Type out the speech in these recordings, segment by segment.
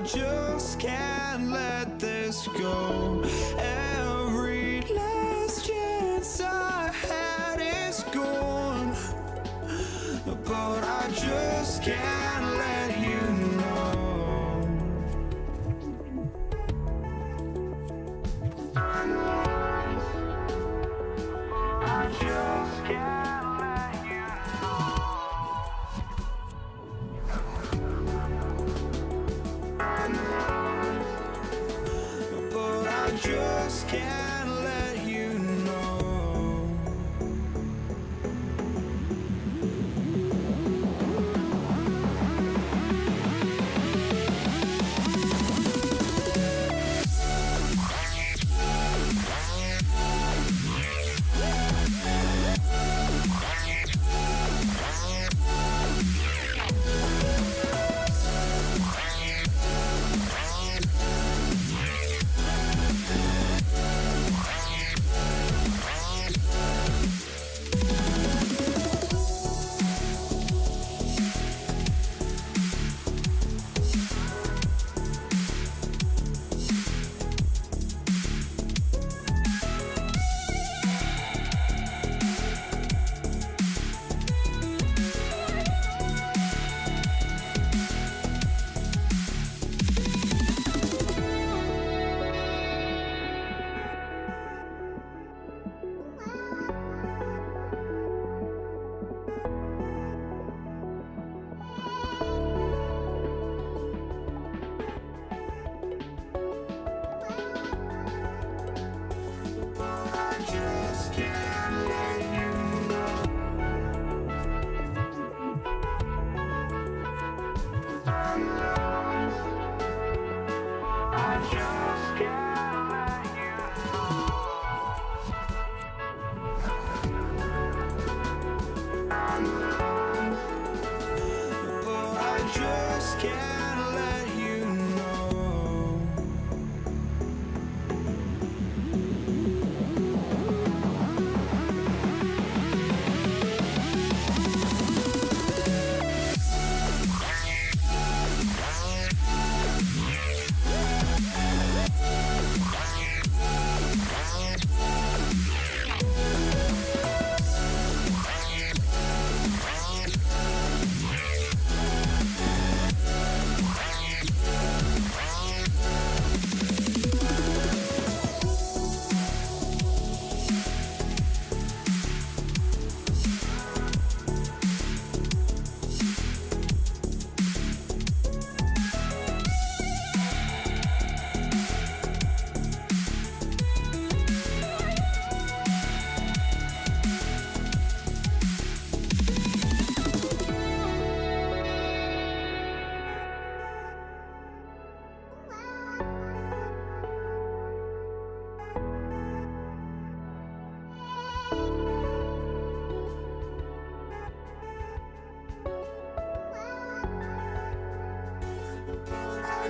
just can't let this go. Every last chance I had is gone, but I just can't let you know. I just can't let you know. But I just can't let you know.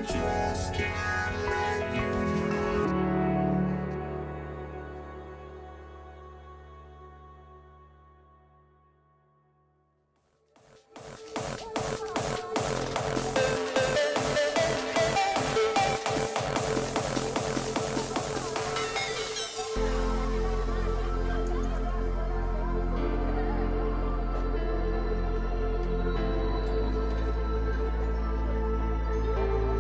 Just can't let you know.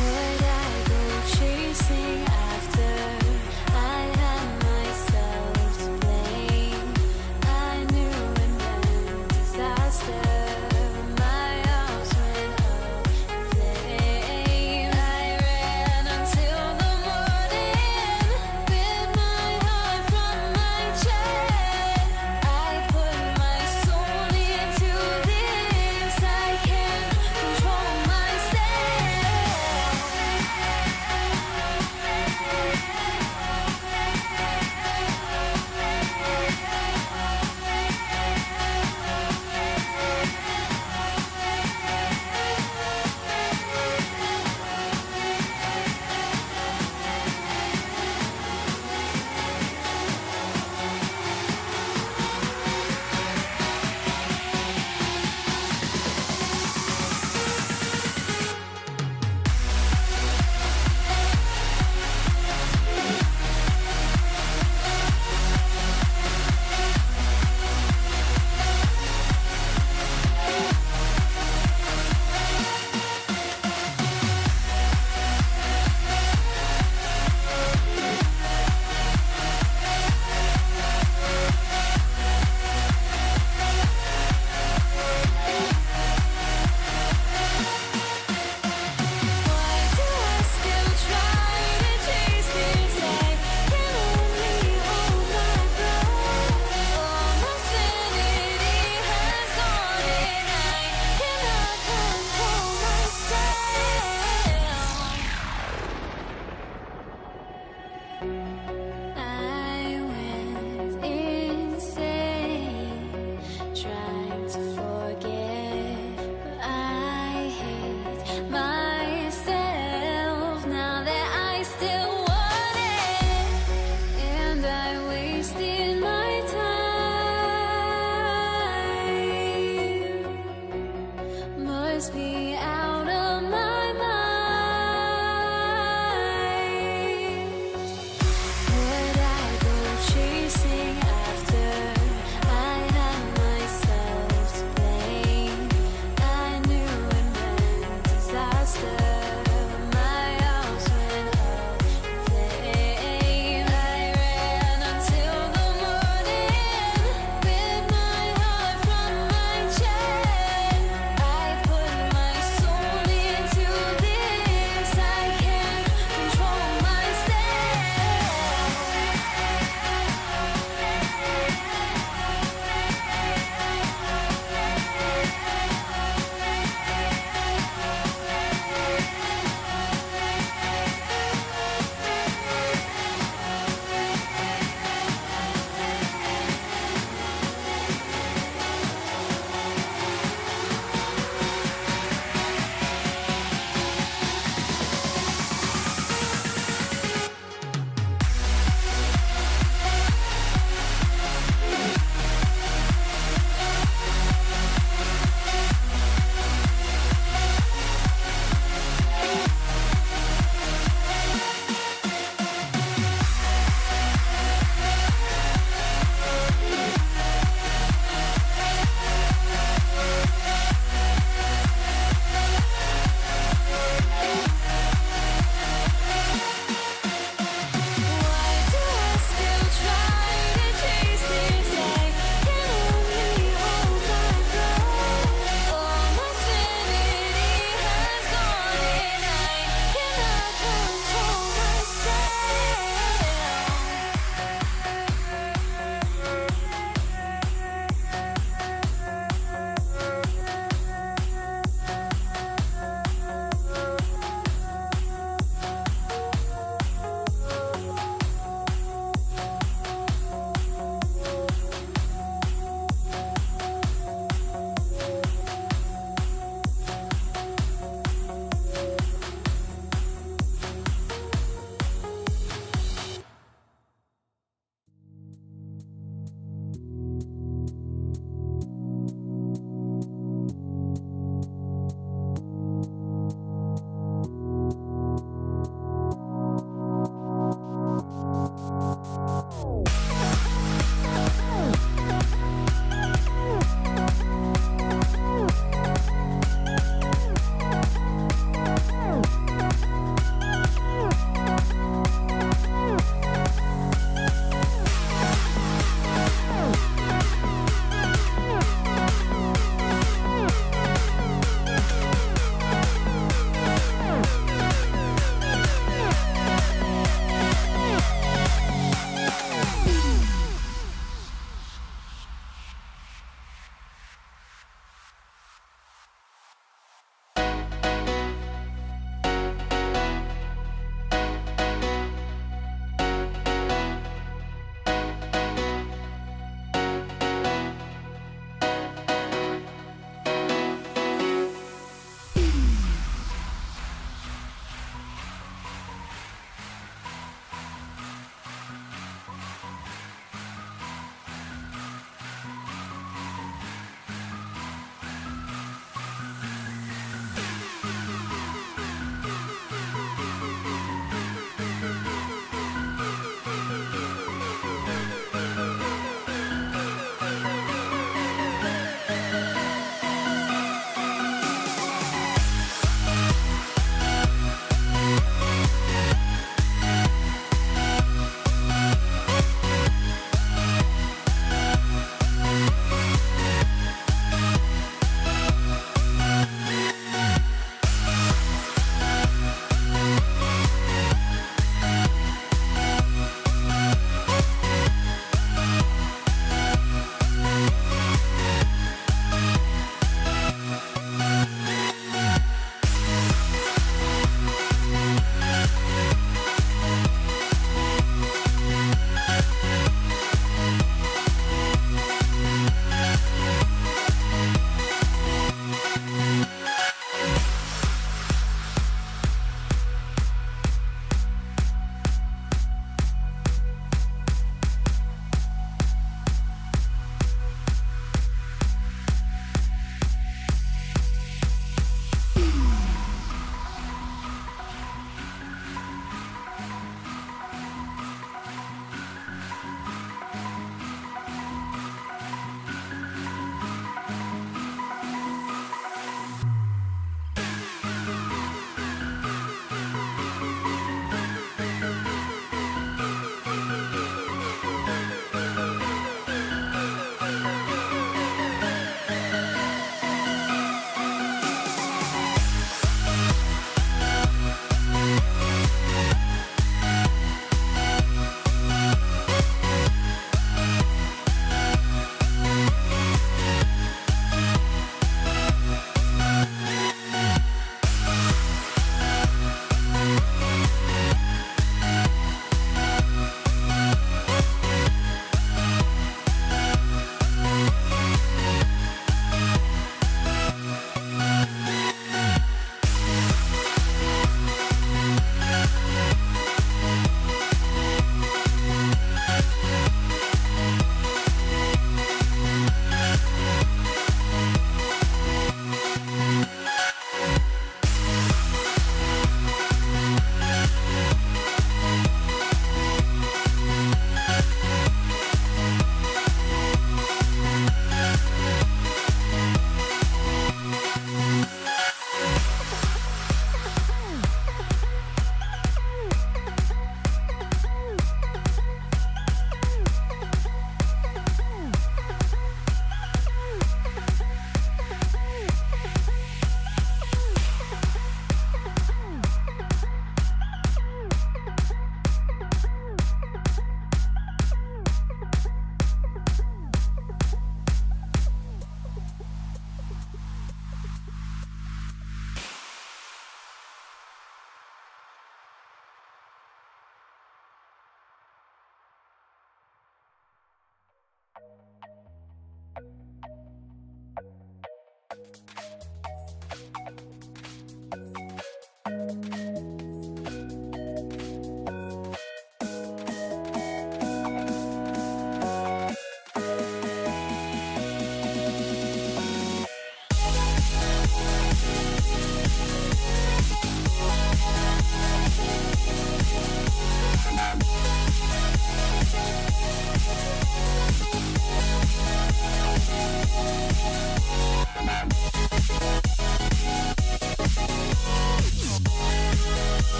Would I go chasing after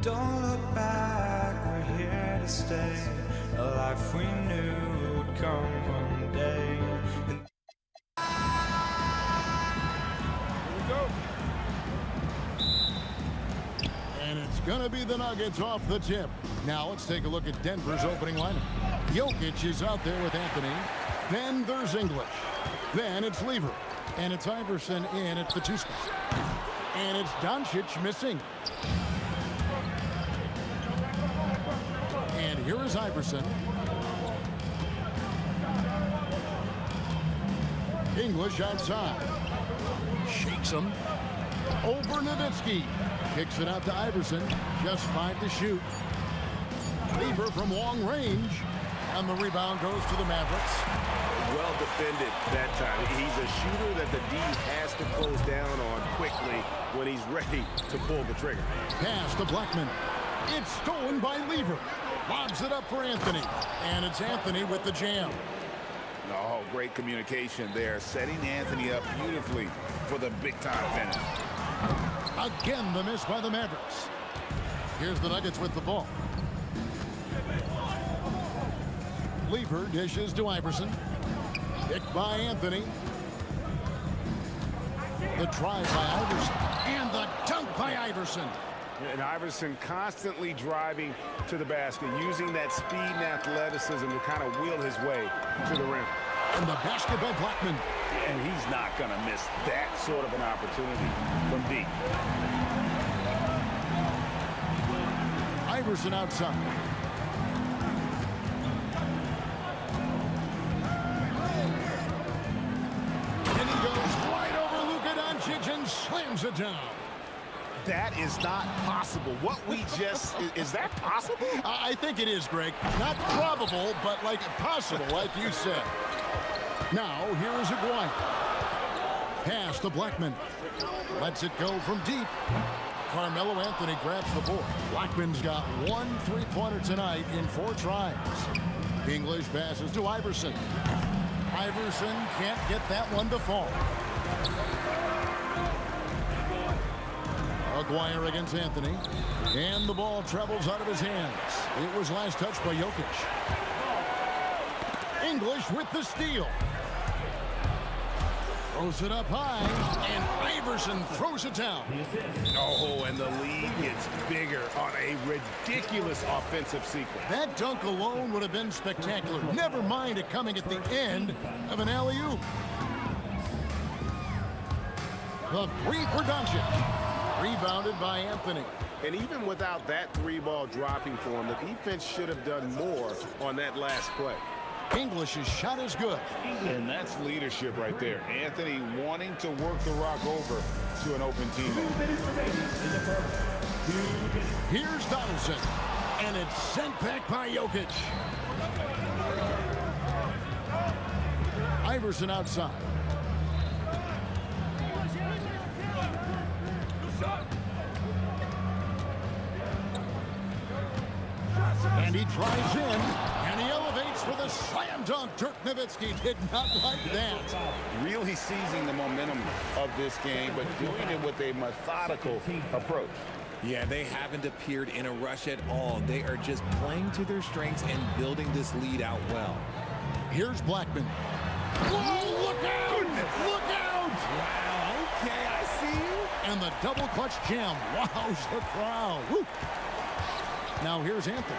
Don't look back, we're here to stay. A life we knew would come one day. And it's going to be the Nuggets off the tip. Now let's take a look at Denver's opening lineup. Jokic is out there with Anthony. Then there's English. Then it's Lever. And it's Iverson in at the 2 spot. And it's Doncic missing. And here is Iverson. English outside. Shakes him. Over Nowitzki. Kicks it out to Iverson. Just 5 to shoot. Lever from long range. And the rebound goes to the Mavericks. Well defended that time. He's a shooter that the D has to close down on quickly when he's ready to pull the trigger. Pass to Blackman. It's stolen by Lever. Lobs it up for Anthony. And it's Anthony with the jam. Oh, great communication there. Setting Anthony up beautifully for the big-time finish. Again, the miss by the Mavericks. Here's the Nuggets with the ball. Lever dishes to Iverson. Picked by Anthony. The drive by Iverson. And the dunk by Iverson. And Iverson constantly driving to the basket, using that speed and athleticism to kind of wheel his way to the rim. And the basket by Blackman. And he's not going to miss that sort of an opportunity from deep. Iverson outside. And he goes right over Luka Doncic and slams it down. That is not possible. What we just... is that possible? I think it is, Greg. Not probable, but like possible, like you said. Now, here is Aguirre. Pass to Blackman. Lets it go from deep. Carmelo Anthony grabs the board. Blackman's got 1 3-pointer tonight in 4 tries. English passes to Iverson. Iverson can't get that one to fall. Aguirre against Anthony. And the ball travels out of his hands. It was last touched by Jokic. English with the steal. Throws it up high, and Iverson throws it down. Oh, and the lead gets bigger on a ridiculous offensive sequence. That dunk alone would have been spectacular. Never mind it coming at the end of an alley-oop. The 3 for Doncic. Rebounded by Anthony. And even without that 3-ball dropping for him, the defense should have done more on that last play. English's shot is good. And that's leadership right there. Anthony wanting to work the rock over to an open teammate. Here's Donaldson. And it's sent back by Jokic. Iverson outside. And he drives in, and he elevates for the slam dunk. Dirk Nowitzki did not like that. Really seizing the momentum of this game, but doing it with a methodical approach. Yeah, they haven't appeared in a rush at all. They are just playing to their strengths and building this lead out well. Here's Blackman. Whoa, look out! Goodness. Look out! Wow, okay, I see you. And the double clutch jam. Wows the crowd. Woo. Now here's Anthony.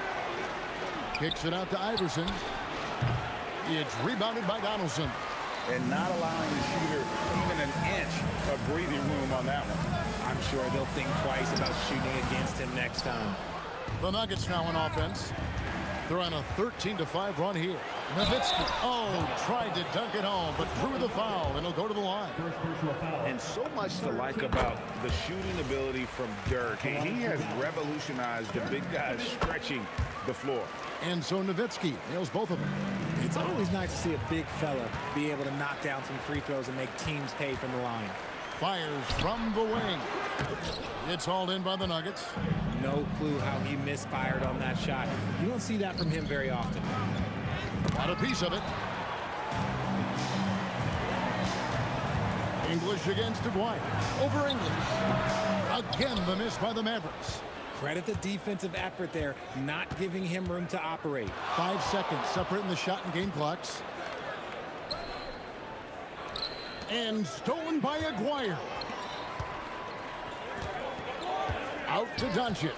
Kicks it out to Iverson. It's rebounded by Donaldson. And not allowing the shooter even an inch of breathing room on that one. I'm sure they'll think twice about shooting against him next time. The Nuggets now in offense. They're on a 13-5 run here. Nowitzki, tried to dunk it home, but drew the foul, and he'll go to the line. And so much to like about the shooting ability from Dirk. He has revolutionized the big guys stretching the floor. And so Nowitzki nails both of them. It's always nice to see a big fella be able to knock down some free throws and make teams pay from the line. Fires from the wing. It's hauled in by the Nuggets. No clue how he misfired on that shot. You don't see that from him very often. Got a piece of it. English against Aguirre. Over English. Again, the miss by the Mavericks. Credit the defensive effort there, not giving him room to operate. 5 seconds separating the shot and game clocks. And stolen by Aguirre. Out to Doncic.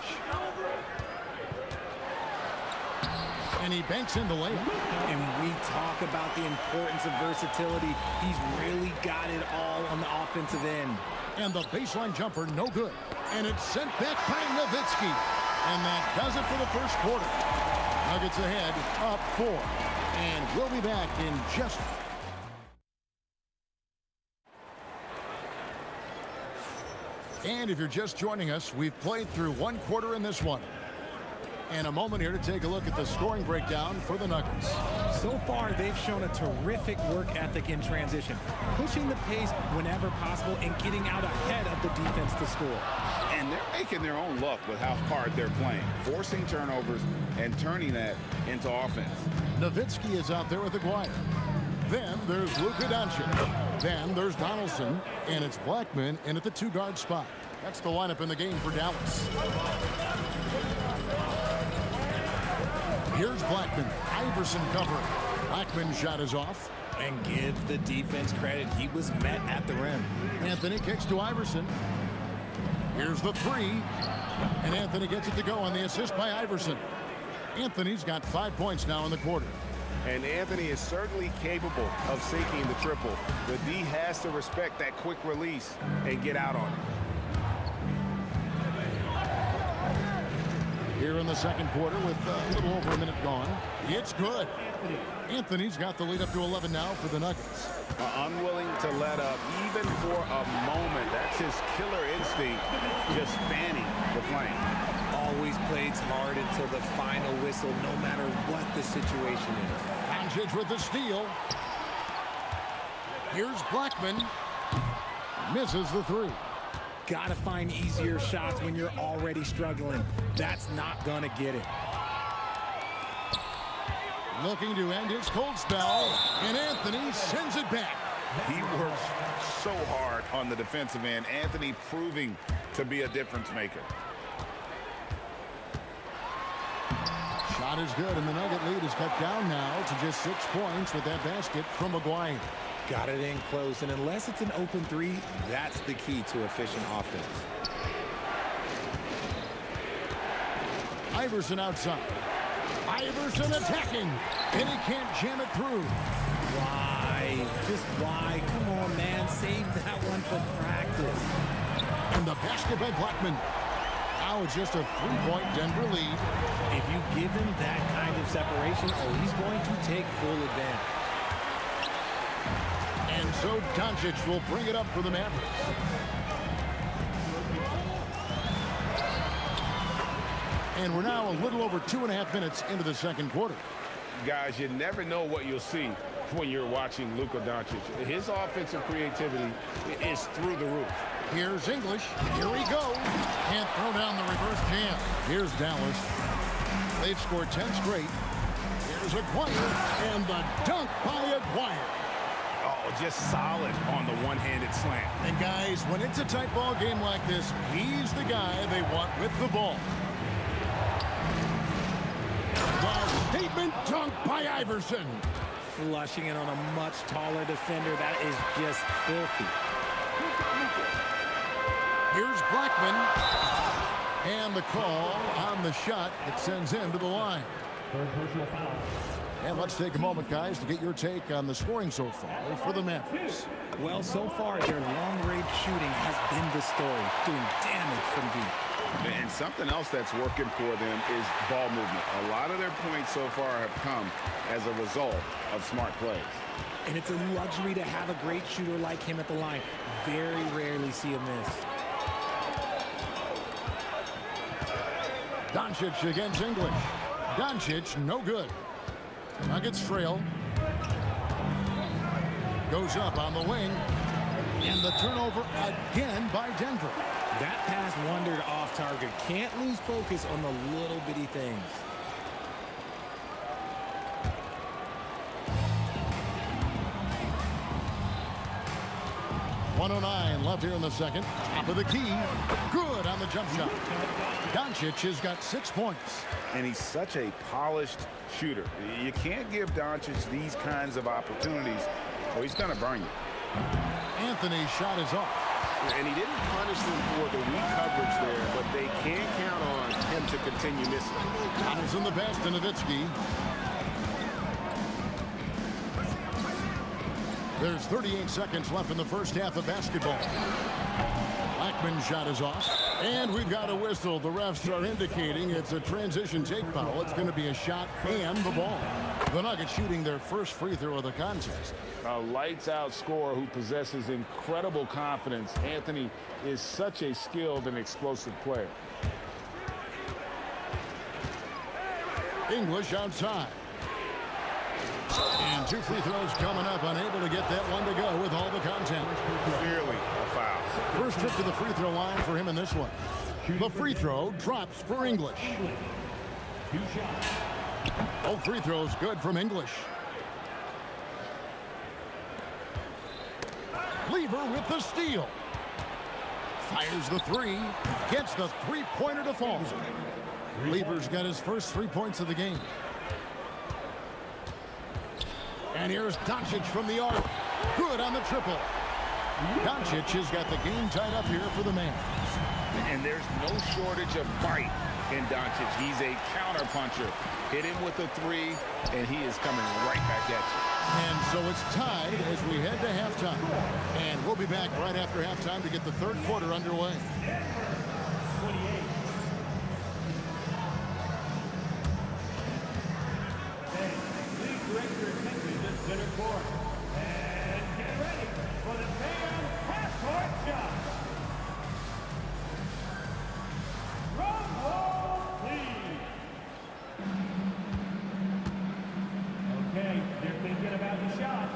And he banks in the layup. And we talk about the importance of versatility. He's really got it all on the offensive end. And the baseline jumper, no good. And it's sent back by Nowitzki. And that does it for the first quarter. Nuggets ahead, up 4. And we'll be back in just... And if you're just joining us, we've played through 1 quarter in this one. And a moment here to take a look at the scoring breakdown for the Nuggets. So far, they've shown a terrific work ethic in transition, pushing the pace whenever possible and getting out ahead of the defense to score. And they're making their own luck with how hard they're playing, forcing turnovers and turning that into offense. Nowitzki is out there with Aguirre. Then there's Luka Doncic. Then there's Donaldson, and it's Blackman in at the 2-guard spot. That's the lineup in the game for Dallas. Here's Blackman. Iverson covering. Blackman's shot is off. And give the defense credit. He was met at the rim. Anthony kicks to Iverson. Here's the 3. And Anthony gets it to go on the assist by Iverson. Anthony's got 5 points now in the quarter. And Anthony is certainly capable of sinking the triple. The D has to respect that quick release and get out on it. Here in the second quarter with a little over a minute gone. It's good. Anthony's got the lead up to 11 now for the Nuggets. Unwilling to let up even for a moment. That's his killer instinct, just fanning the flame. Always plays hard until the final whistle, no matter what the situation is. Doncic with the steal. Here's Blackman. Misses the 3. Gotta find easier shots when you're already struggling. That's not gonna get it. Looking to end his cold spell, and Anthony sends it back. He works so hard on the defensive end. Anthony proving to be a difference maker. Shot is good, and the Nugget lead is cut down now to just 6 points with that basket from Aguirre. Got it in close, and unless it's an open 3, that's the key to efficient offense. Iverson outside. Iverson attacking, and he can't jam it through. Why? Just why? Come on, man. Save that one for practice. And the basket by Blackman. Now it's just a 3-point Denver lead. If you give him that kind of separation, he's going to take full advantage. And so Doncic will bring it up for the Mavericks. And we're now a little over 2.5 minutes into the second quarter. Guys, you never know what you'll see when you're watching Luka Doncic. His offensive creativity is through the roof. Here's English. Here he goes. Can't throw down the reverse jam. Here's Dallas. They've scored 10 straight. Here's Aguirre. And the dunk by Aguirre. Oh, just solid on the one-handed slam. And guys, when it's a tight ball game like this, he's the guy they want with the ball. The statement dunk by Iverson. Flushing it on a much taller defender. That is just filthy. Here's Blackman. And the call on the shot that sends him to the line. And let's take a moment, guys, to get your take on the scoring so far for the Mavericks. Well, so far, their long-range shooting has been the story, doing damage from deep. And something else that's working for them is ball movement. A lot of their points so far have come as a result of smart plays. And it's a luxury to have a great shooter like him at the line. Very rarely see him miss. Doncic against English. Doncic, no good. Nuggets trail. Goes up on the wing. And the turnover again by Denver. That pass wandered off target. Can't lose focus on the little bitty things. 1:09 left here in the second. Top of the key. Good on the jump shot. Doncic has got 6 points. And he's such a polished shooter. You can't give Doncic these kinds of opportunities or he's going to burn you. Anthony's shot is off. And he didn't punish them for the weak coverage there, but they can count on him to continue missing. Thomas in the pass to Nowitzki. There's 38 seconds left in the first half of basketball. Blackman's shot is off. And we've got a whistle. The refs are indicating it's a transition take foul. It's going to be a shot and the ball. The Nuggets shooting their first free throw of the contest. A lights-out scorer who possesses incredible confidence. Anthony is such a skilled and explosive player. English outside. And 2 free throws coming up. Unable to get that one to go with all the content. Clearly a foul. First trip to the free throw line for him in this one. The free throw drops for English. Both free throws good from English. Lever with the steal. Fires the three. Gets the three-pointer to fall. Lever's got his first 3 points of the game. And here's Doncic from the arc. Good on the triple. Doncic has got the game tied up here for the man. And there's no shortage of fight in Doncic. He's a counter-puncher. Hit him with a three, and he is coming right back at you. And so it's tied as we head to halftime. And we'll be back right after halftime to get the third quarter underway. Center court. And get ready for the fan half-court shot. Drum roll, please. Okay, they're thinking about the shot.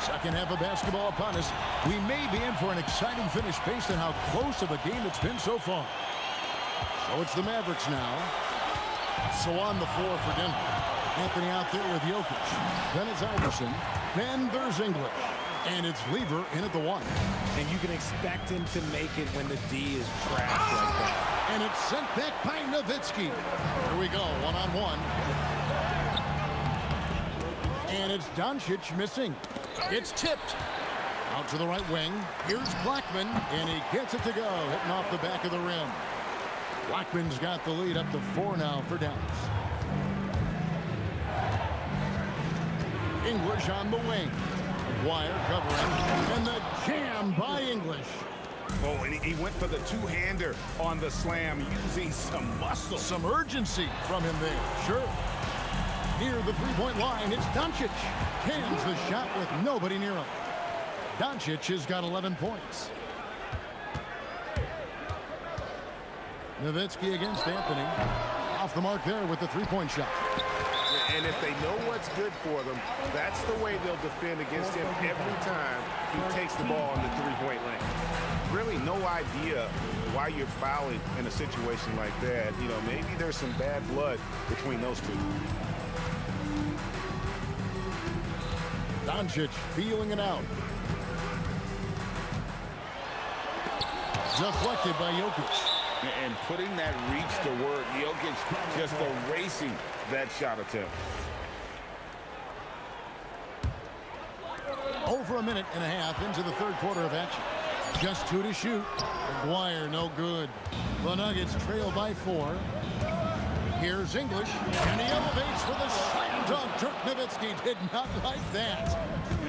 Second half of basketball upon us. We may be in for an exciting finish based on how close of a game it's been so far. So it's the Mavericks now. So on the floor for Denver. Anthony out there with Jokic. Then it's Iverson. Then there's English. And it's Lever in at the one. And you can expect him to make it when the D is trash like that. And it's sent back by Nowitzki. Here we go, one-on-one. And it's Doncic missing. It's tipped. Out to the right wing. Here's Blackman, and he gets it to go, hitting off the back of the rim. Blackman's got the lead up to 4 now for Dallas. English on the wing. McGuire covering, and the jam by English. Oh, and he went for the two-hander on the slam, using some muscle. Some urgency from him there, sure. Near the three-point line, it's Doncic. Cans the shot with nobody near him. Doncic has got 11 points. Nowitzki against Anthony. Off the mark there with the three-point shot. And if they know what's good for them, that's the way they'll defend against him every time he takes the ball in the three-point lane. Really no idea why you're fouling in a situation like that. You know, maybe there's some bad blood between those two. Doncic feeling it out. Deflected by Jokic. And putting that reach to work, Jokic just erasing that shot attempt. Over a minute and a half into the third quarter of action. Just 2 to shoot. McGuire no good. The Nuggets trail by 4. Here's English, and he elevates for the slam dunk. Dirk Nowitzki did not like that.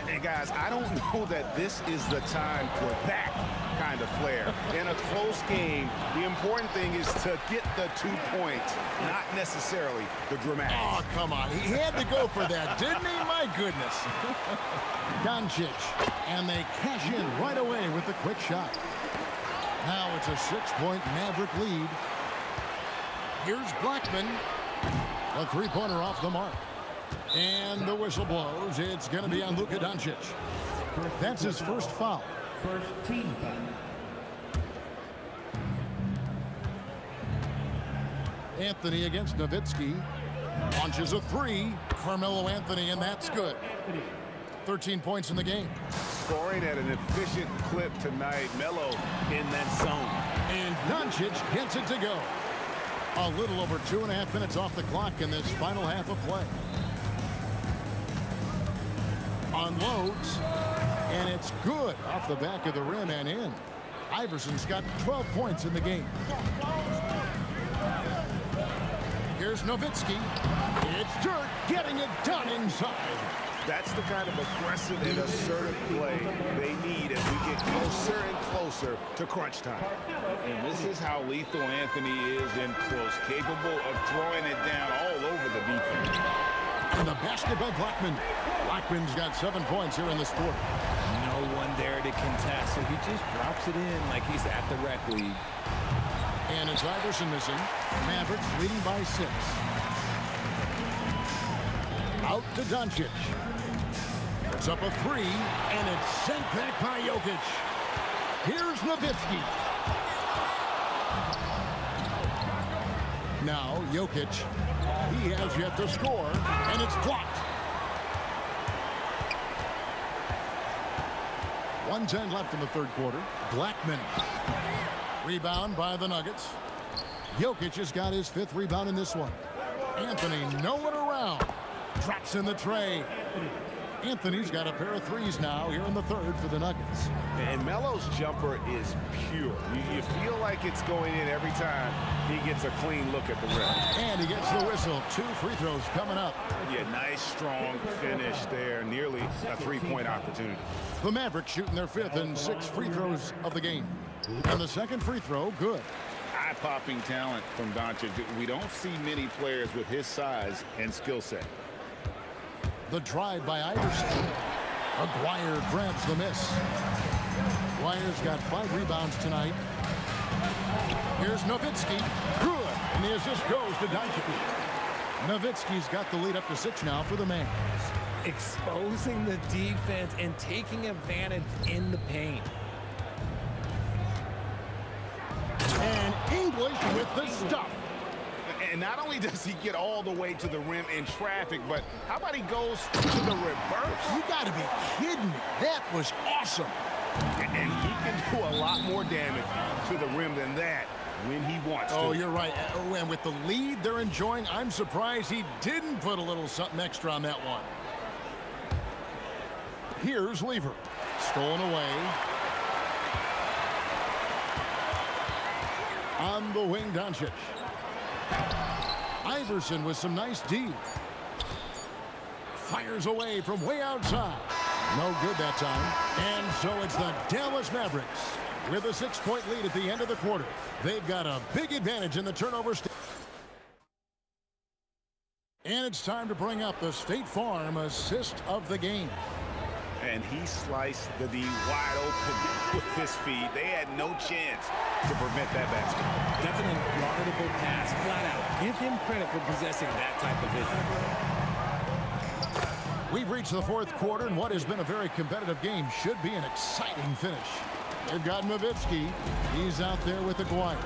And guys, I don't know that this is the time for that kind of flair. In a close game, the important thing is to get the 2 points, not necessarily the dramatics. Oh, come on. He had to go for that, didn't he? My goodness. Doncic. And they cash in right away with the quick shot. Now it's a 6-point Maverick lead. Here's Blackman. A three-pointer off the mark. And the whistle blows. It's going to be on Luka Doncic. That's his first foul. First team foul. Anthony against Nowitzki. Launches a three. Carmelo Anthony, and that's good. 13 points in the game. Scoring at an efficient clip tonight. Melo in that zone. And Doncic gets it to go. A little over 2.5 minutes off the clock in this final half of play. Unloads, and it's good off the back of the rim and in. Iverson's got 12 points in the game. Here's Nowitzki. It's Dirk getting it done inside. That's the kind of aggressive and assertive play they need as we get closer and closer to crunch time. And this is how lethal Anthony is in close, capable of throwing it down all over the defense. And the basket by Blackman. Blackman's got 7 points here in this quarter. No one there to contest, so he just drops it in like he's at the rec league. And it's Iverson missing. Mavericks leading by 6. Out to Doncic. It's up a three, and it's sent back by Jokic. Here's Nowitzki. Now Jokic. He has yet to score, and it's blocked. 1:10 left in the third quarter. Blackman. Rebound by the Nuggets. Jokic has got his 5th rebound in this one. Anthony nowhere around. Drops in the tray. Anthony's got a pair of threes now here in the third for the Nuggets. And Melo's jumper is pure. You feel like it's going in every time he gets a clean look at the rim. And he gets the whistle. 2 free throws coming up. Yeah, nice, strong finish there. Nearly a 3-point opportunity. The Mavericks shooting their 5th and 6 free throws of the game. And the second free throw, good. Eye-popping talent from Doncic. We don't see many players with his size and skill set. The drive by Iverson. Aguirre grabs the miss. Aguirre's got 5 rebounds tonight. Here's Nowitzki. Good. And the assist goes to Doncic. Nowitzki's got the lead up to 6 now for the Mavs. Exposing the defense and taking advantage in the paint. And English with the stuff. And not only does he get all the way to the rim in traffic, but how about he goes to the reverse? You got to be kidding me. That was awesome. And he can do a lot more damage to the rim than that when he wants to. Oh, you're right. And with the lead they're enjoying, I'm surprised he didn't put a little something extra on that one. Here's Lever. Stolen away. On the wing, Doncic. Iverson with some nice D. Fires away from way outside. No good that time. And so it's the Dallas Mavericks with a 6-point lead at the end of the quarter. They've got a big advantage in the turnover. And it's time to bring up the State Farm assist of the game. And he sliced the D wide open with his feet. They had no chance to prevent that basket. That's an unguardable pass, flat out. Give him credit for possessing that type of vision. We've reached the fourth quarter, and what has been a very competitive game should be an exciting finish. They've got Nowitzki. He's out there with Aguirre.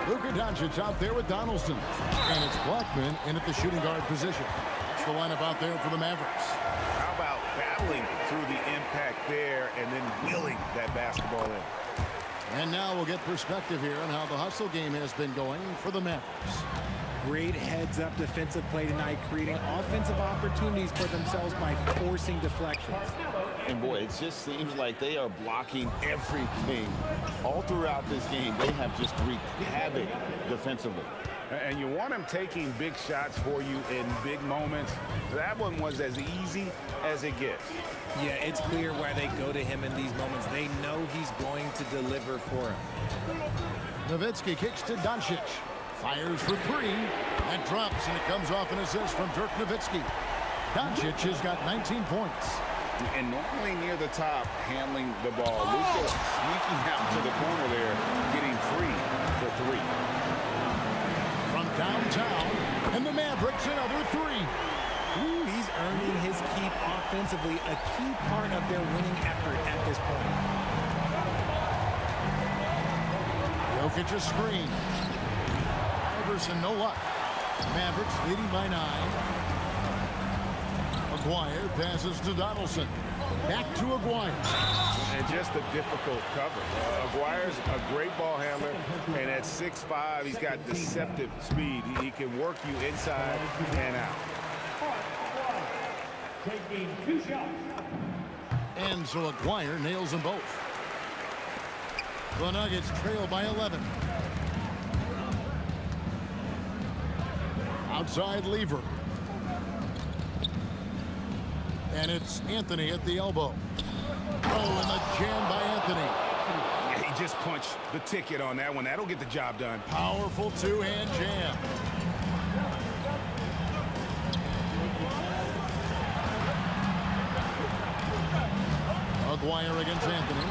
Luka Doncic out there with Donaldson. And it's Blackman in at the shooting guard position. It's the lineup out there for the Mavericks. How about battling through the impact there and then wheeling that basketball in? And now we'll get perspective here on how the hustle game has been going for the Mavericks. Great heads-up defensive play tonight, creating offensive opportunities for themselves by forcing deflections. And boy, it just seems like they are blocking everything. All throughout this game, they have just wreaked havoc defensively. And you want him taking big shots for you in big moments. That one was as easy as it gets. Yeah, it's clear why they go to him in these moments. They know he's going to deliver for him. Nowitzki kicks to Doncic. Fires for three. That drops, and it comes off an assist from Dirk Nowitzki. Doncic has got 19 points. And normally near the top, handling the ball. Luka sneaking out to the corner there, getting free for three. From downtown, and the Mavericks another three. Ooh, he's earning his keep offensively, a key part of their winning effort at this point. Jokic a screen. Iverson no luck. Mavericks leading by 9. Aguirre passes to Donaldson. Back to Aguirre. And just a difficult cover. Aguirre's a great ball handler, and at 6'5", he's got deceptive speed. He can work you inside and out. Taking 2 shots. And so Aguirre nails them both. The Nuggets trail by 11. Outside Lever. And it's Anthony at the elbow. Oh, and the jam by Anthony. Yeah, he just punched the ticket on that one. That'll get the job done. Powerful two-hand jam. Aguirre against Anthony.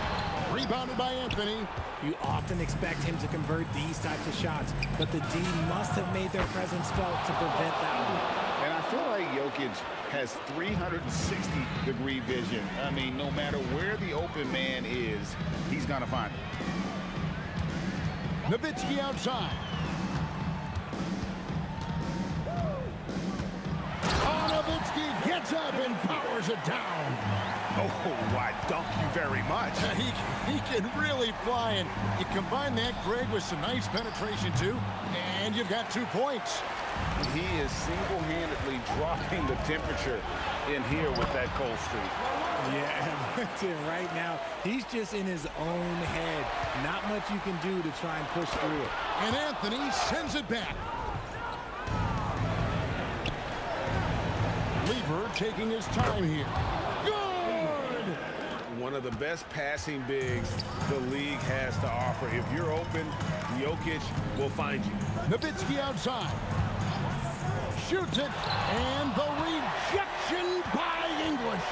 Rebounded by Anthony. You often expect him to convert these types of shots, but the D must have made their presence felt to prevent that one. And I feel like Jokic has 360-degree vision. I mean, no matter where the open man is, he's going to find it. Nowitzki outside. Oh, Nowitzki gets up and powers it down. Oh, why, thank you very much. He can really fly, and you combine that, Greg, with some nice penetration, too, and you've got 2 points. He is single-handedly dropping the temperature in here with that cold streak. Yeah, right now, he's just in his own head. Not much you can do to try and push through it. And Anthony sends it back. Lever taking his time here. Good! One of the best passing bigs the league has to offer. If you're open, Jokic will find you. Nowitzki outside. Shoots it, and the rejection by English.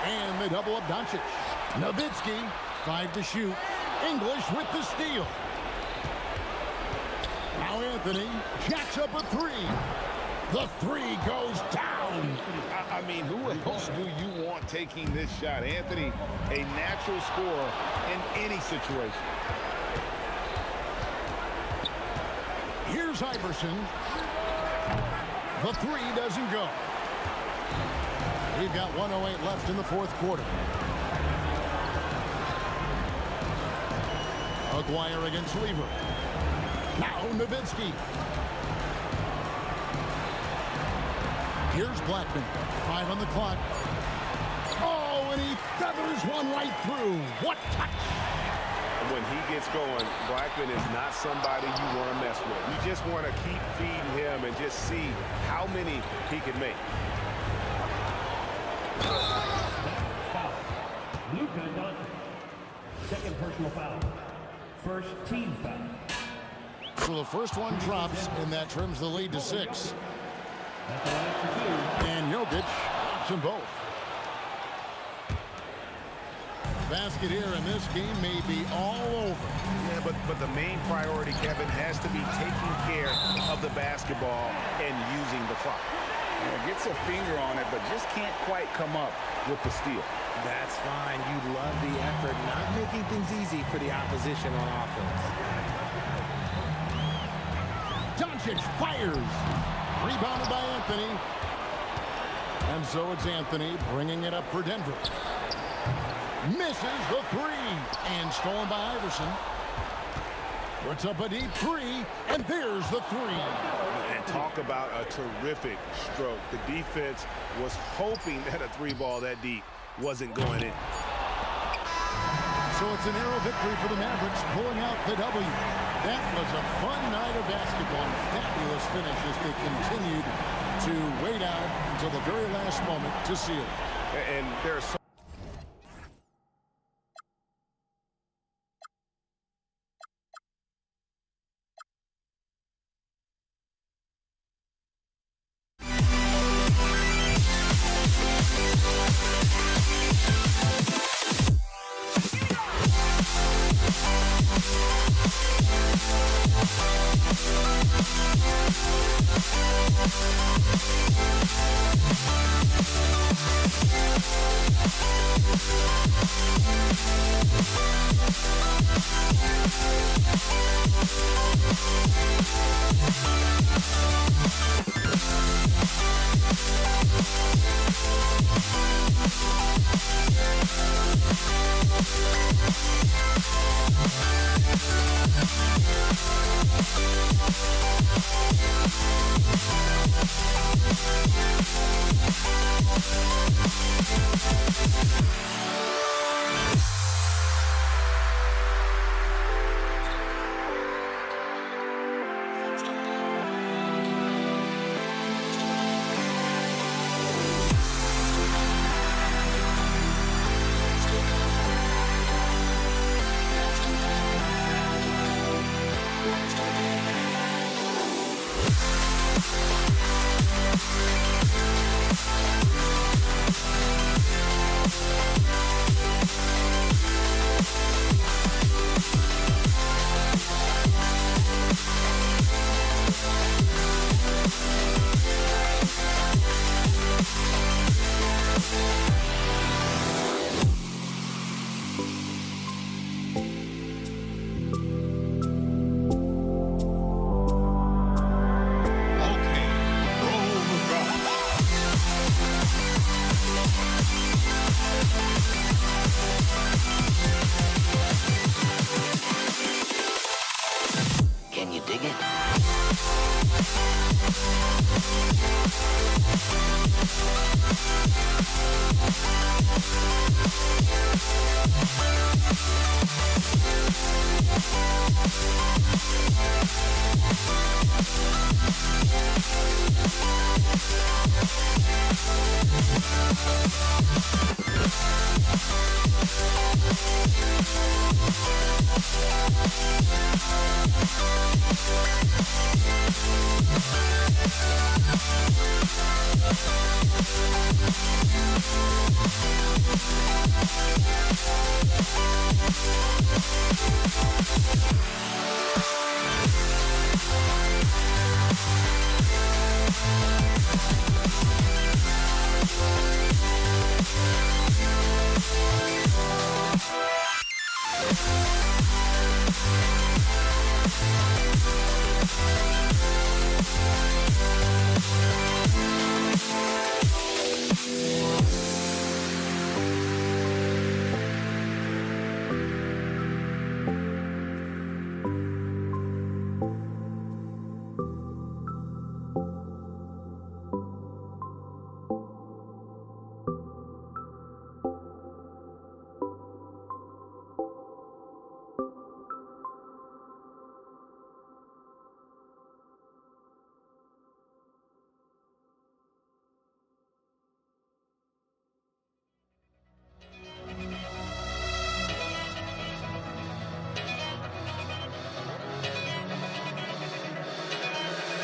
And they double up Doncic. Nowitzki, 5 to shoot. English with the steal. Now Anthony jacks up a 3. The 3 goes down. I mean, who else do you want taking this shot? Anthony, a natural scorer in any situation. Here's Iverson. The 3 doesn't go. We've got 1:08 left in the 4th quarter. Aguirre against Lever. Now Nowitzki. Here's Blackman. 5 on the clock. Oh, and he feathers one right through. What touch! When he gets going, Blackman is not somebody you want to mess with. You just want to keep feeding him and just see how many he can make. Foul. Luka Doncic. Second personal foul. First team foul. So the first one drops, and that trims the lead to 6. That's the line for 2. And Jokic drops them both. Basket here, and this game may be all over. Yeah, but the main priority, Kevin, has to be taking care of the basketball and using the clock. Gets a finger on it, but just can't quite come up with the steal. That's fine. You love the effort, not making things easy for the opposition on offense. Doncic fires. Rebounded by Anthony. And so it's Anthony bringing it up for Denver. Misses the 3. And stolen by Iverson. Puts up a deep 3. And there's the 3. And talk about a terrific stroke. The defense was hoping that a 3 ball that deep wasn't going in. So So it's a narrow victory for the Mavericks, pulling out the W. That was a fun night of basketball and fabulous finish as they continued to wait out until the very last moment to seal it. And there's so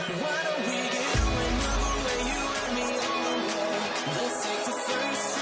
Why don't we get away, move away, you and me on the way. Let's take the first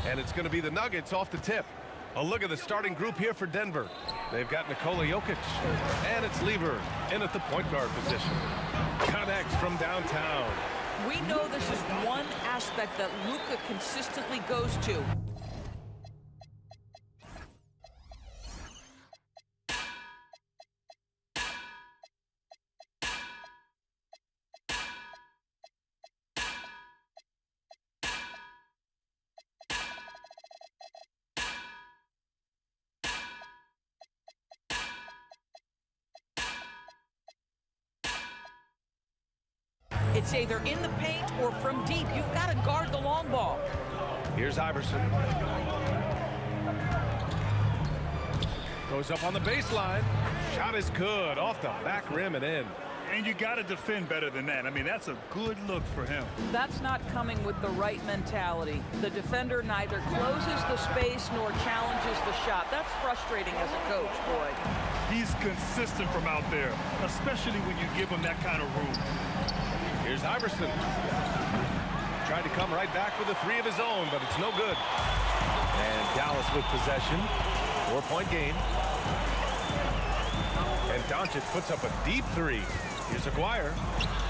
And it's going to be the Nuggets off the tip. A look at the starting group here for Denver. They've got Nikola Jokic, and it's Lever in at the point guard position. Connects from downtown. We know this is one aspect that Luka consistently goes to. It's either in the paint or from deep. You've got to guard the long ball. Here's Iverson. Goes up on the baseline. Shot is good. Off the back rim and in. And you got to defend better than that. I mean, that's a good look for him. That's not coming with the right mentality. The defender neither closes the space nor challenges the shot. That's frustrating as a coach, boy. He's consistent from out there, especially when you give him that kind of room. Here's Iverson. Tried to come right back with a three of his own, but it's no good. And Dallas with possession. 4-point game. And Doncic puts up a deep three. Here's Aguirre.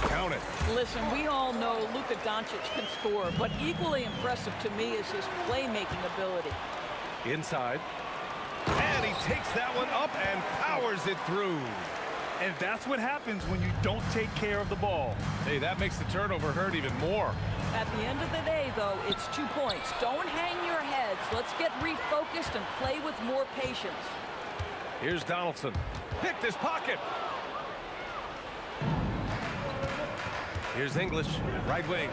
Count it. Listen, we all know Luka Doncic can score, but equally impressive to me is his playmaking ability. Inside. And he takes that one up and powers it through. And that's what happens when you don't take care of the ball. Hey, that makes the turnover hurt even more. At the end of the day, though, it's 2 points. Don't hang your heads. Let's get refocused and play with more patience. Here's Donaldson. Picked his pocket. Here's English, right wing.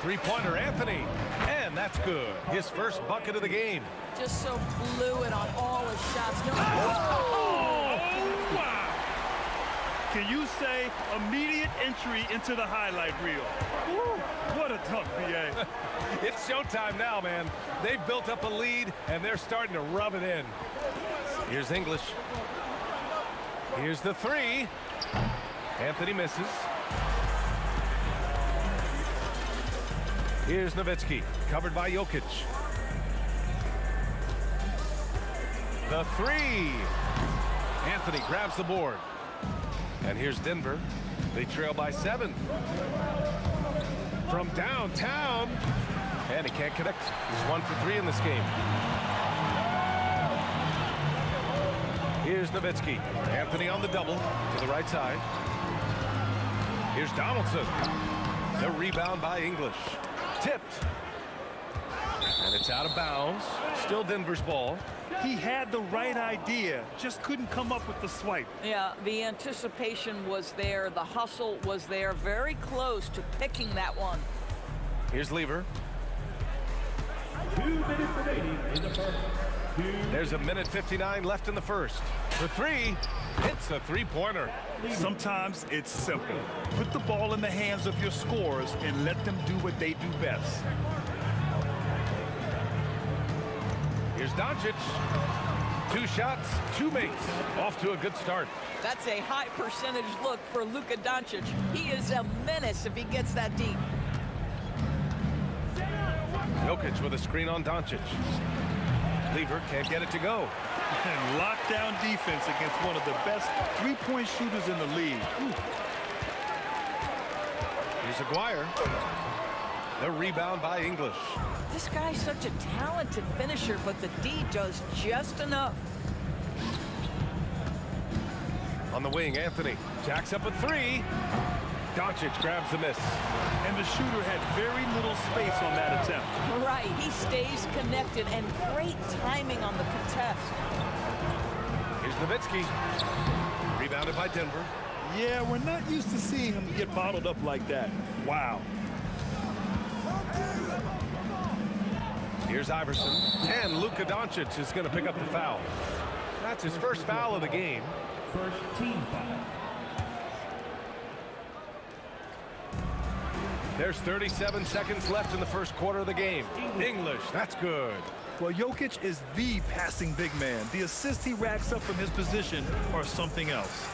Three-pointer, Anthony. And that's good. His first bucket of the game. Just so fluid on all his shots. No. Oh, wow. Can you say immediate entry into the highlight reel? Woo, what a dunk, B.A. It's showtime now, man. They've built up a lead, and they're starting to rub it in. Here's English. Here's the three. Anthony misses. Here's Nowitzki, covered by Jokic. The three. Anthony grabs the board. And here's Denver. They trail by 7. From downtown. And he can't connect. He's 1 for 3 in this game. Here's Nowitzki. Anthony on the double to the right side. Here's Donaldson. The rebound by English. Tipped. And it's out of bounds. Still Denver's ball. He had the right idea, just couldn't come up with the swipe. Yeah, the anticipation was there. The hustle was there. Very close to picking that one. Here's Lever. 2 minutes remaining in the first. There's 1:59 left in the first. For 3, hits a three-pointer. Sometimes it's simple. Put the ball in the hands of your scorers and let them do what they do best. Here's Doncic. 2 shots, 2 makes. Off to a good start. That's a high percentage look for Luka Doncic. He is a menace if he gets that deep. Jokic with a screen on Doncic. Lever can't get it to go. And lockdown defense against one of the best three-point shooters in the league. Here's Aguirre. The rebound by English. This guy's such a talented finisher, but the D does just enough. On the wing, Anthony jacks up a 3. Doncic grabs the miss. And the shooter had very little space on that attempt. Right, he stays connected, and great timing on the contest. Here's Nowitzki. Rebounded by Denver. Yeah, we're not used to seeing him get bottled up like that. Wow. Here's Iverson. And Luka Doncic is going to pick up the foul. That's his first foul of the game. First team foul. There's 37 seconds left in the first quarter of the game. English, that's good. Well, Jokic is the passing big man. The assists he racks up from his position are something else.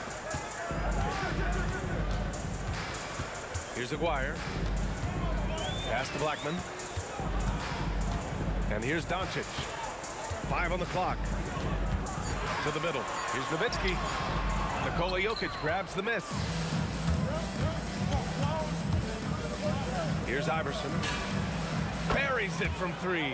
Here's Aguirre. Pass to Blackman. And here's Doncic. 5 on the clock. To the middle. Here's Nowitzki. Nikola Jokic grabs the miss. Here's Iverson. Buries it from 3.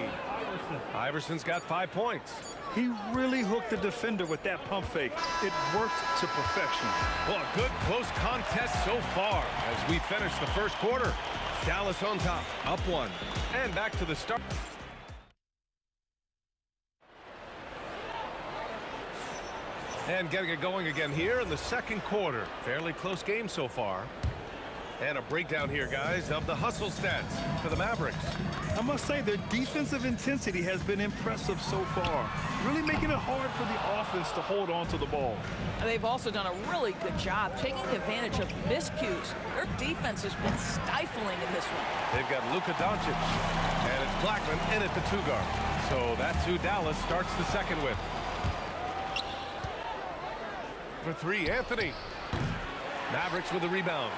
Iverson's got 5 points. He really hooked the defender with that pump fake. It worked to perfection. Well, a good close contest so far as we finish the first quarter. Dallas on top, up 1. And back to the start. And getting it going again here in the second quarter. Fairly close game so far. And a breakdown here, guys, of the hustle stats for the Mavericks. I must say their defensive intensity has been impressive so far, really making it hard for the offense to hold on to the ball. And they've also done a really good job taking advantage of miscues. Their defense has been stifling in this one. They've got Luka Doncic, and it's Blackman in at the 2 guard. So that's who Dallas starts the second with. For 3, Anthony. Mavericks with a rebound.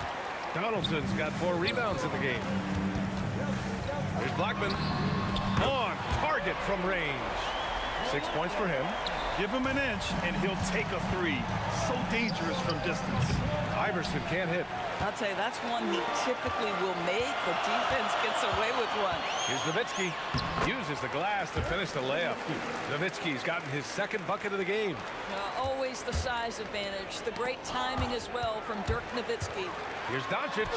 Donaldson's got 4 rebounds in the game. Here's Blackman. On target from range. 6 points for him. Give him an inch, and he'll take a 3. So dangerous from distance. Iverson can't hit. I'll tell you, that's one he typically will make. The defense gets away with one. Here's Nowitzki. Uses the glass to finish the layup. Nowitzki's gotten his 2nd bucket of the game. Always the size advantage. The great timing as well from Dirk Nowitzki. Here's Doncic.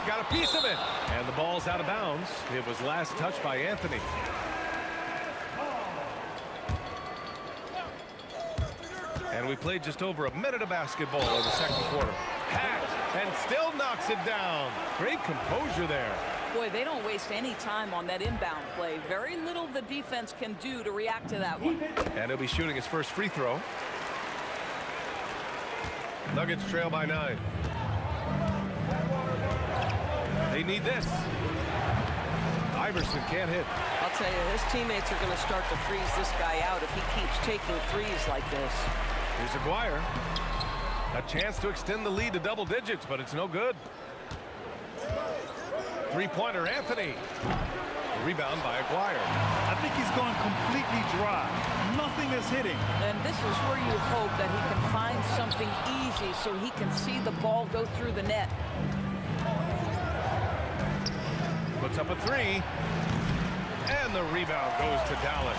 Got a piece of it. And the ball's out of bounds. It was last touched by Anthony. And we played just over a minute of basketball in the second quarter. Hacked and still knocks it down. Great composure there. Boy, they don't waste any time on that inbound play. Very little the defense can do to react to that one. And he'll be shooting his first free throw. Nuggets trail by 9. They need this. Iverson can't hit. I'll tell you, his teammates are going to start to freeze this guy out if he keeps taking threes like this. Here's Aguirre. A chance to extend the lead to double digits, but it's no good. Three-pointer, Anthony. Rebound by Aguirre. I think he's gone completely dry. Nothing is hitting. And this is where you hope that he can find something easy so he can see the ball go through the net. Puts up a three. And the rebound goes to Dallas.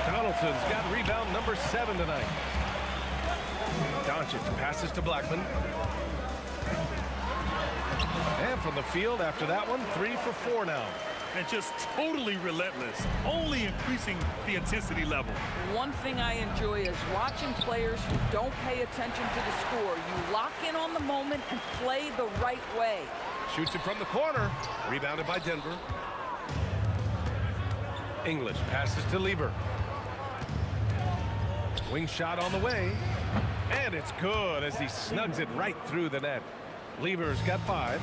Donaldson's got rebound number 7 tonight. Doncic passes to Blackman. And from the field after that one, 3 for 4 now. And just totally relentless, only increasing the intensity level. One thing I enjoy is watching players who don't pay attention to the score. You lock in on the moment and play the right way. Shoots it from the corner. Rebounded by Denver. English passes to Lieber. Wing shot on the way. And it's good as he snugs it right through the net. Lieber's got 5.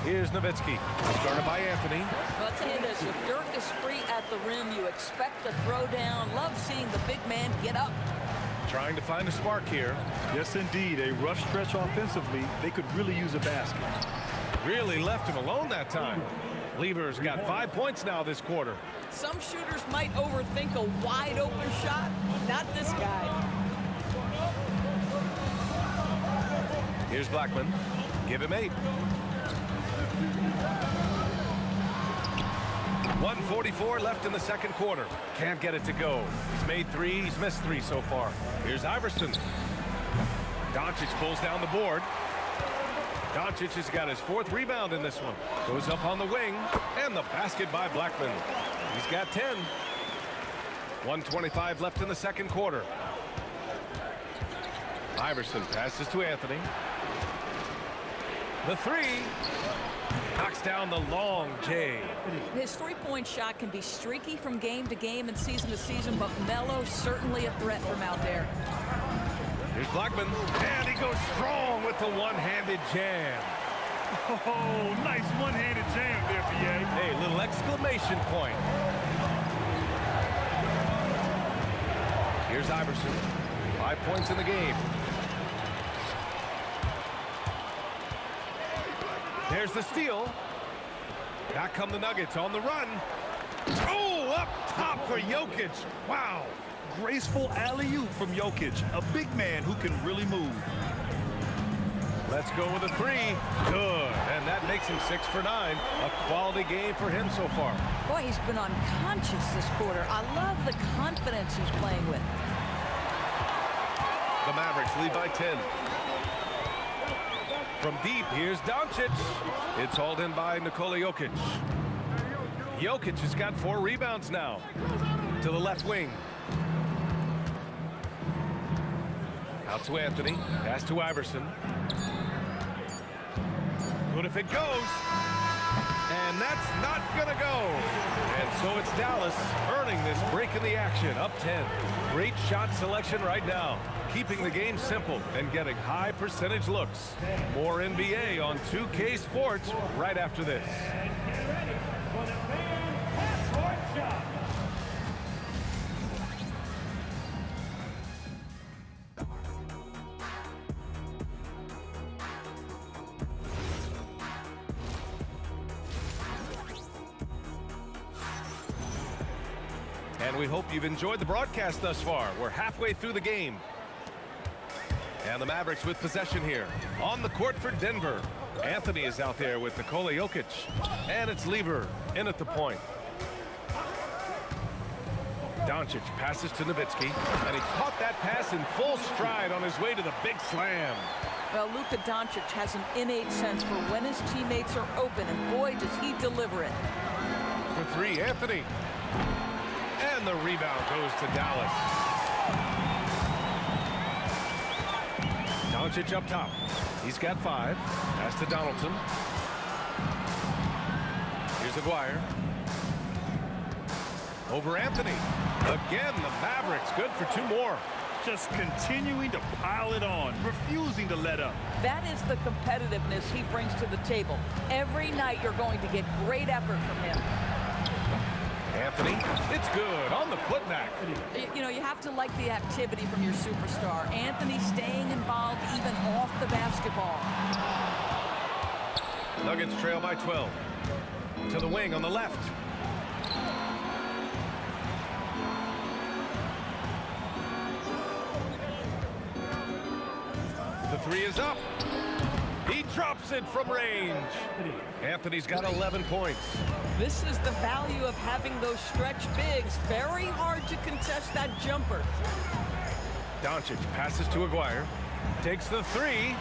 Here's Nowitzki. Started by Anthony. I'll tell you this, if Dirk is free at the rim, you expect a throwdown. Love seeing the big man get up. Trying to find a spark here. Yes, indeed. A rough stretch offensively. They could really use a basket. Really left him alone that time. Lieber's got 5 points now this quarter. Some shooters might overthink a wide open shot. Not this guy. Here's Blackman. Give him 8. 1:44 left in the second quarter. Can't get it to go. He's made 3. He's missed 3 so far. Here's Iverson. Doncic pulls down the board. Doncic has got his 4th rebound in this one. Goes up on the wing. And the basket by Blackman. He's got 10. 1:25 left in the second quarter. Iverson passes to Anthony. The 3. Knocks down the long J. His three-point shot can be streaky from game to game and season to season, but Melo's certainly a threat from out there. Here's Blackman, and he goes strong with the one-handed jam. Oh, nice one-handed jam there, B.A. Hey, little exclamation point. Here's Iverson. 5 points in the game. There's the steal. Back come the Nuggets on the run. Oh, up top for Jokic. Wow. Graceful alley-oop from Jokic, a big man who can really move. Let's go with a 3. Good. And that makes him 6 for 9. A quality game for him so far. Boy, he's been unconscious this quarter. I love the confidence he's playing with. The Mavericks lead by 10. From deep, here's Doncic. It's hauled in by Nikola Jokic. Jokic has got 4 rebounds now. To the left wing. Out to Anthony. Pass to Iverson. Good if it goes. And that's not going to go. And so it's Dallas earning this break in the action. Up 10. Great shot selection right now. Keeping the game simple and getting high percentage looks. More NBA on 2K Sports right after this. And we hope you've enjoyed the broadcast thus far. We're halfway through the game. And the Mavericks with possession here. On the court for Denver. Anthony is out there with Nikola Jokic. And it's Lieber in at the point. Doncic passes to Nowitzki. And he caught that pass in full stride on his way to the big slam. Well, Luka Doncic has an innate sense for when his teammates are open, and boy, does he deliver it. For 3, Anthony. And the rebound goes to Dallas. Doncic up top. He's got 5. Pass to Donaldson. Here's Aguirre. Over Anthony. Again, the Mavericks good for 2 more. Just continuing to pile it on, refusing to let up. That is the competitiveness he brings to the table. Every night you're going to get great effort from him. Anthony, it's good on the putback. You know, you have to like the activity from your superstar. Anthony staying involved even off the basketball. Nuggets trail by 12. To the wing on the left. The three is up. He drops it from range. Anthony's got 11 points. This is the value of having those stretch bigs. Very hard to contest that jumper. Doncic passes to Aguirre. Takes the three.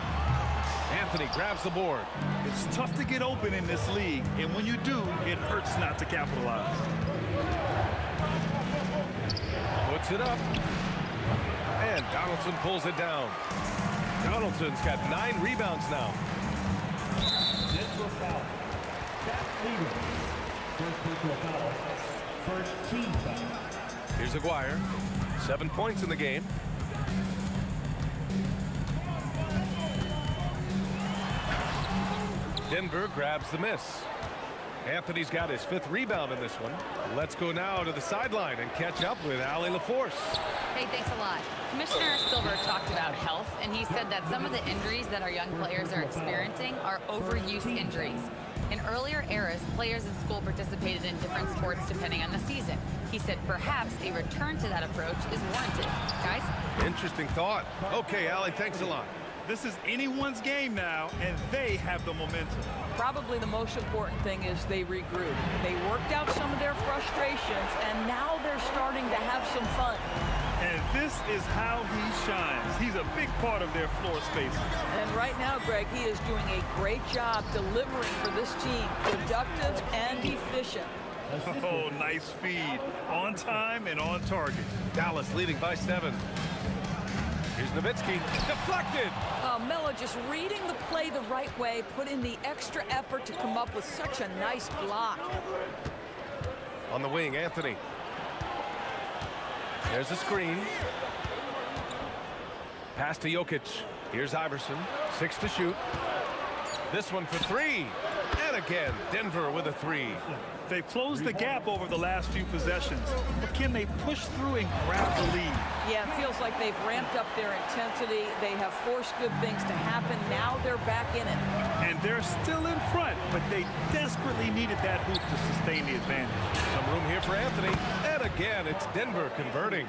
Anthony grabs the board. It's tough to get open in this league, and when you do, it hurts not to capitalize. Puts it up. And Donaldson pulls it down. Donaldson's got 9 rebounds now. Denver foul. Zach Lever. First personal foul. First team foul. Here's Aguirre. 7 points in the game. Denver grabs the miss. Anthony's got his 5th rebound in this one. Let's go now to the sideline and catch up with Allie LaForce. Hey, thanks a lot. Commissioner Silver talked about health, and he said that some of the injuries that our young players are experiencing are overuse injuries. In earlier eras, players in school participated in different sports depending on the season. He said perhaps a return to that approach is warranted. Guys? Interesting thought. Okay, Allie, thanks a lot. This is anyone's game now, and they have the momentum. Probably the most important thing is they regroup. They worked out some of their frustrations, and now they're starting to have some fun. And this is how he shines. He's a big part of their floor space. And right now, Greg, he is doing a great job delivering for this team. Productive and efficient. Oh, nice feed. On time and on target. Dallas leading by 7. Here's Nowitzki. Deflected. Melo just reading the play the right way, put in the extra effort to come up with such a nice block. On the wing, Anthony. There's a screen. Pass to Jokic. Here's Iverson. 6 to shoot. This one for 3. And again, Denver with a 3. They've closed the gap over the last few possessions, but can they push through and grab the lead? Yeah, it feels like they've ramped up their intensity. They have forced good things to happen. Now they're back in it. And they're still in front, but they desperately needed that hoop to sustain the advantage. Some room here for Anthony. And again, it's Denver converting.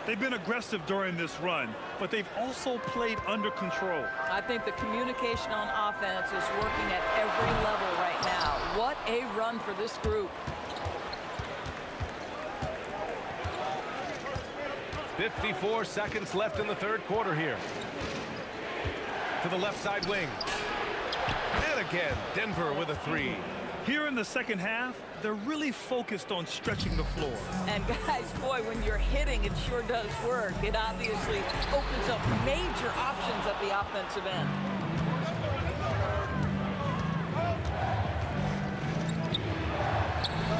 They've been aggressive during this run, but they've also played under control. I think the communication on offense is working at every level right now. What a run for this group. 54 seconds left in the 3rd quarter here. To the left side wing. And again, Denver with a 3. Here in the second half, they're really focused on stretching the floor. And guys, boy, when you're hitting, it sure does work. It obviously opens up major options at the offensive end.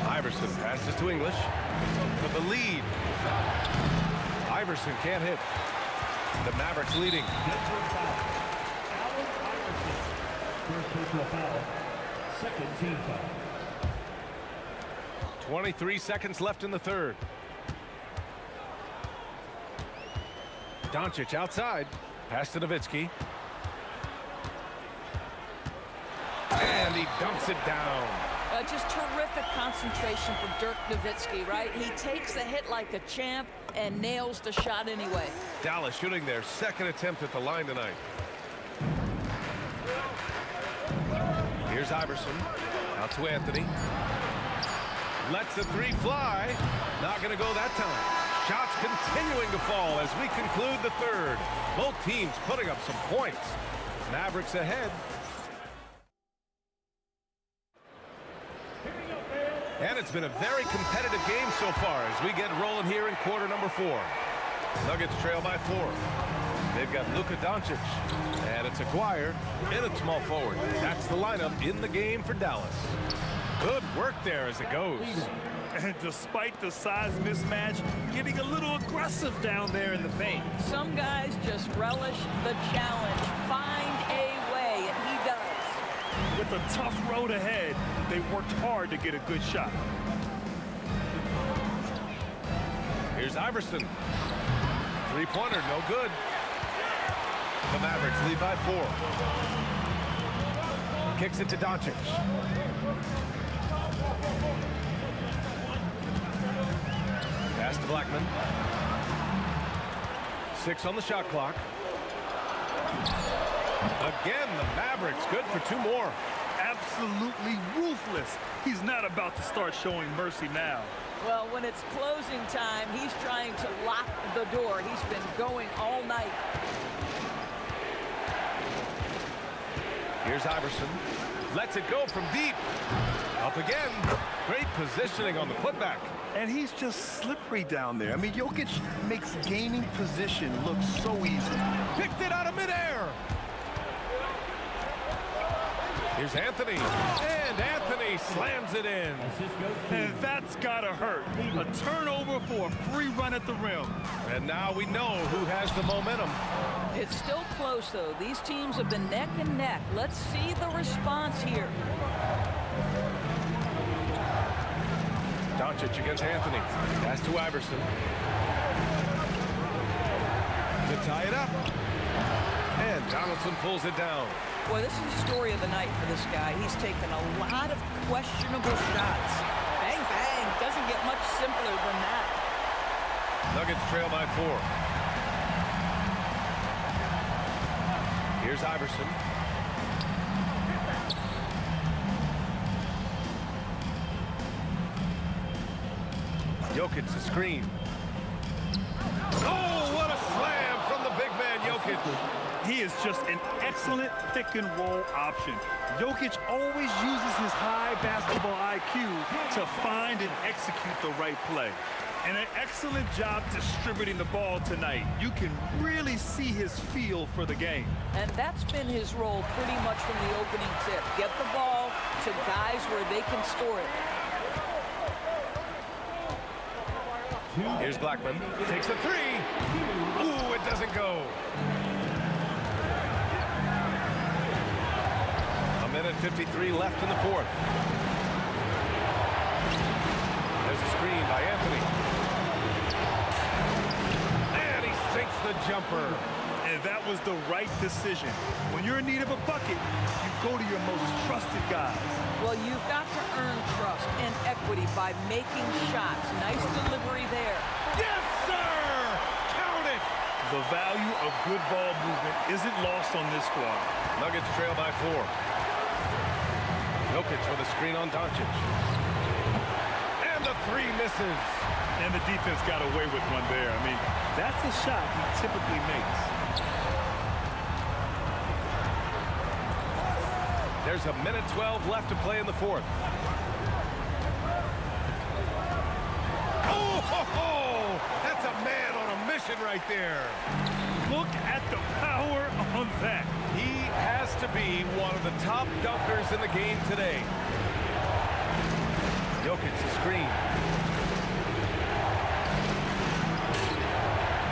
Iverson passes to English for the lead. Iverson can't hit. The Mavericks leading. First personal foul. Second team foul. 23 seconds left in the 3rd. Doncic outside. Pass to Nowitzki. And he dunks it down. Just terrific concentration for Dirk Nowitzki, right? He takes the hit like a champ and nails the shot anyway. Dallas shooting their 2nd attempt at the line tonight. Here's Iverson. Out to Anthony. Lets the 3 fly. Not going to go that time. Shots continuing to fall as we conclude the 3rd. Both teams putting up some points. Mavericks ahead. And it's been a very competitive game so far as we get rolling here in quarter number 4. Nuggets trail by 4. They've got Luka Doncic. And it's Aguirre in a small forward. That's the lineup in the game for Dallas. Good work there as it goes. And despite the size mismatch, getting a little aggressive down there in the paint. Some guys just relish the challenge. Find a way, and he does. With a tough road ahead, they worked hard to get a good shot. Here's Iverson. Three-pointer, no good. The Mavericks lead by 4. Kicks it to Doncic. Pass to Blackman. 6 on the shot clock. Again, the Mavericks good for 2 more. Absolutely ruthless. He's not about to start showing mercy now. Well, when it's closing time, he's trying to lock the door. He's been going all night. Here's Iverson. Lets it go from deep. Up again. Great positioning on the putback. And he's just slippery down there. I mean, Jokic makes gaining position look so easy. Picked it out of midair. Here's Anthony. And Anthony slams it in. And that's gotta hurt. A turnover for a free run at the rim. And now we know who has the momentum. It's still close, though. These teams have been neck and neck. Let's see the response here. Doncic against Anthony. Pass to Iverson. To tie it up. And Donaldson pulls it down. Boy, this is the story of the night for this guy. He's taken a lot of questionable shots. Bang, bang. Doesn't get much simpler than that. Nuggets trail by 4. Here's Iverson. Jokic the screen. Oh, what a slam from the big man Jokic. He is just an excellent pick-and-roll option. Jokic always uses his high basketball IQ to find and execute the right play. And an excellent job distributing the ball tonight. You can really see his feel for the game. And that's been his role pretty much from the opening tip. Get the ball to guys where they can score it. Here's Blackman. Takes a 3. Ooh, it doesn't go. A minute 53 left in the 4th. There's a screen by Anthony. And he sinks the jumper. And that was the right decision. When you're in need of a bucket, you go to your most trusted guys. Well, you've got to earn trust and equity by making shots. Nice delivery there. Yes, sir! Count it! The value of good ball movement isn't lost on this squad. Nuggets trail by 4. Jokic with a screen on Doncic. And the 3 misses. And the defense got away with one there. I mean, that's a shot he typically makes. There's a minute 12 left to play in the 4th. Oh, that's a man on a mission right there. Look at the power on that. He has to be one of the top dunkers in the game today. Jokic the screen.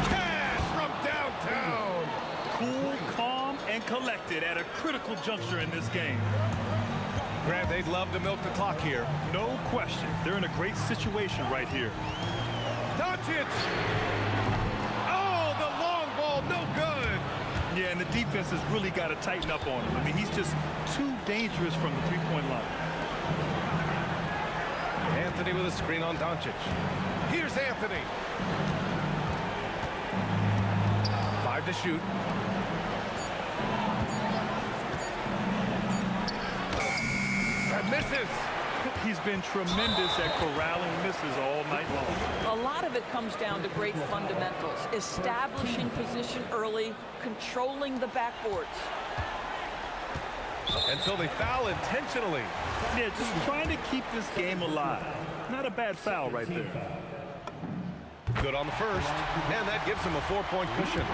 Cash from downtown. Cool, calm, and collected at a critical juncture in this game. Grant, they'd love to milk the clock here. No question. They're in a great situation right here. Doncic! Oh, the long ball, no good! Yeah, and the defense has really got to tighten up on him. I mean, he's just too dangerous from the three-point line. Anthony with a screen on Doncic. Here's Anthony. 5 to shoot. That misses. He's been tremendous at corralling misses all night long. A lot of it comes down to great fundamentals. Establishing position early, controlling the backboards. And so they foul intentionally. Yeah, just trying to keep this game alive. Not a bad foul right there. Good on the first. And that gives him a 4-point cushion.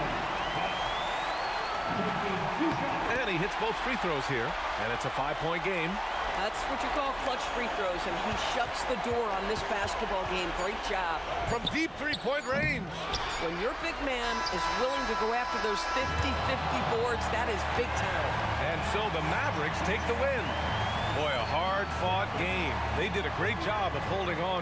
And he hits both free throws here. And it's a 5-point game. That's what you call clutch free throws, and he shuts the door on this basketball game. Great job. From deep 3-point range. When your big man is willing to go after those 50-50 boards, that is big time. And so the Mavericks take the win. Boy, a hard-fought game. They did a great job of holding on.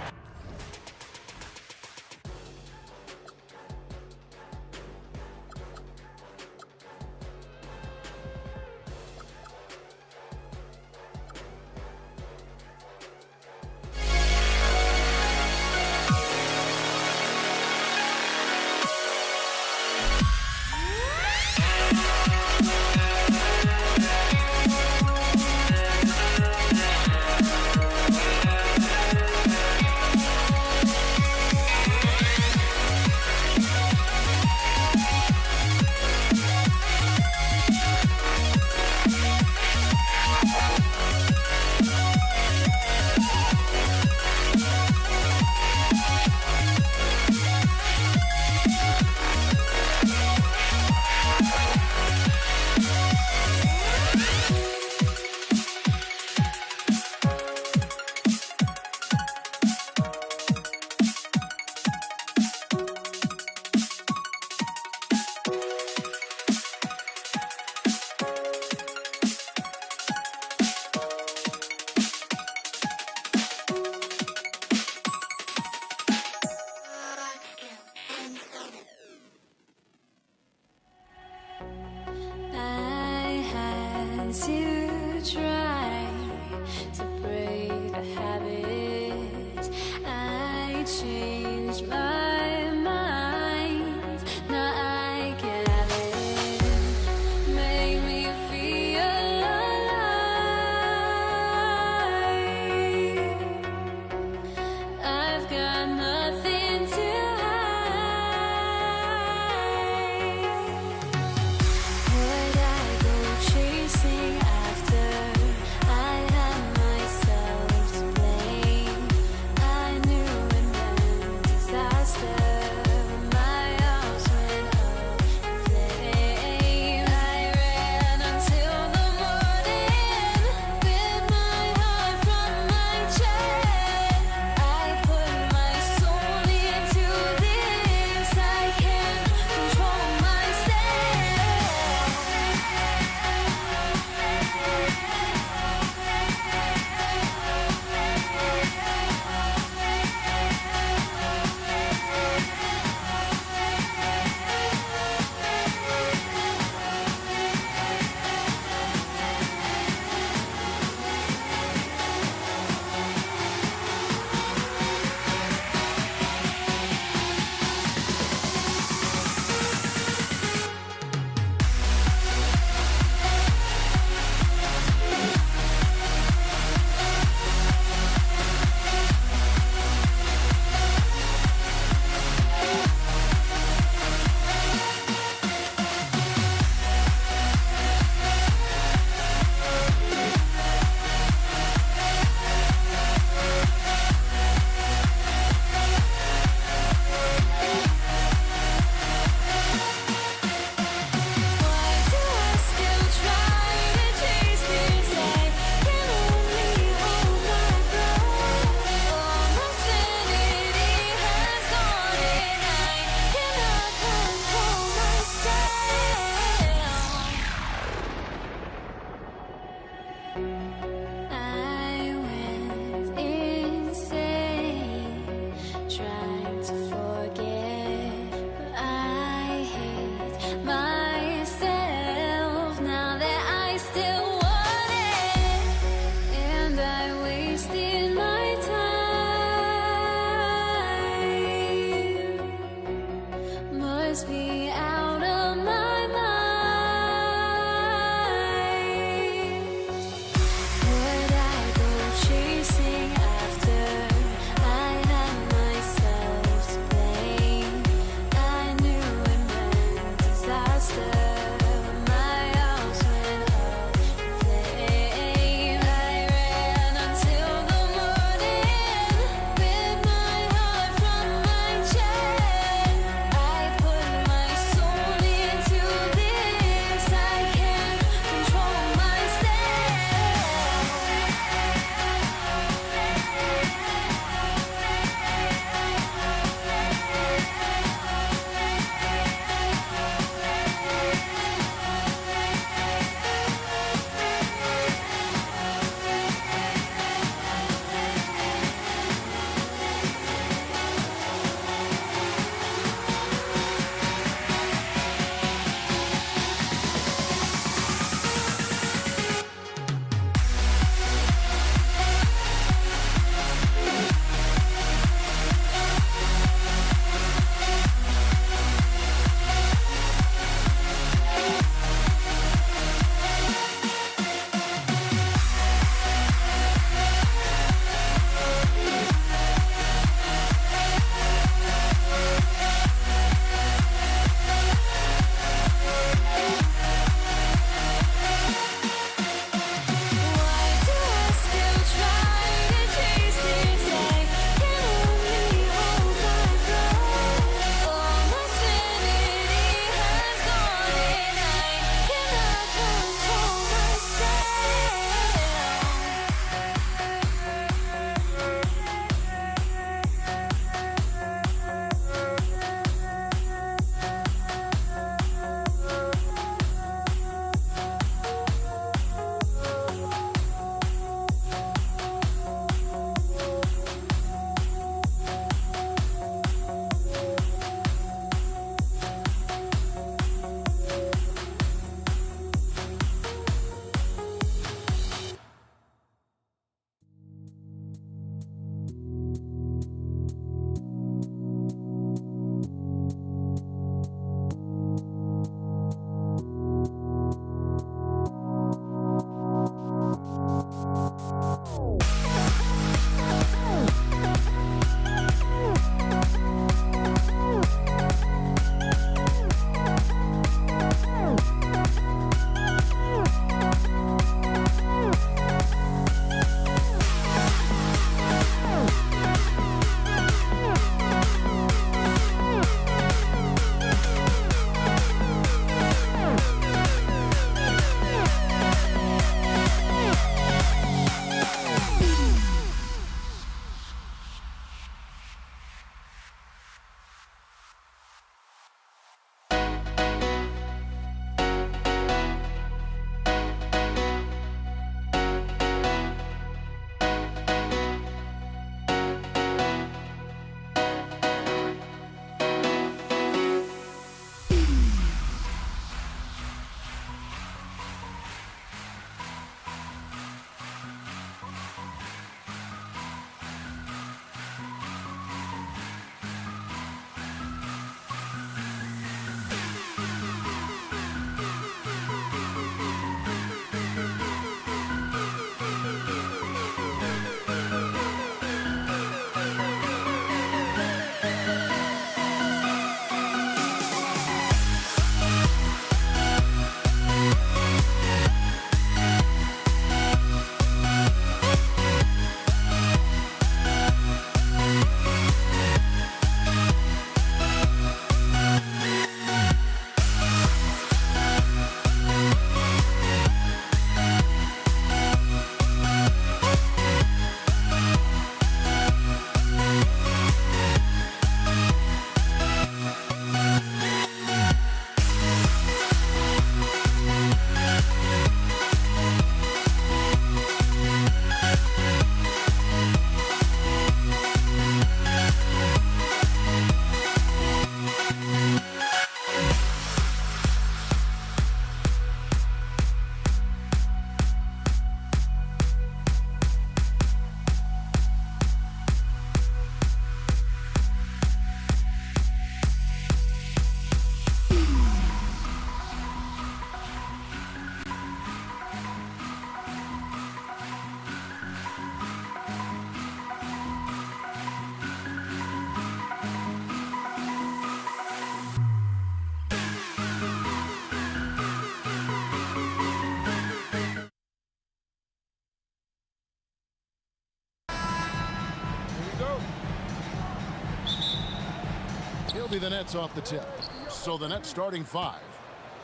He'll be the Nets off the tip. So the Nets starting 5.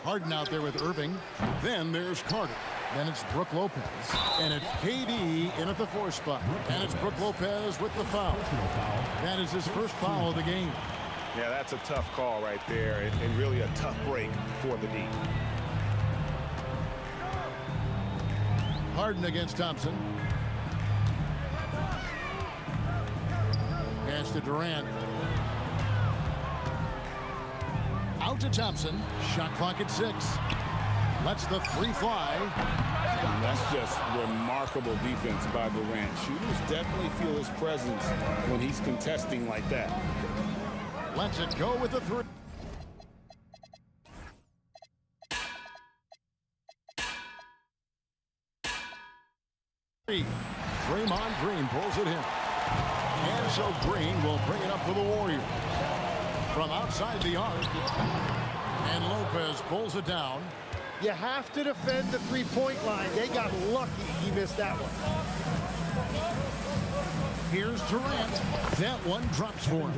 Harden out there with Irving. Then there's Carter. Then it's Brook Lopez. And it's KD in at the 4 spot. And it's Brook Lopez with the foul. That is his first foul of the game. Yeah, that's a tough call right there, and really a tough break for the D. Harden against Thompson. Pass to Durant. Out to Thompson. Shot clock at 6. Lets the 3 fly. And that's just remarkable defense by Durant. Shooters definitely feel his presence when he's contesting like that. Lets it go with the 3. Draymond Green pulls it in. And so Green will bring it up for the Warriors. From outside the arc. And Lopez pulls it down. You have to defend the three-point line. They got lucky he missed that one. Here's Durant. That one drops for him.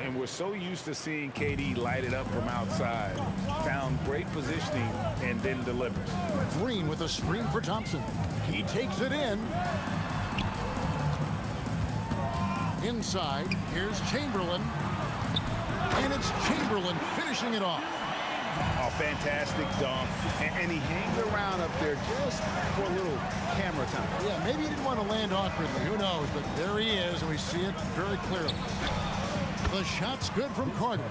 And we're so used to seeing KD light it up from outside. Found great positioning and then delivers. Green with a screen for Thompson. He takes it in. Inside, here's Chamberlain. And it's Chamberlain finishing it off. A fantastic dunk. And he hangs around up there just for a little camera time. Yeah, maybe he didn't want to land awkwardly. Who knows? But there he is, and we see it very clearly. The shot's good from Carter.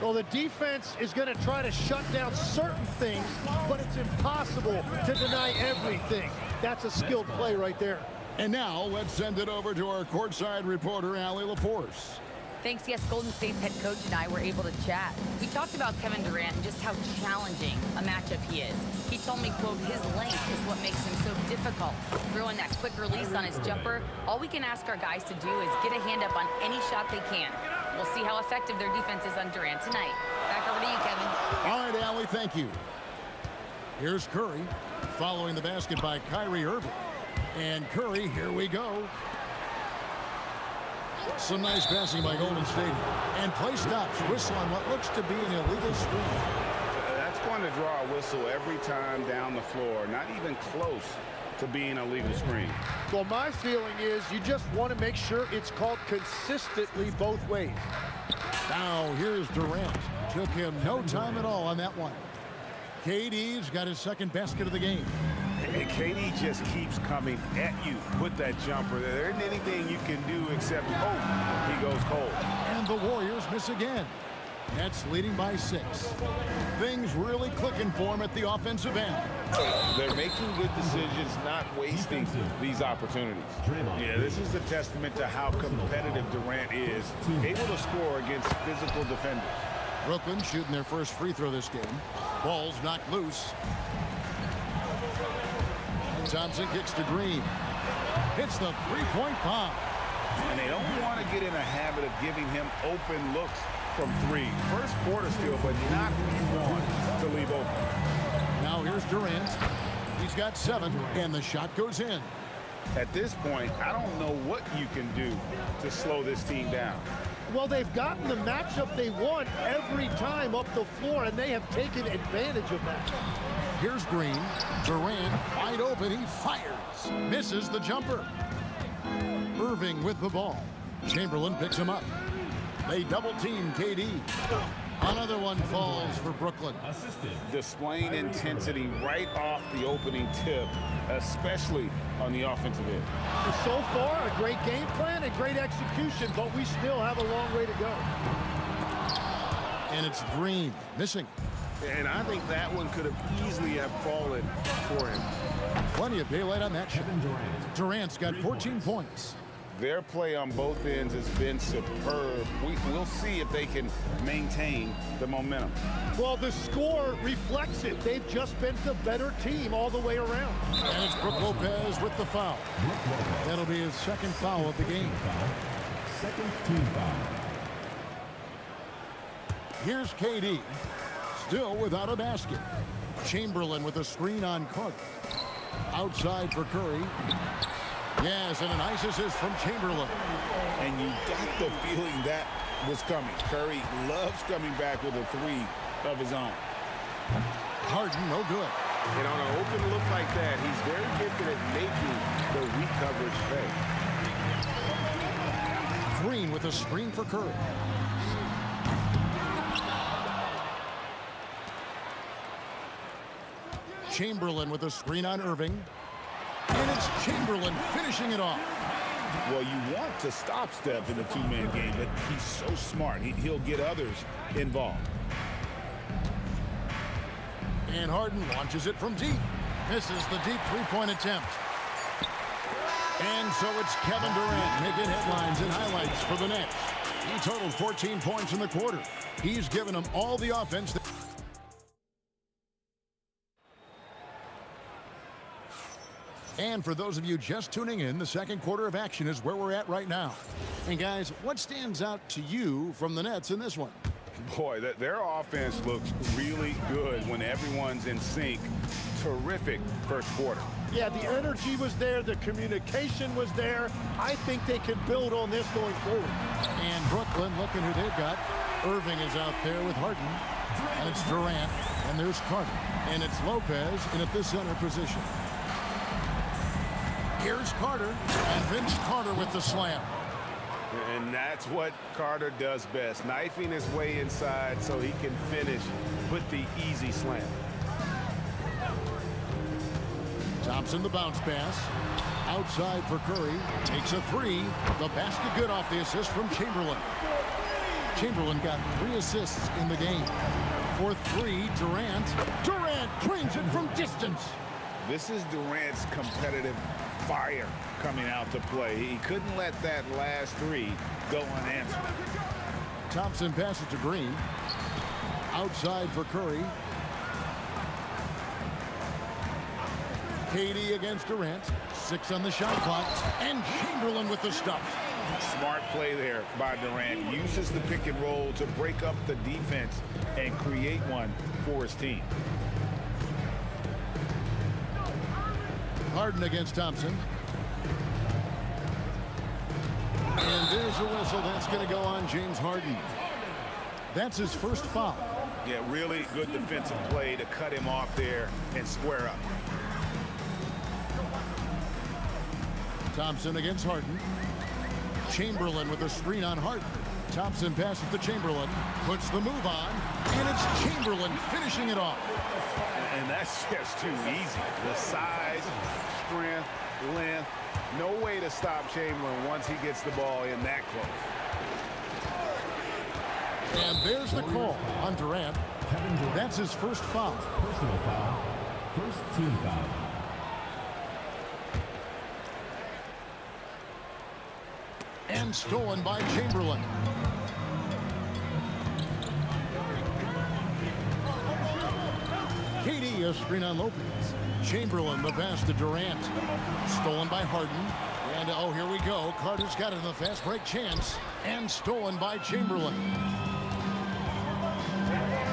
Well, the defense is going to try to shut down certain things, but it's impossible to deny everything. That's a skilled play right there. And now let's send it over to our courtside reporter, Allie LaForce. Thanks. Yes, Golden State's head coach and I were able to chat. We talked about Kevin Durant and just how challenging a matchup he is. He told me, quote, his length is what makes him so difficult. Throwing that quick release on his jumper, all we can ask our guys to do is get a hand up on any shot they can. We'll see how effective their defense is on Durant tonight. Back over to you, Kevin. All right, Allie, thank you. Here's Curry, following the basket by Kyrie Irving. And Curry, here we go. Some nice passing by Golden State. And play stops. Whistle on what looks to be an illegal screen. That's going to draw a whistle every time down the floor. Not even close to being a legal screen. Well, my feeling is you just want to make sure it's called consistently both ways. Now, here's Durant. Took him no time at all on that one. KD's got his second basket of the game. And KD just keeps coming at you with that jumper. There isn't anything you can do except, oh, he goes cold. And the Warriors miss again. Nets leading by 6. Things really clicking for him at the offensive end. They're making good decisions, not wasting these opportunities. Yeah, this is a testament to how competitive Durant is, able to score against physical defenders. Brooklyn shooting their first free throw this game. Ball's knocked loose. And Thompson kicks to Green. Hits the three-point bomb. And they don't want to get in a habit of giving him open looks from 3. First quarter still, but not one to leave open. Now here's Durant. He's got 7, and the shot goes in. At this point, I don't know what you can do to slow this team down. Well, they've gotten the matchup they want every time up the floor, and they have taken advantage of that. Here's Green. Durant wide open. He fires. Misses the jumper. Irving with the ball. Chamberlain picks him up. They double-team KD. Another one falls for Brooklyn. Displaying intensity right off the opening tip, especially on the offensive end. So far, a great game plan and great execution, but we still have a long way to go. And it's Green missing. And I think that one could have easily have fallen for him. Plenty of daylight on that shot. Durant's got 14 points. Their play on both ends has been superb. We'll see if they can maintain the momentum. Well, the score reflects it. They've just been the better team all the way around. And it's Brook Lopez with the foul. That'll be his second foul of the game. Second team foul. Here's KD. Still without a basket. Chamberlain with a screen on Carter. Outside for Curry. Yes, and a nice assist from Chamberlain. And you got the feeling that was coming. Curry loves coming back with a three of his own. Harden, no good. And on an open look like that, he's very gifted at making the weak coverage pay. Green with a screen for Curry. Chamberlain with a screen on Irving. And it's Chamberlain finishing it off. Well, you want to stop Steph in the two-man game, but he's so smart. He'll get others involved. And Harden launches it from deep. Misses the deep three-point attempt. And so it's Kevin Durant making headlines and highlights for the Nets. He totaled 14 points in the quarter. He's given them all the offense. And for those of you just tuning in, the second quarter of action is where we're at right now. And guys, what stands out to you from the Nets in this one? Boy, their offense looks really good when everyone's in sync. Terrific first quarter. Yeah, the energy was there. The communication was there. I think they can build on this going forward. And Brooklyn, looking who they've got. Irving is out there with Harden. And it's Durant. And there's Carter. And it's Lopez in at the center position. Here's Carter. And Vince Carter with the slam. And that's what Carter does best, knifing his way inside so he can finish with the easy slam. Thompson, the bounce pass. Outside for Curry. Takes a three. The basket good off the assist from Chamberlain. Chamberlain got 3 assists in the game. For 3, Durant. Durant drains it from distance. This is Durant's competitive fire coming out to play. He couldn't let that last 3 go unanswered. Thompson passes to Green. Outside for Curry. KD against Durant. 6 on the shot clock. And Chamberlain with the stuff. Smart play there by Durant. Uses the pick and roll to break up the defense and create one for his team. Harden against Thompson. And there's a whistle. That's going to go on James Harden. That's his first foul. Yeah, really good defensive play to cut him off there and square up. Thompson against Harden. Chamberlain with a screen on Harden. Thompson passes to Chamberlain. Puts the move on. And it's Chamberlain finishing it off. And that's just too easy. The size, strength, length. No way to stop Chamberlain once he gets the ball in that close. And there's the call on Durant. That's his first foul. Personal foul. First team foul. And stolen by Chamberlain. KD, a screen on Lopez. Chamberlain, the pass to Durant. Stolen by Harden. And, oh, here we go. Carter's got it in the fast break chance. And stolen by Chamberlain.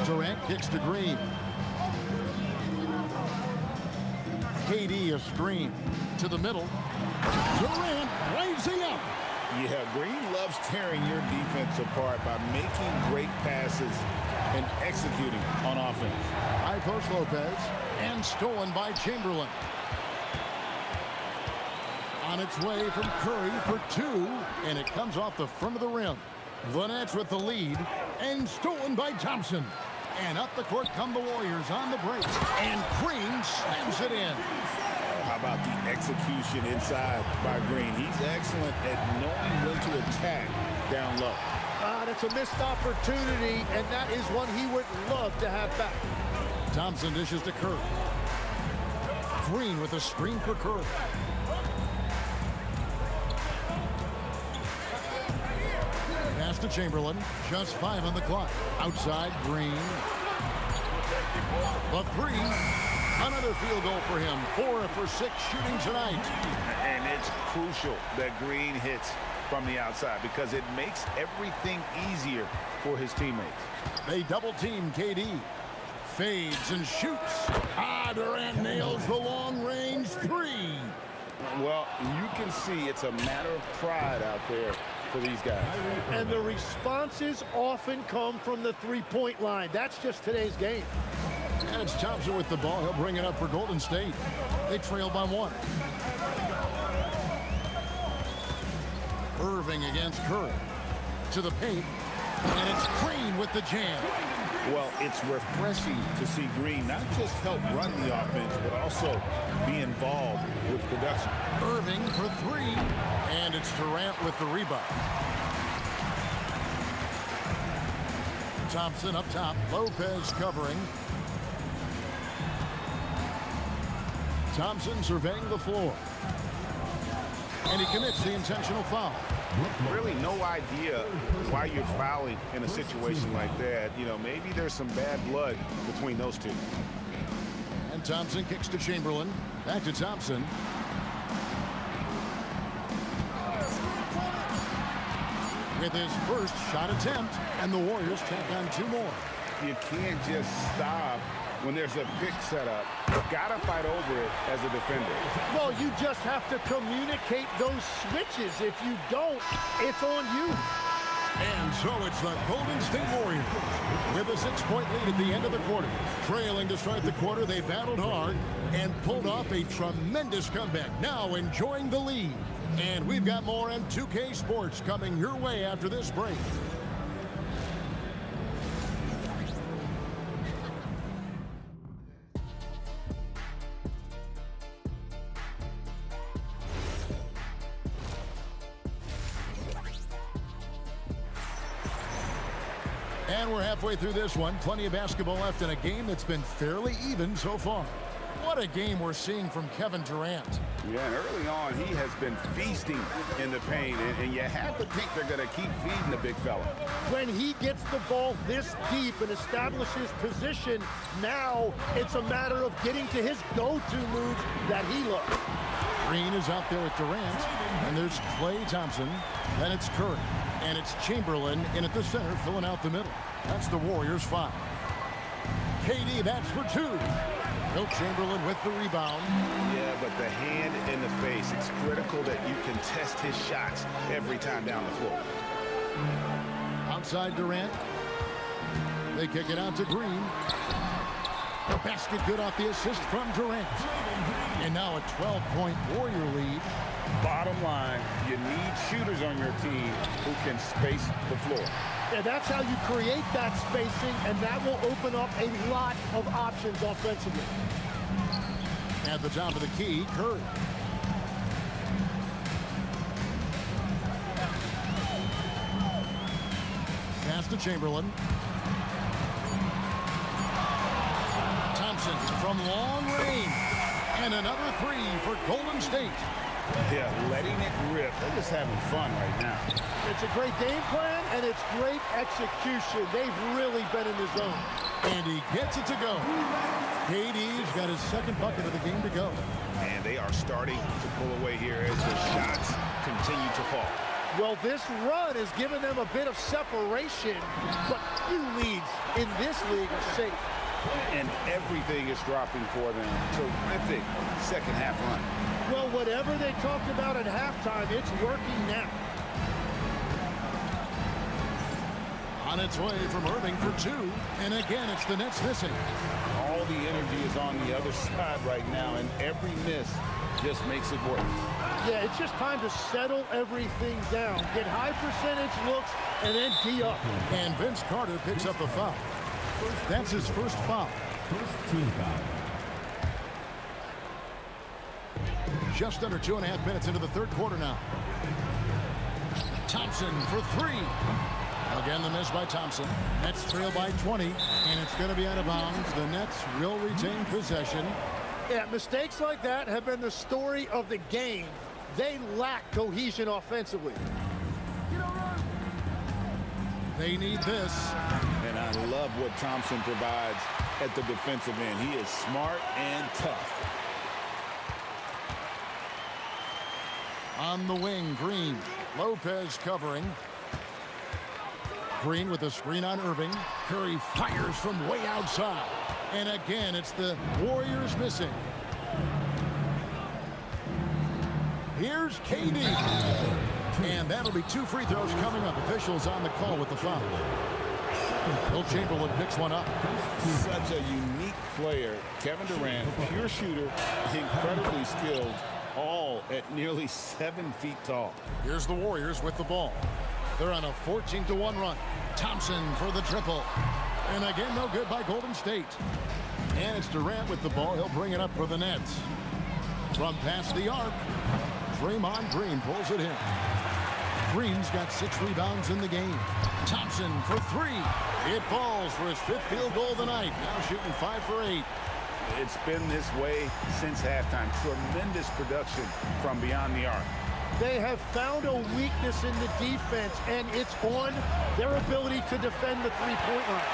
Durant kicks to Green. KD, a screen. To the middle. Durant raising up. Yeah, Green loves tearing your defense apart by making great passes and executing on offense. High post Lopez. And stolen by Chamberlain. On its way from Curry for 2. And it comes off the front of the rim. The Nets with the lead. And stolen by Thompson. And up the court come the Warriors on the break. And Green slams it in. How about the execution inside by Green? He's excellent at knowing when to attack down low. That's a missed opportunity, and that is one he would love to have back. Thompson dishes to Curry. Green with a screen for Curry. Pass to Chamberlain. Just 5 on the clock. Outside, Green. The 3. Another field goal for him. 4 for 6 shooting tonight. And it's crucial that Green hits from the outside because it makes everything easier for his teammates. They double team KD. Fades and shoots. Durant nails the long range 3. Well, you can see it's a matter of pride out there for these guys. And the responses often come from the three-point line. That's just today's game. And it's Thompson with the ball. He'll bring it up for Golden State. They trail by 1. Irving against Curry. To the paint. And it's Green with the jam. Well, it's refreshing to see Green not just help run the offense, but also be involved with production. Irving for 3. And it's Durant with the rebound. Thompson up top. Lopez covering. Thompson surveying the floor. And he commits the intentional foul. Really no idea why you're fouling in a situation like that. You know, maybe there's some bad blood between those two. And Thompson kicks to Chamberlain. Back to Thompson. With his first shot attempt, and the Warriors tack on 2 more. You can't just stop when there's a pick set up. You've got to fight over it as a defender. Well, you just have to communicate those switches. If you don't, it's on you. And so it's the Golden State Warriors with a 6-point lead at the end of the quarter. Trailing to start the quarter, they battled hard and pulled off a tremendous comeback. Now enjoying the lead. And we've got more on 2K Sports coming your way after this break. And we're halfway through this one. Plenty of basketball left in a game that's been fairly even so far. What a game we're seeing from Kevin Durant. Yeah, and early on, he has been feasting in the paint, and you have to think they're going to keep feeding the big fella. When he gets the ball this deep and establishes position, now it's a matter of getting to his go-to moves that he loves. Green is out there with Durant, and there's Klay Thompson. Then it's Curry, and it's Chamberlain in at the center, filling out the middle. That's the Warriors' 5. KD, that's for 2. Wilt Chamberlain with the rebound. Yeah, but the hand in the face, it's critical that you can test his shots every time down the floor. Outside Durant. They kick it out to Green. The basket good off the assist from Durant. And now a 12-point Warrior lead. Bottom line, you need shooters on your team who can space the floor. And that's how you create that spacing, and that will open up a lot of options offensively. At the top of the key, Curry. Pass to Chamberlain. Thompson from long range. And another 3 for Golden State. Yeah, letting it rip. They're just having fun right now. It's a great game plan, and it's great execution. They've really been in the zone. And he gets it to go. KD's got his second bucket of the game to go. And they are starting to pull away here as the shots continue to fall. Well, this run has given them a bit of separation, but few leads in this league are safe. And everything is dropping for them. Terrific second half run. Well, whatever they talked about at halftime, it's working now. On its way from Irving for 2. And again, it's the Nets missing. All the energy is on the other side right now, and every miss just makes it work. Yeah, it's just time to settle everything down. Get high percentage looks, and then D up. And Vince Carter picks up a foul. That's his first foul. First team foul. Just under 2.5 minutes into the third quarter now. Thompson for 3. Again, the miss by Thompson. Nets trail by 20, and it's going to be out of bounds. The Nets will retain possession. Yeah, mistakes like that have been the story of the game. They lack cohesion offensively. They need this. And I love what Thompson provides at the defensive end. He is smart and tough. On the wing, Green. Lopez covering. Green with a screen on Irving. Curry fires from way outside. And again, it's the Warriors missing. Here's KD. And that'll be 2 free throws coming up. Officials on the call with the foul. Will Chamberlain picks one up. Such a unique player. Kevin Durant, pure shooter, incredibly skilled, all at nearly 7 feet tall. Here's the Warriors with the ball. They're on a 14-1 run. Thompson for the triple. And again, no good by Golden State. And it's Durant with the ball. He'll bring it up for the Nets. From past the arc, Draymond Green pulls it in. Green's got 6 rebounds in the game. Thompson for 3. It falls for his 5th field goal of the night. Now shooting 5 for 8. It's been this way since halftime. Tremendous production from beyond the arc. They have found a weakness in the defense, and it's on their ability to defend the three-point line.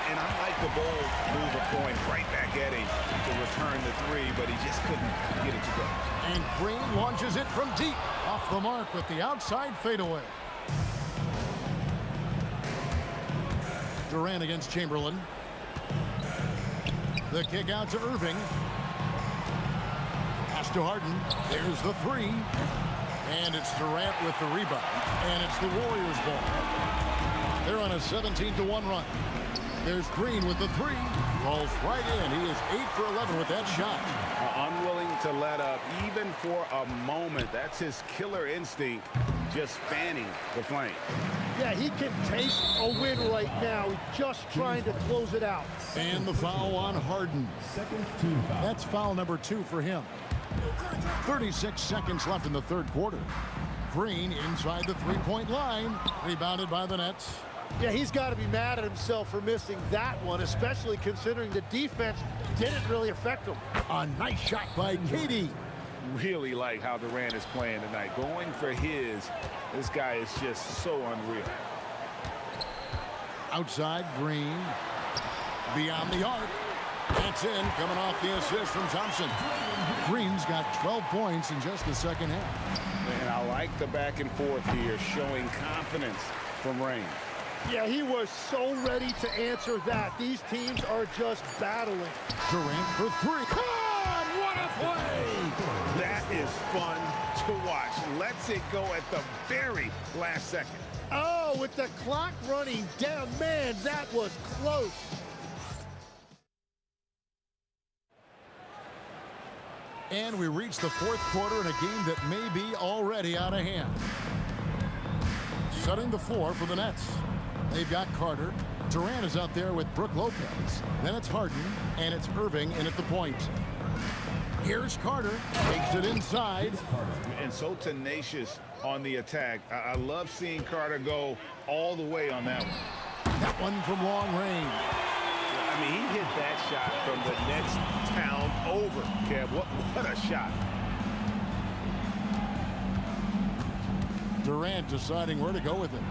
And unlike the Bulls, move a point right back at him to return the 3, but he just couldn't get it to go. And Green launches it from deep. Off the mark with the outside fadeaway. Durant against Chamberlain. The kick out to Irving. Pass to Harden. There's the 3. And it's Durant with the rebound. And it's the Warriors ball. They're on a 17-1 run. There's Green with the 3. Rolls right in. He is 8 for 11 with that shot. Unwilling to let up even for a moment. That's his killer instinct, just fanning the flame. Yeah, he can taste a win right now. He's just trying to close it out. And the foul on Harden. That's foul number 2 for him. 36 seconds left in the 3rd quarter. Green inside the 3-point line. Rebounded by the Nets. Yeah, he's got to be mad at himself for missing that one, especially considering the defense didn't really affect him. A nice shot by KD. Really like how Durant is playing tonight. Going for his. This guy is just so unreal. Outside, Green. Beyond the arc. That's in, coming off the assist from Thompson. Green's got 12 points in just the 2nd half. And I like the back and forth here, showing confidence from Rain. Yeah, he was so ready to answer that. These teams are just battling. Durant for 3. God, what a play! That is fun to watch. Lets it go at the very last second. Oh, with the clock running down, man, that was close. And we reach the 4th quarter in a game that may be already out of hand. Setting the floor for the Nets. They've got Carter. Durant is out there with Brook Lopez. Then it's Harden, and it's Irving in at the point. Here's Carter. Takes it inside. And so tenacious on the attack. I love seeing Carter go all the way on that one. That one from long range. I mean, he hit that shot from the next town over, Kev. What a shot. Durant deciding where to go with it.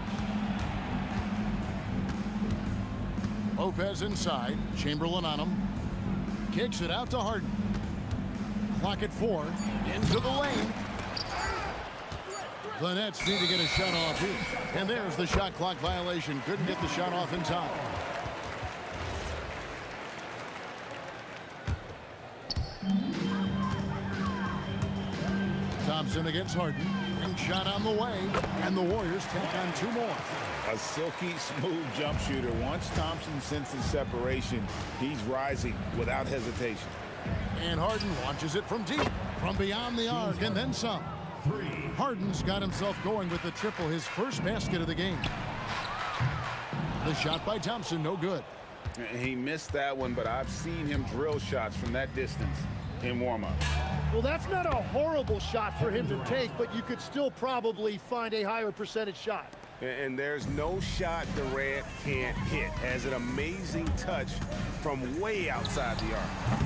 Lopez inside. Chamberlain on him. Kicks it out to Harden. Clock at 4. Into the lane. The Nets need to get a shot off here. And there's the shot clock violation. Couldn't get the shot off in time. Thompson against Harden. And shot on the way. And the Warriors take on 2 more. A silky smooth jump shooter. Once Thompson senses separation, he's rising without hesitation. And Harden launches it from deep. From beyond the arc and then some. Harden's got himself going with the triple. His first basket of the game. The shot by Thompson, no good. He missed that one, but I've seen him drill shots from that distance in warm-up. Well, that's not a horrible shot for him to take, but you could still probably find a higher percentage shot. And there's no shot Durant can't hit. Has an amazing touch from way outside the arc.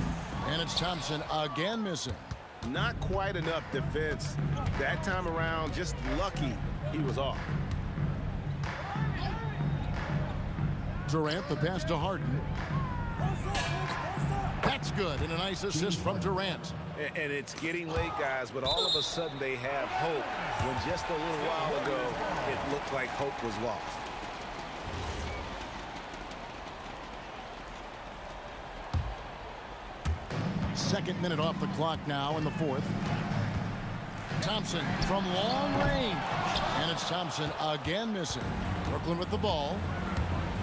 And it's Thompson again missing. Not quite enough defense. That time around, just lucky he was off. Durant, the pass to Harden. That's good, and a nice assist from Durant. And it's getting late, guys, but all of a sudden they have hope when just a little while ago it looked like hope was lost. Second minute off the clock now in the 4th. Thompson from long range. And it's Thompson again missing. Brooklyn with the ball.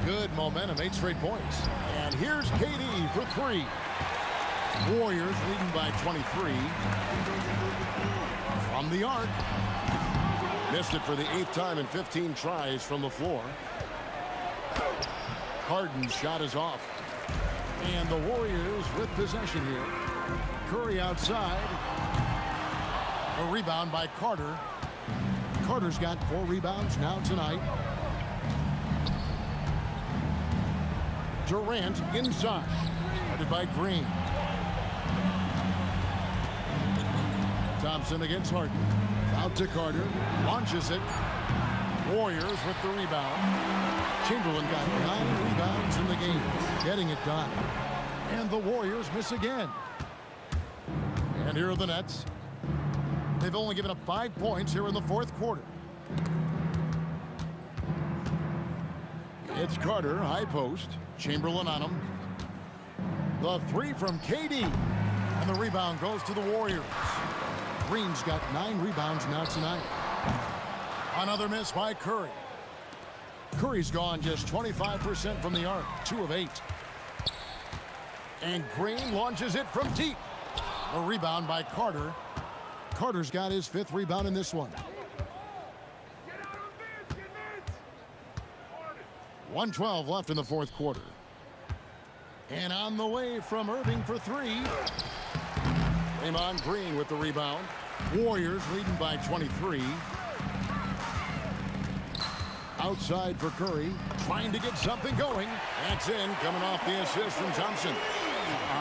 Good momentum, 8 straight points. And here's KD for 3. Warriors leading by 23. From the arc. Missed it for the 8th time in 15 tries from the floor. Harden's shot is off. And the Warriors with possession here. Curry outside. A rebound by Carter. Carter's got 4 rebounds now tonight. Durant inside. Headed by Green. Thompson against Harden. Out to Carter. Launches it. Warriors with the rebound. Chamberlain got 9 rebounds in the game. Getting it done. And the Warriors miss again. And here are the Nets. They've only given up 5 points here in the 4th quarter. It's Carter, high post. Chamberlain on him. The 3 from KD. And the rebound goes to the Warriors. Green's got 9 rebounds now tonight. Another miss by Curry. Curry's gone just 25% from the arc. 2 of 8. And Green launches it from deep. A rebound by Carter. Carter's got his 5th rebound in this one. 1:12 left in the 4th quarter. And on the way from Irving for 3. Draymond Green with the rebound. Warriors leading by 23. Outside for Curry. Trying to get something going. That's in. Coming off the assist from Thompson.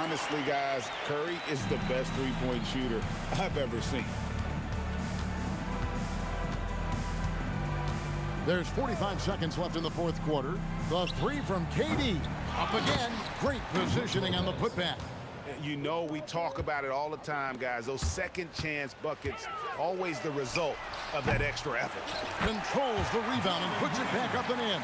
Honestly, guys, Curry is the best three-point shooter I've ever seen. There's 45 seconds left in the 4th quarter. The 3 from KD. Up again. Great positioning on the putback. You know, we talk about it all the time, guys. Those second chance buckets, always the result of that extra effort. Controls the rebound and puts it back up and in.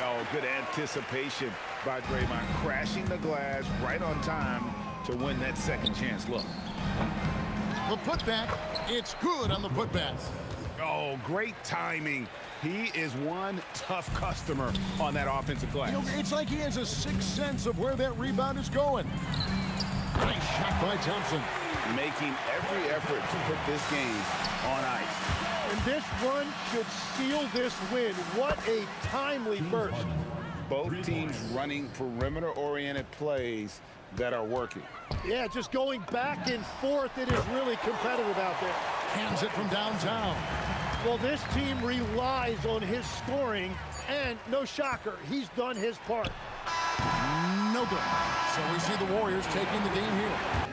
Oh, good anticipation by Draymond, crashing the glass right on time to win that second chance look. The putback, it's good on the putback. Oh, great timing. He is one tough customer on that offensive glass. You know, it's like he has a sixth sense of where that rebound is going. Nice shot by Thompson. Making every effort to put this game on ice. And this run should seal this win. What a timely burst. Both teams running perimeter-oriented plays that are working. Yeah, just going back and forth. It is really competitive out there. Hands it from downtown. Well, this team relies on his scoring, and no shocker, he's done his part. No good. So we see the Warriors taking the game here.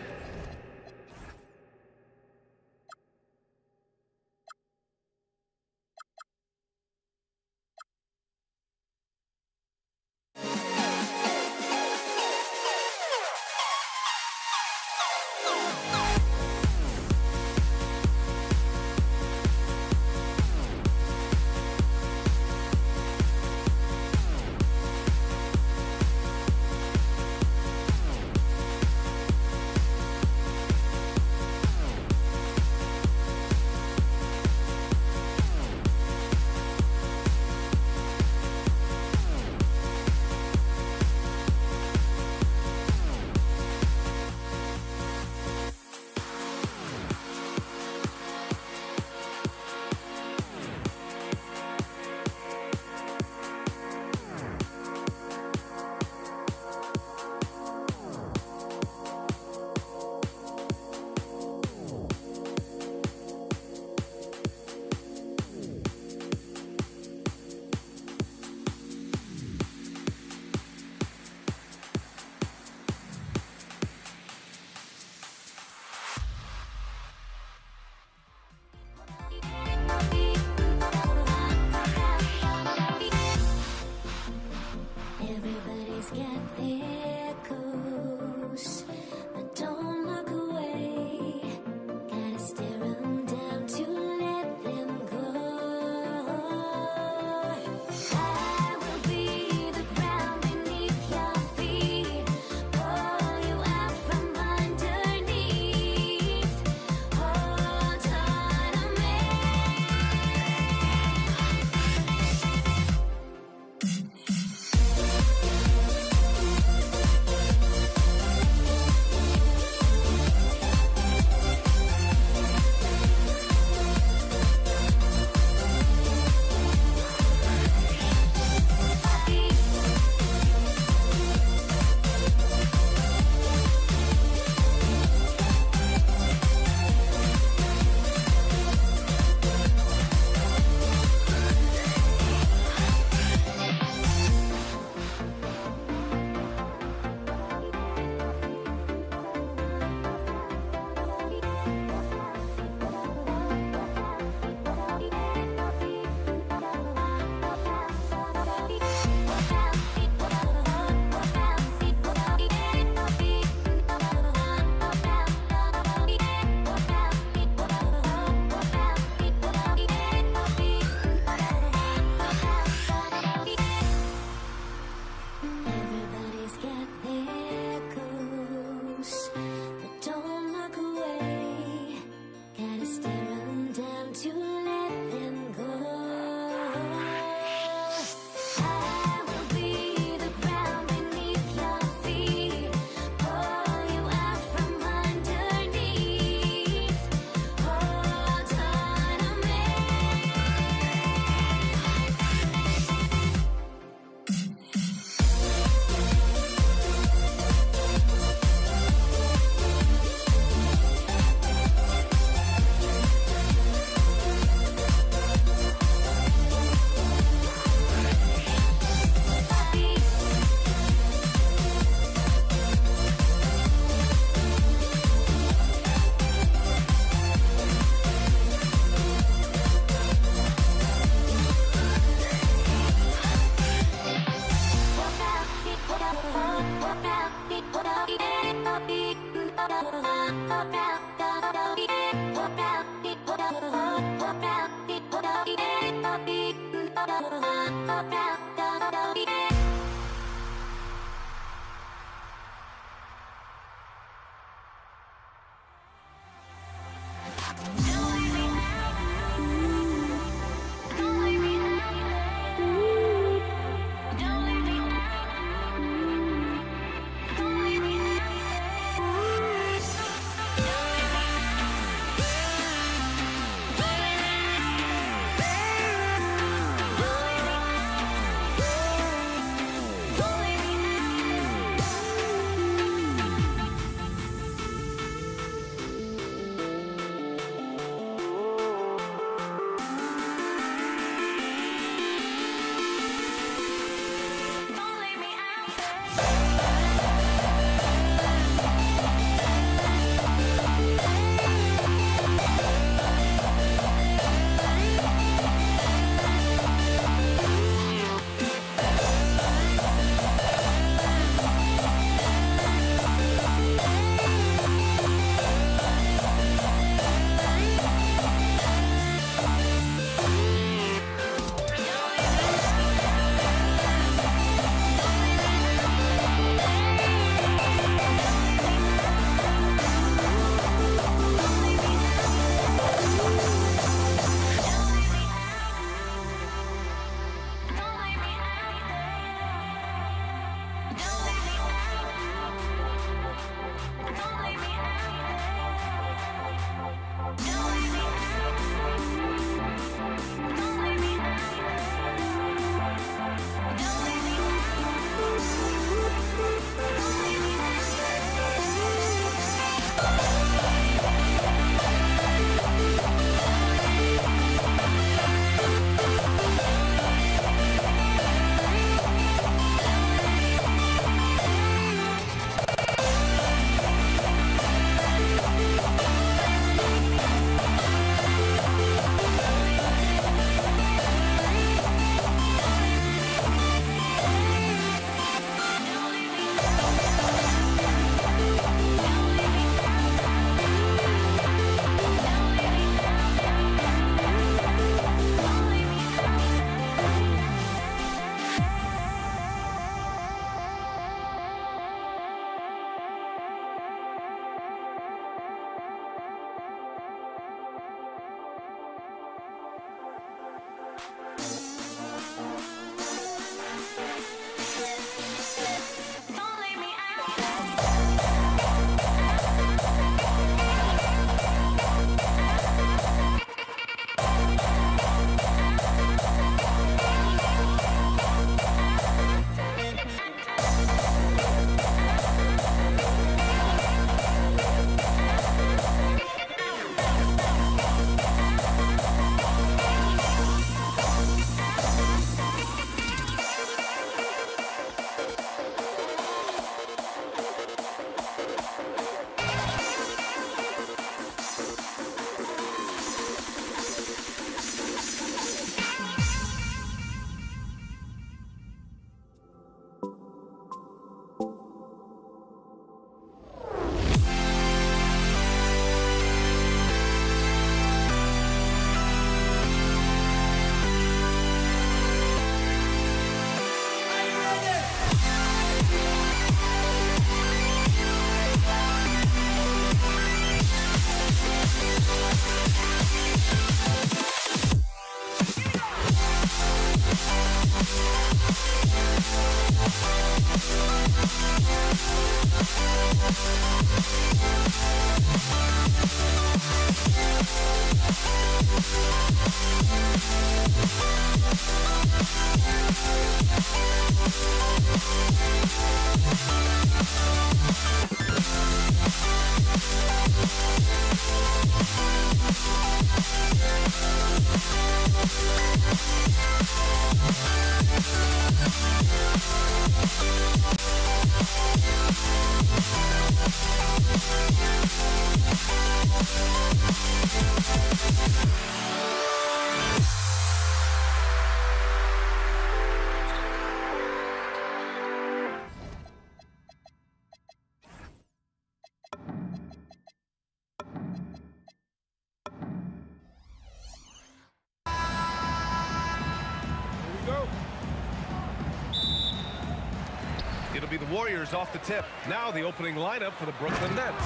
It'll be the Warriors off the tip. Now the opening lineup for the Brooklyn Nets.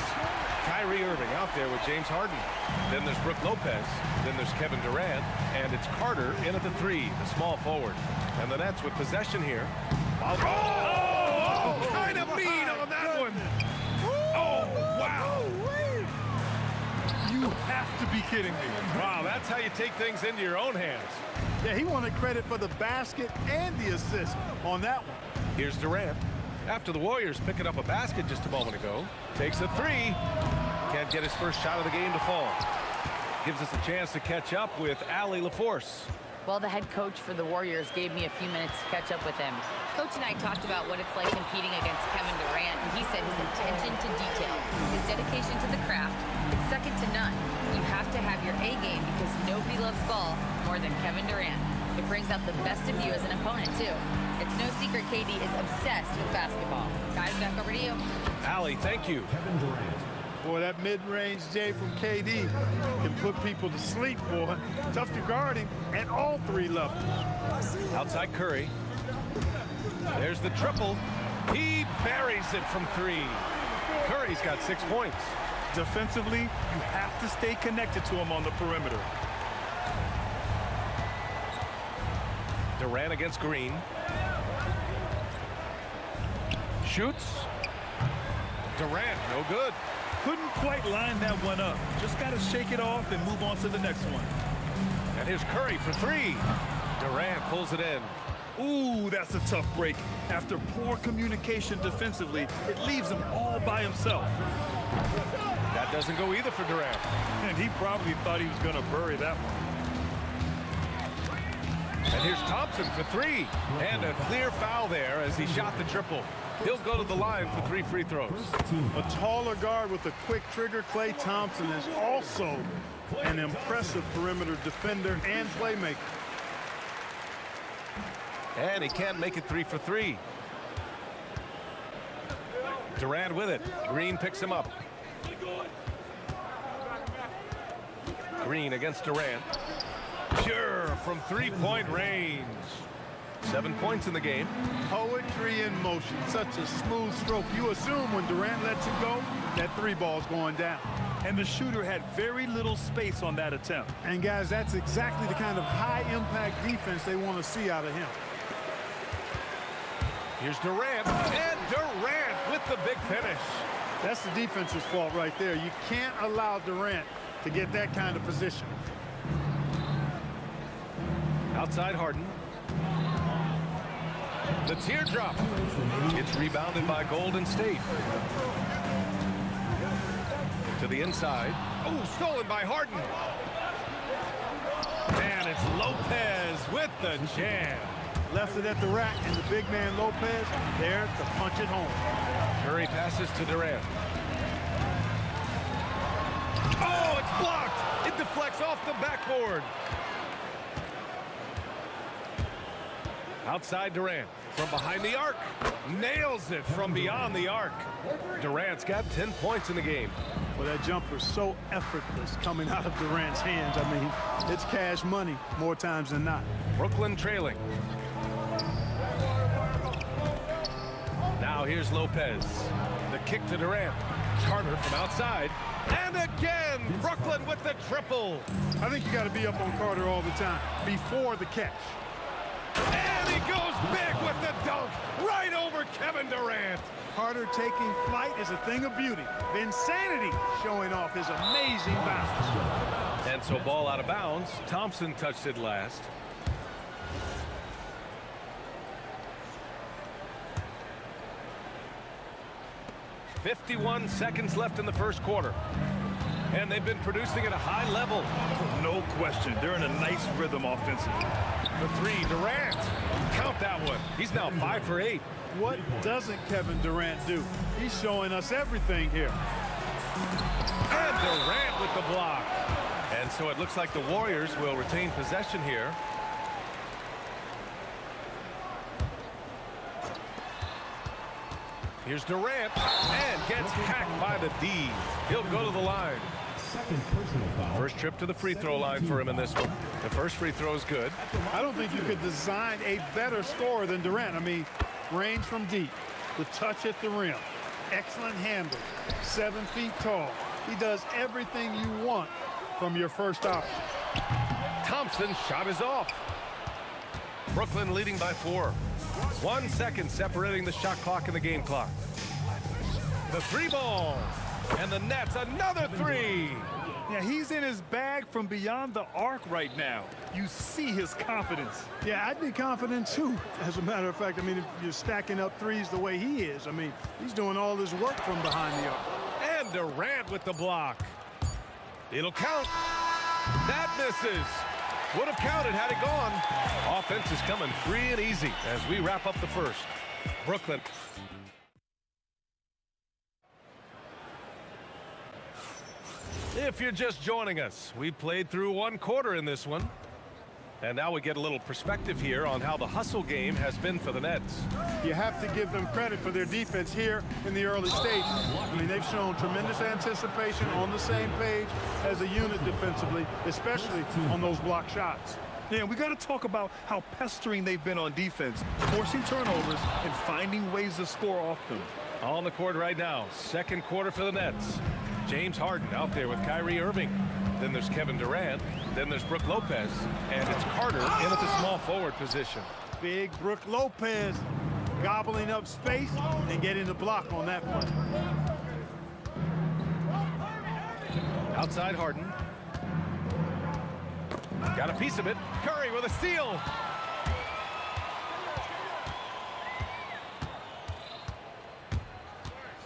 Kyrie Irving out there with James Harden. Then there's Brook Lopez. Then there's Kevin Durant. And it's Carter in at the 3, the small forward. And the Nets with possession here. Oh, kind of mean on that one. Oh, wow. You have to be kidding me. Wow, that's how you take things into your own hands. Yeah, he wanted credit for the basket and the assist on that one. Here's Durant. After the Warriors picking up a basket just a moment ago. Takes a 3. Can't get his first shot of the game to fall. Gives us a chance to catch up with Allie LaForce. Well, the head coach for the Warriors gave me a few minutes to catch up with him. Coach and I talked about what it's like competing against Kevin Durant, and he said his attention to detail, his dedication to the craft, it's second to none. You have to have your A game because nobody loves ball more than Kevin Durant. It brings out the best of you as an opponent, too. It's no secret KD is obsessed with basketball. Guys, back over to you. Allie, thank you. Kevin Durant. Boy, that mid-range J from KD can put people to sleep, boy. Tough to guard him at all 3 levels. Outside Curry. There's the triple. He buries it from 3. Curry's got 6 points. Defensively, you have to stay connected to him on the perimeter. Durant against Green. Shoots. Durant, no good. Couldn't quite line that one up. Just got to shake it off and move on to the next one. And here's Curry for 3. Durant pulls it in. Ooh, that's a tough break. After poor communication defensively, it leaves him all by himself. That doesn't go either for Durant. And he probably thought he was going to bury that one. And here's Thompson for 3. And a clear foul there as he shot the triple. He'll go to the line for 3 free throws. A taller guard with a quick trigger, Klay Thompson, is also an impressive perimeter defender and playmaker. And he can't make it 3 for 3. Durant with it. Green picks him up. Green against Durant. Pure from 3-point range. 7 points in the game. Poetry in motion. Such a smooth stroke. You assume when Durant lets it go, that 3 ball's going down. And the shooter had very little space on that attempt. And guys, that's exactly the kind of high-impact defense they want to see out of him. Here's Durant, and Durant with the big finish. That's the defense's fault right there. You can't allow Durant to get that kind of position. Outside Harden. The teardrop. It's rebounded by Golden State. To the inside. Oh, stolen by Harden. And it's Lopez with the jam. Left it at the rack, and the big man Lopez there to punch it home. Curry passes to Durant. Oh, it's blocked. It deflects off the backboard. Outside Durant. From behind the arc. Nails it from beyond the arc. Durant's got 10 points in the game. Well, that jumper's so effortless coming out of Durant's hands. I mean, it's cash money more times than not. Brooklyn trailing. Now here's Lopez. The kick to Durant. Carter from outside. And again, Brooklyn with the triple. I think you got to be up on Carter all the time before the catch. And he goes big with the dunk right over Kevin Durant. Carter taking flight is a thing of beauty. The insanity showing off his amazing bounce. And so ball out of bounds. Thompson touched it last. .51 seconds left in the first quarter. And they've been producing at a high level. No question. They're in a nice rhythm offensively. For 3, Durant. Count that one. He's now 5 for 8. What doesn't Kevin Durant do? He's showing us everything here. And Durant with the block. And so it looks like the Warriors will retain possession here. Here's Durant, and gets hacked by the D. He'll go to the line. Second personal foul. First trip to the free throw line for him in this one. The first free throw is good. I don't think you could design a better scorer than Durant. I mean, range from deep, The touch at the rim. Excellent handle. 7 feet tall. He does everything you want from your first option. Thompson's shot is off. Brooklyn leading by 4. 1 second separating the shot clock and the game clock. The 3 ball. And the net's another 3. Yeah, he's in his bag from beyond the arc right now. You see his confidence. Yeah, I'd be confident too. As a matter of fact, I mean, if you're stacking up threes the way he is, I mean, he's doing all this work from behind the arc. And Durant with the block. It'll count. That misses. Would have counted had it gone. Offense is coming free and easy as we wrap up the first. Brooklyn. If you're just joining us, we played through 1 quarter in this one. And now we get a little perspective here on how the hustle game has been for the Nets. You have to give them credit for their defense here in the early stages. I mean, they've shown tremendous anticipation, on the same page as a unit defensively, especially on those block shots. Yeah, we got to talk about how pestering they've been on defense, forcing turnovers and finding ways to score off them. On the court right now, second quarter for the Nets. James Harden out there with Kyrie Irving. Then there's Kevin Durant. Then there's Brook Lopez. And it's Carter in at the small forward position. Big Brook Lopez gobbling up space and getting the block on that play. Outside Harden. Got a piece of it. Curry with a steal.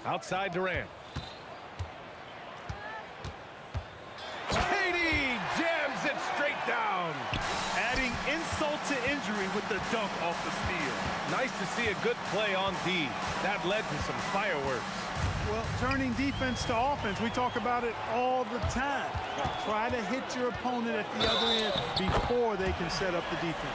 Outside Durant. KD jams it straight down. Adding insult to injury with the dunk off the steal. Nice to see a good play on D. That led to some fireworks. Well, turning defense to offense, we talk about it all the time. Try to hit your opponent at the other end before they can set up the defense.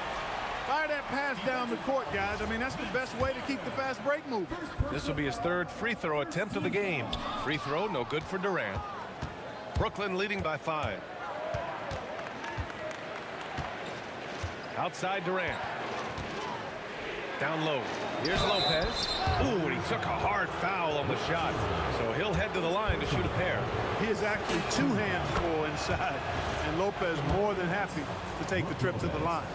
Fire that pass down the court, guys. I mean, that's the best way to keep the fast break moving. This will be his 3rd free throw attempt of the game. Free throw, no good for Durant. Brooklyn leading by 5. Outside Durant. Down low. Here's Lopez. Ooh, and he took a hard foul on the shot. So he'll head to the line to shoot a pair. He is actually 2 hands full inside. And Lopez more than happy to take the trip to the line.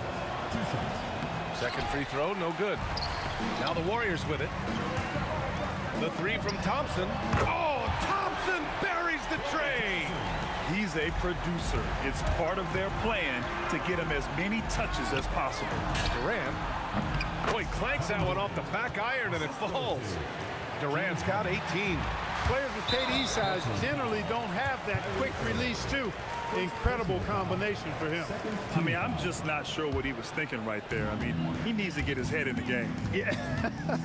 Second free throw, no good. Now the Warriors with it. The 3 from Thompson. Oh, Thompson buries the tray. He's a producer. It's part of their plan to get him as many touches as possible. Durant. Boy, clanks that one off the back iron and it falls. Durant's got 18. Players with KD's size generally don't have that quick release too. Incredible combination for him. I mean, I'm just not sure what he was thinking right there. I mean, he needs to get his head in the game. Yeah,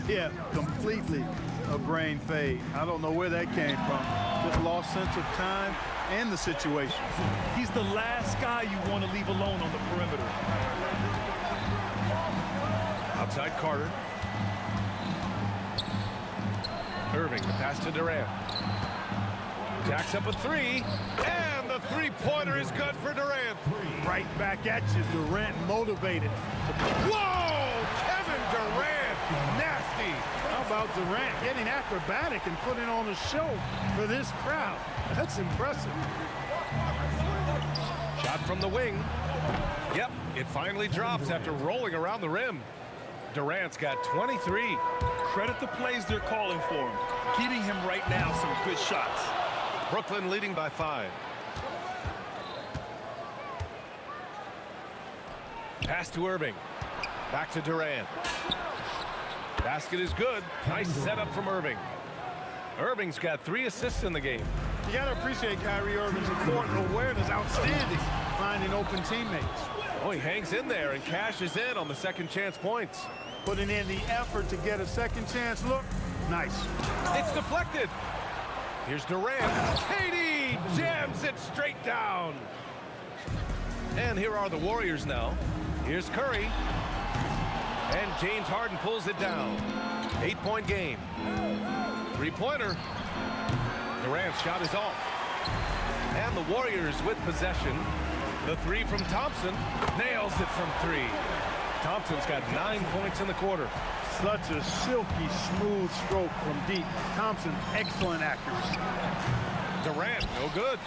yeah, completely a brain fade. I don't know where that came from. Just lost sense of time and the situation. He's the last guy you want to leave alone on the perimeter. Outside Carter. Irving, the pass to Durant. Jacks up a 3, and the 3-pointer is good for Durant. Right back at you, Durant motivated. Whoa! Kevin Durant, nasty. How about Durant getting acrobatic and putting on a show for this crowd? That's impressive. Shot from the wing. Yep, it finally drops after rolling around the rim. Durant's got 23. Credit the plays they're calling for him. Getting him right now some good shots. Brooklyn leading by 5. Pass to Irving. Back to Durant. Basket is good. Nice setup from Irving. Irving's got 3 assists in the game. You got to appreciate Kyrie Irving's court awareness. Outstanding. Finding open teammates. Oh, he hangs in there and cashes in on the second chance points. Putting in the effort to get a second chance look. Nice. It's deflected. Here's Durant. KD jams it straight down. And here are the Warriors now. Here's Curry. And James Harden pulls it down. 8-point game. 3-pointer. Durant's shot is off. And the Warriors with possession. The 3 from Thompson. Nails it from 3. Thompson's got 9 points in the quarter. Such a silky, smooth stroke from deep. Thompson, excellent accuracy. Durant, no good.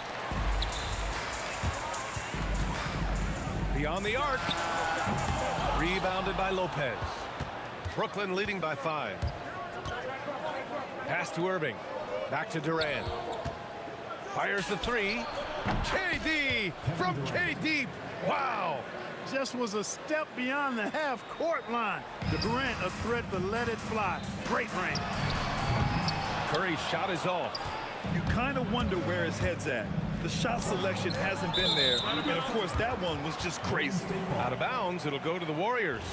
Beyond the arc. Rebounded by Lopez. Brooklyn leading by 5. Pass to Irving. Back to Durant. Fires the 3. KD from KD. Wow. Just was a step beyond the half-court line. Durant a threat to let it fly. Great range. Curry's shot is off. You kind of wonder where his head's at. The shot selection hasn't been there, and of course that one was just crazy. Out of bounds, it'll go to the Warriors.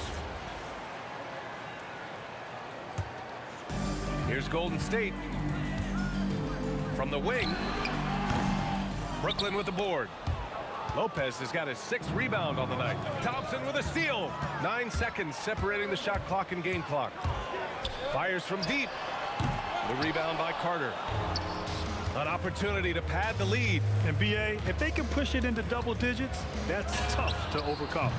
Here's Golden State. From the wing. Brooklyn with the board. Lopez has got his 6th rebound on the night. Thompson with a steal. 9 seconds separating the shot clock and game clock. Fires from deep. The rebound by Carter. An opportunity to pad the lead. And BA, if they can push it into double digits, that's tough to overcome.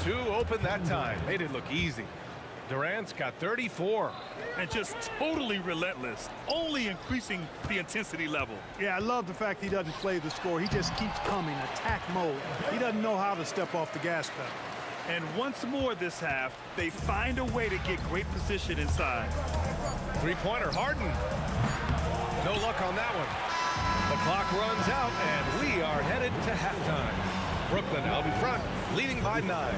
2 open that time. Made it look easy. Durant's got 34. And just totally relentless, only increasing the intensity level. Yeah, I love the fact he doesn't play the score. He just keeps coming, attack mode. He doesn't know how to step off the gas pedal. And once more this half, they find a way to get great position inside. 3-pointer, Harden. No luck on that one. The clock runs out, and we are headed to halftime. Brooklyn out in front, leading by 9.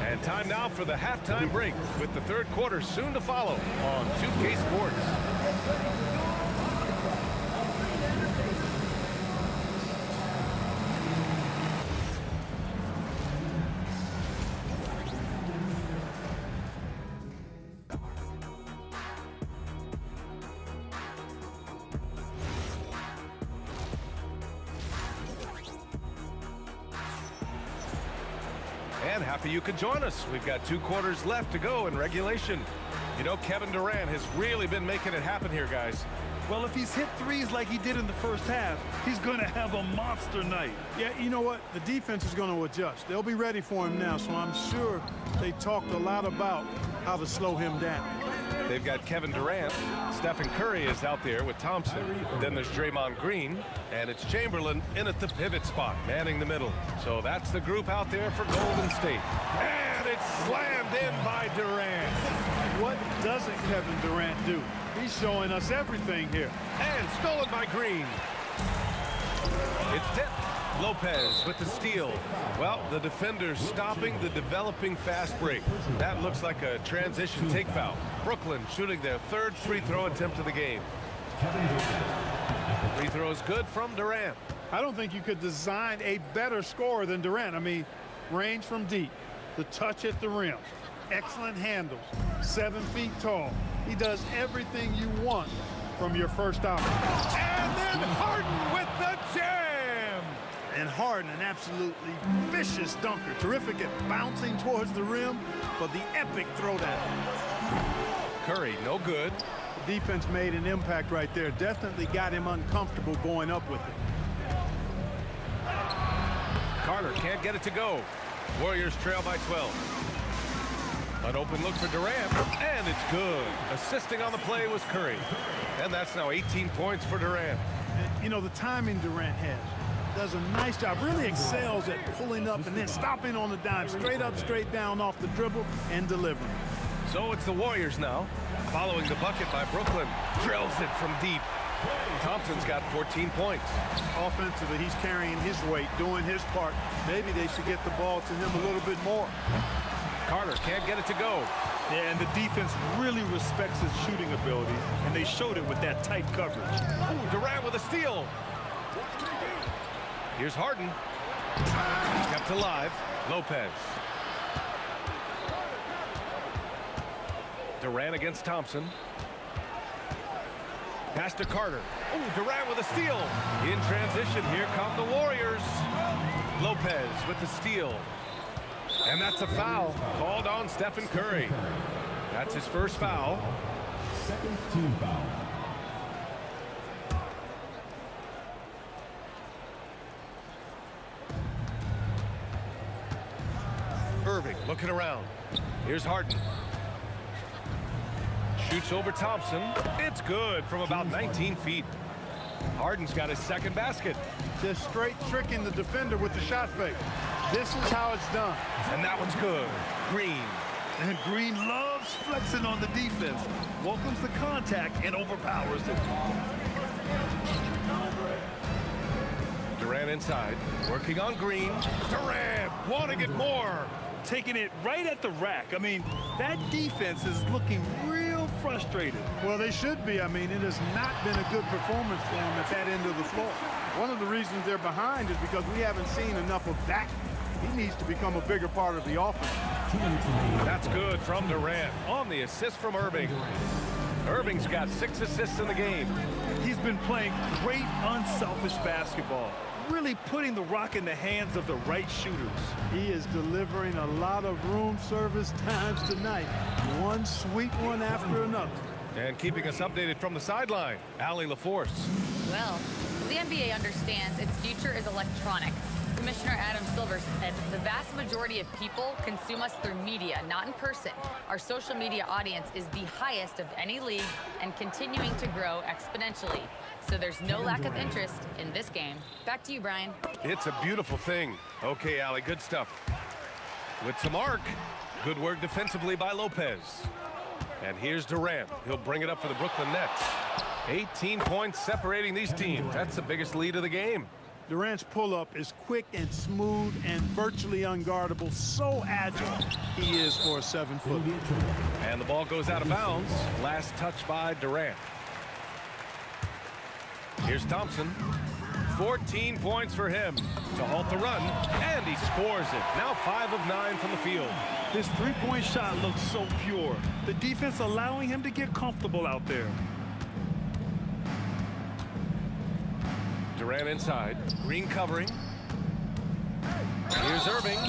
And time now for the halftime break, with the 3rd quarter soon to follow on 2K Sports. And happy you could join us. We've got 2 quarters left to go in regulation. You know, Kevin Durant has really been making it happen here, guys. Well, if he's hit threes like he did in the first half, he's going to have a monster night. Yeah, you know what? The defense is going to adjust. They'll be ready for him now, so I'm sure they talked a lot about how to slow him down. They've got Kevin Durant. Stephen Curry is out there with Thompson. Then there's Draymond Green, and it's Chamberlain in at the pivot spot, manning the middle. So that's the group out there for Golden State. And it's slammed in by Durant. What doesn't Kevin Durant do? He's showing us everything here. And stolen by Green. It's tipped. Lopez with the steal. Well, the defender's stopping the developing fast break. That looks like a transition take foul. Brooklyn shooting their 3rd free throw attempt of the game. Free throw is good from Durant. I don't think you could design a better scorer than Durant. I mean, range from deep, the touch at the rim, excellent handles, 7 feet tall. He does everything you want from your first option. And then Harden with the jam! And Harden, an absolutely vicious dunker. Terrific at bouncing towards the rim for the epic throwdown. Curry, no good. The defense made an impact right there. Definitely got him uncomfortable going up with it. Carter can't get it to go. Warriors trail by 12. An open look for Durant, and it's good. Assisting on the play was Curry. And that's now 18 points for Durant. You know, the timing Durant has. Does a nice job, really excels at pulling up and then stopping on the dime, straight up, straight down off the dribble and delivering. So it's the Warriors now, following the bucket by Brooklyn. Drills it from deep. Thompson's got 14 points. Offensively, he's carrying his weight, doing his part. Maybe they should get the ball to him a little bit more. Carter can't get it to go. Yeah, and the defense really respects his shooting ability, and they showed it with that tight coverage. Ooh, Durant with a steal. Here's Harden. Kept alive. Lopez. Durant against Thompson. Pass to Carter. Oh, Durant with a steal. In transition, here come the Warriors. Lopez with the steal. And that's a foul called on Stephen Curry. That's his first foul. Second team foul. Irving looking around. Here's Harden. Shoots over Thompson. It's good from about 19 feet. Harden's got his second basket. Just straight tricking the defender with the shot fake. This is how it's done. And that one's good. Green. And Green loves flexing on the defense. Welcomes the contact and overpowers it. Durant inside. Working on Green. Durant wanting it more. Taking it right at the rack. I mean, that defense is looking real frustrated. Well, they should be. I mean, it has not been a good performance for them at that end of the floor. One of the reasons they're behind is because we haven't seen enough of that. He needs to become a bigger part of the offense. That's good from Durant on the assist from Irving. Irving's got 6 assists in the game. He's been playing great unselfish basketball. Really putting the rock in the hands of the right shooters. He is delivering a lot of room service times tonight. One sweet one after another. And keeping us updated from the sideline, Allie LaForce. Well, the NBA understands its future is electronic. Commissioner Adam Silver said the vast majority of people consume us through media, not in person. Our social media audience is the highest of any league and continuing to grow exponentially. So there's no lack of interest in this game. Back to you, Brian. It's a beautiful thing. Okay, Allie, good stuff. With some arc. Good work defensively by Lopez. And here's Durant. He'll bring it up for the Brooklyn Nets. 18 points separating these teams. That's the biggest lead of the game. Durant's pull-up is quick and smooth and virtually unguardable. So agile he is for a 7-foot. And the ball goes out of bounds. Last touch by Durant. Here's Thompson. 14 points for him to halt the run, and he scores it. Now 5 of 9 from the field. This three-point shot looks so pure. The defense allowing him to get comfortable out there. Durant inside. Green covering. Here's Irving.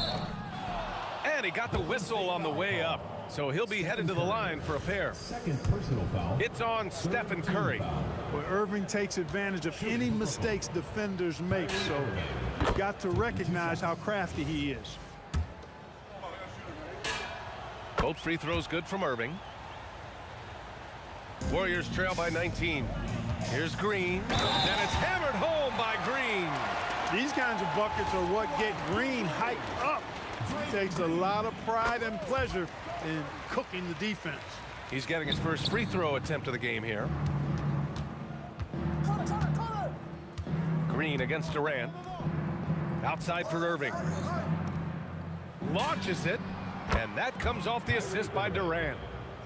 And he got the whistle on the way up. So he'll be headed to the line for a pair. Second personal foul. It's on Stephen Curry. Well, Irving takes advantage of any mistakes defenders make. So you've got to recognize how crafty he is. Both free throws good from Irving. Warriors trail by 19. Here's Green. And it's hammered home by Green. These kinds of buckets are what get Green hyped up. He takes a lot of pride and pleasure in cooking the defense. He's getting his first free throw attempt of the game here. Green against Durant. Outside for Irving. Launches it. And that comes off the assist by Durant.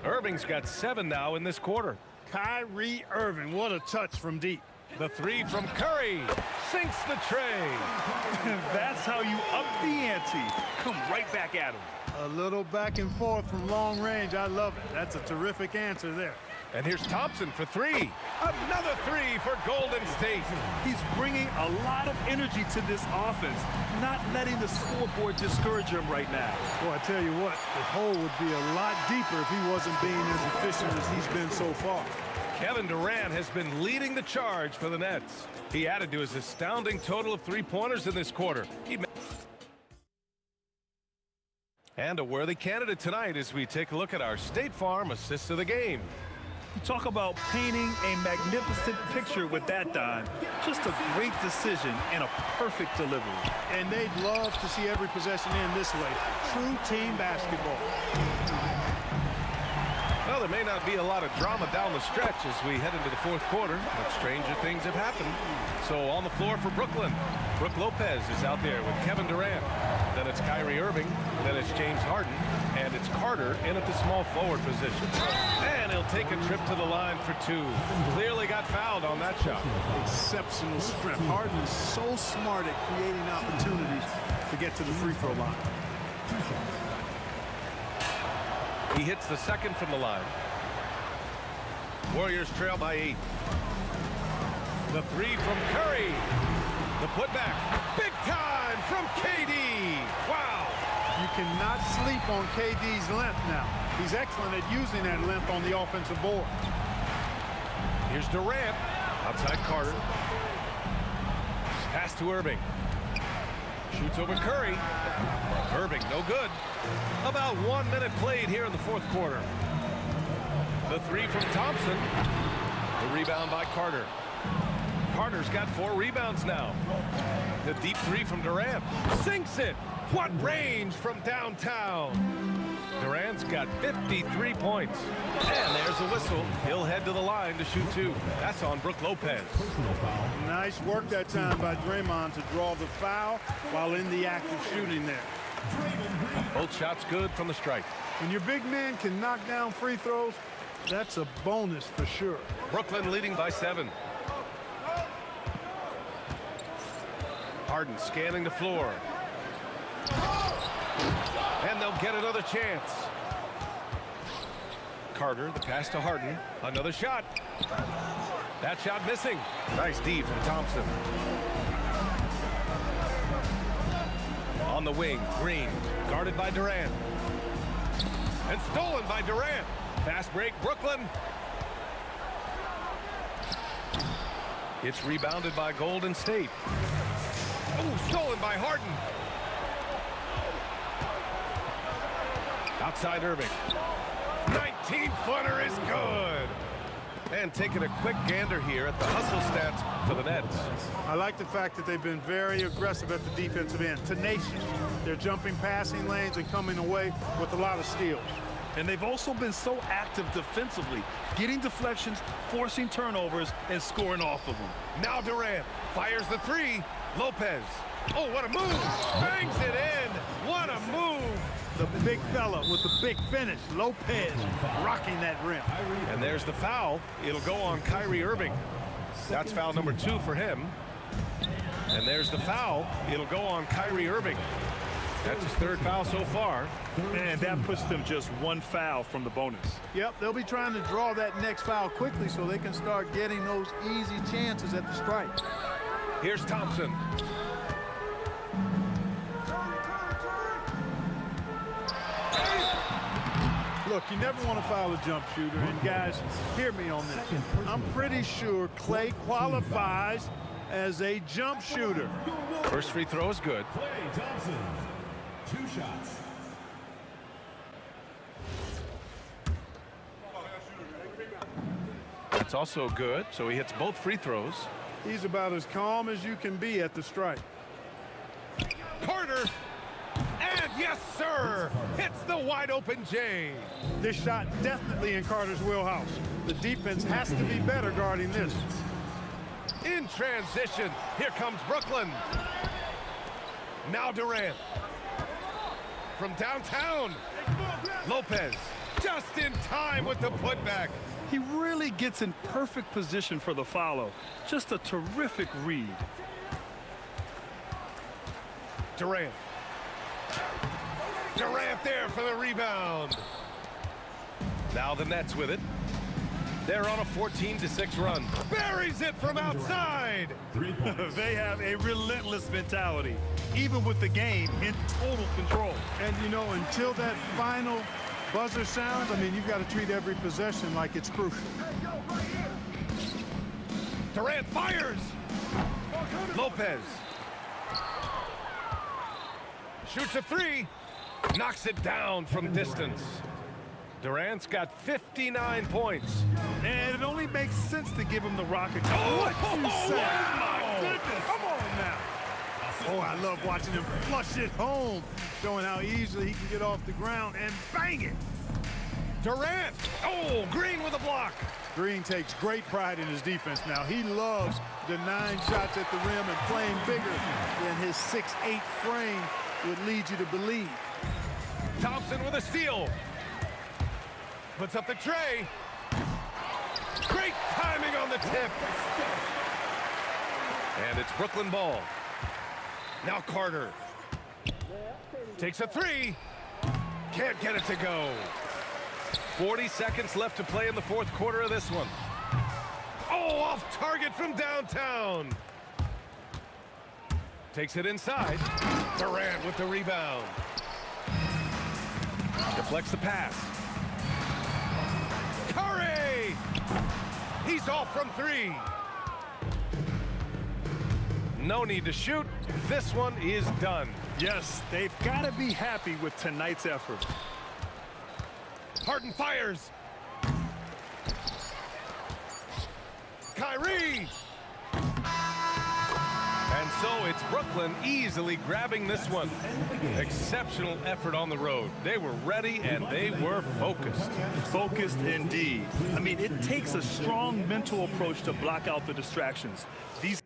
Irving's got 7 now in this quarter. Kyrie Irving, what a touch from deep. The three from Curry sinks the tray. That's how you up the ante. Come right back at him. A little back and forth from long range. I love it. That's a terrific answer there. And here's Thompson for 3. Another 3 for Golden State. He's bringing a lot of energy to this offense, not letting the scoreboard discourage him right now. Well, I tell you what, the hole would be a lot deeper if he wasn't being as efficient as he's been so far. Kevin Durant has been leading the charge for the Nets. He added to his astounding total of 3-pointers in this quarter. And a worthy candidate tonight as we take a look at our State Farm assists of the game. You talk about painting a magnificent picture with that dime. Just a great decision and a perfect delivery. And they'd love to see every possession end this way. True team basketball. Well, there may not be a lot of drama down the stretch as we head into the fourth quarter, but stranger things have happened. So on the floor for Brooklyn, Brook Lopez is out there with Kevin Durant. Then it's Kyrie Irving, then it's James Harden, and it's Carter in at the small forward position. And he'll take a trip to the line for 2. Clearly got fouled on that shot. Exceptional strength. Harden is so smart at creating opportunities to get to the free throw line. He hits the second from the line. Warriors trail by 8. The 3 from Curry. The putback. Big time from KD. Wow. You cannot sleep on KD's length now. He's excellent at using that length on the offensive board. Here's Durant. Outside Carter. Pass to Irving. Shoots over Curry. Irving, no good. About 1 minute played here in the fourth quarter. The three from Thompson. The rebound by Carter. Carter's got 4 rebounds now. The deep three from Durant. Sinks it. What range from downtown. Durant's got 53 points. And there's a whistle. He'll head to the line to shoot 2. That's on Brook Lopez. Nice work that time by Draymond to draw the foul while in the act of shooting there. Both shots good from the stripe. When your big man can knock down free throws, that's a bonus for sure. Brooklyn leading by 7. Harden scanning the floor. And they'll get another chance. Carter, the pass to Harden. Another shot. That shot missing. Nice D from Thompson. On the wing, Green, guarded by Durant. And stolen by Durant. Fast break, Brooklyn. It's rebounded by Golden State. Oh, stolen by Harden. Outside Irving. 19-footer is good. And taking a quick gander here at the hustle stats for the Nets. I like the fact that they've been very aggressive at the defensive end. Tenacious. They're jumping passing lanes and coming away with a lot of steals. And they've also been so active defensively, getting deflections, forcing turnovers, and scoring off of them. Now Durant fires the three. Lopez. Oh, what a move. Bangs it in. What a move. The big fella with the big finish. Lopez rocking that rim. And there's the foul. It'll go on Kyrie Irving. That's foul number 2 for him. And there's the foul. It'll go on Kyrie Irving. That's his 3rd foul so far. And that puts them just 1 foul from the bonus. Yep, they'll be trying to draw that next foul quickly so they can start getting those easy chances at the stripe. Here's Thompson. Look, you never want to foul a jump shooter, and guys, hear me on this. I'm pretty sure Clay qualifies as a jump shooter. First free throw is good. Clay Thompson, 2 shots. It's also good, so he hits both free throws. He's about as calm as you can be at the stripe. Carter, and yes, sir, hits the wide open J. This shot definitely in Carter's wheelhouse. The defense has to be better guarding this. In transition, here comes Brooklyn. Now Durant. From downtown, Lopez, just in time with the putback. He really gets in perfect position for the follow. Just a terrific read. Durant. Durant there for the rebound. Now the Nets with it. They're on a 14-6 run. Buries it from outside. They have a relentless mentality, even with the game in total control. And, you know, until that final buzzer sounds, I mean, you've got to treat every possession like it's crucial. Durant fires. Lopez. Shoots a 3. Knocks it down from distance. Durant's got 59 points. And it only makes sense to give him the rocket. What you say? Oh, my goodness. Come on now. Oh, I love watching him flush it home, showing how easily he can get off the ground and bang it. Durant. Oh, Green with a block. Green takes great pride in his defense now. He loves denying shots at the rim and playing bigger than his 6'8" frame would lead you to believe. Thompson with a steal. Puts up the tray. Great timing on the tip. And it's Brooklyn ball. Now Carter. Takes a 3. Can't get it to go. 40 seconds left to play in the 4th quarter of this one. Oh, off target from downtown. Takes it inside. Durant with the rebound. Deflects the pass. Curry! He's off from 3. No need to shoot. This one is done. Yes, they've got to be happy with tonight's effort. Harden fires. Kyrie. And so it's Brooklyn easily grabbing this one. Exceptional effort on the road. They were ready and they were focused. Focused indeed. I mean, it takes a strong mental approach to block out the distractions. These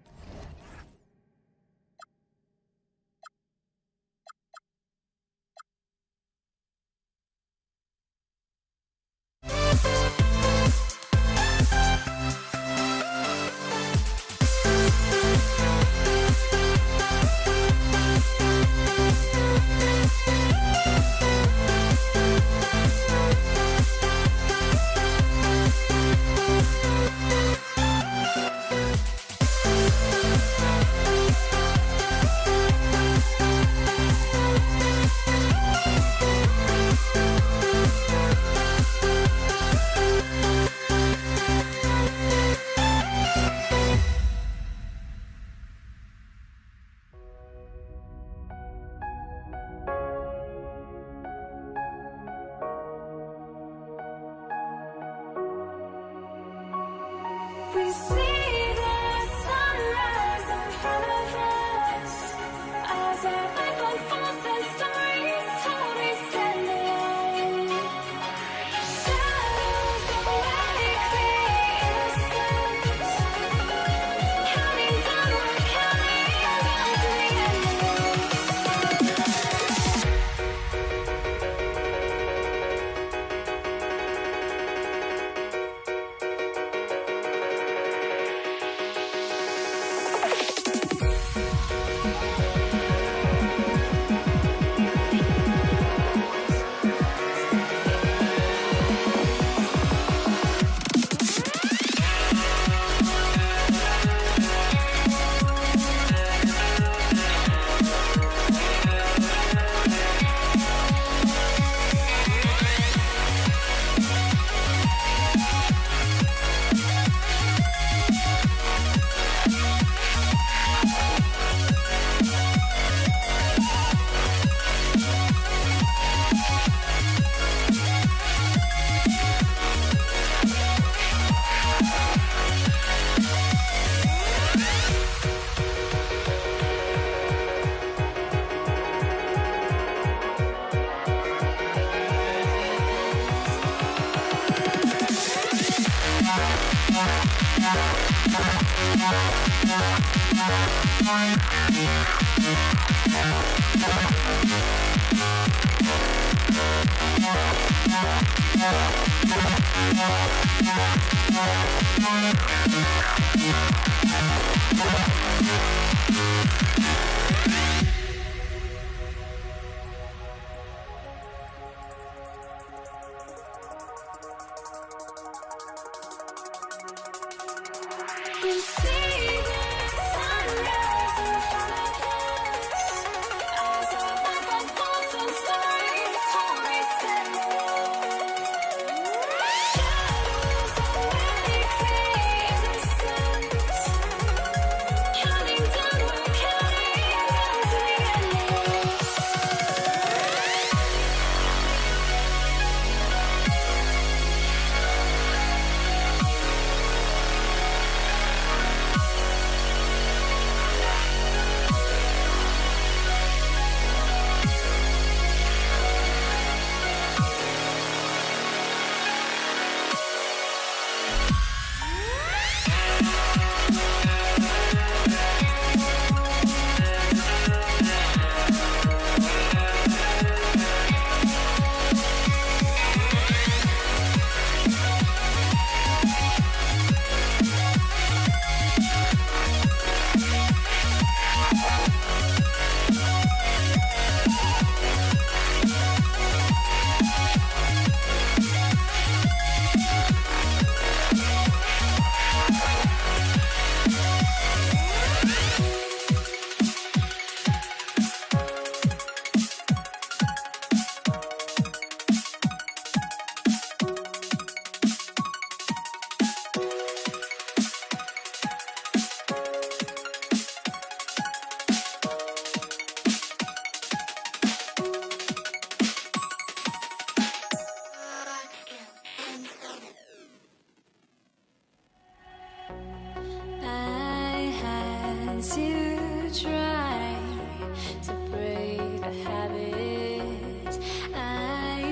We see the sunrise in front of us as our life unfolds and stories told. We stand alone. Shadows of light create innocence, counting down, we're counting down to the end. We see the sunrise in front of us as our life unfolds and stories told. We stand alone. Shadows already create innocence, counting down, we're counting down.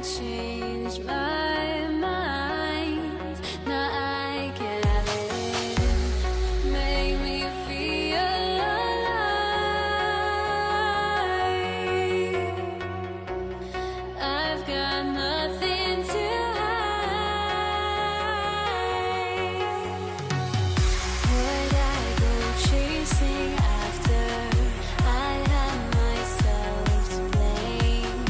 changed my mind. Now I can have it. Make me feel alive. I've got nothing to hide. Would I go chasing after? I had myself to blame.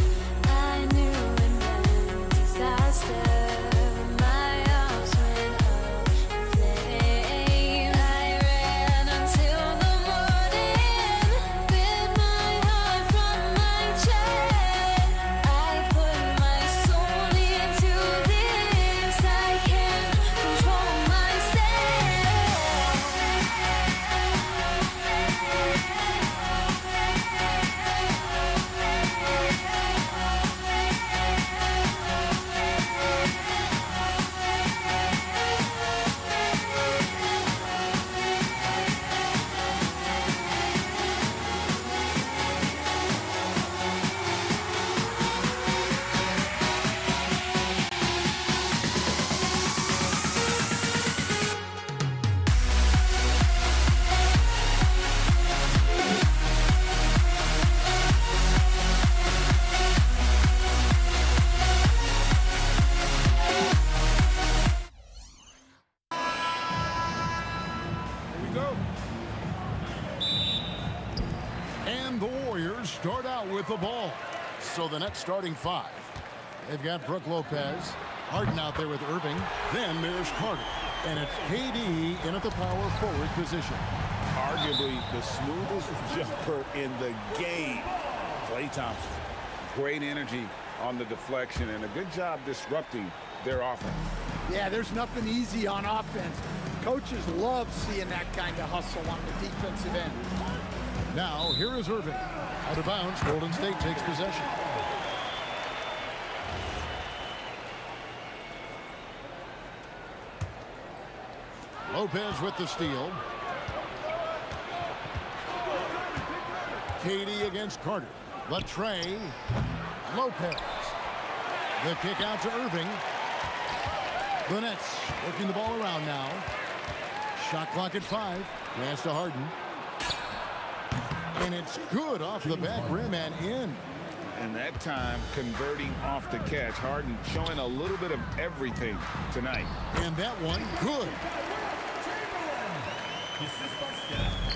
I knew it meant disaster. My arms went up in flames. I ran until the morning, bit my heart from my chest. I put my soul into this. I can't control And the Warriors start out with the ball. So the Nets starting five. They've got Brook Lopez, Harden out there with Irving. Then there's Carter. And it's KD in at the power forward position. Arguably the smoothest jumper in the game. Klay Thompson. Great energy on the deflection and a good job disrupting their offense. Yeah, there's nothing easy on offense. Coaches love seeing that kind of hustle on the defensive end. Now, here is Irving. Out of bounds, Golden State takes possession. Lopez with the steal. KD against Carter. Latrey. Lopez. The kick out to Irving. The Nets working the ball around now. Shot clock at 5. Pass to Harden. And it's good off the back rim and in. And that time converting off the catch. Harden showing a little bit of everything tonight. And that one good.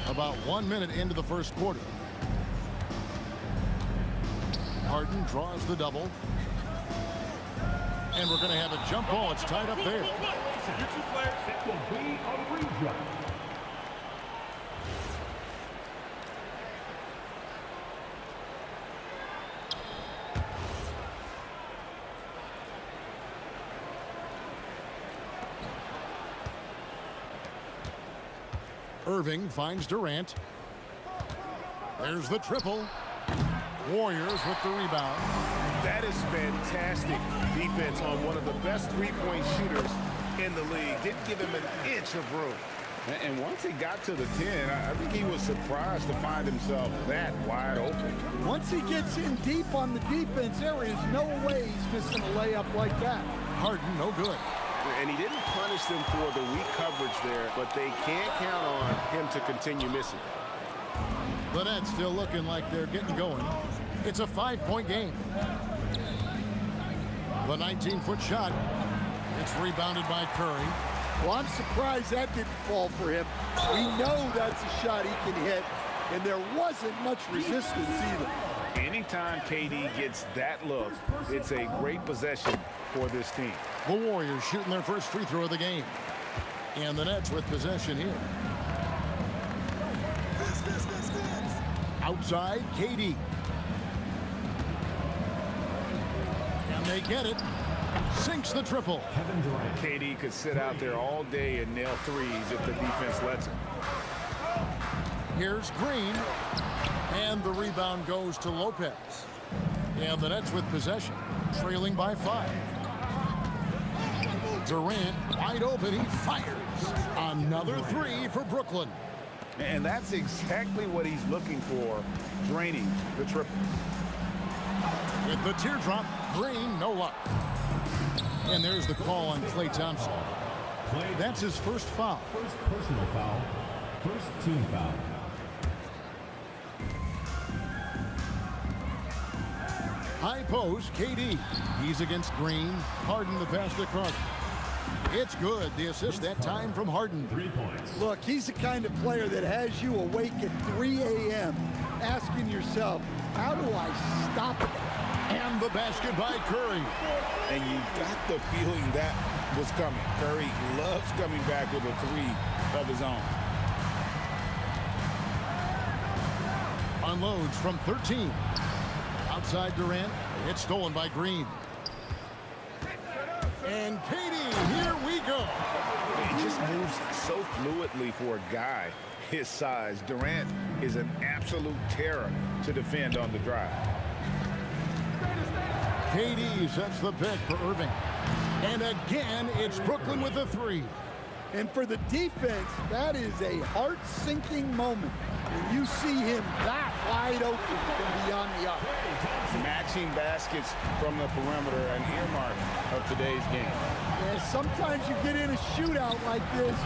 About 1 minute into the first quarter. Harden draws the double. And we're going to have a jump ball. It's tied up there. Irving finds Durant. There's the triple. Warriors with the rebound. That is fantastic defense on one of the best three-point shooters in the league. Didn't give him an inch of room. And once he got to the 10, I think he was surprised to find himself that wide open. Once he gets in deep on the defense, there is no way he's missing a layup like that. Harden, no good. And he didn't punish them for the weak coverage there, but they can't count on him to continue missing. The Nets still looking like they're getting going. It's a 5-point game. The 19-foot shot. It's rebounded by Curry. Well, I'm surprised that didn't fall for him. We know that's a shot he can hit, and there wasn't much resistance either. Anytime KD gets that look, it's a great possession for this team. The Warriors shooting their first free throw of the game. And the Nets with possession here. Outside, KD. And they get it. Sinks the triple. KD could sit out there all day and nail threes if the defense lets him. Here's Green. And the rebound goes to Lopez. And the Nets with possession, trailing by 5. Durant wide open. He fires. Another 3 for Brooklyn. And that's exactly what he's looking for, draining the triple. With the teardrop, Green, no luck. And there's the call on Klay Thompson. That's his first foul. First personal foul. First team foul. High post, KD. He's against Green. Harden the pass to Carter. It's good. The assist that time from Harden. 3 points. Look, he's the kind of player that has you awake at 3 a.m. asking yourself, how do I stop it? And the basket by Curry. And you got the feeling that was coming. Curry loves coming back with a three of his own. Unloads from 13. Outside Durant. It's stolen by Green. And KD, here we go. He just moves so fluidly for a guy his size. Durant is an absolute terror to defend on the drive. KD sets the pick for Irving. And again, it's Brooklyn with a three. And for the defense, that is a heart-sinking moment when you see him that wide open from beyond the arc. Matching baskets from the perimeter, an earmark of today's game. Yeah, sometimes you get in a shootout like this,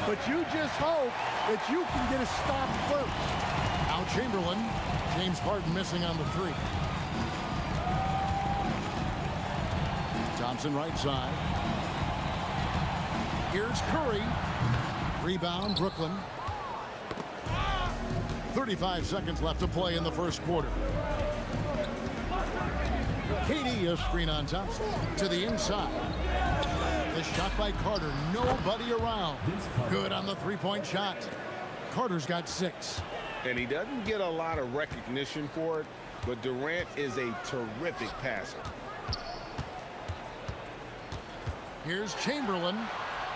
but you just hope that you can get a stop first. Now Chamberlain, James Harden missing on the three. Thompson right side. Here's Curry. Rebound, Brooklyn. 35 seconds left to play in the first quarter. KD, a screen on Thompson. To the inside. The shot by Carter. Nobody around. Good on the three-point shot. Carter's got 6. And he doesn't get a lot of recognition for it, but Durant is a terrific passer. Here's Chamberlain.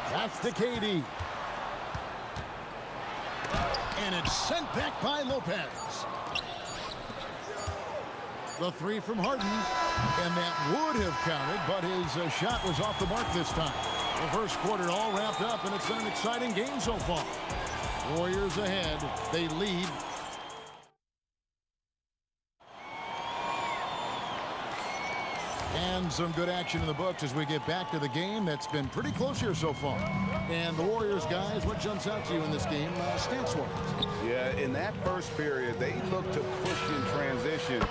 That's to KD. And it's sent back by Lopez. The three from Harden. And that would have counted, but his shot was off the mark this time. The first quarter all wrapped up, and it's been an exciting game so far. Warriors ahead. They lead. And some good action in the books as we get back to the game that's been pretty close here so far. And the Warriors, guys, what jumps out to you in this game, stats-wise? Yeah, in that first period, they looked to push in transition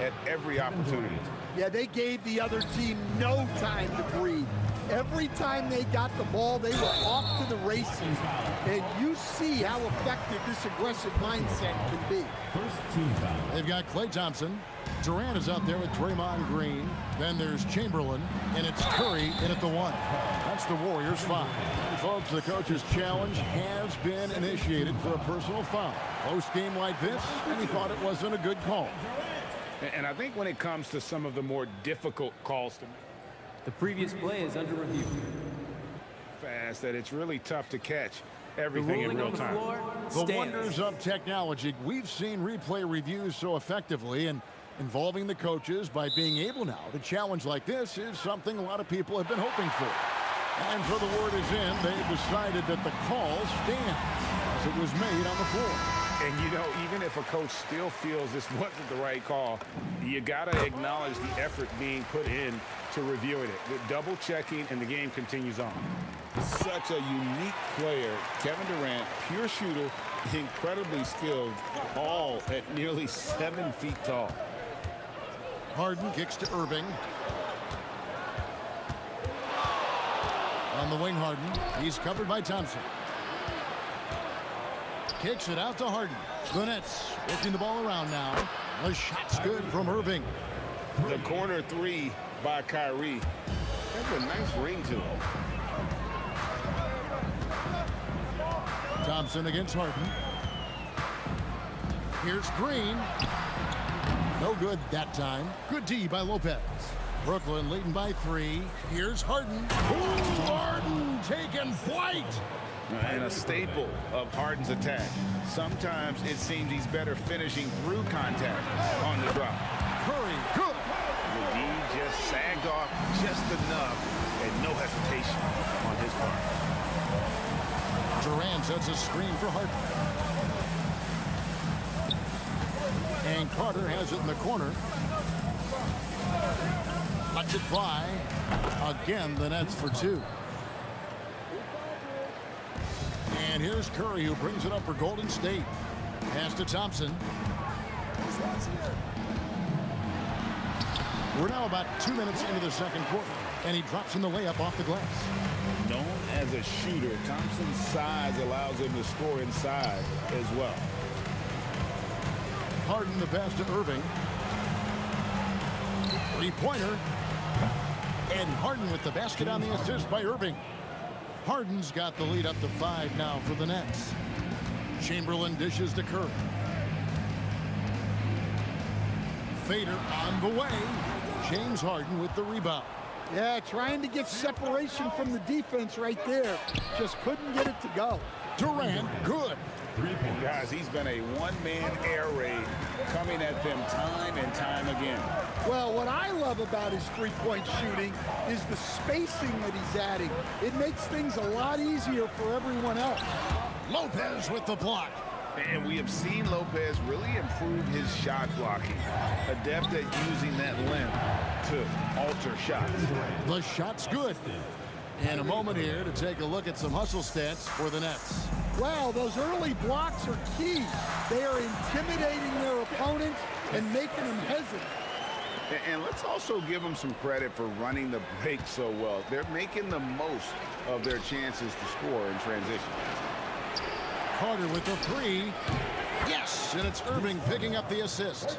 at every opportunity. Yeah, they gave the other team no time to breathe. Every time they got the ball, they were off to the races. And you see how effective this aggressive mindset can be. First team foul. They've got Klay Thompson. Durant is out there with Draymond Green. Then there's Chamberlain, and it's Curry in at the 1. That's the Warriors' 5. Folks, the coach's challenge has been initiated for a personal foul. Close game like this, and he thought it wasn't a good call. And I think when it comes to some of the more difficult calls to make, the previous play is under review. Fast that it's really tough to catch everything in real time. The wonders of technology. We've seen replay reviews so effectively, and involving the coaches by being able now to challenge like this is something a lot of people have been hoping for. And for the word is in, they've decided that the call stands as it was made on the floor. And, you know, even if a coach still feels this wasn't the right call, you got to acknowledge the effort being put in to reviewing it. With double checking, and the game continues on. Such a unique player. Kevin Durant, pure shooter, incredibly skilled, all at nearly 7 feet tall. Harden kicks to Irving. On the wing, Harden. He's covered by Thompson. Kicks it out to Harden. The Nets working the ball around now. The shot's good from Irving. The corner three by Kyrie. That's a nice ring to it. Thompson against Harden. Here's Green. No good that time. Good D by Lopez. Brooklyn leading by 3. Here's Harden. Ooh, Harden taking flight. And a staple of Harden's attack. Sometimes it seems he's better finishing through contact on the drop. Curry, good. The D just sagged off just enough and no hesitation on his part. Durant sets a screen for Harden. And Carter has it in the corner. Lets it fly. Again, the Nets for two. And here's Curry, who brings it up for Golden State. Pass to Thompson. We're now about 2 minutes into the second quarter, and he drops in the layup off the glass. Known as a shooter, Thompson's size allows him to score inside as well. Harden the pass to Irving. Three-pointer. And Harden with the basket on the assist by Irving. Harden's got the lead up to 5 now for the Nets. Chamberlain dishes to Curry. Fader on the way. James Harden with the rebound. Yeah, trying to get separation from the defense right there. Just couldn't get it to go. Durant, good. Guys, he's been a one-man air raid coming at them time and time again. Well, what I love about his three-point shooting is the spacing that he's adding. It makes things a lot easier for everyone else. Lopez with the block. And we have seen Lopez really improve his shot blocking. Adept at using that length to alter shots. The shot's good. And a moment here to take a look at some hustle stats for the Nets. Wow, those early blocks are key. They are intimidating their opponent and making them hesitant. And let's also give them some credit for running the break so well. They're making the most of their chances to score in transition. Carter with the three. Yes, and it's Irving picking up the assist.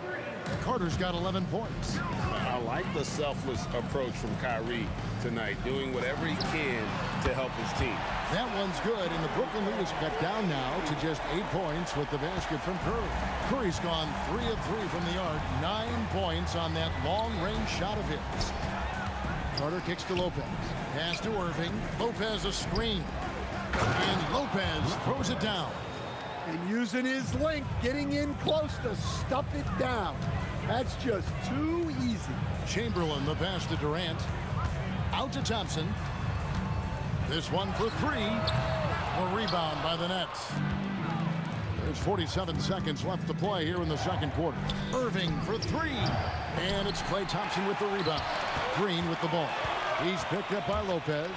Carter's got 11 points. I like the selfless approach from Kyrie tonight, doing whatever he can to help his team. That one's good, and the Brooklyn lead is cut down now to just 8 points with the basket from Curry. Curry's gone 3 of 3 from the arc, 9 points on that long-range shot of his. Carter kicks to Lopez. Pass to Irving. Lopez a screen. And Lopez throws it down. And using his length, getting in close to stuff it down. That's just too easy. Chamberlain the pass to Durant. Out to Thompson. This one for 3. A rebound by the Nets. There's 47 seconds left to play here in the second quarter. Irving for 3. And it's Klay Thompson with the rebound. Green with the ball. He's picked up by Lopez.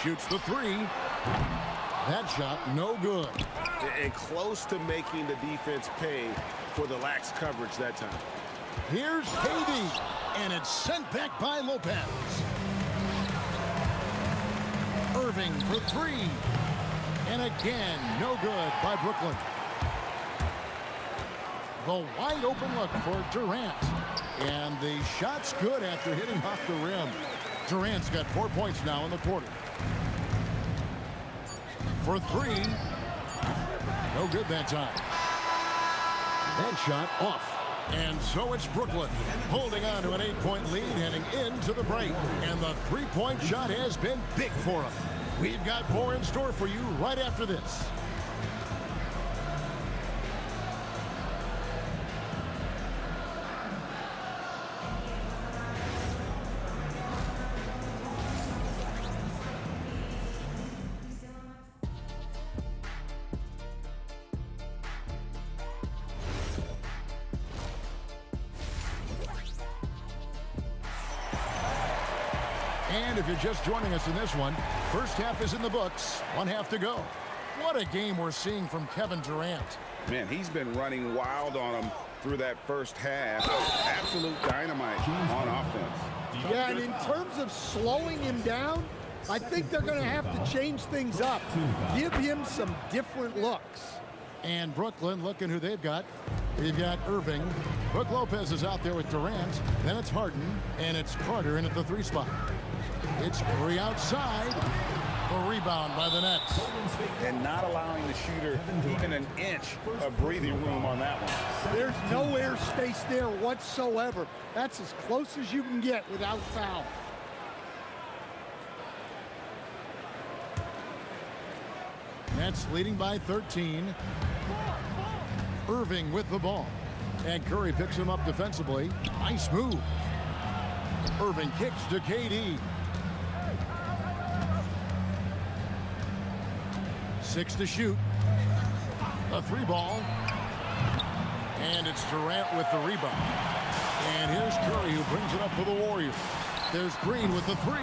Shoots the 3. That shot no good. And close to making the defense pay for the lax coverage that time. Here's KD. And it's sent back by Lopez. Irving for 3. And again, no good by Brooklyn. The wide open look for Durant. And the shot's good after hitting off the rim. Durant's got 4 points now in the quarter. For 3. No good that time. That shot off. And so it's Brooklyn holding on to an 8-point lead heading into the break. And the three-point shot has been big for them. We've got more in store for you right after this. And if you're just joining us in this one, first half is in the books, 1 half to go. What a game we're seeing from Kevin Durant. Man, he's been running wild on him through that first half. Absolute dynamite on offense. Yeah, and in terms of slowing him down, I think they're going to have to change things up. Give him some different looks. And Brooklyn, looking who they've got. They've got Irving. Brook Lopez is out there with Durant. Then it's Harden, and it's Carter in at the 3 spot. It's Curry outside. A rebound by the Nets. And not allowing the shooter even an inch of breathing room on that one. There's no air space there whatsoever. That's as close as you can get without foul. Nets leading by 13. Irving with the ball. And Curry picks him up defensively. Nice move. Irving kicks to KD. 6 to shoot. A 3 ball. And it's Durant with the rebound. And here's Curry who brings it up for the Warriors. There's Green with the three,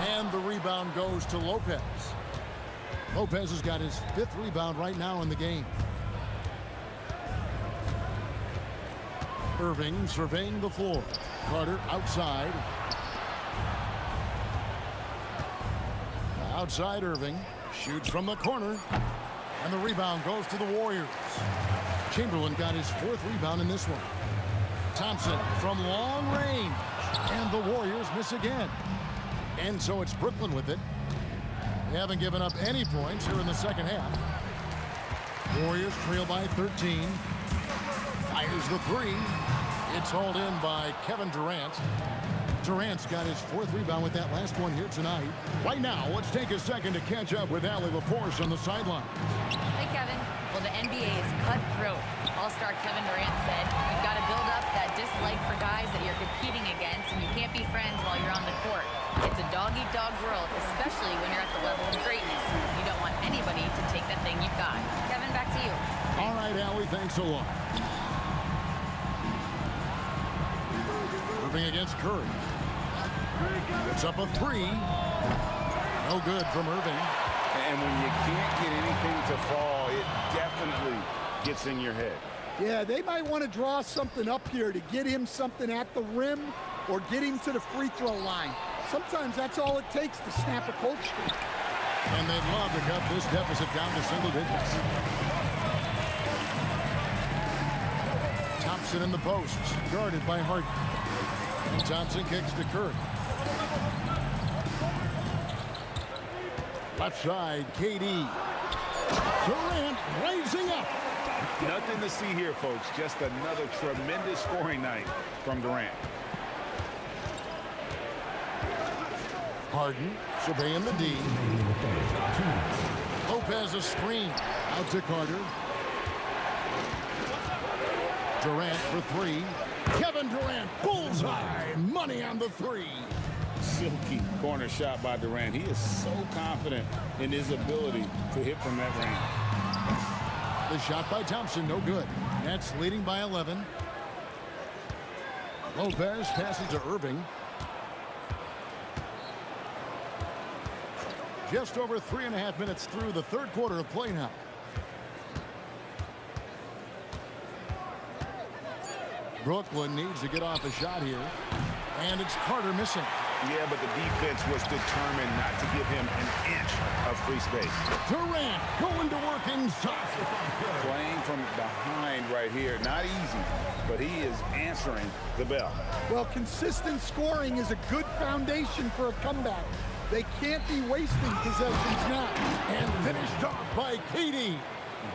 and the rebound goes to Lopez. Lopez has got his 5th rebound right now in the game. Irving surveying the floor. Carter outside. Outside Irving. Shoots from the corner. And the rebound goes to the Warriors. Chamberlain got his 4th rebound in this one. Thompson from long range. And the Warriors miss again. And so it's Brooklyn with it. They haven't given up any points here in the second half. Warriors trail by 13. Fires the three. It's hauled in by Kevin Durant. Durant's got his 4th rebound with that last one here tonight. Right now, let's take a second to catch up with Allie LaForce on the sideline. Hey, Kevin. Well, the NBA is cutthroat. All-star Kevin Durant said, you've got to build up that dislike for guys that you're competing against, and you can't be friends while you're on the court. It's a dog-eat-dog world, especially when you're at the level of greatness. You don't want anybody to take that thing you've got. Kevin, back to you. All right, Allie, thanks a lot. Irving against Curry. It's up a 3. No good from Irving. And when you can't get anything to fall, it definitely gets in your head. Yeah, they might want to draw something up here to get him something at the rim or get him to the free throw line. Sometimes that's all it takes to snap a cold streak. And they'd love to cut this deficit down to single digits. Thompson in the post, guarded by Harden. And Thompson kicks to Curry. Left side, KD. Durant raising up. Nothing to see here, folks. Just another tremendous scoring night from Durant. Harden surveying the D. Lopez a screen. Out to Carter. Durant for 3. Kevin Durant, bullseye. Money on the 3. Silky corner shot by Durant. He is so confident in his ability to hit from that range. The shot by Thompson, no good. Nets leading by 11. Lopez passes to Irving. Just over 3.5 minutes through the 3rd quarter of play now. Brooklyn needs to get off a shot here. And it's Carter missing. Yeah, but the defense was determined not to give him an inch of free space. Durant going to work inside. Playing from behind right here. Not easy, but he is answering the bell. Well, consistent scoring is a good foundation for a comeback. They can't be wasting possessions now. And finished off by KD.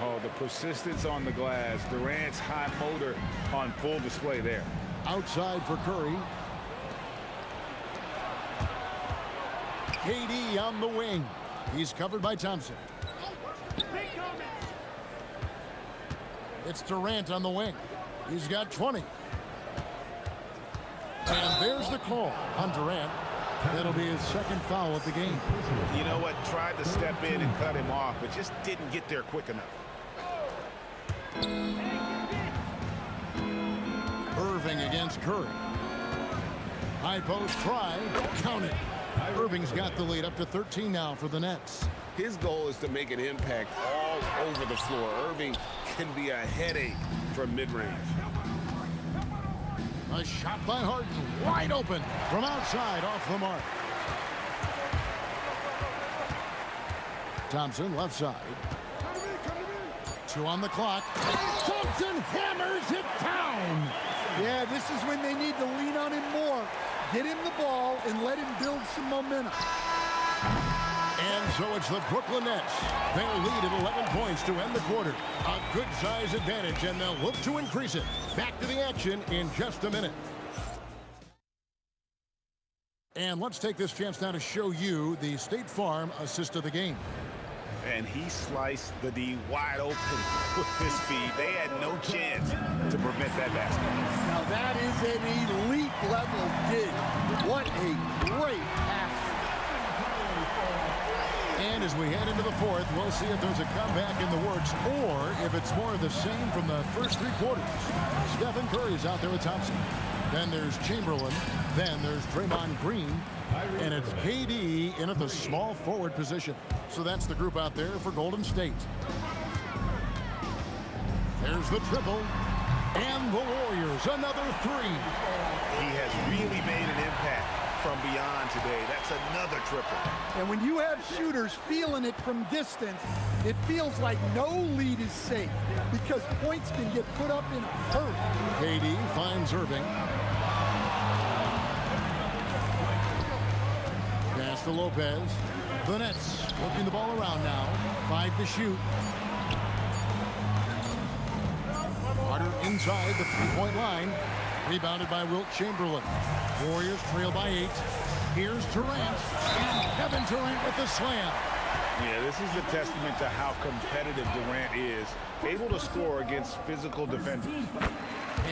Oh, the persistence on the glass. Durant's high motor on full display there. Outside for Curry. KD on the wing. He's covered by Thompson. It's Durant on the wing. He's got 20. And there's the call on Durant. That'll be his 2nd foul of the game. You know what? Tried to step in and cut him off, but just didn't get there quick enough. Irving against Curry. High post try. Count it. Irving's got the lead up to 13 now for the Nets. His goal is to make an impact all over the floor. Irving can be a headache from mid-range. A shot by Harden, wide open from outside off the mark. Thompson left side. 2 on the clock. Thompson hammers it down. Yeah, this is when they need to lean on him more. Get him the ball and let him build some momentum. And so it's the Brooklyn Nets. They'll lead at 11 points to end the quarter. A good size advantage, and they'll look to increase it. Back to the action in just a minute. And let's take this chance now to show you the State Farm assist of the game. And he sliced the D wide open with his feet. They had no chance to prevent that basket. Now that is an elite level dig. What a great pass. And as we head into the 4th, we'll see if there's a comeback in the works or if it's more of the same from the first 3 quarters. Stephen Curry's out there with Thompson. Then there's Chamberlain. Then there's Draymond Green. And it's KD in at the small forward position. So that's the group out there for Golden State. There's the triple. And the Warriors, another three. He has really made an impact from beyond today. That's another triple. And when you have shooters feeling it from distance, it feels like no lead is safe because points can get put up in a hurry. KD finds Irving. Pass to Lopez. The Nets working the ball around now. 5 to shoot. Carter inside the three-point line. Rebounded by Wilt Chamberlain. Warriors trail by 8. Here's Durant. And Kevin Durant with the slam. Yeah, this is a testament to how competitive Durant is. Able to score against physical defenders.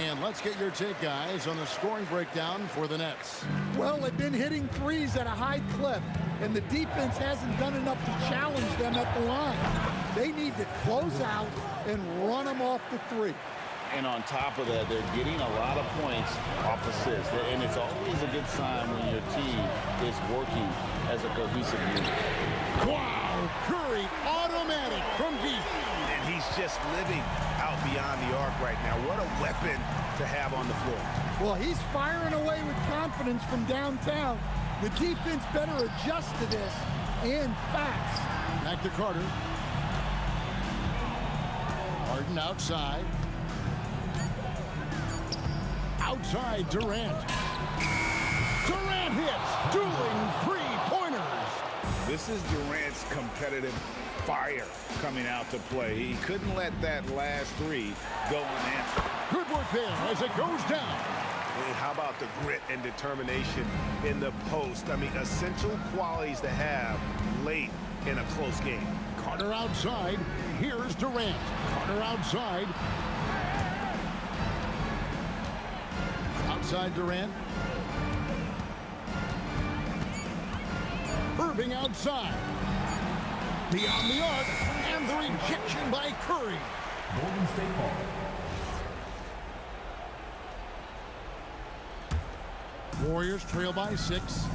And let's get your take, guys, on the scoring breakdown for the Nets. Well, they've been hitting threes at a high clip, and the defense hasn't done enough to challenge them at the line. They need to close out and run them off the three. And on top of that, they're getting a lot of points off assists. And it's always a good sign when your team is working as a cohesive unit. Wow! Curry, automatic from deep. And he's just living out beyond the arc right now. What a weapon to have on the floor. Well, he's firing away with confidence from downtown. The defense better adjust to this, and fast. Back to Carter. Harden outside. Outside Durant. Durant hits. Dueling three-pointers. This is Durant's competitive fire coming out to play. He couldn't let that last three go unanswered. Good work there as it goes down. Hey, how about the grit and determination in the post? I mean, essential qualities to have late in a close game. Carter outside. Here's Durant. Carter outside. Outside Durant. Irving outside. Beyond the arc. And the rejection by Curry. Golden State ball. Warriors trail by 6.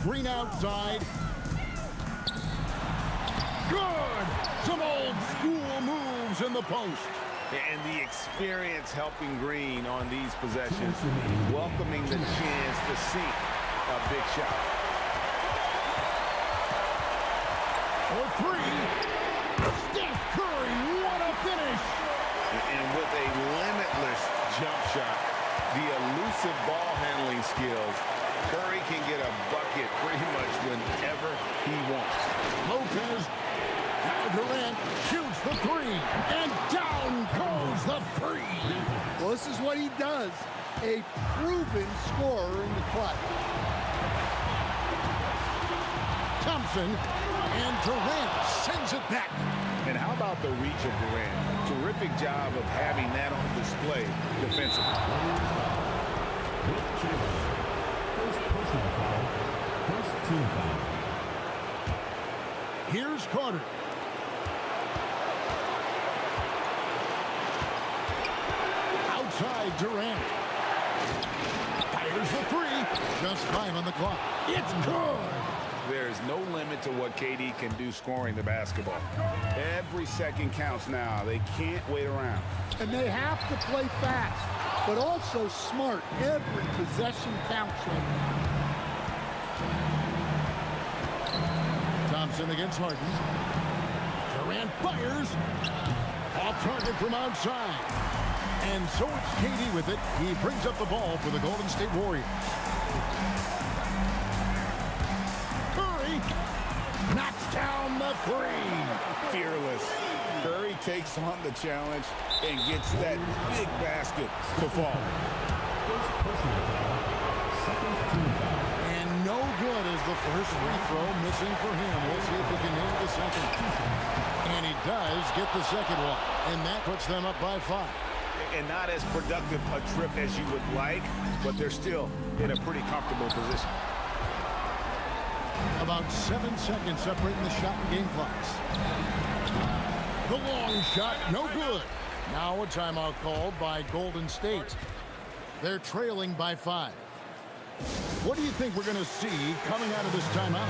Green outside. Good! Some old school moves in the post. And the experience helping Green on these possessions, welcoming the chance to sink a big shot. For 3. Steph Curry, what a finish! And with a limitless jump shot, the elusive ball handling skills, Curry can get a bucket pretty much whenever he wants. Lopez, now Durant shoots the 3, and down goes the 3. Well, this is what he does, a proven scorer in the clutch. Thompson, and Durant sends it back. And how about the reach of Durant? Terrific job of having that on display defensively. First personal foul. First team foul. Here's Carter. Outside Durant. Fires the 3. Just 5 on the clock. It's good. There's no limit to what KD can do scoring the basketball. Every second counts now. They can't wait around. And they have to play fast, but also smart. Every possession counts right now. Thompson against Harden. Durant fires. Off target from outside. And so it's KD with it. He brings up the ball for the Golden State Warriors. Curry knocks down the 3. Fearless. Curry takes on the challenge and gets that big basket to fall. First personal foul. Second team foul. And no good as the first free throw missing for him. We'll see if he can hit the second. And he does get the second one. And that puts them up by 5. And not as productive a trip as you would like, but they're still in a pretty comfortable position. About 7 seconds separating the shot and game clocks. The long shot, no good. Now a timeout called by Golden State. They're trailing by 5. What do you think we're going to see coming out of this timeout?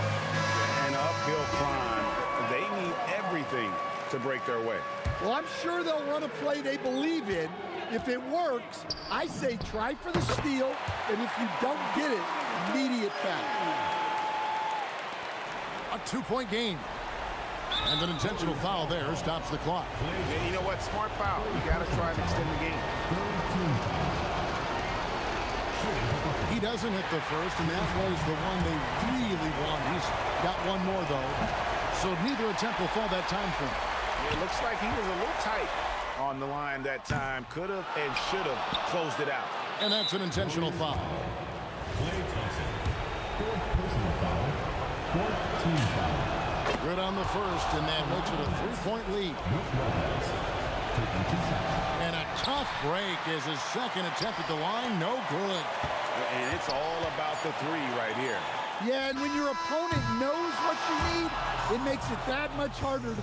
An uphill climb. They need everything to break their way. Well, I'm sure they'll run a play they believe in. If it works, I say try for the steal, and if you don't get it, immediate foul. A 2-point game. And an intentional foul there stops the clock. And you know what? Smart foul. You got to try and extend the game. He doesn't hit the first, and that was the one they really want. He's got one more, though. So neither attempt will fall that time for him. It looks like he was a little tight on the line that time. Could have and should have closed it out. And that's an intentional foul. Good on the first, and that makes it a 3-point lead. And a tough break as his second attempt at the line, no good. And it's all about the three right here. Yeah, and when your opponent knows what you need, it makes it that much harder to...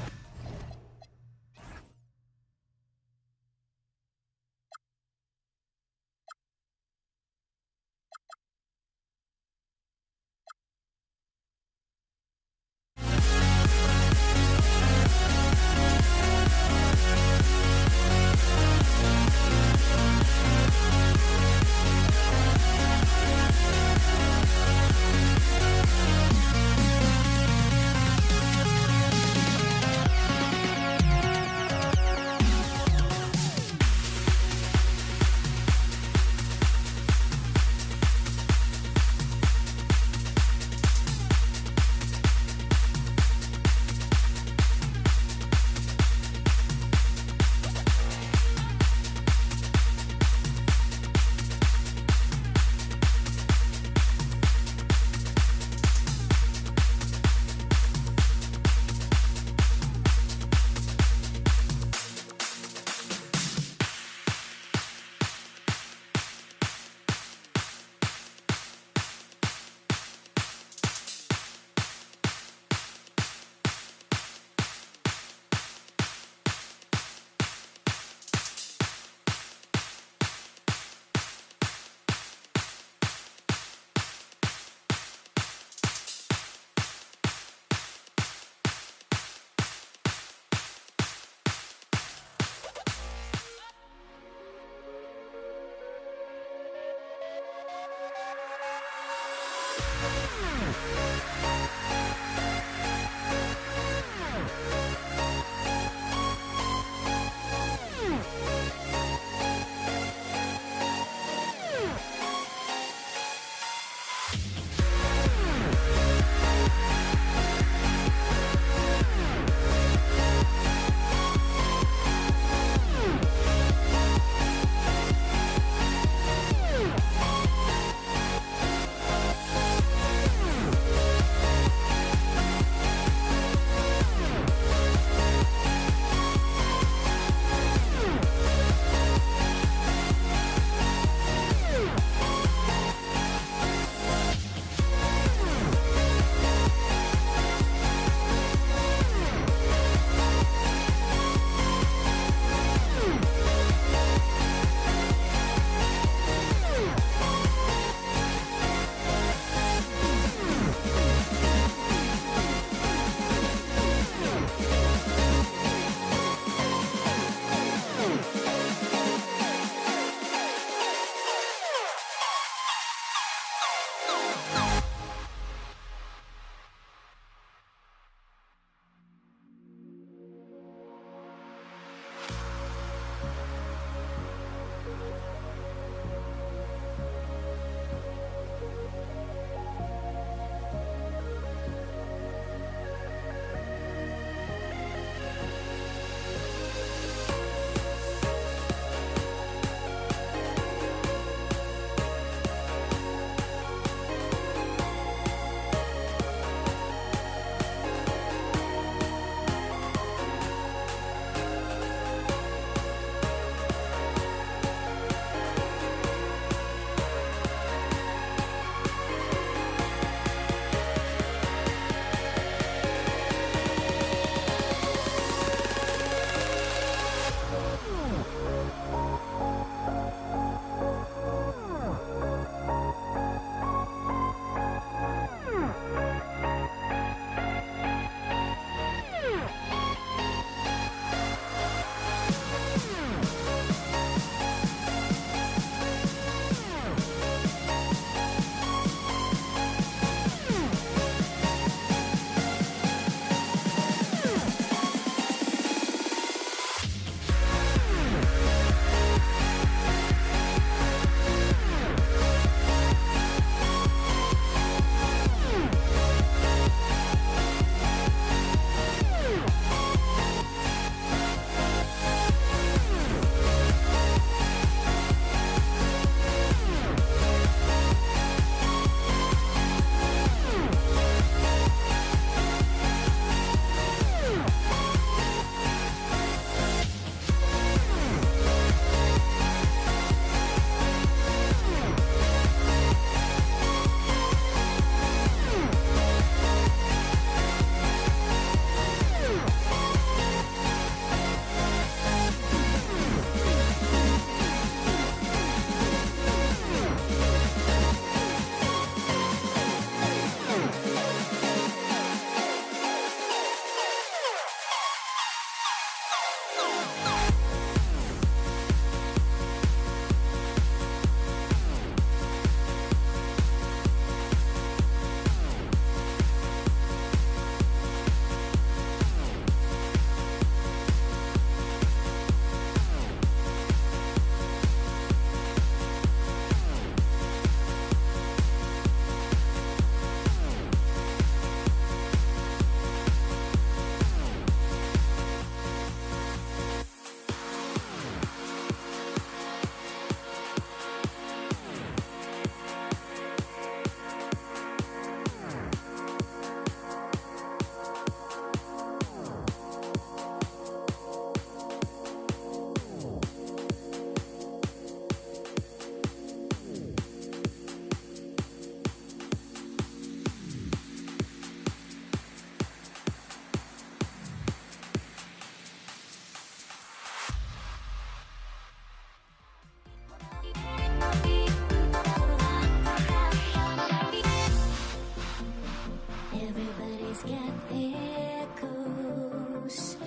Let's get there goes,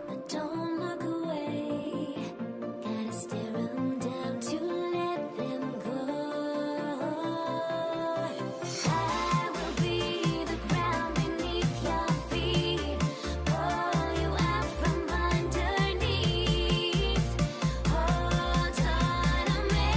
but don't look away. Gotta stare 'em down to let them go. I will be the ground beneath your feet, pull you out from underneath. Hold on to me.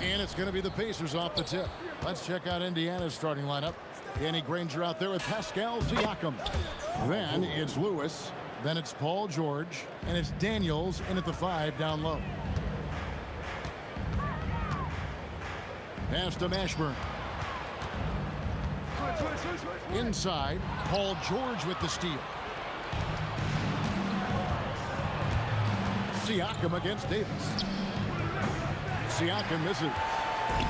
And it's going to be the Pacers off the tip. Let's check out Indiana's starting lineup. Danny Granger out there with Pascal Siakam. Then it's Lewis. Then it's Paul George. And it's Daniels in at the 5 down low. Pass to Mashburn. Inside, Paul George with the steal. Siakam against Davis. Siakam misses.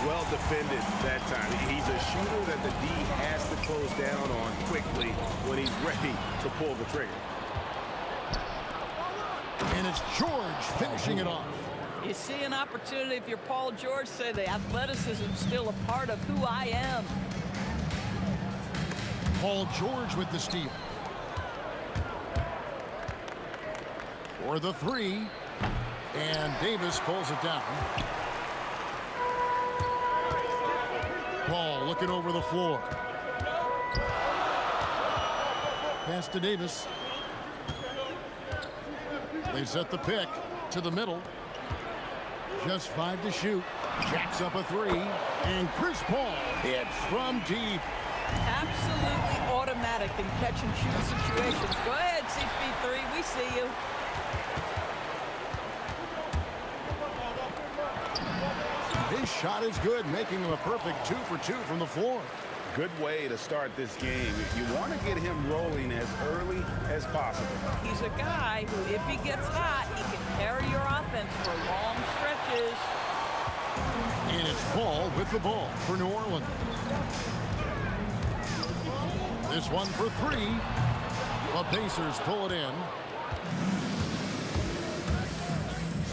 Well defended that time. He's a shooter that the D has to close down on quickly when he's ready to pull the trigger. And it's George finishing it off. You see an opportunity if you're Paul George, say the athleticism is still a part of who I am. Paul George with the steal. For the 3. And Davis pulls it down. Paul looking over the floor. Pass to Davis. They set the pick to the middle. Just 5 to shoot. Jacks up a 3. And Chris Paul hits from deep. Absolutely automatic in catch and shoot situations. Go ahead, CP3. We see you. His shot is good, making him a perfect 2 for 2 from the floor. Good way to start this game. If you want to get him rolling as early as possible. He's a guy who, if he gets hot, he can carry your offense for long stretches. And it's Paul with the ball for New Orleans. This one for 3. The Pacers pull it in.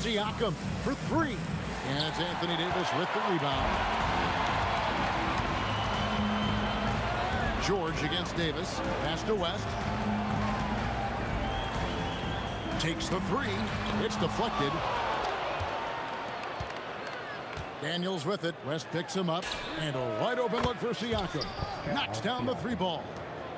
Siakam for 3. And it's Anthony Davis with the rebound. George against Davis. Pass to West. Takes the 3. It's deflected. Daniels with it. West picks him up. And a wide open look for Siakam. Knocks down the 3 ball.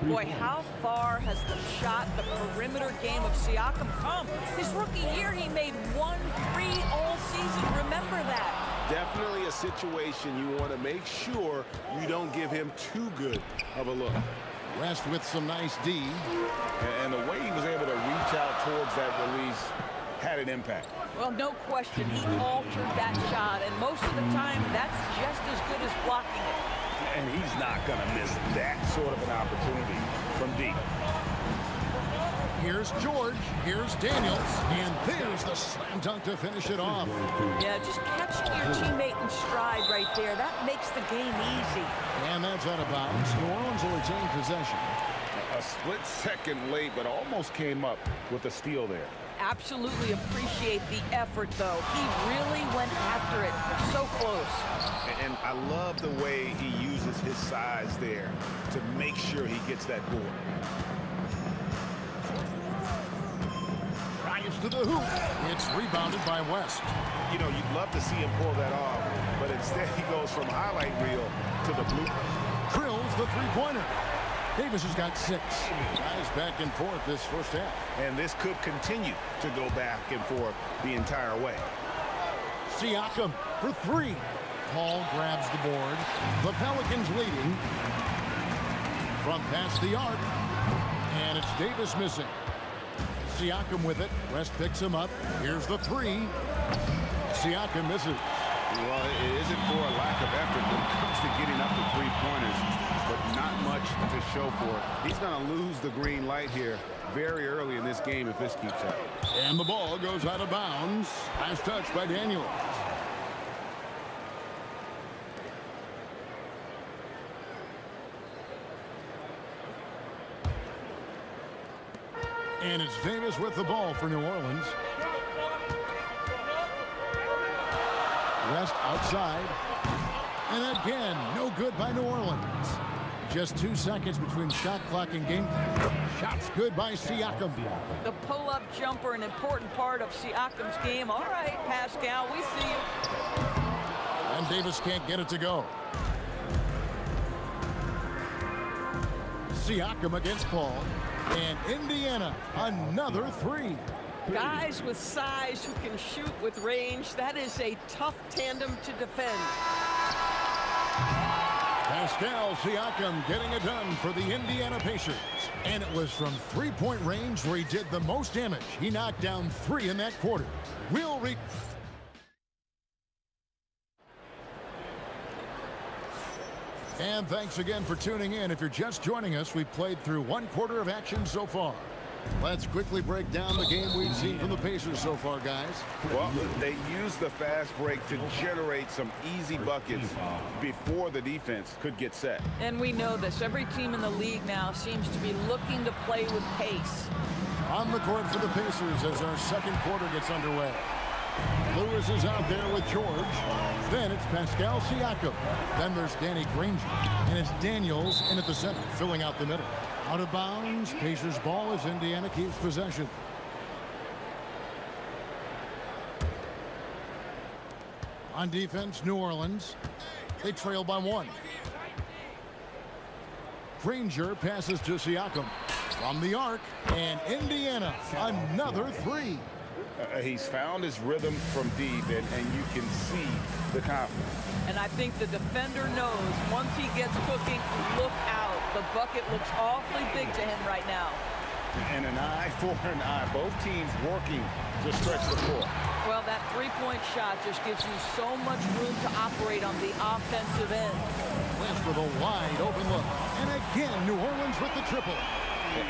Boy, how far has the shot, the perimeter game of Siakam come? His rookie year, he made 1 3 all season. Remember that. Definitely a situation you want to make sure you don't give him too good of a look. West with some nice D. And the way he was able to reach out towards that release had an impact. Well, no question, he altered that shot, and most of the time, that's just as good as blocking it. And he's not going to miss that sort of an opportunity from deep. Here's George. Here's Daniels. And there's the slam dunk to finish it off. Yeah, just catching your teammate in stride right there. That makes the game easy. And that's out of bounds. New Orleans will retain possession. A split second late, but almost came up with a steal there. Absolutely appreciate the effort, though. He really went after it. So close. And I love the way he uses his size there to make sure he gets that board. Drives to the hoop. It's rebounded by West. You know, you'd love to see him pull that off, but instead he goes from highlight reel to the blue. Drills the 3-pointer. Davis has got 6. Guys back and forth this first half. And this could continue to go back and forth the entire way. Siakam for 3. Paul grabs the board. The Pelicans leading. From past the arc. And it's Davis missing. Siakam with it. West picks him up. Here's the three. Siakam misses. Well, it isn't for a lack of effort when it comes to getting up to three-pointers, but not much to show for it. He's going to lose the green light here very early in this game if this keeps up. And the ball goes out of bounds. Last touch by Daniel. And it's Davis with the ball for New Orleans. West outside. And again, no good by New Orleans. Just 2 seconds between shot clock and game. Shots good by Siakam. The pull-up jumper, an important part of Siakam's game. All right, Pascal, we see you. And Davis can't get it to go. Siakam against Paul. And Indiana, another three. Guys with size who can shoot with range, that is a tough tandem to defend. Pascal Siakam getting it done for the Indiana Pacers. And it was from three-point range where he did the most damage. He knocked down 3 in that quarter. We'll read. And thanks again for tuning in. If you're just joining us, we've played through 1 quarter of action so far. Let's quickly break down the game we've seen from the Pacers so far, guys. Well, they used the fast break to generate some easy buckets before the defense could get set. And we know this. Every team in the league now seems to be looking to play with pace. On the court for the Pacers as our second quarter gets underway. Lewis is out there with George. Then it's Pascal Siakam. Then there's Danny Granger. And it's Daniels in at the center, filling out the middle. Out of bounds. Pacers ball as Indiana keeps possession. On defense, New Orleans. They trail by 1. Granger passes to Siakam. From the arc. And Indiana, another 3. He's found his rhythm from deep, and you can see the confidence. And I think the defender knows once he gets cooking, look out. The bucket looks awfully big to him right now. And an eye for an eye. Both teams working to stretch the floor. Well, that three-point shot just gives you so much room to operate on the offensive end. West with a wide open look. And again, New Orleans with the triple.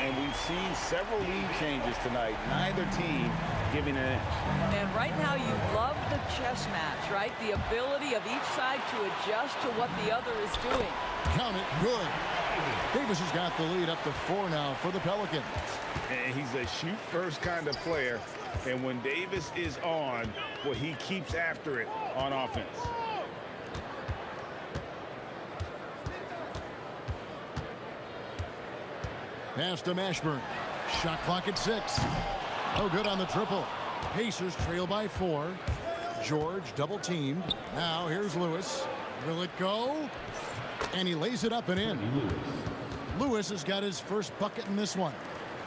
And we've seen several lead changes tonight. Neither team giving an inch. And right now you love the chess match, right? The ability of each side to adjust to what the other is doing. Count it, good. Davis has got the lead up to 4 now for the Pelicans. And he's a shoot-first kind of player. And when Davis is on, well, he keeps after it on offense. Pass to Mashburn. Shot clock at 6. No good on the triple. Pacers trail by 4. George double teamed. Now here's Lewis. Will it go? And he lays it up and in. Lewis has got his first bucket in this one.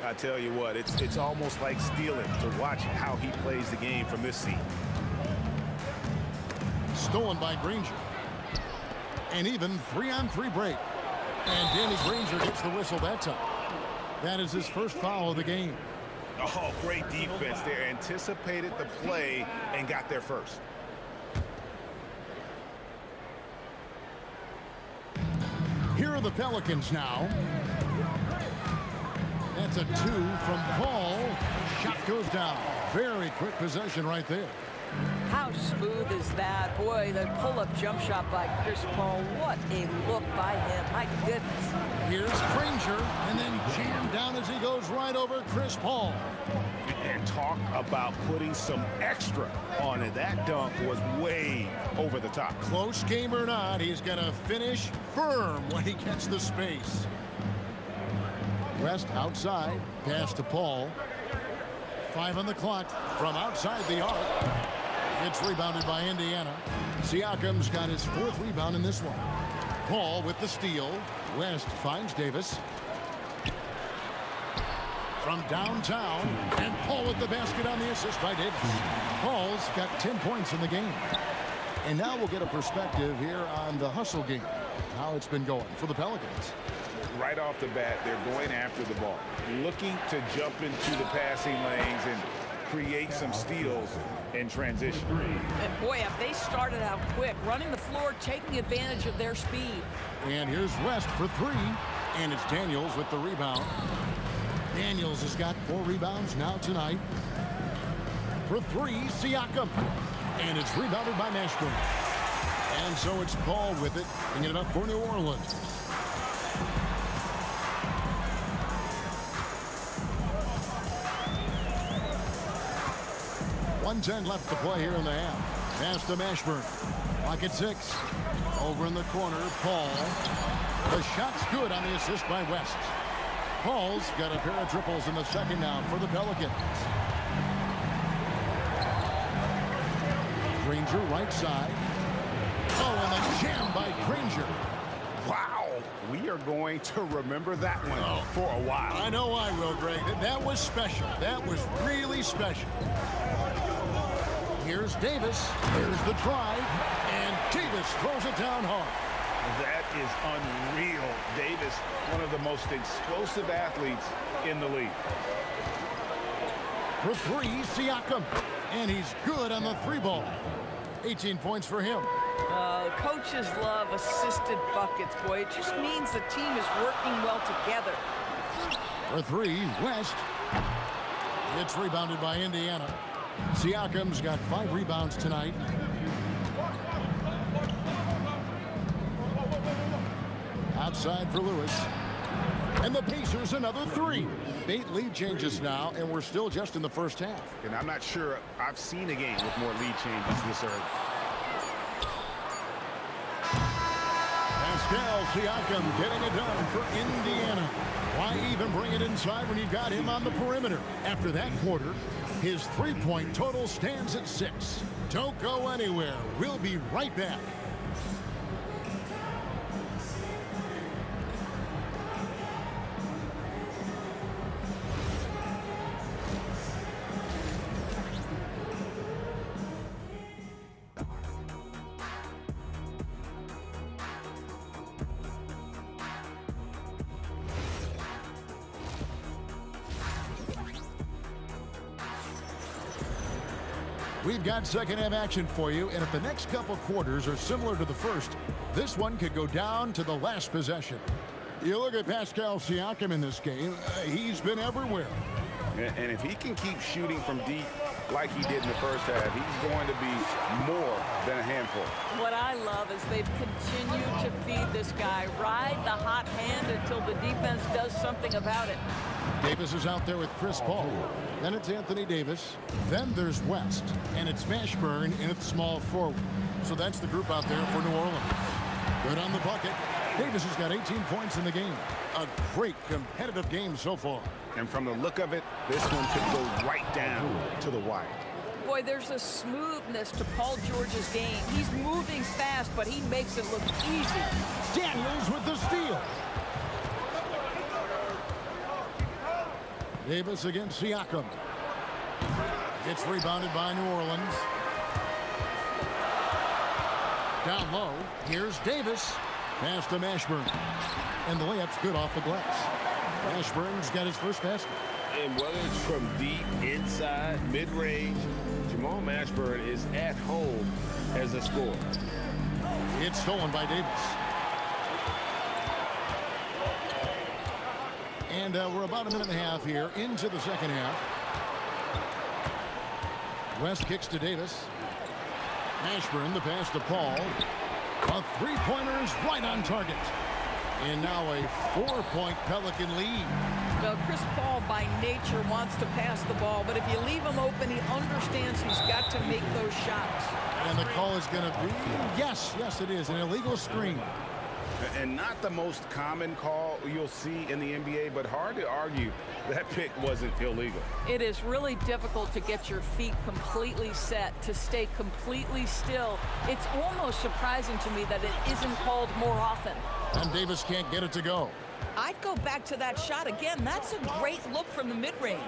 I tell you what, it's almost like stealing to watch how he plays the game from this seat. Stolen by Granger. And even 3-on-3 break. And Danny Granger gets the whistle that time. That is his first foul of the game. Oh, great defense there. Anticipated the play and got there first. Here are the Pelicans now. That's a 2 from Paul. Shot goes down. Very quick possession right there. How smooth is that? Boy, the pull-up jump shot by Chris Paul. What a look by him. My goodness. Here's Granger, and then jammed down as he goes right over Chris Paul. And talk about putting some extra on it. That dunk was way over the top. Close game or not, he's going to finish firm when he gets the space. West outside, pass to Paul. 5 on the clock from outside the arc. It's rebounded by Indiana. Siakam's got his 4th rebound in this one. Paul with the steal. West finds Davis. From downtown, and Paul with the basket on the assist by Davis. Paul's got 10 points in the game. And now we'll get a perspective here on the hustle game, how it's been going for the Pelicans. right off the bat, they're going after the ball, looking to jump into the passing lanes and create some steals in transition. And boy, have they started out quick, running the floor, taking advantage of their speed. And here's West for three, and it's Daniels with the rebound. Daniels has got 4 rebounds now tonight. For three, Siakam, and it's rebounded by Mashburn. And so it's Paul with it, bringing it up for New Orleans. .110 left to play here in the half. Pass to Mashburn. Clock at 6. Over in the corner, Paul. The shot's good on the assist by West. Paul's got a pair of triples in the second down for the Pelicans. Granger right side. Oh, and the jam by Granger. Wow, we are going to remember that one for a while. I know I will, Greg. That was special. That was really special. Here's Davis. There's the drive. And Davis throws it down hard. That is unreal. Davis, one of the most explosive athletes in the league. For three, Siakam. And he's good on the 3-ball. 18 points for him. Coaches love assisted buckets, boy. It just means the team is working well together. For three, West. It's rebounded by Indiana. Siakam's got 5 rebounds tonight. Outside for Lewis. And the Pacers another 3. 8 lead changes now, and we're still just in the first half. And I'm not sure I've seen a game with more lead changes this early. Pascal Siakam getting it done for Indiana. Why even bring it inside when you got him on the perimeter? After that quarter, his 3-point total stands at 6. Don't go anywhere. We'll be right back. We've got second half action for you, and if the next couple quarters are similar to the first, this one could go down to the last possession. You look at Pascal Siakam in this game, he's been everywhere. And if he can keep shooting from deep like he did in the first half, he's going to be more than a handful. What I love is they've continued to feed this guy, ride the hot hand until the defense does something about it. Davis is out there with Chris Paul. Then it's Anthony Davis. Then there's West. And it's Mashburn in at small forward. So that's the group out there for New Orleans. Good on the bucket. Davis has got 18 points in the game. A great competitive game so far. And from the look of it, this one could go right down to the wire. Boy, there's a smoothness to Paul George's game. He's moving fast, but he makes it look easy. Daniels with the steal. Davis against Siakam. It's rebounded by New Orleans. Down low, here's Davis. Pass to Mashburn. And the layup's good off the glass. Mashburn's got his first basket. And whether it's from deep, inside, mid-range, Jamal Mashburn is at home as a scorer. It's stolen by Davis. And we're about a minute and a half here into the second half. West kicks to Davis. Mashburn, the pass to Paul. A three-pointer is right on target. And now a 4-point Pelican lead. Well, Chris Paul by nature wants to pass the ball, but if you leave him open, he understands he's got to make those shots. And the call is going to be, yes, it is, an illegal screen. And not the most common call you'll see in the NBA, but hard to argue that pick wasn't illegal. It is really difficult to get your feet completely set, to stay completely still. It's almost surprising to me that it isn't called more often. And Davis can't get it to go. I'd go back to that shot again. That's a great look from the mid-range.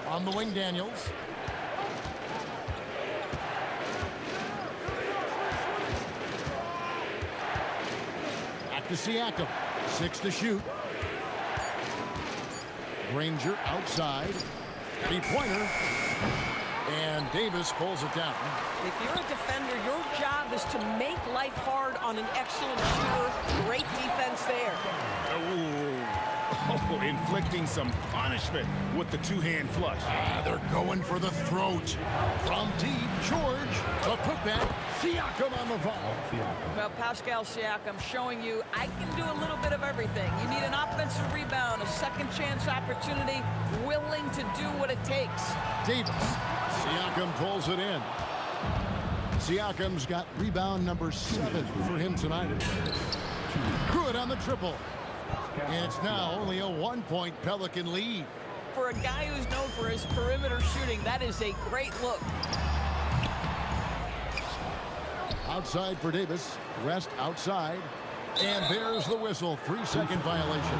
On the wing, Daniels. Back to Siakam. 6 to shoot. Granger outside. Three-pointer. And Davis pulls it down. If you're a defender, your job is to make life hard on an excellent shooter. Great defense there. Oh, inflicting some punishment with the two-hand flush. They're going for the throat. From deep, George, the putback. Siakam on the ball. Well, Pascal Siakam showing you I can do a little bit of everything. You need an offensive rebound, a second chance opportunity, willing to do what it takes. Davis. Siakam pulls it in. Siakam's got rebound number 7 for him tonight. Good on the triple. And it's now only a 1-point Pelican lead. For a guy who's known for his perimeter shooting, that is a great look. Outside for Davis. Rest outside. And there's the whistle. 3-second violation.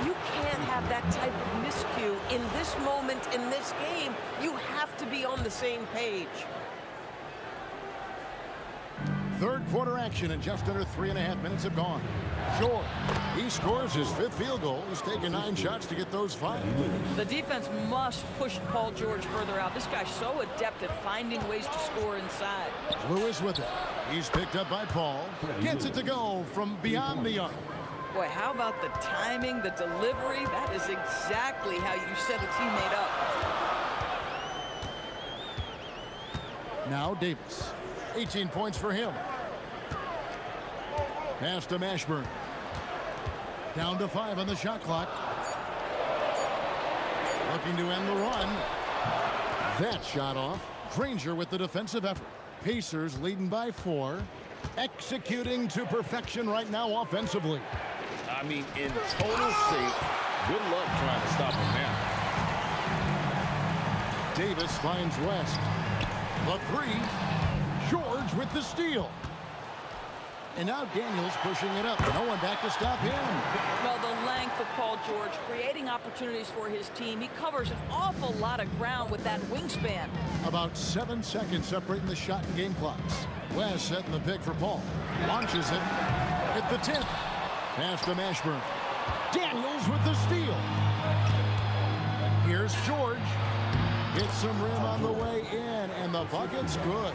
You can't have that type of miscue in this moment in this game. You have to be on the same page. Third quarter action, and just under 3.5 minutes have gone. Shore, he scores his 5th field goal. He's taken 9 shots to get those 5. The defense must push Paul George further out. This guy's so adept at finding ways to score inside. Lewis with it. He's picked up by Paul. Gets it to go from beyond the arc. Boy, how about the timing, the delivery? That is exactly how you set a teammate up. Now Davis. 18 points for him. Pass to Mashburn. Down to 5 on the shot clock. Looking to end the run. That shot off. Granger with the defensive effort. Pacers leading by 4. Executing to perfection right now offensively. I mean, in total shape. Good luck trying to stop him now. Davis finds West. The 3. George with the steal. And now Daniels pushing it up. No one back to stop him. Well, the length of Paul George, creating opportunities for his team. He covers an awful lot of ground with that wingspan. About 7 seconds separating the shot and game clocks. West setting the pick for Paul. Launches it. Hit the tip. Pass to Mashburn. Daniels with the steal. Here's George. Hits some rim on the way in, and the bucket's good.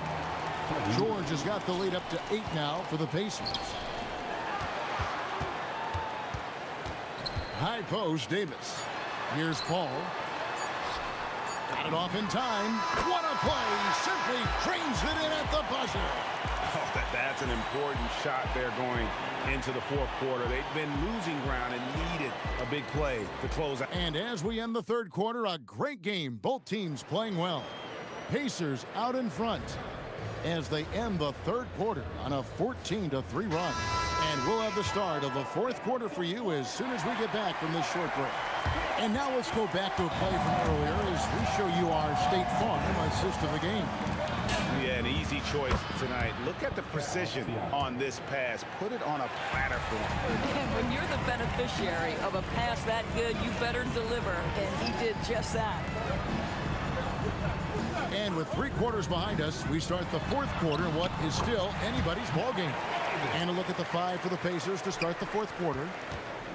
George has got the lead up to 8 now for the Pacers. High post, Davis. Here's Paul. Got it off in time. What a play! Simply trains it in at the buzzer. Oh, that's an important shot there going into the fourth quarter. They've been losing ground and needed a big play to close out. And as we end the third quarter, a great game. Both teams playing well. Pacers out in front as they end the third quarter on a 14-3 run. And we'll have the start of the fourth quarter for you as soon as we get back from this short break. And now let's go back to a play from earlier as we show you our State Farm assist of the game. Yeah, an easy choice tonight. Look at the precision on this pass. Put it on a platter for him. And when you're the beneficiary of a pass that good, you better deliver. And he did just that. And with 3 quarters behind us, we start the fourth quarter in what is still anybody's ball game. And a look at the 5 for the Pacers to start the fourth quarter.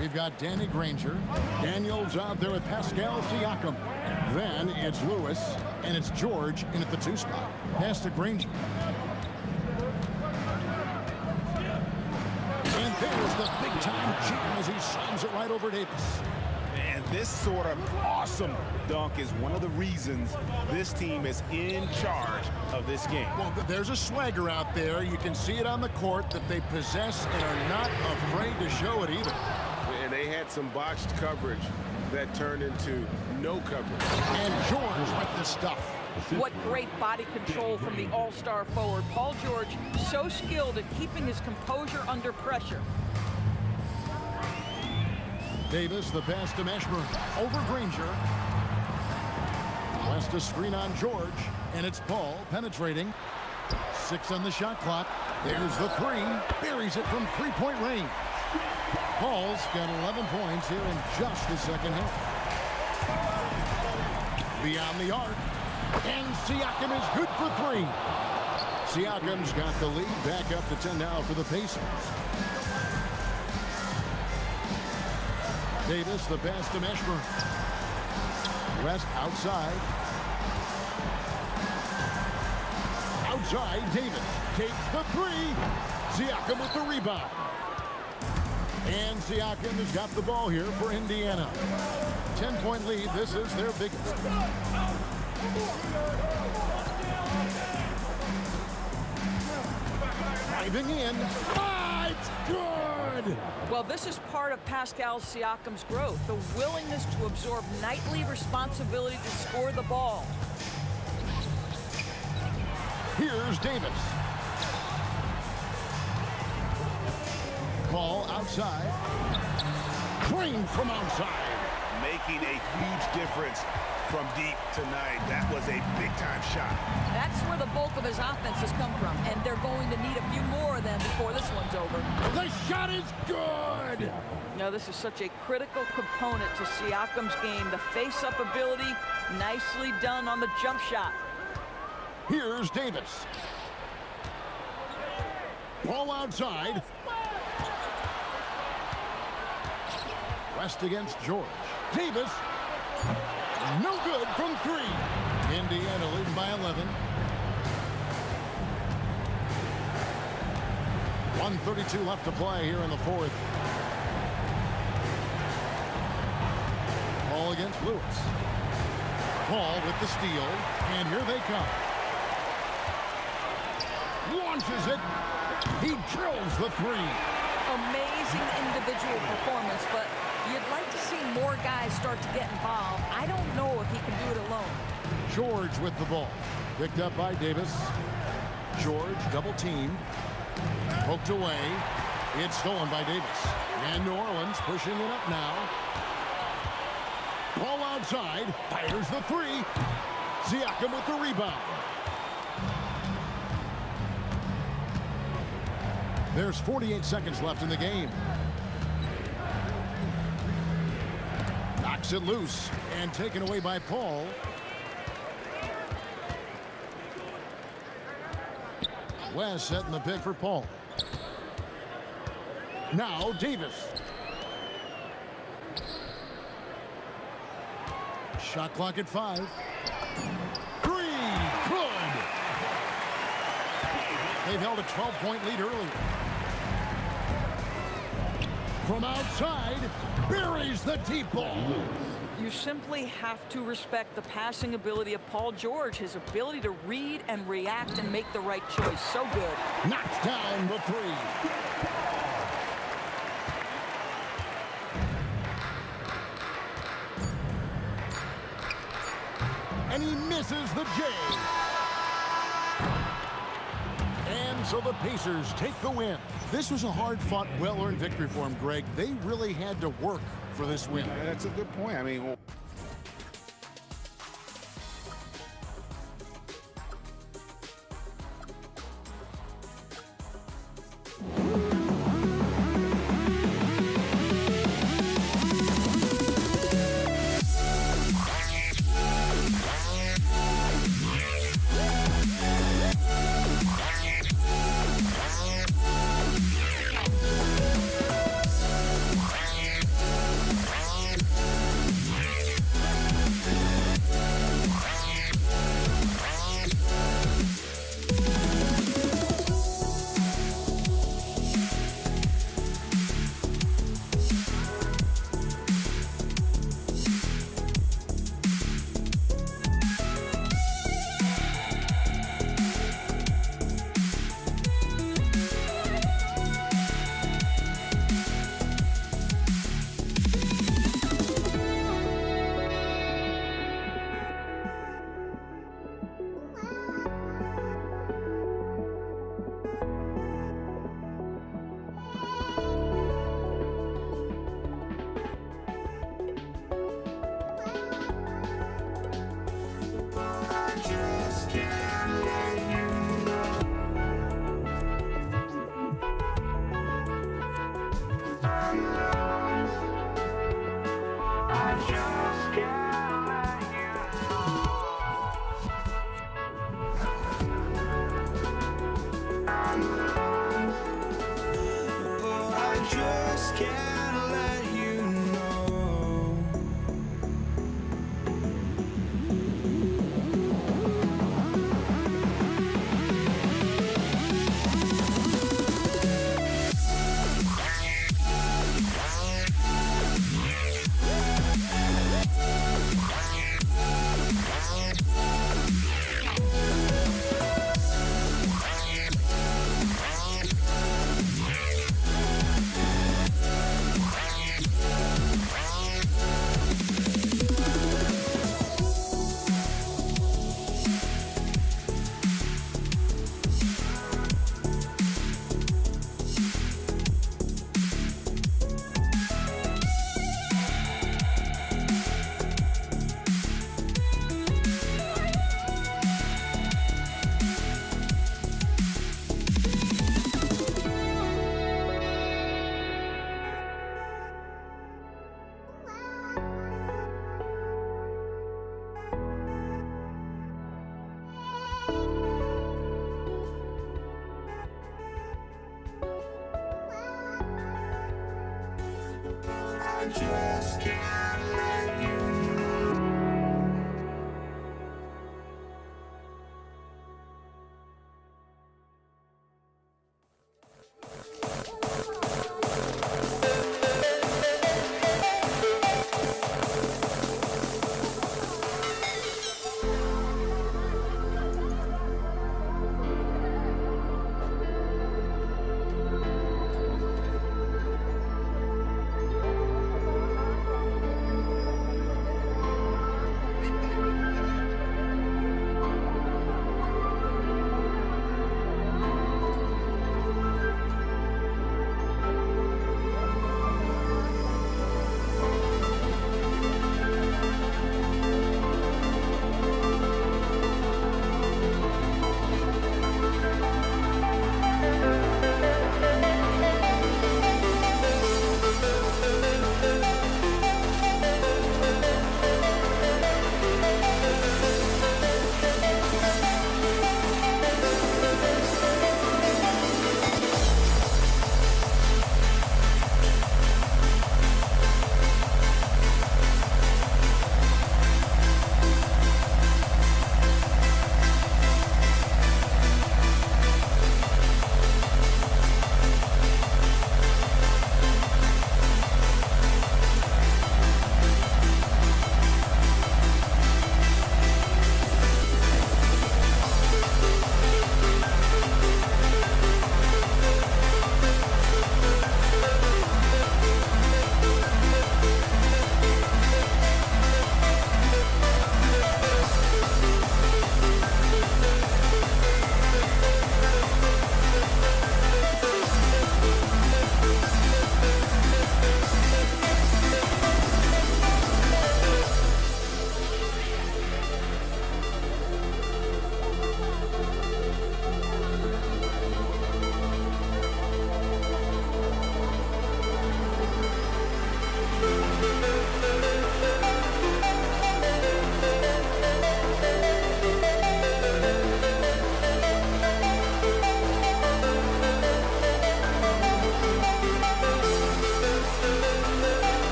We've got Danny Granger. Daniels out there with Pascal Siakam. Then it's Lewis, and it's George in at the 2 spot. Pass to Granger. And there's the big-time jam as he slams it right over Davis. And this sort of awesome dunk is one of the reasons this team is in charge of this game. Well, there's a swagger out there. You can see it on the court that they possess and are not afraid to show it either. And they had some botched coverage that turned into no coverage. And George with the stuff. What great body control from the all-star forward. Paul George, so skilled at keeping his composure under pressure. Davis, the pass to Mashburn. Over Granger. West a screen on George. And it's Paul penetrating. 6 on the shot clock. There's the 3. Buries it from 3-point range. Paul's got 11 points here in just the second half. Beyond the arc. And Siakam is good for 3. Siakam's got the lead back up to 10 now for the Pacers. Davis, the pass to Meshburn. West outside. Outside, Davis takes the three. Siakam with the rebound. And Siakam has got the ball here for Indiana. 10-point lead. This is their biggest. Driving in. Ah, it's good! Well, this is part of Pascal Siakam's growth, the willingness to absorb nightly responsibility to score the ball. Here's Davis. Ball outside. Crane from outside. Making a huge difference from deep tonight. That was a big-time shot. That's where the bulk of his offense has come from, and they're going to need a few more of them before this one's over. The shot is good! Now, this is such a critical component to Siakam's game. The face-up ability, nicely done on the jump shot. Here's Davis. Ball outside. West against George. Davis. No good from three. Indiana leading by 11. 1:32 left to play here in the fourth. Ball against Lewis. Paul with the steal. And here they come. Launches it. He drills the three. Amazing individual performance, but you'd like to see more guys start to get involved. I don't know if he can do it alone. George with the ball. Picked up by Davis. George double teamed. Poked away. It's stolen by Davis. And New Orleans pushing it up now. Ball outside. Fires the three. Siakam with the rebound. There's 48 seconds left in the game. Knocks it loose and taken away by Paul. West setting the pick for Paul. Now Davis. Shot clock at 5. Three. Good. They've held a 12-point lead earlier. From outside, buries the deep ball. You simply have to respect the passing ability of Paul George, his ability to read and react and make the right choice. So good. Knocks down the three. And he misses the J. And so the Pacers take the win. This was a hard-fought, well-earned victory for them, Greg. They really had to work for this win. That's a good point. I mean, just can't let you know. just can't let you.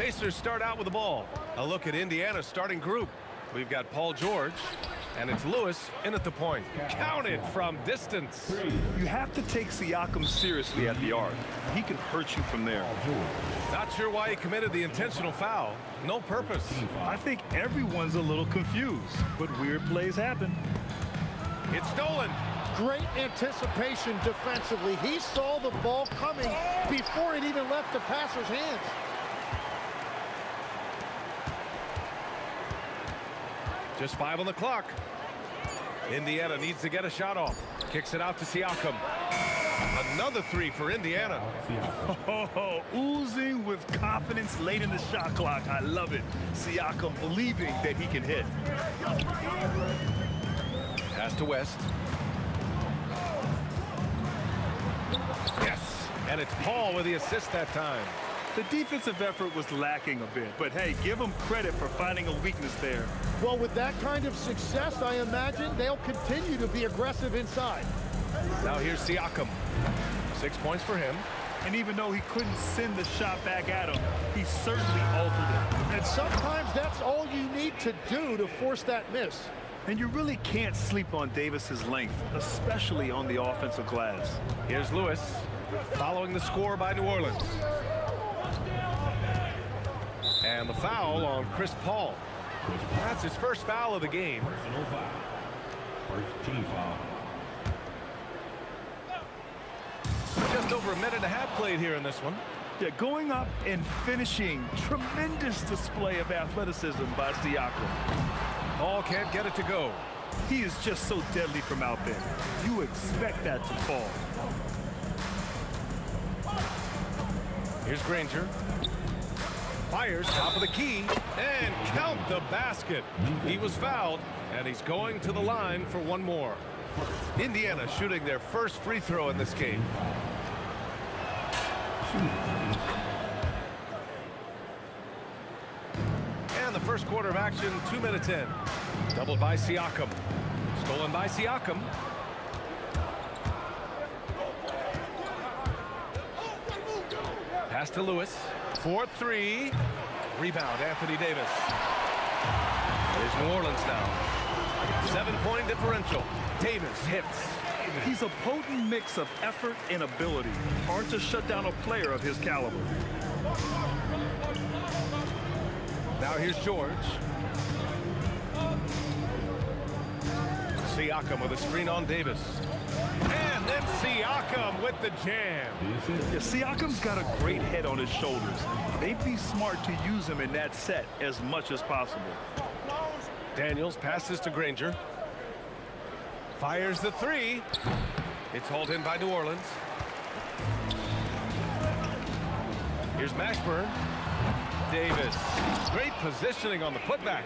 Pacers start out with the ball. A look at Indiana's starting group. We've got Paul George, and it's Lewis in at the point. Counted from distance. You have to take Siakam seriously at the arc. He can hurt you from there. Not sure why he committed the intentional foul. No purpose. I think everyone's a little confused, but weird plays happen. It's stolen. Great anticipation defensively. He saw the ball coming before it even left the passer's hands. Just 5 on the clock. Indiana needs to get a shot off. Kicks it out to Siakam. Another 3 for Indiana. Oh, oozing with confidence late in the shot clock. I love it. Siakam believing that he can hit. Pass to West. Yes, and it's Paul with the assist that time. The defensive effort was lacking a bit, but hey, give them credit for finding a weakness there. Well, with that kind of success, I imagine they'll continue to be aggressive inside. Now here's Siakam. 6 points for him. And even though he couldn't send the shot back at him, he certainly altered it. And sometimes that's all you need to do to force that miss. And you really can't sleep on Davis's length, especially on the offensive glass. Here's Lewis, following the score by New Orleans. And the foul on Chris Paul. That's his first foul of the game. First team foul. Just over a minute and a half played here in this one. Yeah, going up and finishing. Tremendous display of athleticism by Siakam. Paul can't get it to go. He is just so deadly from out there. You expect that to fall. Here's Granger. Fires top of the key and count the basket. He was fouled and he's going to the line for one more. Indiana shooting their first free throw in this game. And the first quarter of action, 2 minutes in. Doubled by Siakam. Stolen by Siakam. Pass to Lewis. 4-3. Rebound, Anthony Davis. There's New Orleans now. 7-point differential. Davis hits. He's a potent mix of effort and ability. Hard to shut down a player of his caliber. Now here's George. Siakam with a screen on Davis. And then Siakam with the jam. Yeah, Siakam's got a great head on his shoulders. They'd be smart to use him in that set as much as possible. Daniels passes to Granger. Fires the 3. It's hauled in by New Orleans. Here's Mashburn. Davis. Great positioning on the putback.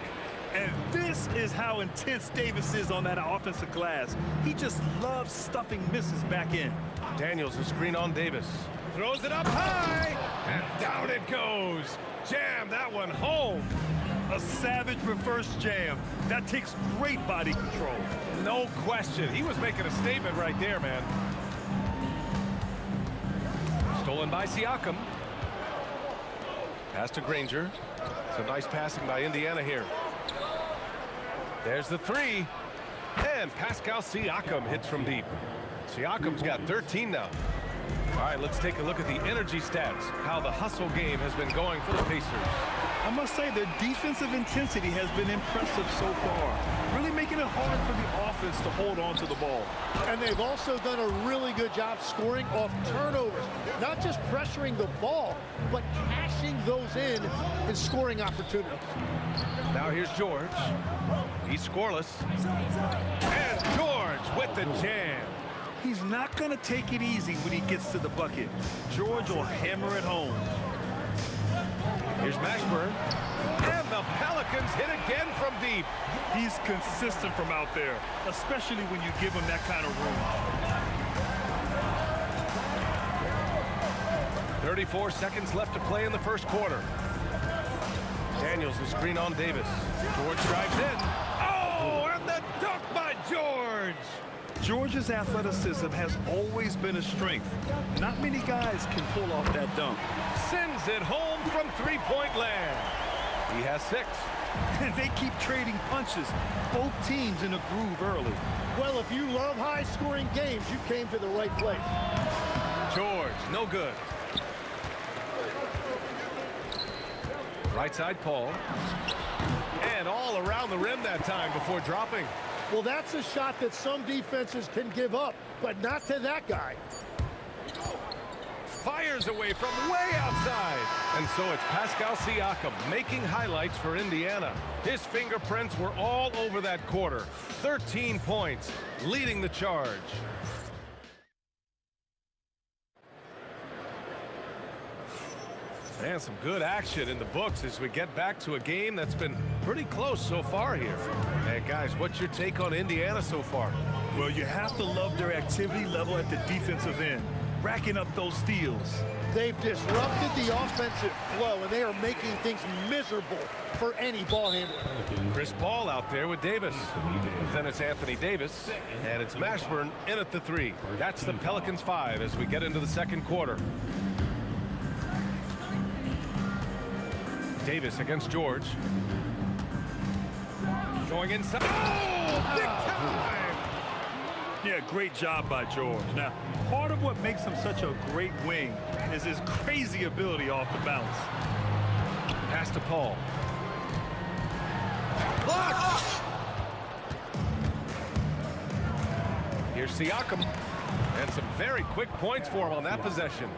And this is how intense Davis is on that offensive glass. He just loves stuffing misses back in. Daniels a screen on Davis. Throws it up high. And down it goes. Jam that one home. A savage reverse jam. That takes great body control. No question. He was making a statement right there, man. Stolen by Siakam. Pass to Granger. Some nice passing by Indiana here. There's the 3. And Pascal Siakam hits from deep. Siakam's got 13 now. All right, let's take a look at the energy stats. How the hustle game has been going for the Pacers. I must say their defensive intensity has been impressive so far. Really making it hard for the offense to hold on to the ball. And they've also done a really good job scoring off turnovers. Not just pressuring the ball, but cashing those in and scoring opportunities. Now here's George. He's scoreless. And George with the jam. He's not going to take it easy when he gets to the bucket. George will hammer it home. Here's Mashburn. And the Pelicans hit again from deep. He's consistent from out there, especially when you give him that kind of room. 34 seconds left to play in the first quarter. Daniels the screen on Davis. George drives in. Oh, and the dunk by George. Georgia's athleticism has always been a strength. Not many guys can pull off that dunk. Sends it home from three-point land. He has 6. And they keep trading punches. Both teams in a groove early. Well, if you love high-scoring games, you came to the right place. George, no good. Right side, Paul. And all around the rim that time before dropping. Well, that's a shot that some defenses can give up, but not to that guy. Fires away from way outside. And so it's Pascal Siakam making highlights for Indiana. His fingerprints were all over that quarter. 13 points, leading the charge. And some good action in the books as we get back to a game that's been pretty close so far here. And guys, what's your take on Indiana so far? Well, you have to love their activity level at the defensive end, racking up those steals. They've disrupted the offensive flow, and they are making things miserable for any ball handler. Chris Paul out there with Davis. Then it's Anthony Davis, and it's Mashburn in at the 3. That's the Pelicans 5 as we get into the second quarter. Davis against George. Going inside. Oh, big time! Yeah, great job by George. Now, part of what makes him such a great wing is his crazy ability off the bounce. Pass to Paul. Blocked! Here's Siakam. And some very quick points for him on that possession.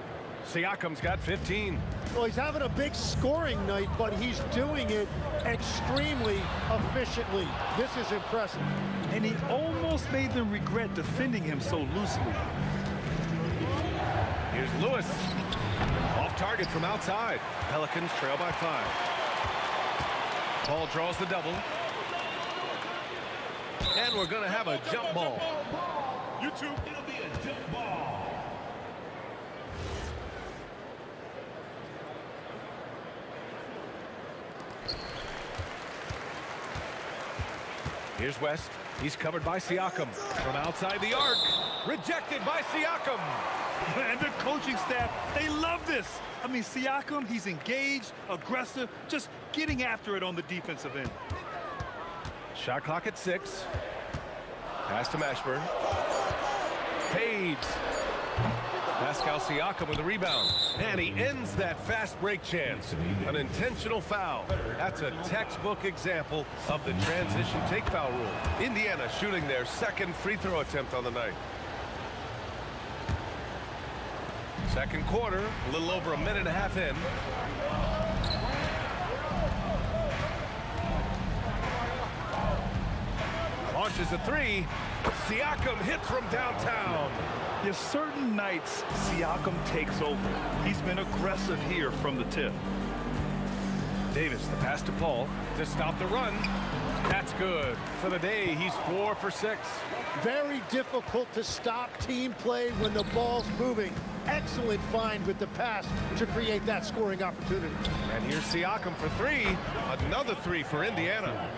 Siakam's got 15. Well, he's having a big scoring night, but he's doing it extremely efficiently. This is impressive. And he almost made them regret defending him so loosely. Here's Lewis. Off target from outside. Pelicans trail by 5. Paul draws the double. And we're going to have a jump ball. YouTube, it'll be a jump ball. Here's West. He's covered by Siakam. From outside the arc. Rejected by Siakam. And the coaching staff, they love this. I mean, Siakam, he's engaged, aggressive, just getting after it on the defensive end. Shot clock at 6. Pass to Mashburn. Fades. Pascal Siakam with the rebound. And he ends that fast break chance. An intentional foul. That's a textbook example of the transition take foul rule. Indiana shooting their second free throw attempt on the night. Second quarter, a little over a minute and a half in. Launches a 3. Siakam hits from downtown. There's certain nights Siakam takes over. He's been aggressive here from the tip. Davis, the pass to Paul to stop the run. That's good. For the day, he's 4 for 6. Very difficult to stop team play when the ball's moving. Excellent find with the pass to create that scoring opportunity. And here's Siakam for 3. Another 3 for Indiana.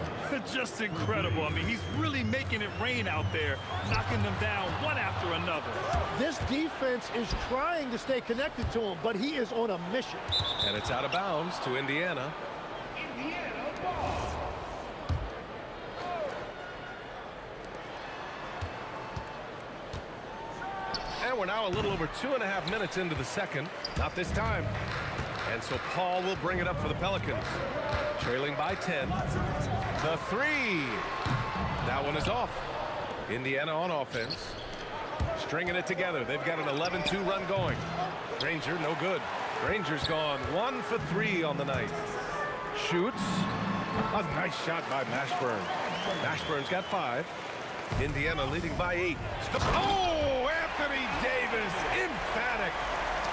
Just incredible. I mean, he's really making it rain out there, knocking them down one after another. This defense is trying to stay connected to him, but he is on a mission. And it's out of bounds to Indiana. And we're now a little over 2.5 minutes into the second. Not this time. And so Paul will bring it up for the Pelicans. Trailing by 10. The 3. That one is off. Indiana on offense. Stringing it together. They've got an 11-2 run going. Granger, no good. Granger's gone 1 for 3 on the night. Shoots. A nice shot by Mashburn. Mashburn's got 5. Indiana leading by 8. Oh, Anthony Davis, emphatic.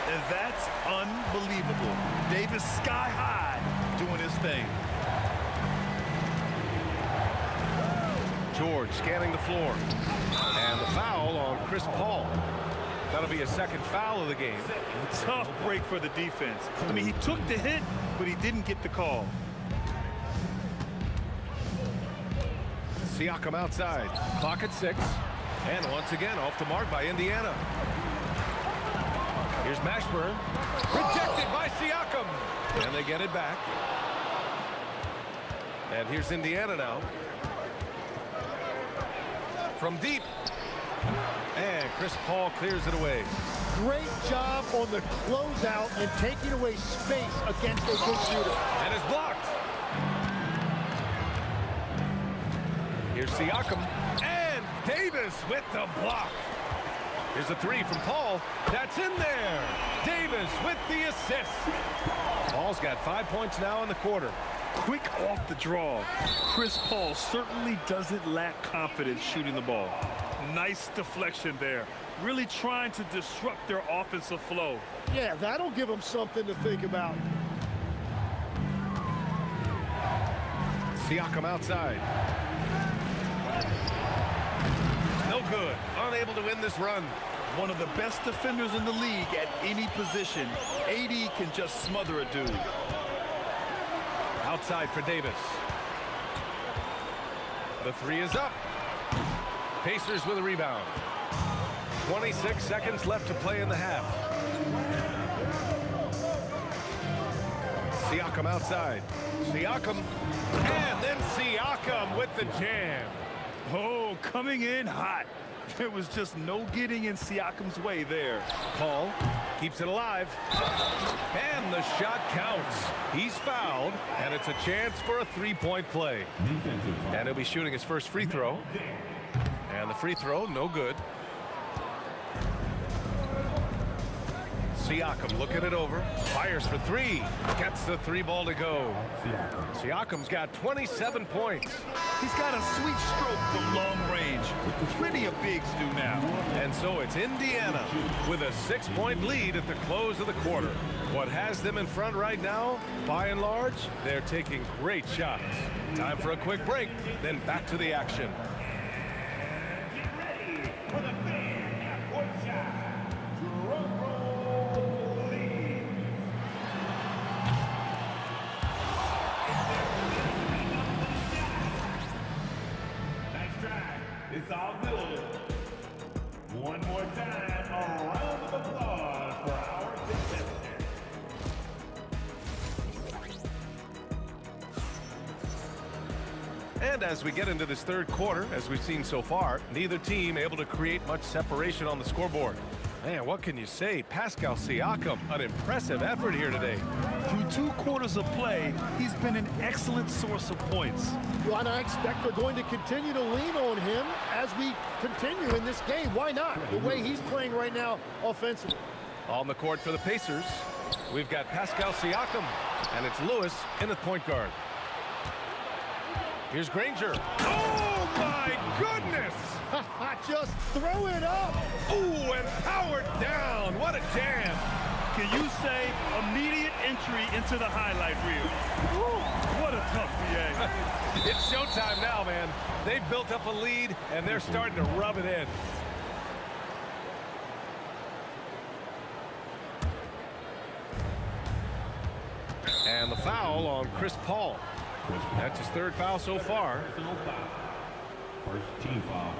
And that's unbelievable. Davis sky high doing his thing. George scanning the floor. And the foul on Chris Paul. That'll be a second foul of the game. Tough break for the defense. I mean, he took the hit, but he didn't get the call. Siakam outside. Clock at 6. And once again, off the mark by Indiana. Here's Mashburn. Rejected by Siakam. And they get it back. And here's Indiana now. From deep. And Chris Paul clears it away. Great job on the closeout and taking away space against a good shooter. And it's blocked. Here's Siakam. And Davis with the block. Here's a three from Paul. That's in there. Davis with the assist. Paul's got 5 points now in the quarter. Quick off the draw. Chris Paul certainly doesn't lack confidence shooting the ball. Nice deflection there. Really trying to disrupt their offensive flow. Yeah, that'll give them something to think about. Siakam outside. No good. Unable to win this run. One of the best defenders in the league at any position. AD can just smother a dude. Outside for Davis. The three is up. Pacers with a rebound. 26 seconds left to play in the half. Siakam outside. Siakam. And then Siakam with the jam. Oh, coming in hot. There was just no getting in Siakam's way there. Paul keeps it alive. And the shot counts. He's fouled, and it's a chance for a three-point play. And he'll be shooting his first free throw. And the free throw, no good. Siakam looking it over. Fires for three. Gets the three ball to go. Siakam's got 27 points. He's got a sweet stroke from long range. Plenty of bigs do now. And so it's Indiana with a 6-point lead at the close of the quarter. What has them in front right now, by and large, they're taking great shots. Time for a quick break, then back to the action. It's all good. One more time, a round of applause for our contestants. And as we get into this third quarter, as we've seen so far, neither team able to create much separation on the scoreboard. Man, what can you say? Pascal Siakam, an impressive effort here today. Through 2 quarters of play, he's been an excellent source of points. Well, and I expect they're going to continue to lean on him as we continue in this game. Why not? The way he's playing right now offensively. On the court for the Pacers, we've got Pascal Siakam, and it's Lewis in the point guard. Here's Granger. Oh, my goodness! Just throw it up. Ooh, and powered down. What a jam. Can you say immediate entry into the highlight reel? Ooh, what a tough BA. It's showtime now, man. They've built up a lead, and they're starting to rub it in. And the foul on Chris Paul. That's his third foul so far. First team foul.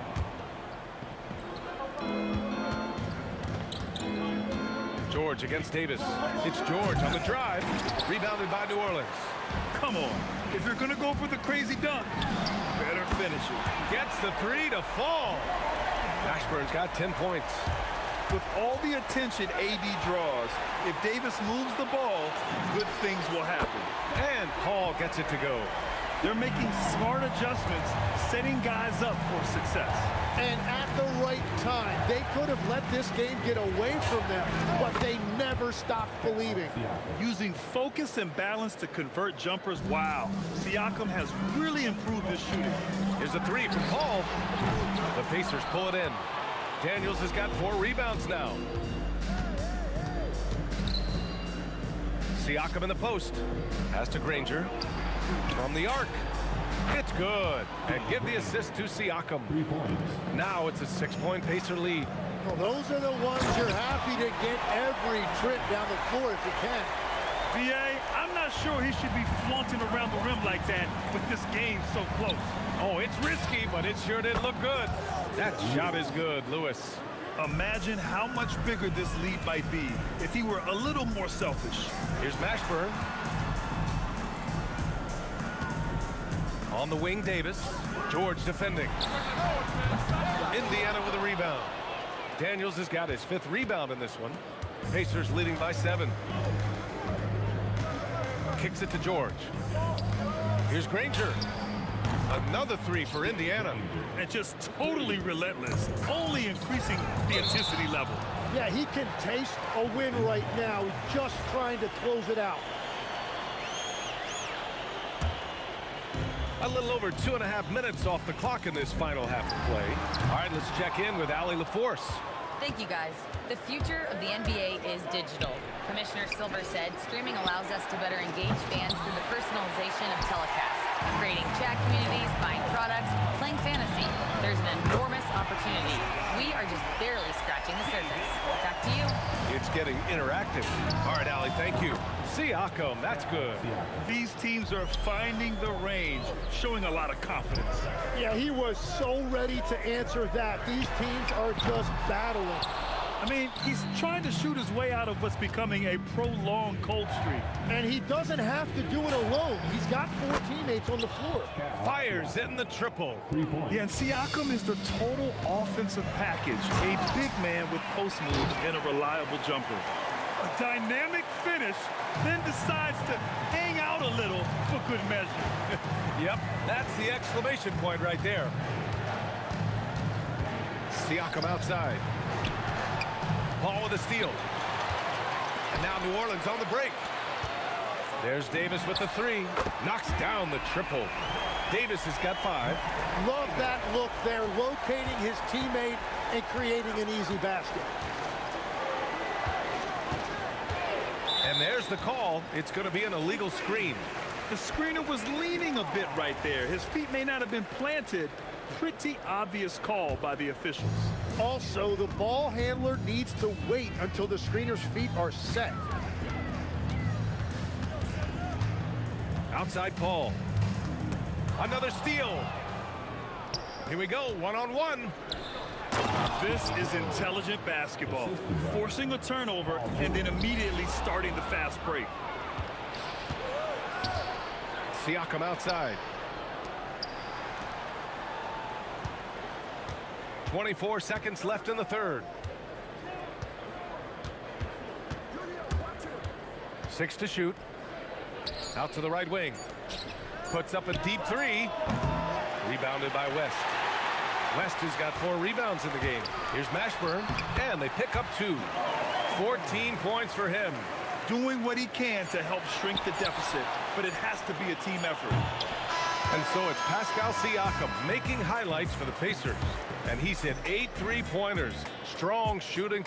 George against Davis. It's George on the drive. Rebounded by New Orleans. Come on. If you're going to go for the crazy dunk, better finish it. Gets the three to fall. Ashburn's got 10 points. With all the attention AD draws, if Davis moves the ball, good things will happen. And Paul gets it to go. They're making smart adjustments, setting guys up for success. And at the right time, they could have let this game get away from them, but they never stopped believing. Using focus and balance to convert jumpers, wow. Siakam has really improved his shooting. Here's a three from Paul. The Pacers pull it in. Daniels has got 4 rebounds now. Siakam in the post. Pass to Granger. From the arc. It's good. And give the assist to Siakam. 3 points. Now it's a 6-point Pacer lead. Well, those are the ones you're happy to get every trip down the floor if you can. BA, I'm I'm not sure he should be flaunting around the rim like that with this game so close. Oh, it's risky, but it sure did look good. That shot is good, Lewis. Imagine how much bigger this lead might be if he were a little more selfish. Here's Mashburn. On the wing, Davis. George defending. Indiana with a rebound. Daniels has got his 5th rebound in this one. Pacers leading by 7. Kicks it to George. Here's Granger. Another 3 for Indiana. And just totally relentless, only increasing the intensity level. Yeah, he can taste a win right now, just trying to close it out. A little over 2.5 minutes off the clock in this final half of play. All right, let's check in with Allie LaForce. Thank you, guys. The future of the NBA is digital. Commissioner Silver said streaming allows us to better engage fans through the personalization of telecasts, creating chat communities, buying products, playing fantasy. There's an enormous opportunity. We are just barely scratching the surface. Back to you. It's getting interactive. All right, Allie, thank you. Siakam, that's good. These teams are finding the range, showing a lot of confidence. Yeah, he was so ready to answer that. These teams are just battling. I mean, he's trying to shoot his way out of what's becoming a prolonged cold streak. And he doesn't have to do it alone. He's got 4 teammates on the floor. Fires in the triple. Yeah, and Siakam is the total offensive package. A big man with post moves and a reliable jumper. A dynamic finish, then decides to hang out a little for good measure. Yep, that's the exclamation point right there. Siakam outside. Paul with a steal. And now New Orleans on the break. There's Davis with the 3. Knocks down the triple. Davis has got 5. Love that look there, locating his teammate and creating an easy basket. And there's the call. It's going to be an illegal screen. The screener was leaning a bit right there. His feet may not have been planted. Pretty obvious call by the officials. Also, the ball handler needs to wait until the screener's feet are set. Outside Paul. Another steal. Here we go, one-on-one. This is intelligent basketball. Forcing a turnover and then immediately starting the fast break. Siakam outside. 24 seconds left in the third. 6 to shoot. Out to the right wing. Puts up a deep 3. Rebounded by West. West has got 4 rebounds in the game. Here's Mashburn, and they pick up 2. 14 points for him. Doing what he can to help shrink the deficit, but it has to be a team effort. And so it's Pascal Siakam making highlights for the Pacers. And he's hit 8 3-pointers. Strong shooting.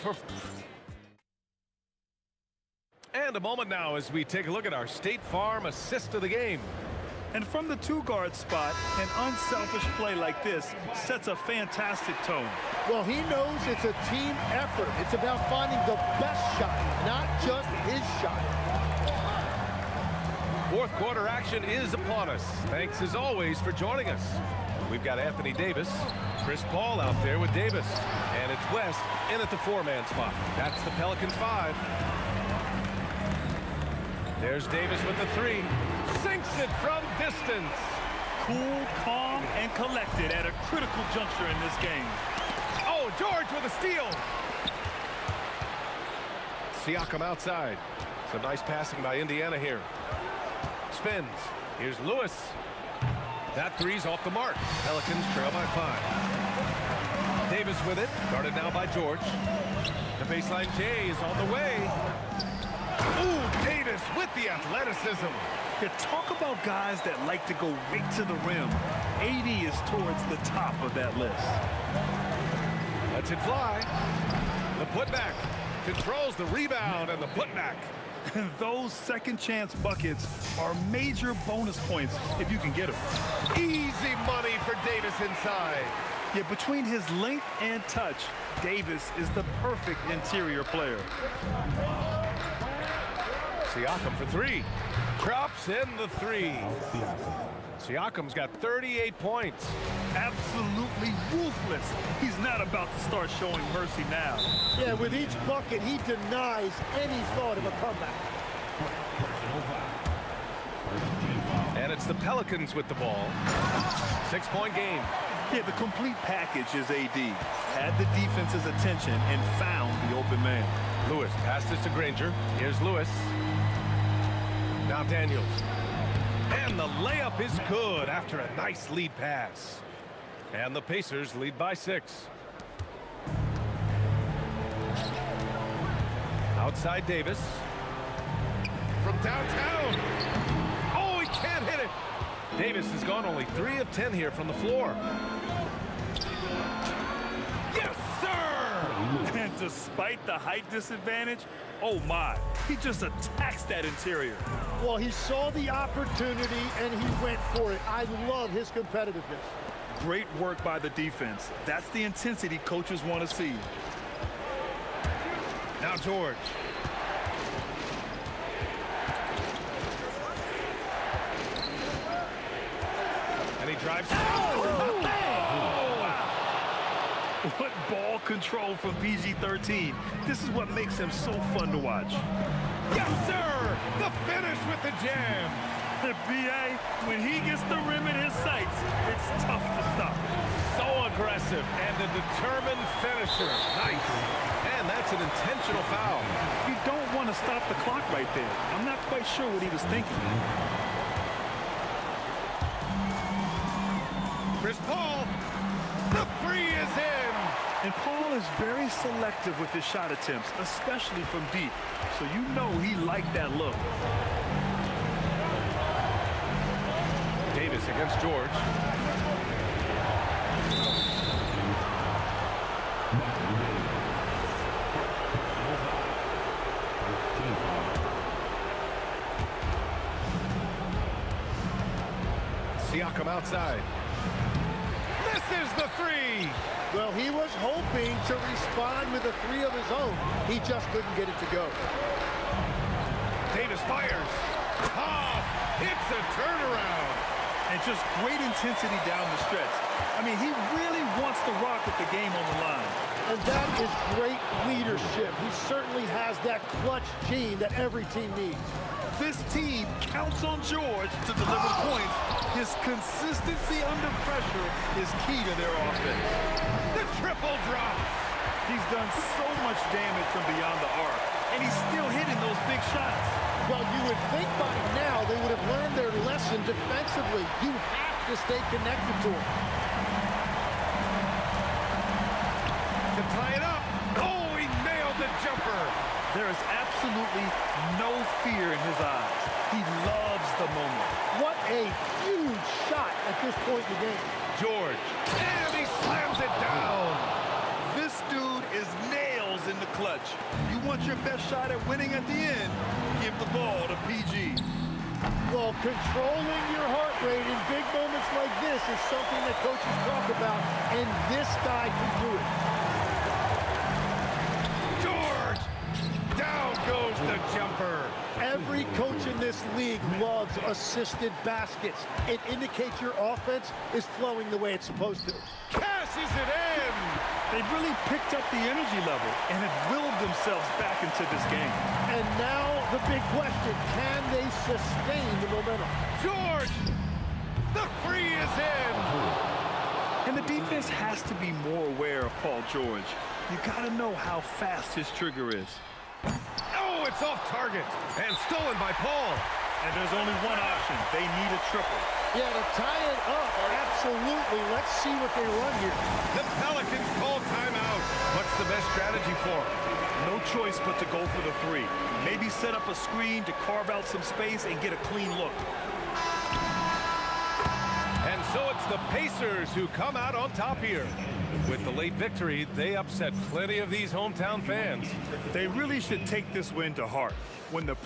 And a moment now as we take a look at our State Farm assist of the game. And from the 2-guard spot, an unselfish play like this sets a fantastic tone. Well, he knows it's a team effort. It's about finding the best shot, not just his shot. Fourth quarter action is upon us. Thanks as always for joining us. We've got Anthony Davis, Chris Paul out there with Davis, and it's West in at the 4-man spot. That's the Pelicans 5. There's Davis with the 3. Sinks it from distance. Cool, calm, and collected at a critical juncture in this game. Oh, George with a steal. Siakam outside. Some nice passing by Indiana here. Spins. Here's Lewis. That 3's off the mark. Pelicans trail by 5. Davis with it. Guarded now by George. The baseline J is on the way. Ooh, Davis with the athleticism. You talk about guys that like to go right to the rim. 80 is towards the top of that list. Lets it fly. The putback. Controls the rebound and the putback. And those second chance buckets are major bonus points if you can get them. Easy money for Davis inside. Yeah, between his length and touch, Davis is the perfect interior player. Siakam for 3. Drops in the three. Siakam's got 38 points. Absolutely ruthless. He's not about to start showing mercy now. Yeah, with each bucket, he denies any thought of a comeback. And it's the Pelicans with the ball. 6-point game. Yeah, the complete package is AD. Had the defense's attention and found the open man. Lewis passed it to Granger. Here's Lewis. Now Daniels. And the layup is good after a nice lead pass. And the Pacers lead by 6. Outside Davis. From downtown. Oh, he can't hit it. Davis has gone only 3 of 10 here from the floor. Yes, sir! And despite the height disadvantage, oh my, he just attacks that interior. Well, he saw the opportunity and he went for it. I love his competitiveness. Great work by the defense. That's the intensity coaches want to see. Now George. And he drives. Oh, wow. What ball control from PG-13. This is what makes him so fun to watch. Yes, sir! The finish with the jam. B.A., when he gets the rim in his sights, it's tough to stop. So aggressive and a determined finisher. Nice. And that's an intentional foul. You don't want to stop the clock right there. I'm not quite sure what he was thinking. Chris Paul. The free is in. And Paul is very selective with his shot attempts, especially from deep. So you know he liked that look. Davis against George. Siakam outside. Misses the three. Well, he was hoping to respond with a three of his own. He just couldn't get it to go. Davis fires. Tough. It's a turnaround. And just great intensity down the stretch. I mean, he really wants to rock with the game on the line. And that is great leadership. He certainly has that clutch gene that every team needs. This team counts on George to deliver points. His consistency under pressure is key to their offense. The triple drops. He's done so much damage from beyond the arc, and he's still hitting those big shots. Well, you would think by now they would have learned their lesson defensively. You have to stay connected to him. To tie it up. Oh, he nailed the jumper. There is absolutely no fear in his eyes. He loves the moment. What a huge shot at this point in the game. George. And he slams it down. This dude is nails in the clutch. You want your best shot at winning at the end, give the ball to PG. Well, controlling your heart rate in big moments like this is something that coaches talk about, and this guy can do it. George! Down goes the jumper. Every coach in this league loves assisted baskets. It indicates your offense is flowing the way it's supposed to. Cashes it in! They've really picked up the energy level and have willed themselves back into this game. And now the big question, can they sustain the momentum? George! The free is in! And the defense has to be more aware of Paul George. You gotta know how fast his trigger is. Oh, it's off target and stolen by Paul. And there's only one option. They need a triple. Yeah, to tie it up, absolutely. Let's see what they run here. The Pelicans call timeout. What's the best strategy for them? No choice but to go for the three. Maybe set up a screen to carve out some space and get a clean look. And so it's the Pacers who come out on top here. With the late victory, they upset plenty of these hometown fans. They really should take this win to heart. When the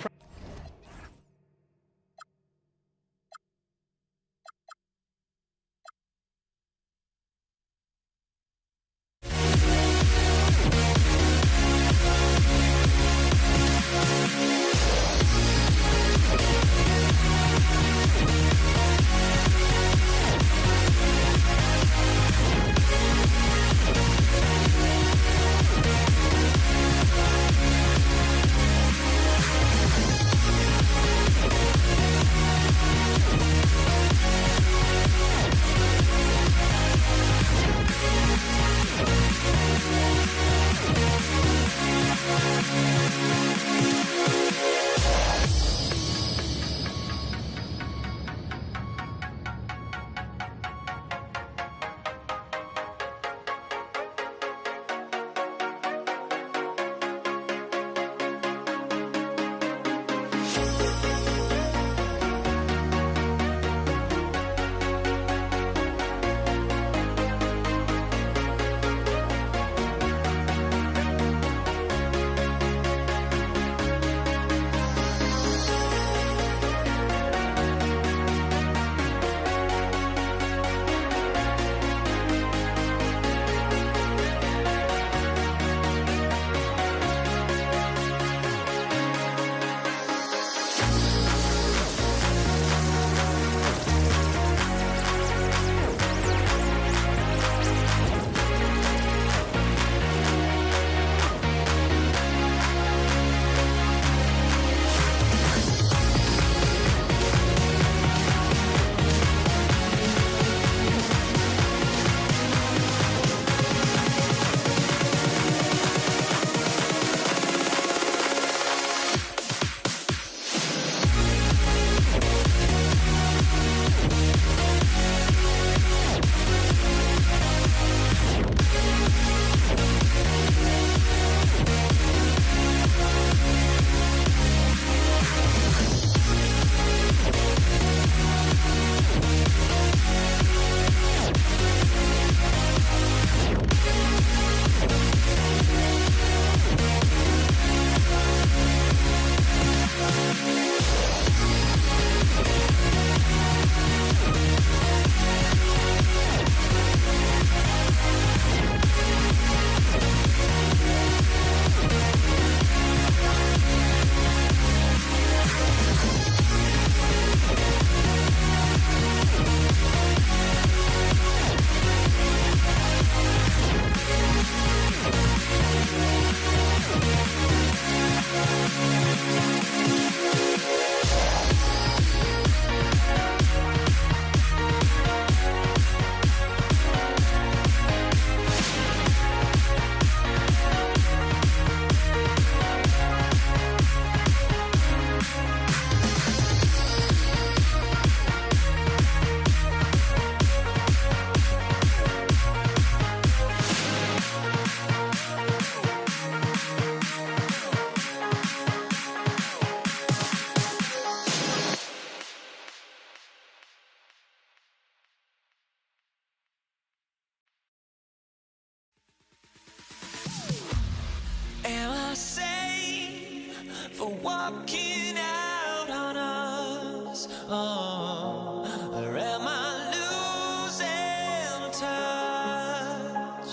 for walking out on us? Oh, or am I losing touch?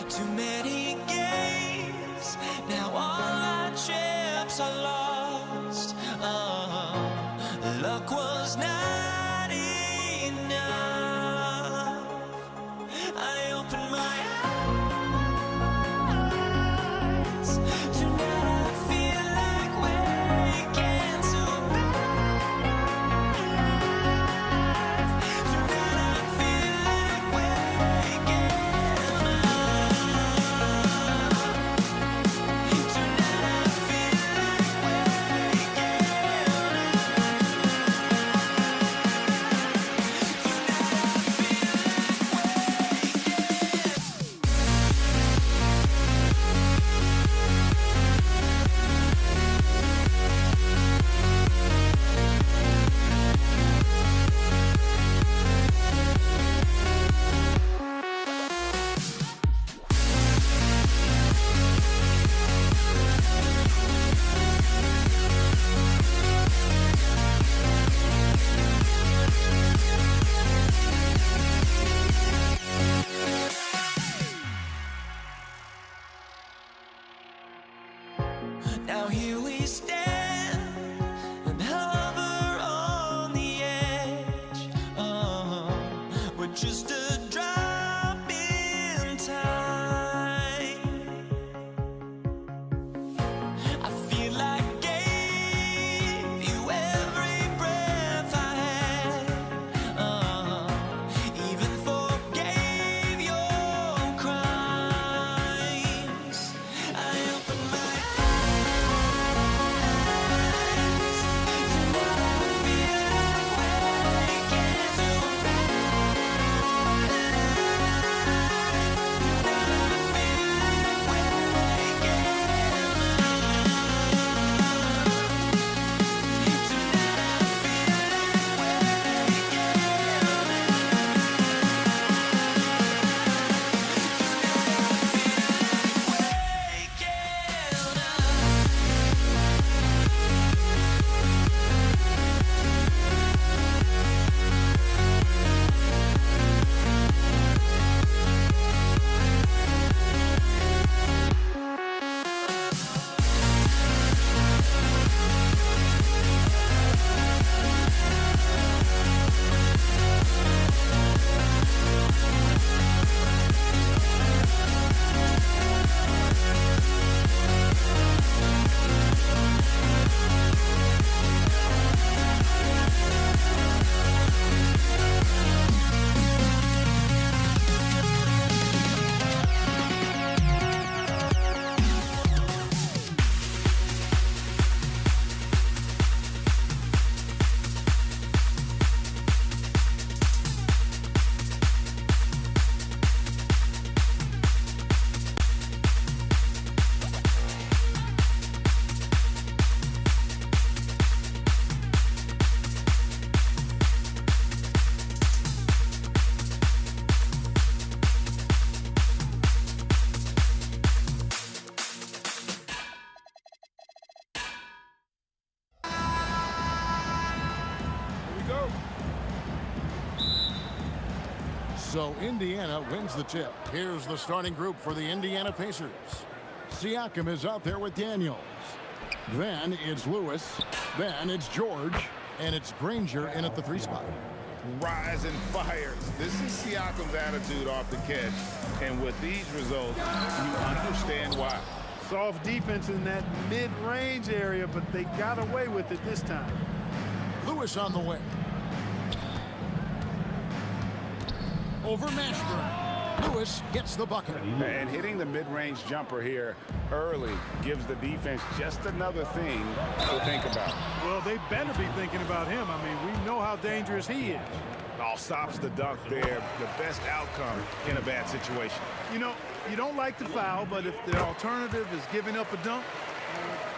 Too many games, now all our chips are lost. Oh, luck was not enough. I opened my now here we stand and hover on the edge. Oh, we're just a drop in time. I feel like I gave you every breath I had. Even forgave your crimes. I opened my eyes. So Indiana wins the tip. Here's the starting group for the Indiana Pacers. Siakam is out there with Daniels. Then it's Lewis. Then it's George. And it's Granger in at the 3 spot. Rising fires. This is Siakam's attitude off the catch. And with these results, you understand why. Soft defense in that mid-range area, but they got away with it this time. Lewis on the way. Over Mashburn. Lewis gets the bucket. And hitting the mid-range jumper here early gives the defense just another thing to think about. Well, they better be thinking about him. I mean, we know how dangerous he is. All stops the dunk there. The best outcome in a bad situation. You know, you don't like the foul, but if the alternative is giving up a dunk,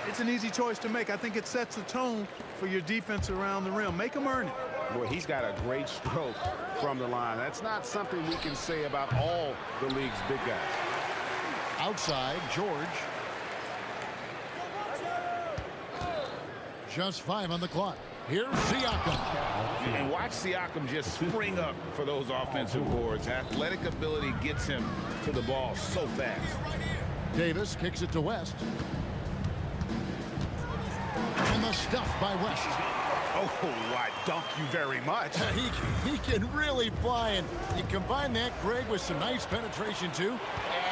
it's an easy choice to make. I think it sets the tone for your defense around the rim. Make them earn it. Boy, he's got a great stroke from the line. That's not something we can say about all the league's big guys. Outside, George. Just 5 on the clock. Here's Siakam. And watch Siakam just spring up for those offensive boards. Athletic ability gets him to the ball so fast. Davis kicks it to West. And the stuff by West. Oh, I dunk you very much. He can really fly, and you combine that, Greg, with some nice penetration, too,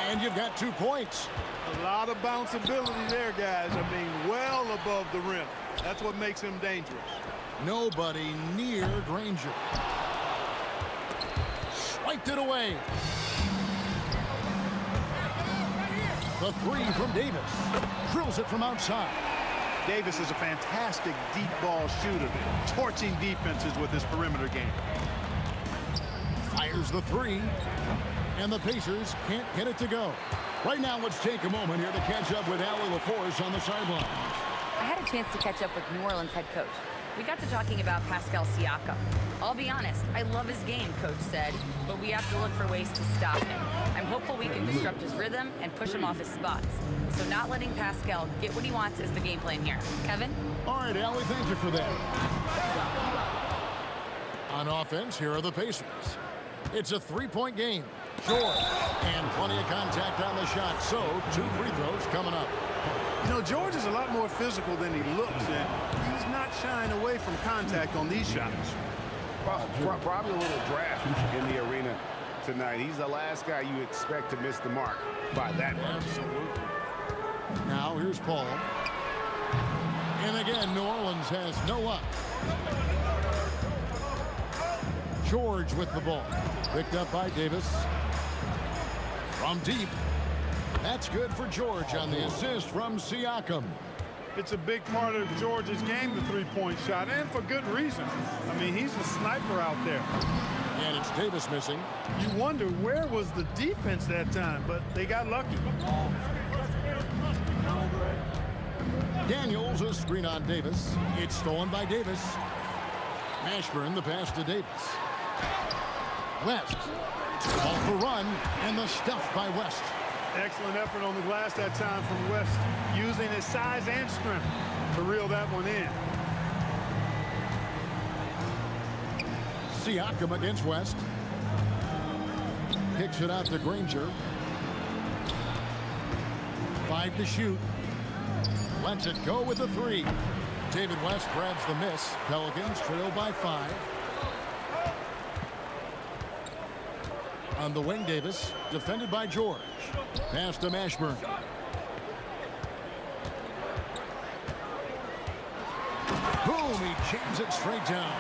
and you've got 2 points. A lot of bounceability there, guys. I mean, well above the rim. That's what makes him dangerous. Nobody near Granger. Swiped it away. The 3 from Davis. Drills it from outside. Davis is a fantastic deep ball shooter, torching defenses with his perimeter game. Fires the 3, and the Pacers can't get it to go. Right now, let's take a moment here to catch up with Allie LaForce on the sideline. I had a chance to catch up with New Orleans head coach. We got to talking about Pascal Siakam. I'll be honest, I love his game, coach said, but we have to look for ways to stop him. I'm hopeful we can disrupt his rhythm and push him off his spots. So not letting Pascal get what he wants is the game plan here. Kevin? All right, Allie, thank you for that. On offense, here are the Pacers. It's a 3-point game. George, and plenty of contact on the shot, so 2 free throws coming up. You know, George is a lot more physical than he looks, and he's not shying away from contact on these shots. Probably a little draft in the arena tonight. He's the last guy you expect to miss the mark by that much. Absolutely. Now here's Paul. And again, New Orleans has no luck. George with the ball. Picked up by Davis. From deep. That's good for George on the assist from Siakam. It's a big part of George's game, the 3-point shot, and for good reason. I mean, he's a sniper out there. And it's Davis missing. You wonder where was the defense that time, but they got lucky. Daniels, a screen on Davis. It's stolen by Davis. Mashburn, the pass to Davis. West. Off the run, and the stuff by West. Excellent effort on the glass that time from West, using his size and strength to reel that one in. Siakam against West. Kicks it out to Granger. 5 to shoot. Lets it go with the 3. David West grabs the miss. Pelicans trail by 5. On the wing, Davis, defended by George. Pass to Mashburn. Boom, he jams it straight down.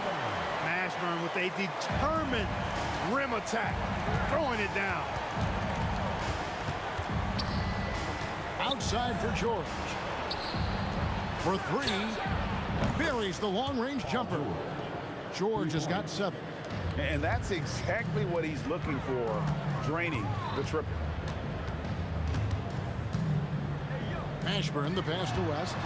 Mashburn with a determined rim attack, throwing it down. Outside for George. For 3, buries the long-range jumper. George has got 7. And that's exactly what he's looking for, draining the triple. Mashburn, the pass to West.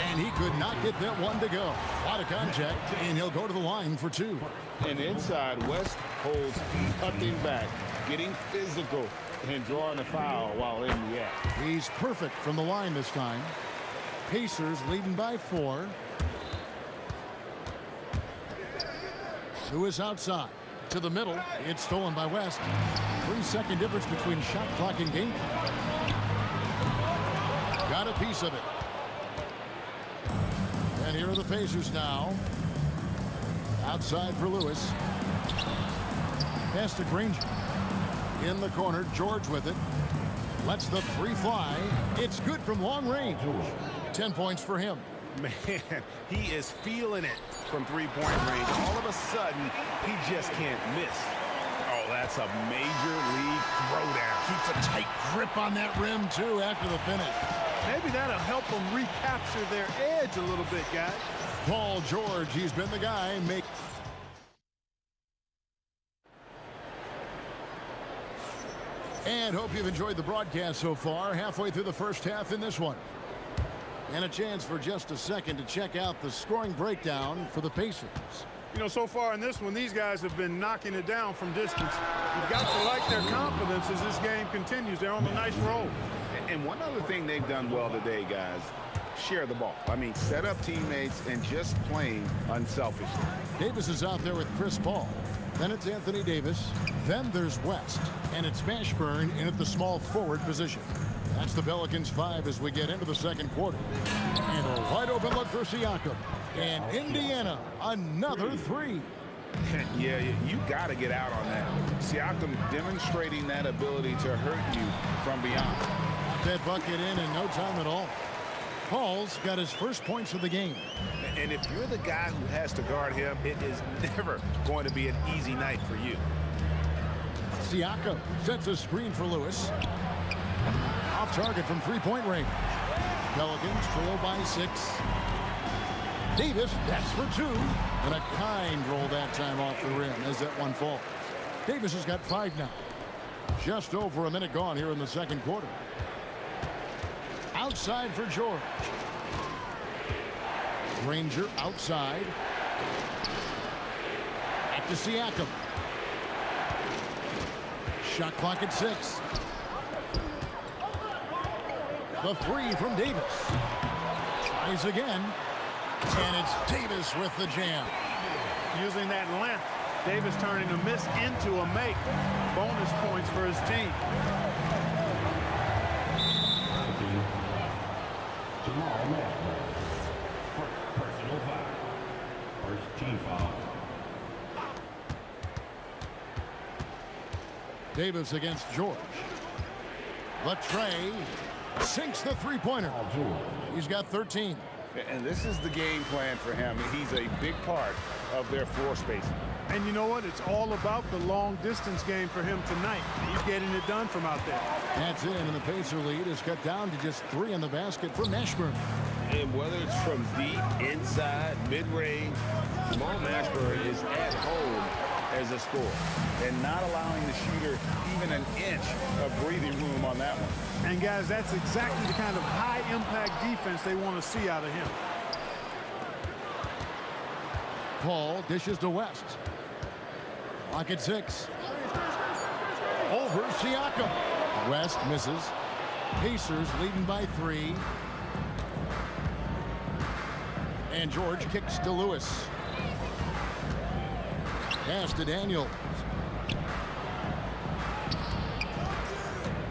And he could not get that one to go. A lot of contact, and he'll go to the line for 2. And inside, West holds nothing back, getting physical and drawing a foul while in the act. He's perfect from the line this time. Pacers leading by 4. Lewis outside. To the middle. It's stolen by West. 3-second difference between shot clock and game clock. Got a piece of it. And here are the Pacers now. Outside for Lewis. Pass to Granger. In the corner, George with it. Lets the three fly. It's good from long range. 10 points for him. Man, he is feeling it from three-point range. All of a sudden, he just can't miss. Oh, that's a major league throwdown. Keeps a tight grip on that rim, too, after the finish. Maybe that'll help them recapture their edge a little bit, guys. Paul George, he's been the guy. And hope you've enjoyed the broadcast so far. Halfway through the first half in this one. And a chance for just a second to check out the scoring breakdown for the Pacers. You know, so far in this one, these guys have been knocking it down from distance. You've got to like their confidence as this game continues. They're on a nice roll. And one other thing they've done well today, guys, share the ball. I mean, set up teammates and just playing unselfishly. Davis is out there with Chris Paul. Then it's Anthony Davis. Then there's West. And it's Mashburn in at the small forward position. That's the Pelicans 5 as we get into the second quarter. And a wide open look for Siakam. And Indiana, another three. Yeah, you got to get out on that. Siakam demonstrating that ability to hurt you from beyond. Got that bucket in no time at all. Paul's got his first points of the game. And if you're the guy who has to guard him, it is never going to be an easy night for you. Siakam sets a screen for Lewis. Off target from three-point range. Pelicans trail by 6. Davis, that's for 2. And a kind roll that time off the rim as that one falls. Davis has got 5 now. Just over a minute gone here in the second quarter. Outside for George. Granger outside. Back to Siakam. Shot clock at 6. The 3 from Davis. Tries again. And it's Davis with the jam. Using that length, Davis turning a miss into a make. Bonus points for his team. Personal foul. First team foul. Davis against George. Latrey sinks the three-pointer. He's got 13. And this is the game plan for him. He's a big part of their floor spacing. And you know what? It's all about the long-distance game for him tonight. He's getting it done from out there. That's in, and the Pacer lead is cut down to just 3 in the basket for Mashburn. And whether it's from deep, inside, mid-range, Jamal Mashburn is at home as a scorer and not allowing the shooter even an inch of breathing room on that one. And guys, that's exactly the kind of high-impact defense they want to see out of him. Paul dishes to West. Clock at 6. Over Siakam. West misses. Pacers leading by 3. And George kicks to Lewis. Pass to Daniel.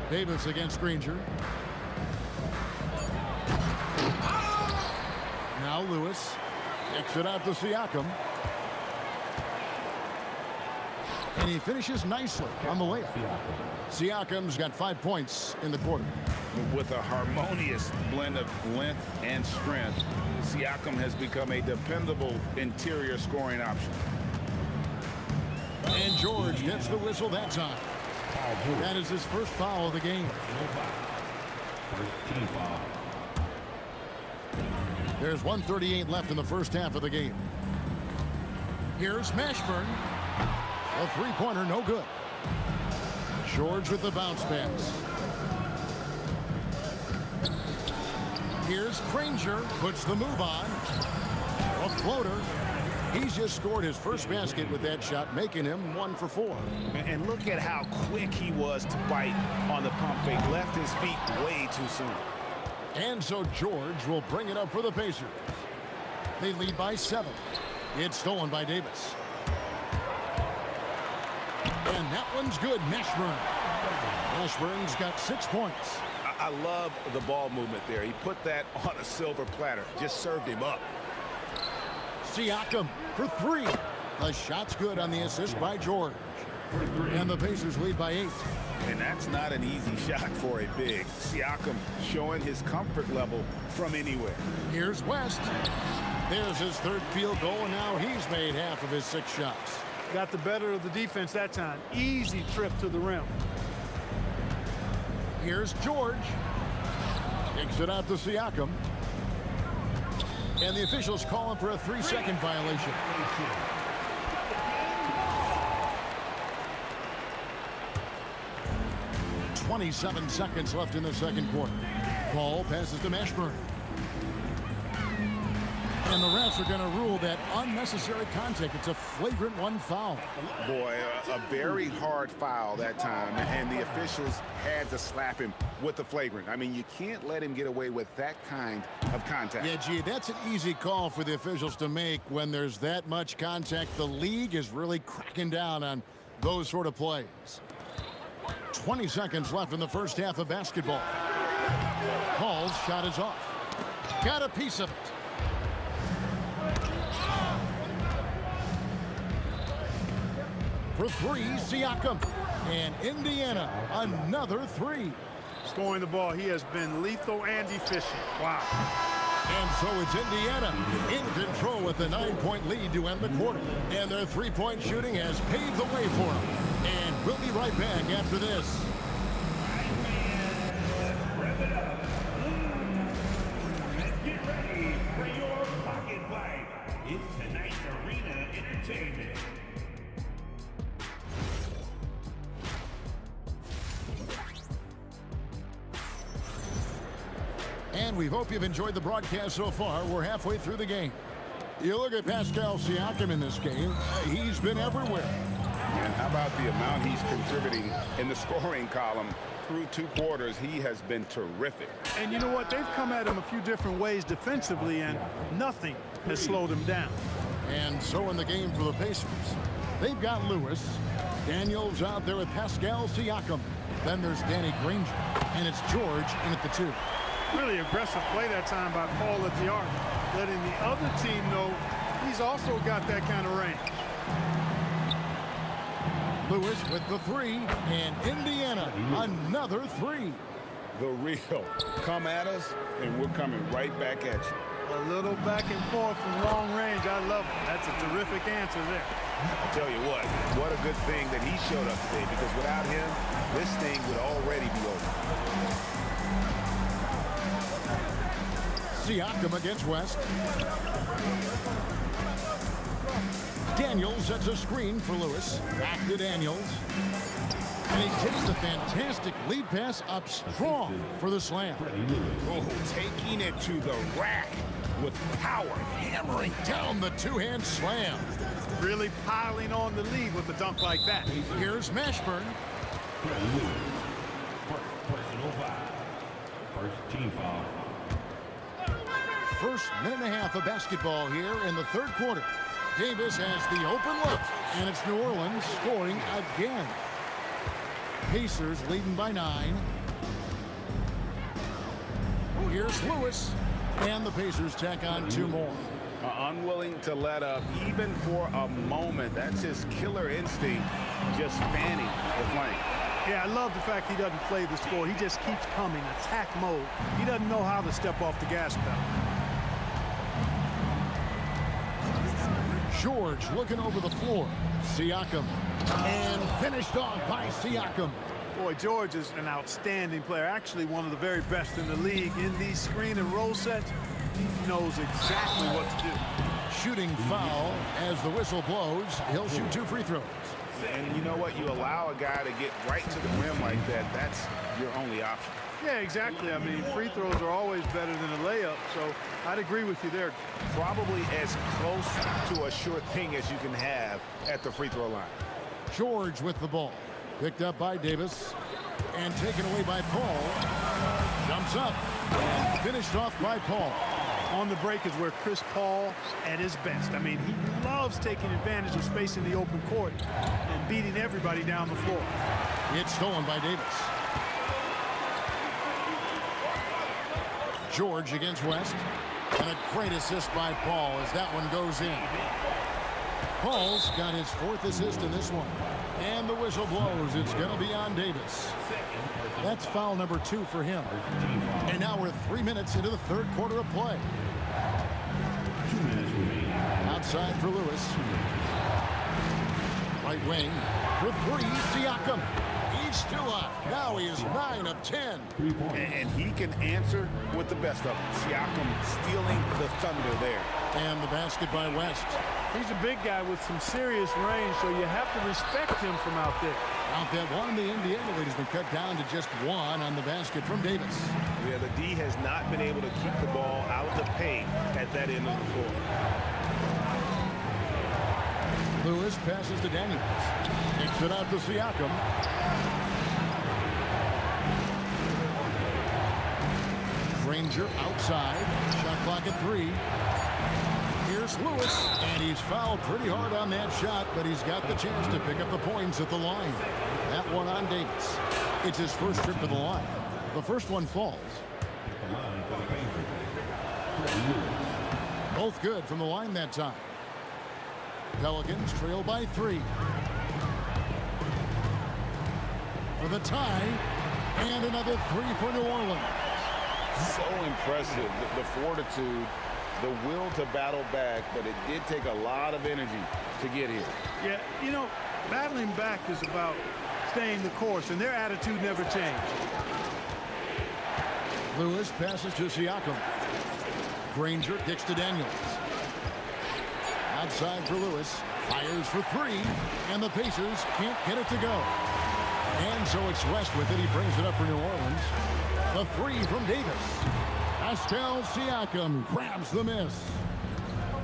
Davis against Granger. Now Lewis kicks it out to Siakam. And he finishes nicely on the layup. Siakam's got 5 points in the quarter. With a harmonious blend of length and strength, Siakam has become a dependable interior scoring option. And George gets the whistle that time. That is his first foul of the game. First team foul. There's 1:38 left in the first half of the game. Here's Mashburn. A three-pointer, no good. George with the bounce pass. Here's Granger, puts the move on. A floater. He's just scored his first basket with that shot, making him 1 for 4. And look at how quick he was to bite on the pump fake. Left his feet way too soon. And so George will bring it up for the Pacers. They lead by 7. It's stolen by Davis. And that one's good. Mashburn. Mashburn's got 6 points. I love the ball movement there. He put that on a silver platter. Just served him up. Siakam for 3. The shot's good on the assist by George. And the Pacers lead by 8. And that's not an easy shot for a big. Siakam showing his comfort level from anywhere. Here's West. There's his 3rd field goal, and now he's made half of his 6 shots. Got the better of the defense that time. Easy trip to the rim. Here's George. Kicks it out to Siakam. And the officials call him for a 3-second violation. 27 seconds left in the second quarter. Ball passes to Mashburn. And the refs are going to rule that unnecessary contact. It's a flagrant 1 foul. Boy, a very hard foul that time, and the officials had to slap him with the flagrant. I mean, you can't let him get away with that kind of contact. Yeah, gee, that's an easy call for the officials to make when there's that much contact. The league is really cracking down on those sort of plays. 20 seconds left in the first half of basketball. Paul's shot is off. Got a piece of it. For 3, Siakam. And Indiana, another 3. Scoring the ball, he has been lethal and efficient. Wow. And so it's Indiana in control with a 9-point lead to end the quarter. And their 3-point shooting has paved the way for them. And we'll be right back after this. Let's get ready for your pocket fight. It's tonight's Arena Entertainment. And we hope you've enjoyed the broadcast so far. We're halfway through the game. You look at Pascal Siakam in this game, he's been everywhere. And how about the amount he's contributing in the scoring column? Through 2 quarters, he has been terrific. And you know what? They've come at him a few different ways defensively, and nothing has slowed him down. And so in the game for the Pacers, they've got Lewis. Daniels out there with Pascal Siakam. Then there's Danny Granger. And it's George in at the 2. Really aggressive play that time by Paul at the arc, letting the other team know he's also got that kind of range. Lewis with the 3, and Indiana, another 3. The real. Come at us, and we're coming right back at you. A little back and forth from long range. I love it. That's a terrific answer there. I'll tell you what a good thing that he showed up today, because without him, this thing would already be over. Siakam against West. Daniels sets a screen for Lewis. Back to Daniels. And he takes a fantastic lead pass up strong for the slam. Oh, taking it to the rack with power. Hammering down the 2-hand slam. Really piling on the lead with a dunk like that. Here's Mashburn. Personal foul. First team foul. First minute and a half of basketball here in the third quarter. Davis has the open look, and it's New Orleans scoring again. Pacers leading by 9. Here's Lewis, and the Pacers tack on 2 more. Unwilling to let up even for a moment. That's his killer instinct, just fanning the flank. Yeah, I love the fact he doesn't play the score. He just keeps coming, attack mode. He doesn't know how to step off the gas pedal. George looking over the floor. Siakam. And finished off by Siakam. Boy, George is an outstanding player. Actually, one of the very best in the league. In these screen and roll sets, he knows exactly what to do. Shooting foul as the whistle blows. He'll shoot 2 free throws. And you know what? You allow a guy to get right to the rim like that. That's your only option. Yeah, exactly. I mean, free throws are always better than a layup, so I'd agree with you there. Probably as close to a sure thing as you can have at the free throw line. George with the ball. Picked up by Davis and taken away by Paul. Jumps up and finished off by Paul. On the break is where Chris Paul at his best. I mean, he loves taking advantage of space in the open court and beating everybody down the floor. It's stolen by Davis. George against West. And a great assist by Paul as that one goes in. Paul's got his 4th assist in this one. And the whistle blows. It's going to be on Davis. That's foul number 2 for him. And now we're 3 minutes into the 3rd quarter of play. Outside for Lewis. Right wing for 3, Siakam. He's still up. Now he is 9 of 10. And he can answer with the best of them. Siakam stealing the thunder there. And the basket by West. He's a big guy with some serious range, so you have to respect him from out there. Out that one, the Indiana lead has been cut down to just 1 on the basket from Davis. Yeah, the D has not been able to keep the ball out of the paint at that end of the floor. Lewis passes to Daniels. Kicks it out to Siakam. Granger outside. Shot clock at 3. Here's Lewis, and he's fouled pretty hard on that shot, but he's got the chance to pick up the points at the line. That one on Davis. It's his first trip to the line. The first one falls. Both good from the line that time. Pelicans trail by 3. For the tie, and another 3 for New Orleans. So impressive, the fortitude, the will to battle back, but it did take a lot of energy to get here. Yeah, you know, battling back is about staying the course, and their attitude never changed. Lewis passes to Siakam. Granger kicks to Daniels. Outside for Lewis. Fires for 3, and the Pacers can't get it to go. And so it's West with it. He brings it up for New Orleans. The 3 from Davis. Pascal Siakam grabs the miss.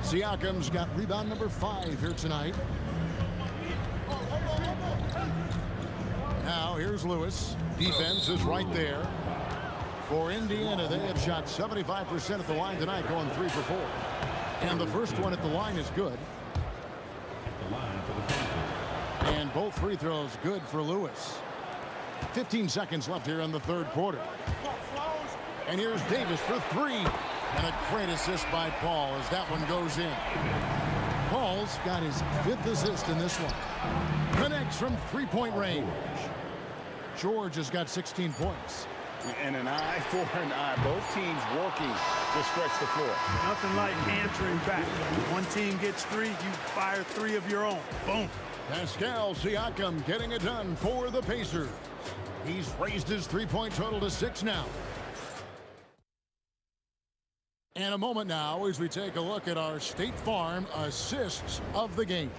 Siakam's got rebound number 5 here tonight. Now here's Lewis. Defense is right there. For Indiana, they have shot 75% at the line tonight, going 3 for 4. And the first one at the line is good. And both free throws good for Lewis. 15 seconds left here in the 3rd quarter. And here's Davis for 3. And a great assist by Paul as that one goes in. Paul's got his 5th assist in this one. Connects from 3-point range. George has got 16 points. And an eye for an eye. Both teams working to stretch the floor. Nothing like answering back. One team gets 3, you fire 3 of your own. Boom. Pascal Siakam getting it done for the Pacers. He's raised his 3-point total to 6 now. And a moment now as we take a look at our State Farm assists of the game.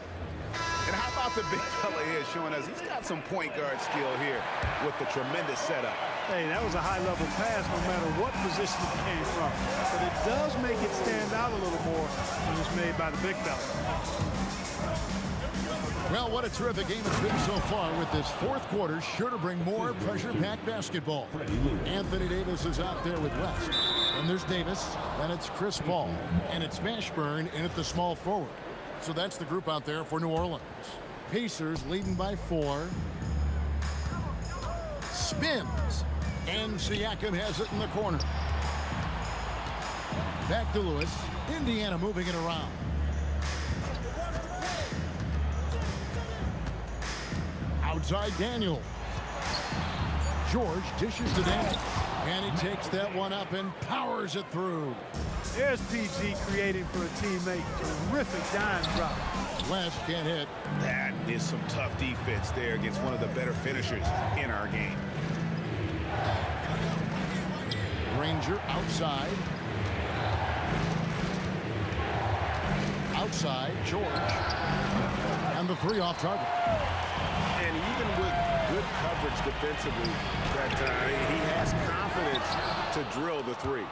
And how about the big fella here showing us he's got some point guard skill here with the tremendous setup. Hey, that was a high-level pass no matter what position it came from. But it does make it stand out a little more when it's made by the big fella. Well, what a terrific game it's been so far with this 4th quarter. Sure to bring more pressure-packed basketball. Anthony Davis is out there with West. And there's Davis, and it's Chris Paul. And it's Mashburn in at the small forward. So that's the group out there for New Orleans. Pacers leading by 4. Spins. And Siakam has it in the corner. Back to Lewis. Indiana moving it around. Outside Daniel. George dishes to Daniel. And he takes that one up and powers it through. There's PG creating for a teammate. Terrific dime drop. West can't hit. That is some tough defense there against one of the better finishers in our game. Granger outside. Outside, George. And the 3 off target. And even with good coverage defensively that time, he has confidence to drill the 3.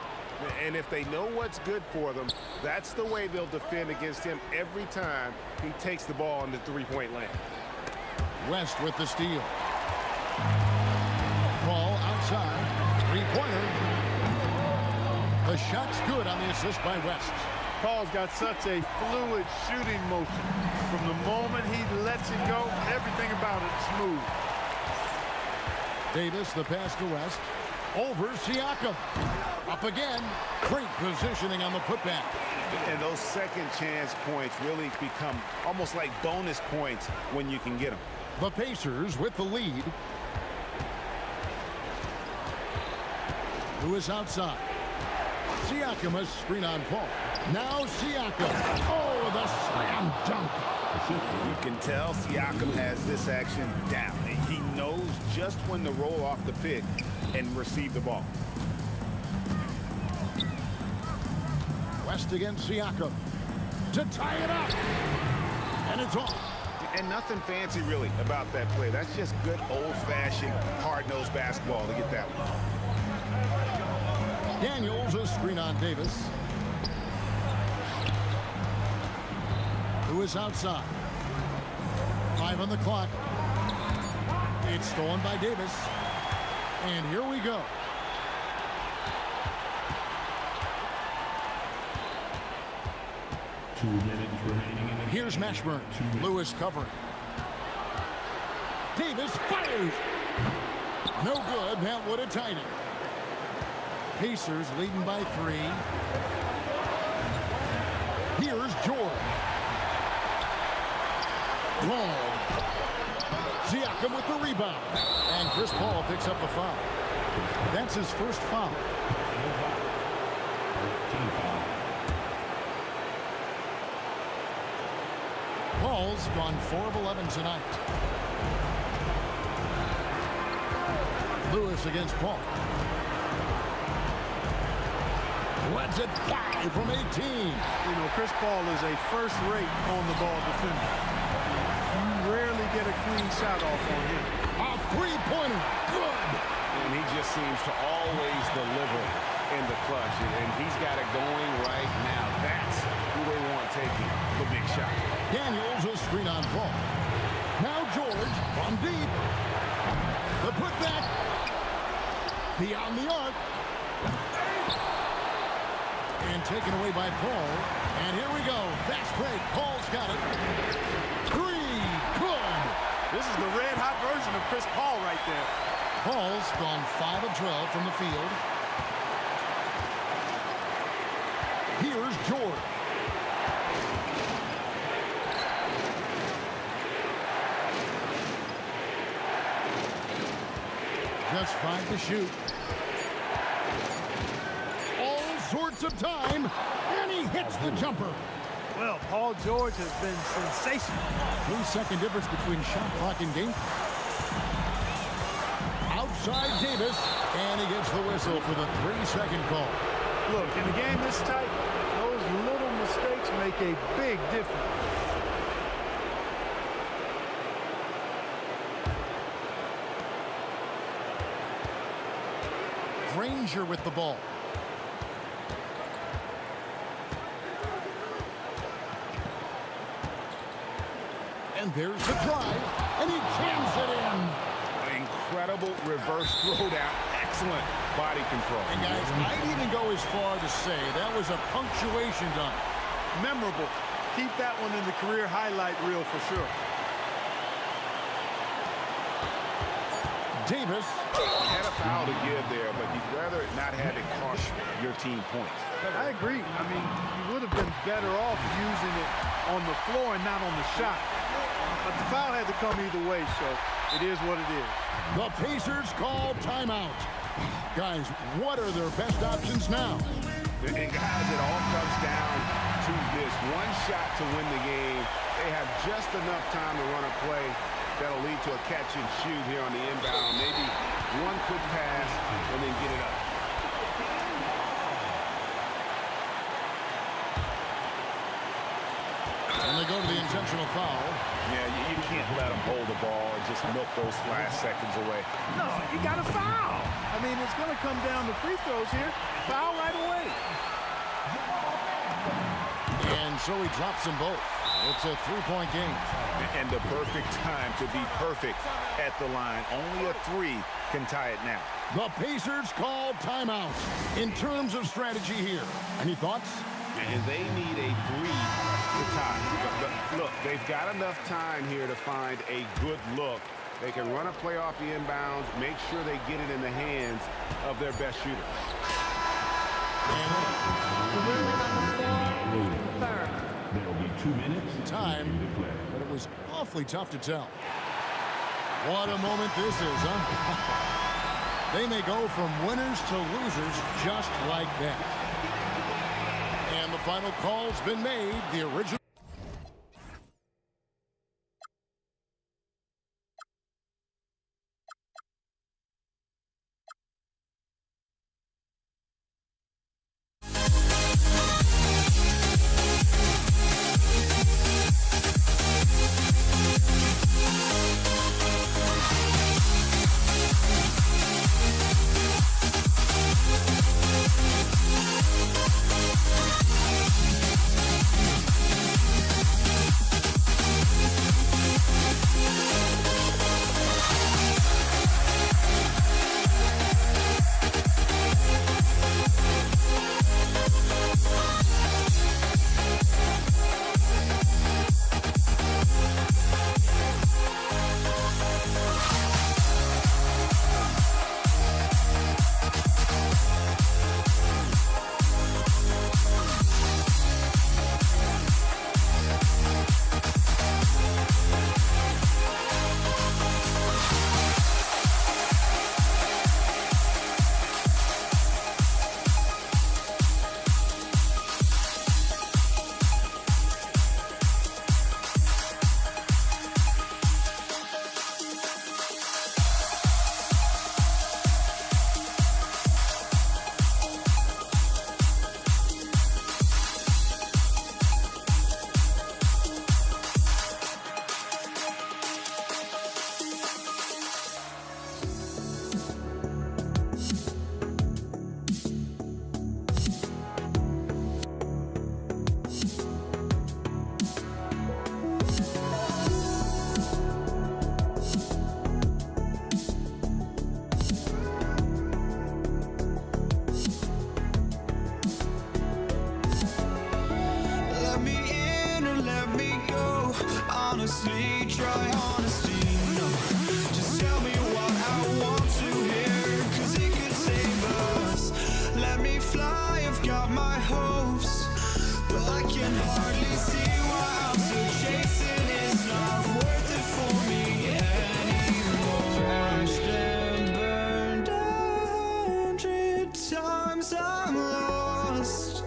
And if they know what's good for them, that's the way they'll defend against him every time he takes the ball in the 3-point lane. West with the steal. Paul outside. 3-pointer. The shot's good on the assist by West. Paul's got such a fluid shooting motion. From the moment he lets it go, everything about it smooth. Davis, the pass to West. Over Siakam. Up again. Great positioning on the putback. And those second chance points really become almost like bonus points when you can get them. The Pacers with the lead. Lewis outside. Siakam, a screen on Paul. Now Siakam. Oh, the slam dunk. You can tell Siakam has this action down. He knows just when to roll off the pick and receive the ball. West against Siakam. To tie it up. And it's off. And nothing fancy really about that play. That's just good old-fashioned hard-nosed basketball to get that one. Daniels, a screen on Davis. Lewis outside. 5 on the clock. It's stolen by Davis. And here we go. Here's Mashburn. Lewis covering. Davis fires. No good. That would have tied it. Pacers leading by 3. Here's George. Long. Siakam with the rebound. And Chris Paul picks up the foul. That's his first foul. Paul's gone 4 of 11 tonight. Lewis against Paul. Lets it fly from 18. You know, Chris Paul is a first-rate on-the-ball defender. You rarely get a clean shot off on him. A three-pointer. Good. And he just seems to always deliver in the clutch. And he's got it going right now. That's who they want taking the big shot. Daniels, a screen on Paul. Now George from deep. The putback. Beyond the arc. And taken away by Paul. And here we go. Fast break. Paul's got it. 3. Good. This is the red-hot version of Chris Paul right there. Paul's gone 5 of 12 from the field. Here's George. Just 5 to shoot. All sorts of time, and he hits the jumper. Well, Paul George has been sensational. 3-second difference between shot clock and game. Outside Davis, and he gets the whistle for the 3-second call. Look, in a game this tight, those little mistakes make a big difference. Granger with the ball. And there's the drive, and he jams it in. Incredible reverse throwdown. Excellent body control. And guys, I'd even go as far to say that was a punctuation dunk. Memorable. Keep that one in the career highlight reel for sure. Davis. You had a foul to give there, but you'd rather not have it cost your team points. I agree. I mean, you would have been better off using it on the floor and not on the shot. But the foul had to come either way, so it is what it is. The Pacers call timeout. Guys, what are their best options now? And guys, it all comes down to this. One shot to win the game. They have just enough time to run a play that'll lead to a catch and shoot here on the inbound. Maybe one quick pass and then get it up. And they go to the intentional foul. Yeah, you can't let them hold the ball and just milk those last seconds away. No, you got to foul. I mean, it's going to come down to free throws here. Foul right away. And so he drops them both. It's a 3-point game. And the perfect time to be perfect at the line. Only a 3 can tie it now. The Pacers call timeout. In terms of strategy here, any thoughts? And they need a 3 to tie. But look, they've got enough time here to find a good look. They can run a play off the inbounds, make sure they get it in the hands of their best shooter. There'll be 2 minutes. Time, but it was awfully tough to tell. What a moment this is, huh? They may go from winners to losers just like that. And the final call's been made. The original. Honestly, try honesty, no. Just tell me what I want to hear, 'cause it could save us. Let me fly, I've got my hopes, but I can hardly see why I'm still chasing. It's not worth it for me anymore. Crashed and burned 100 times, I'm lost.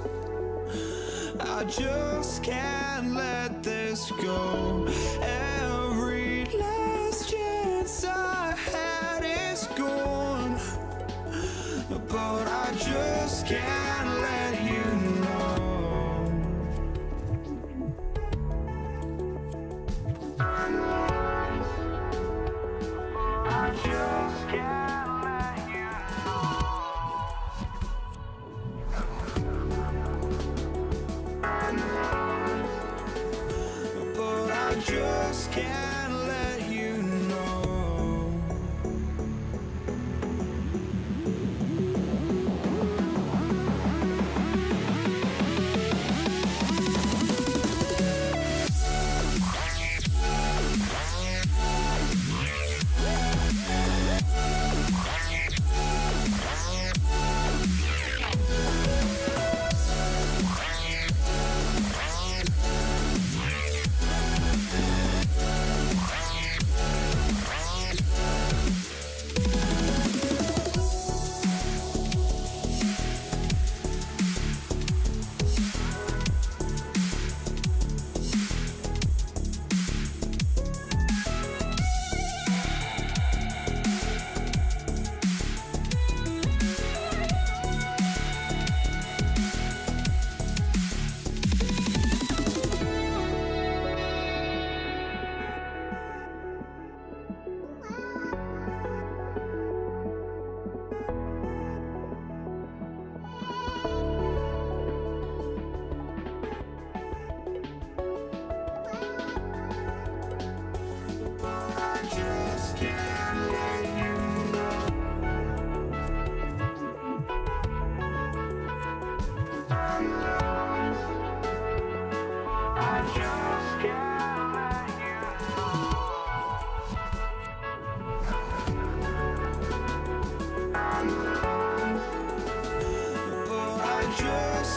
I just can't let this go. Every last chance I had is gone, but I just can't let you know. I just can't let you know. But I just can't let you know.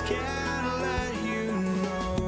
just can't let you know.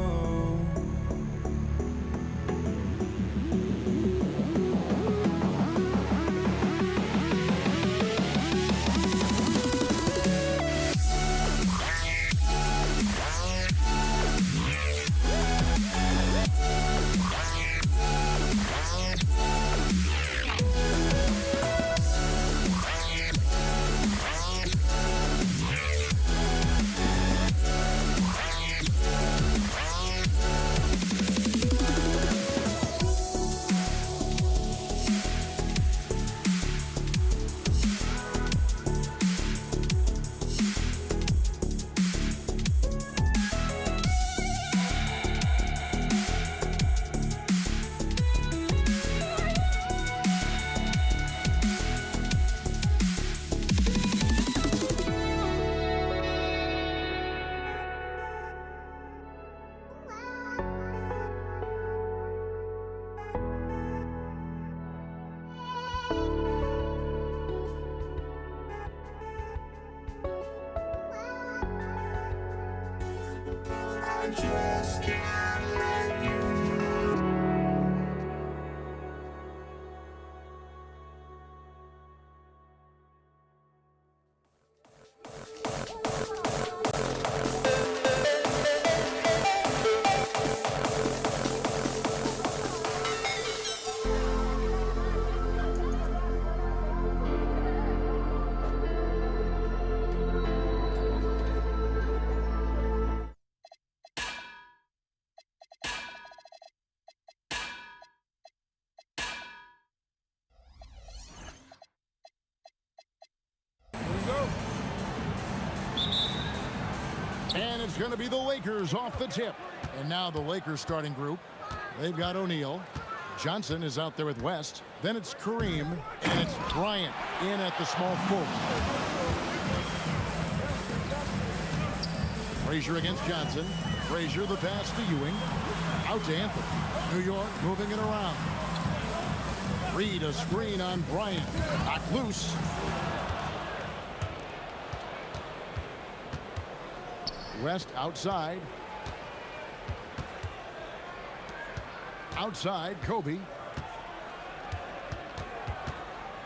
I just can't let you know. And it's going to be the Lakers off the tip. And now the Lakers starting group. They've got O'Neal. Johnson is out there with West. Then it's Kareem. And it's Bryant in at the small forward. Frazier against Johnson. Frazier the pass to Ewing. Out to Anthony. New York moving it around. Reed a screen on Bryant. Knocked loose. West outside. Outside, Kobe.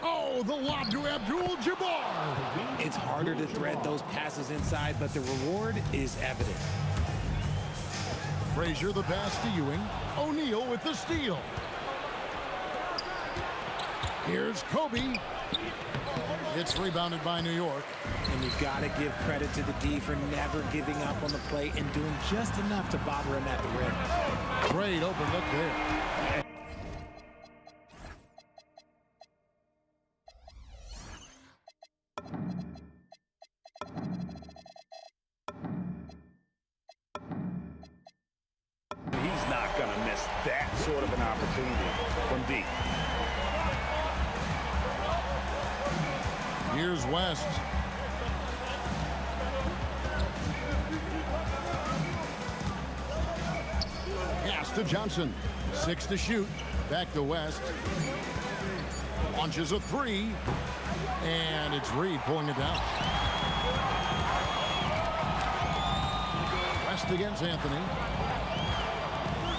Oh, the lob to Abdul-Jabbar. It's harder to thread those passes inside, but the reward is evident. Frazier the pass to Ewing. O'Neal with the steal. Here's Kobe. It's rebounded by New York. And you've got to give credit to the D for never giving up on the play and doing just enough to bother him at the rim. Great open look there. He's not going to miss that sort of an opportunity from deep. Here's West. Pass to Johnson. 6 to shoot. Back to West. Launches a three. And it's Reed pulling it down. West against Anthony.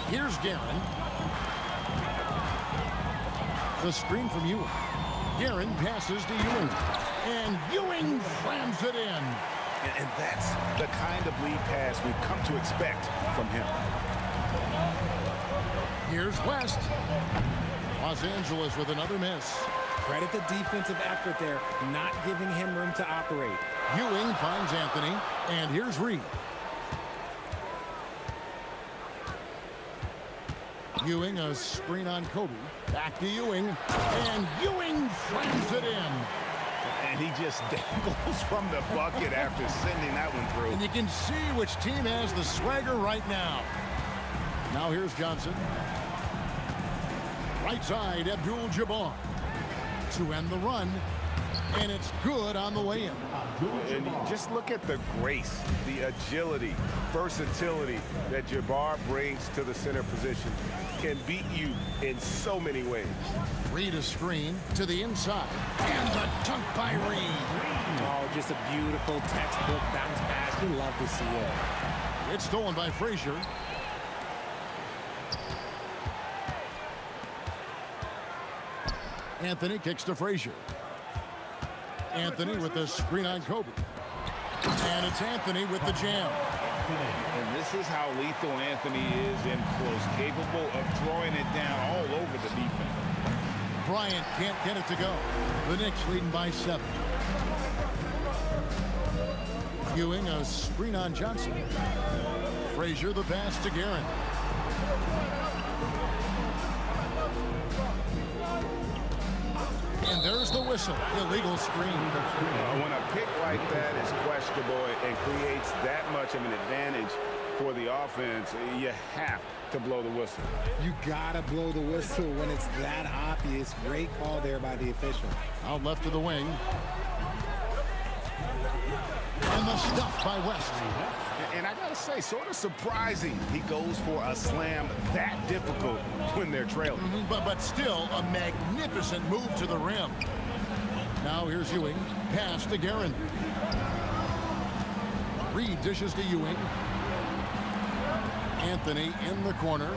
Here's Guerin. The screen from Ewing. Guerin passes to Ewing. And Ewing slams it in. And that's the kind of lead pass we've come to expect from him. Here's West. Los Angeles with another miss. Credit the defensive effort there, not giving him room to operate. Ewing finds Anthony. And here's Reed. Ewing, a screen on Kobe. Back to Ewing. And Ewing slams it in. And he just dangles from the bucket after sending that one through. And you can see which team has the swagger right now. Now here's Johnson. Right side, Abdul-Jabbar. To end the run. And it's good on the way in. And just look at the grace, the agility, versatility that Jabbar brings to the center position. Can beat you in so many ways. Reed a screen to the inside. And the dunk by Reed. Oh, just a beautiful textbook bounce pass. You love to see it. It's stolen by Frazier. Anthony kicks to Frazier. Anthony with the screen on Kobe. And it's Anthony with the jam. And this is how lethal Anthony is in close, capable of throwing it down all over the defense. Bryant can't get it to go. The Knicks leading by 7. Ewing a screen on Johnson. Frazier the pass to Guerin. And there's the whistle. Illegal screen. When a pick like that is questionable and creates that much of an advantage for the offense, you have to blow the whistle. You gotta blow the whistle when it's that obvious. Great call there by the official. Out left to the wing. And the stuff by West. And I gotta say, sort of surprising he goes for a slam that difficult when they're trailing. But still a magnificent move to the rim. Now here's Ewing. Pass to Guerin. Reed dishes to Ewing. Anthony in the corner.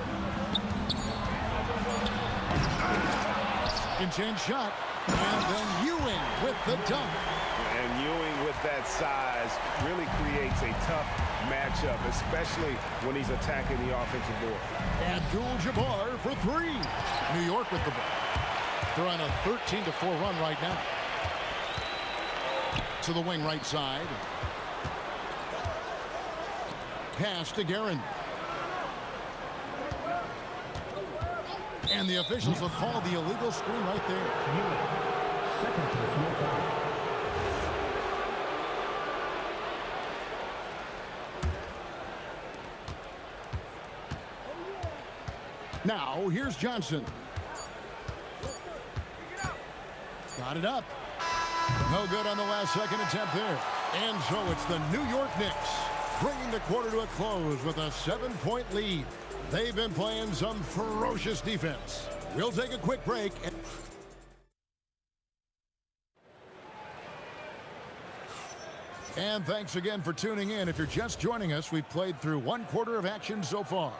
Second chance shot. And then Ewing with the dunk. And Ewing with that size really creates a tough matchup, especially when he's attacking the offensive board. Abdul-Jabbar for 3. New York with the ball. They're on a 13-4 run right now. To the wing right side. Pass to Guerin. And the officials will call the illegal screen right there. Second personal foul. Now, here's Johnson. Got it up. No good on the last second attempt there. And so it's the New York Knicks bringing the quarter to a close with a 7-point lead. They've been playing some ferocious defense. We'll take a quick break. And thanks again for tuning in. If you're just joining us, we've played through 1 quarter of action so far.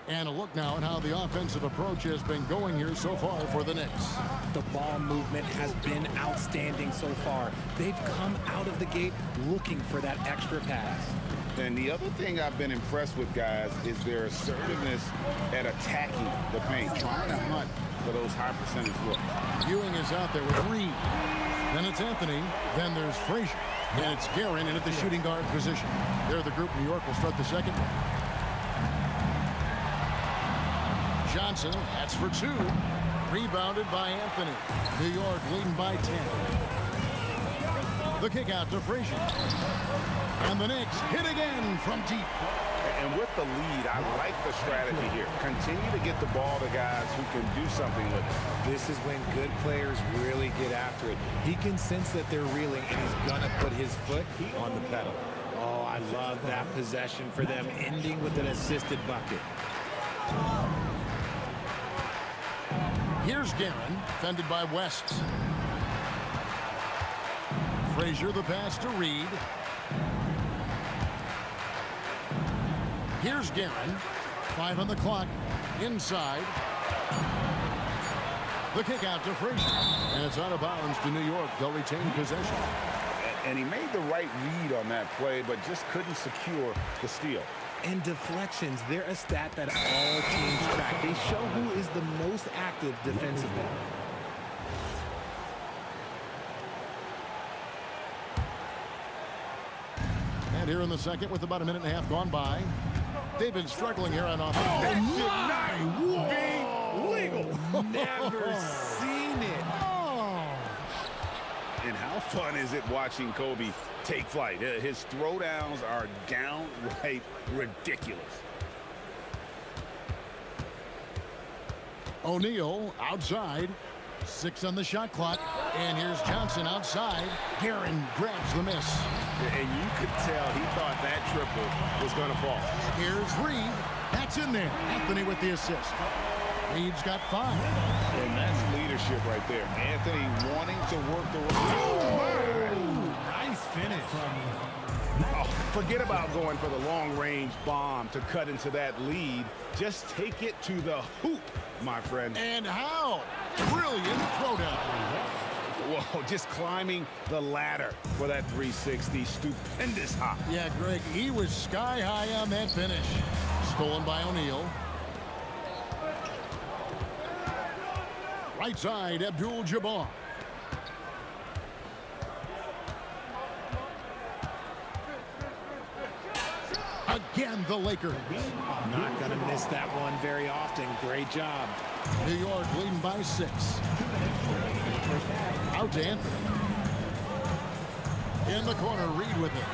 And a look now at how the offensive approach has been going here so far for the Knicks. The ball movement has been outstanding so far. They've come out of the gate looking for that extra pass. And the other thing I've been impressed with, guys, is their assertiveness at attacking the paint, trying to hunt for those high percentage looks. Ewing is out there with Reed. Then it's Anthony. Then there's Frazier. And it's Guerin in at the shooting guard position. They're the group. New York will start the second one. Johnson, that's for 2. Rebounded by Anthony. New York leading by 10. The kick out to Frazier. And the Knicks hit again from deep. And with the lead, I like the strategy here. Continue to get the ball to guys who can do something with it. This is when good players really get after it. He can sense that they're reeling, and he's going to put his foot on the pedal. Oh, I love that possession for them, ending with an assisted bucket. Here's Guerin, fended by West. Frazier the pass to Reed. Here's Guerin. 5 on the clock. Inside. The kick out to Frazier. And it's out of bounds to New York. They'll retain possession. And he made the right read on that play, but just couldn't secure the steal. And deflections, they're a stat that all teams track. They show who is the most active defensively. And here in the second with about a minute and a half gone by. They've been struggling here on offense. That should not be legal. Never seen it. And how fun is it watching Kobe take flight? His throwdowns are downright ridiculous. O'Neal outside. 6 on the shot clock. And here's Johnson outside. Guerin grabs the miss. And you could tell he thought that triple was going to fall. Here's Reed. That's in there. Anthony with the assist. Reed's got 5. And that's leadership right there. Anthony wanting to work the... Right Oh, forget about going for the long-range bomb to cut into that lead. Just take it to the hoop, my friend. And how? Brilliant throwdown. Whoa, just climbing the ladder for that 360. Stupendous hop. Yeah, Greg, he was sky high on that finish. Stolen by O'Neal. Right side, Abdul-Jabbar. Again, the Lakers. Not going to miss that one very often. Great job. New York leading by 6. Out to Anthony. In the corner, Reed with it.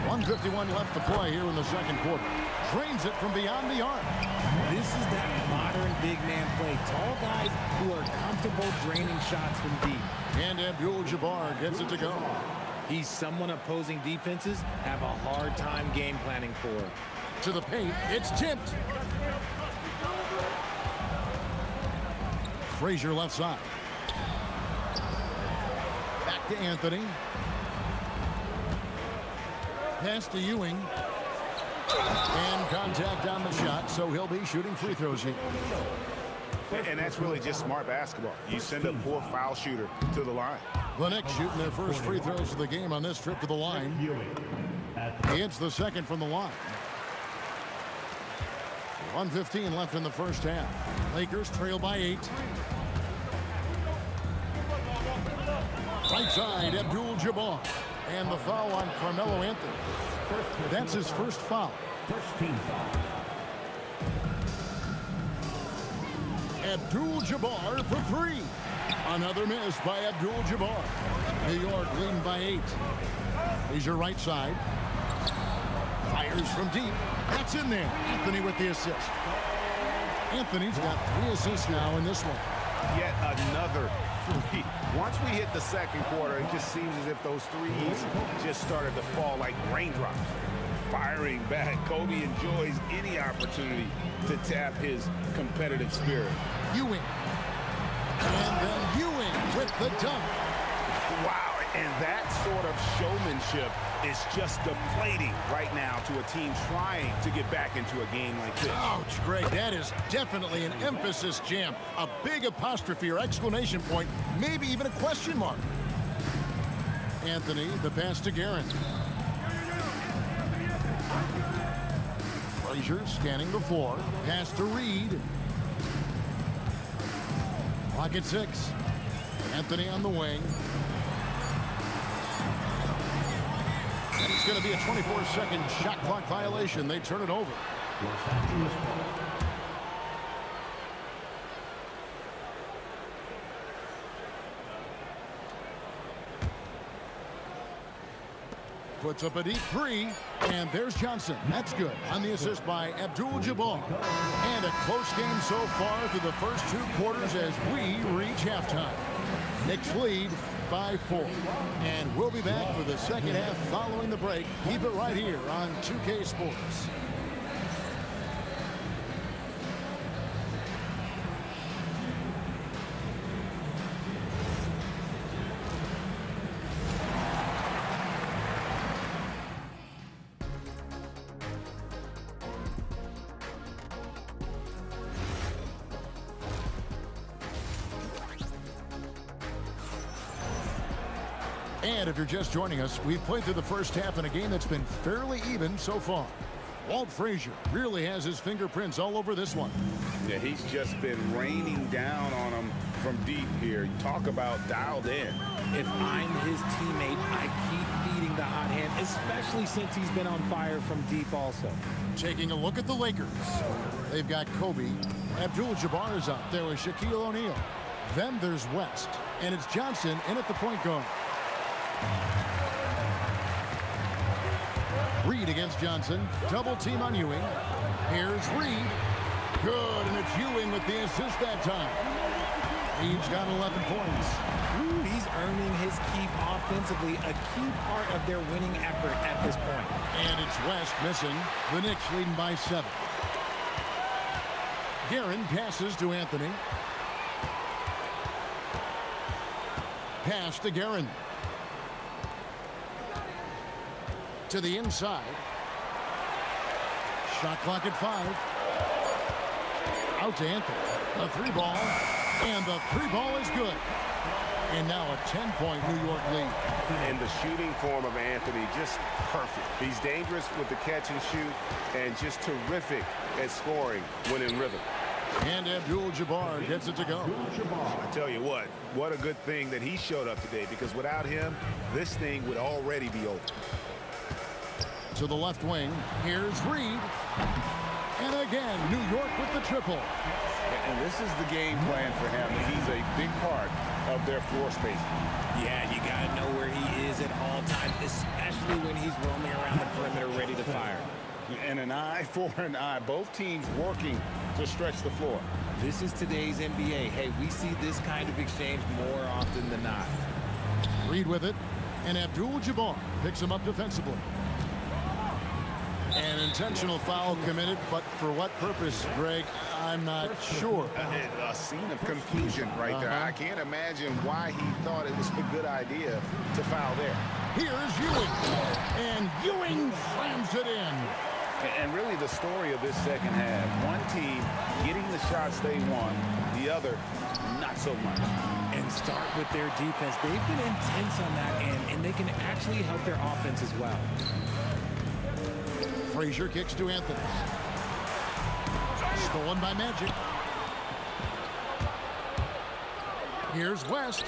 1:51 left to play here in the second quarter. Drains it from beyond the arc. This is that modern big man play. Tall guys who are comfortable draining shots from deep. And Abdul-Jabbar gets it to go. He's someone opposing defenses have a hard time game planning for. To the paint, it's tipped. Frazier left side. Back to Anthony. Pass to Ewing. And contact on the shot, so he'll be shooting free throws here. And that's really just smart basketball. You send a poor foul shooter to the line. The Knicks shooting their first free throws of the game on this trip to the line. He hits the second from the line. 1:15 left in the first half. Lakers trail by 8. Right side, Abdul-Jabbar. And the foul on Carmelo Anthony. That's his first foul. First team foul. Abdul-Jabbar for 3. Another miss by Abdul-Jabbar. New York leading by 8. He's your right side. Fires from deep. That's in there. Anthony with the assist. Anthony's got 3 assists now in this one. Yet another 3. Once we hit the second quarter, it just seems as if those threes just started to fall like raindrops. Firing back, Kobe enjoys any opportunity to tap his competitive spirit. Ewing. And then Ewing with the dunk. Wow, and that sort of showmanship is just deflating right now to a team trying to get back into a game like this. Ouch, Greg, that is definitely an emphasis jam. A big apostrophe or exclamation point, maybe even a question mark. Anthony, the pass to Guerin. Frazier scanning the floor. Pass to Reed. Clock at 6. Anthony on the wing. And it's going to be a 24-second shot clock violation. They turn it over. Puts up a deep 3, and there's Johnson. That's good on the assist by Abdul-Jabbar. And a close game so far through the first 2 quarters as we reach halftime. Knicks lead by 4. And we'll be back for the second half following the break. Keep it right here on 2K Sports. And if you're just joining us, we've played through the first half in a game that's been fairly even so far. Walt Frazier really has his fingerprints all over this one. Yeah, he's just been raining down on him from deep here. You talk about dialed in. If I'm his teammate, I keep feeding the hot hand, especially since he's been on fire from deep also. Taking a look at the Lakers. They've got Kobe. Abdul-Jabbar is up there with Shaquille O'Neal. Then there's West. And it's Johnson in at the point guard. Reed against Johnson. Double team on Ewing. Here's Reed. Good, and it's Ewing with the assist that time. Reed's got 11 points. Ooh, he's earning his keep offensively, a key part of their winning effort at this point. And it's West missing. The Knicks leading by 7. Guerin passes to Anthony. Pass to Guerin. To the inside. Shot clock at 5. Out to Anthony. The 3-ball. And the 3-ball is good. And now a 10-point New York lead. And the shooting form of Anthony, just perfect. He's dangerous with the catch and shoot and just terrific at scoring when in rhythm. And Abdul-Jabbar gets it to go. I tell you what a good thing that he showed up today, because without him, this thing would already be over. To the left wing, here's Reed. And again, New York with the triple. And this is the game plan for him. He's a big part of their floor space. Yeah, you got to know where he is at all times, especially when he's roaming around the perimeter ready to fire. And an eye for an eye. Both teams working to stretch the floor. This is today's NBA. Hey, we see this kind of exchange more often than not. Reed with it, and Abdul-Jabbar picks him up defensively. An intentional foul committed, but for what purpose, Greg? I'm not sure. A scene of confusion right there. I can't imagine why he thought it was a good idea to foul there. Here's Ewing, and Ewing slams it in. And really the story of this second half, one team getting the shots they want, the other not so much. And start with their defense. They've been intense on that end, and they can actually help their offense as well. Frazier kicks to Anthony. Stolen by Magic. Here's West.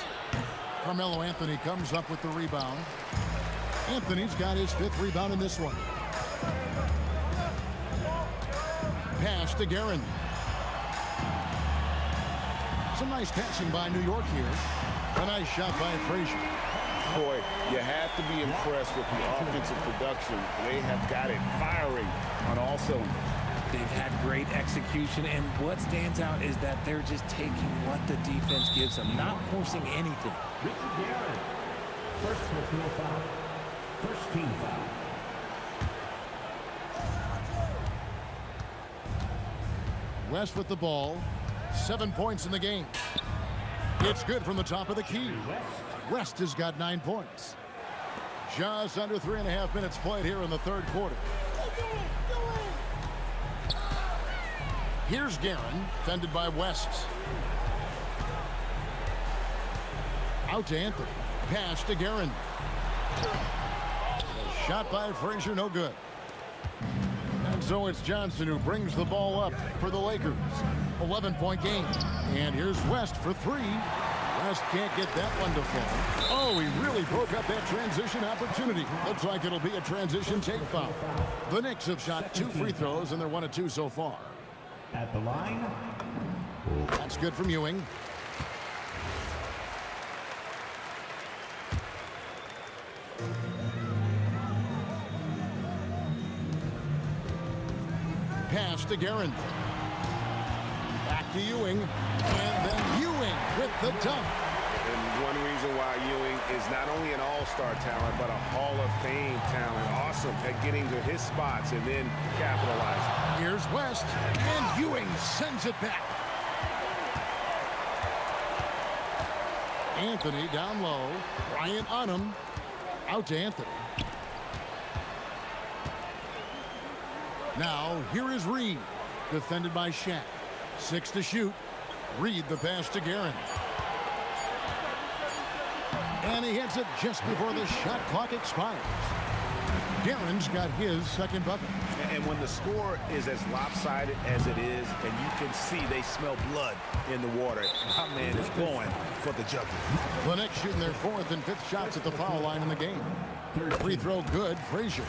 Carmelo Anthony comes up with the rebound. Anthony's got his 5th rebound in this one. Pass to Guerin. Some nice passing by New York here. A nice shot by Frazier. Boy, you have to be impressed with the offensive production. They have got it firing on all cylinders. They've had great execution, and what stands out is that they're just taking what the defense gives them, not forcing anything. Richard Guerin. First personal foul. First team foul. West with the ball. 7 points in the game. It's good from the top of the key. West has got 9 points. Just under 3.5 minutes played here in the 3rd quarter. Here's Guerin, fended by West. Out to Anthony. Pass to Guerin. A shot by Frazier, no good. And so it's Johnson who brings the ball up for the Lakers. 11-point game. And here's West for 3. West can't get that one to fall. Oh, he really broke up that transition opportunity. Looks like it'll be a transition take foul. The Knicks have shot 2 free throws, and they're 1 of 2 so far. At the line. That's good from Ewing. Pass to Guerin. Back to Ewing. And then Ewing with the dunk. And one reason why Ewing is not only an all-star talent, but a Hall of Fame talent. Awesome at getting to his spots and then capitalizing. Here's West. And Ewing sends it back. Anthony down low. Bryant on him. Out to Anthony. Now, here is Reed. Defended by Shaq. 6 to shoot. Reed the pass to Guerin. And he hits it just before the shot clock expires. Guerin's got his 2nd bucket. And when the score is as lopsided as it is, and you can see they smell blood in the water, my man is going for the jugular. The Knicks shooting their 4th and 5th shots at the foul line in the game. Free throw good, Frazier.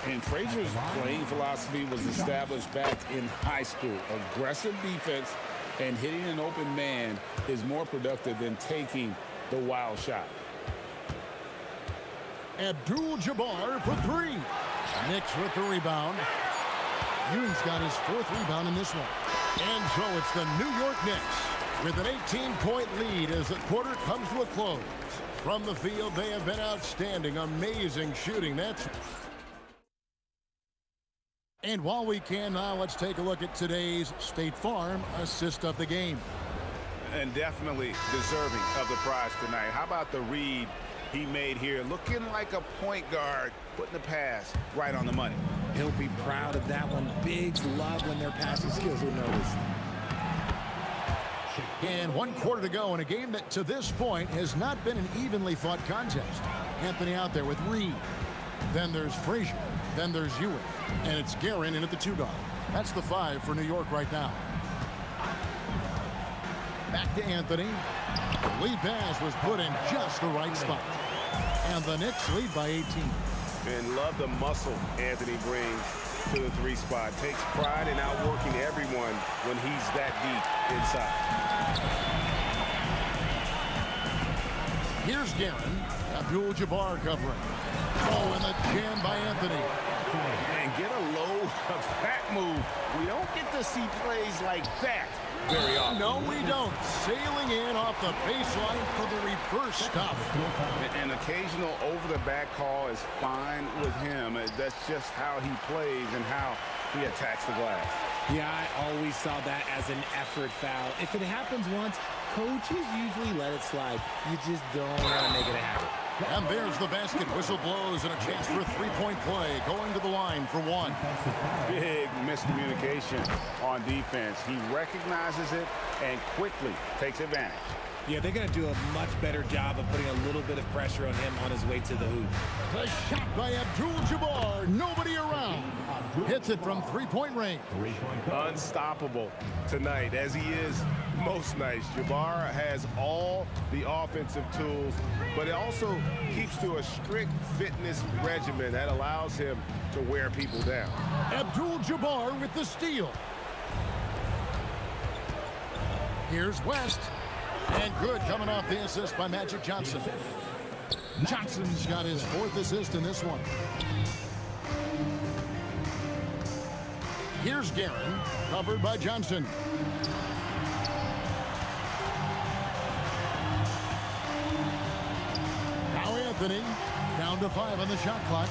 And Frazier's playing philosophy was established back in high school. Aggressive defense and hitting an open man is more productive than taking the wild shot. Abdul-Jabbar for 3. Knicks with the rebound. Ewing's got his 4th rebound in this one. And so it's the New York Knicks with an 18-point lead as the quarter comes to a close. From the field, they have been outstanding. Amazing shooting. And while we can now, let's take a look at today's State Farm assist of the game. And definitely deserving of the prize tonight. How about the read he made here? Looking like a point guard, putting the pass right on the money. He'll be proud of that one. Bigs love when their passing skills are noticed. And 1 quarter to go in a game that to this point has not been an evenly fought contest. Anthony out there with Reed. Then there's Frazier. Then there's Ewing. And it's Guerin in at the 2-guard. That's the 5 for New York right now. Back to Anthony. The lead pass was put in just the right spot. And the Knicks lead by 18. And love the muscle Anthony brings to the 3 spot. Takes pride in outworking everyone when he's that deep inside. Here's Guerin. Abdul-Jabbar covering. Oh, and the jam by Anthony. And get a low of that move. We don't get to see plays like that very often. No, we don't. Sailing in off the baseline for the reverse stop. An occasional over-the-back call is fine with him. That's just how he plays and how he attacks the glass. Yeah, I always saw that as an effort foul. If it happens once, coaches usually let it slide. You just don't want to make it a habit. And there's the basket. Whistle blows and a chance for a 3-point play. Going to the line for 1. Big miscommunication on defense. He recognizes it and quickly takes advantage. Yeah, they're going to do a much better job of putting a little bit of pressure on him on his way to the hoop. The shot by Abdul-Jabbar. Nobody around. Hits it from 3-point range. Unstoppable tonight, as he is most nights. Jabbar has all the offensive tools, but it also keeps to a strict fitness regimen that allows him to wear people down. Abdul-Jabbar with the steal. Here's West. And good coming off the assist by Magic Johnson. Johnson's got his 4th assist in this one. Here's Guerin, covered by Johnson. Now Anthony, down to 5 on the shot clock.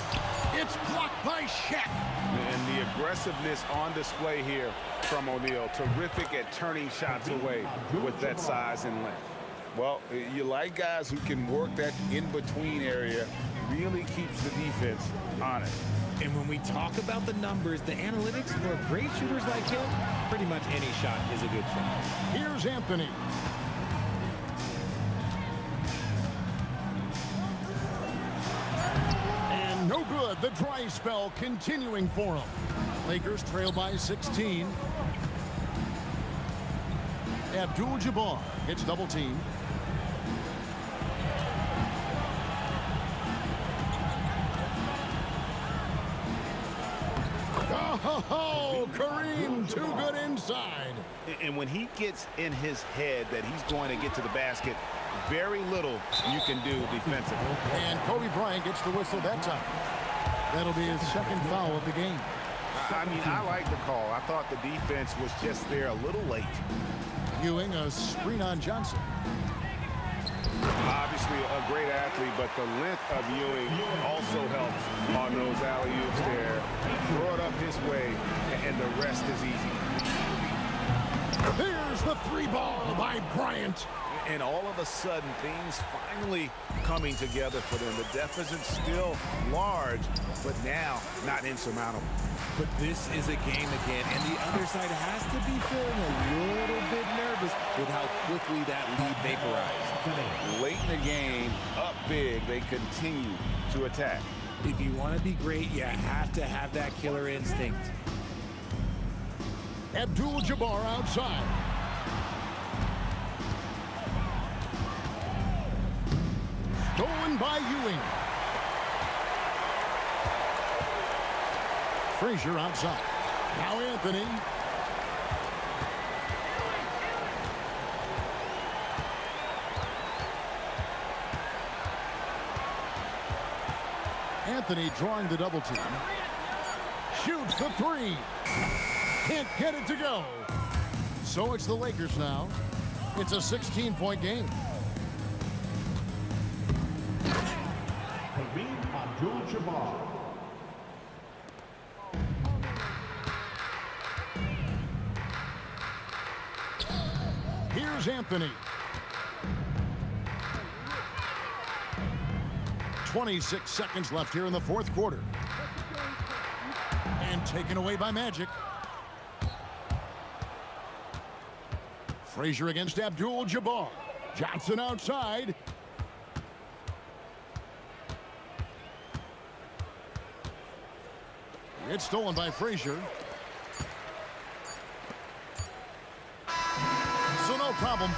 It's blocked by Shaq. And the aggressiveness on display here from O'Neal. Terrific at turning shots away with that size and length. Well, you like guys who can work that in-between area. Really keeps the defense honest. And when we talk about the numbers, the analytics for great shooters like him, pretty much any shot is a good shot. Here's Anthony. And no good. The dry spell continuing for him. Lakers trail by 16. Abdul-Jabbar gets double teamed. Oh, Kareem, too good inside. And when he gets in his head that he's going to get to the basket, very little you can do defensively. And Kobe Bryant gets the whistle that time. That'll be his 2nd foul of the game. I mean, I like the call. I thought the defense was just there a little late. Ewing, a screen on Johnson. Obviously a great athlete, but the length of Ewing also helps on those alley-oops there. Throw it up his way, and the rest is easy. There's the 3-ball by Bryant. And all of a sudden, things finally coming together for them. The deficit's still large, but now not insurmountable. But this is a game again, and the other side has to be feeling a little bit nervous with how quickly that lead vaporized. Late in the game, up big, they continue to attack. If you want to be great, you have to have that killer instinct. Abdul-Jabbar outside. Stolen by Ewing. Frazier outside. Now Anthony. Anthony drawing the double team. Shoots the 3. Can't get it to go. So it's the Lakers now. It's a 16-point game. Abdul-Jabbar. Here's Here's Anthony. 26 seconds left here in the fourth quarter. And taken away by Magic. Frazier against Abdul-Jabbar. Johnson outside. It's stolen by Frazier. So no problem.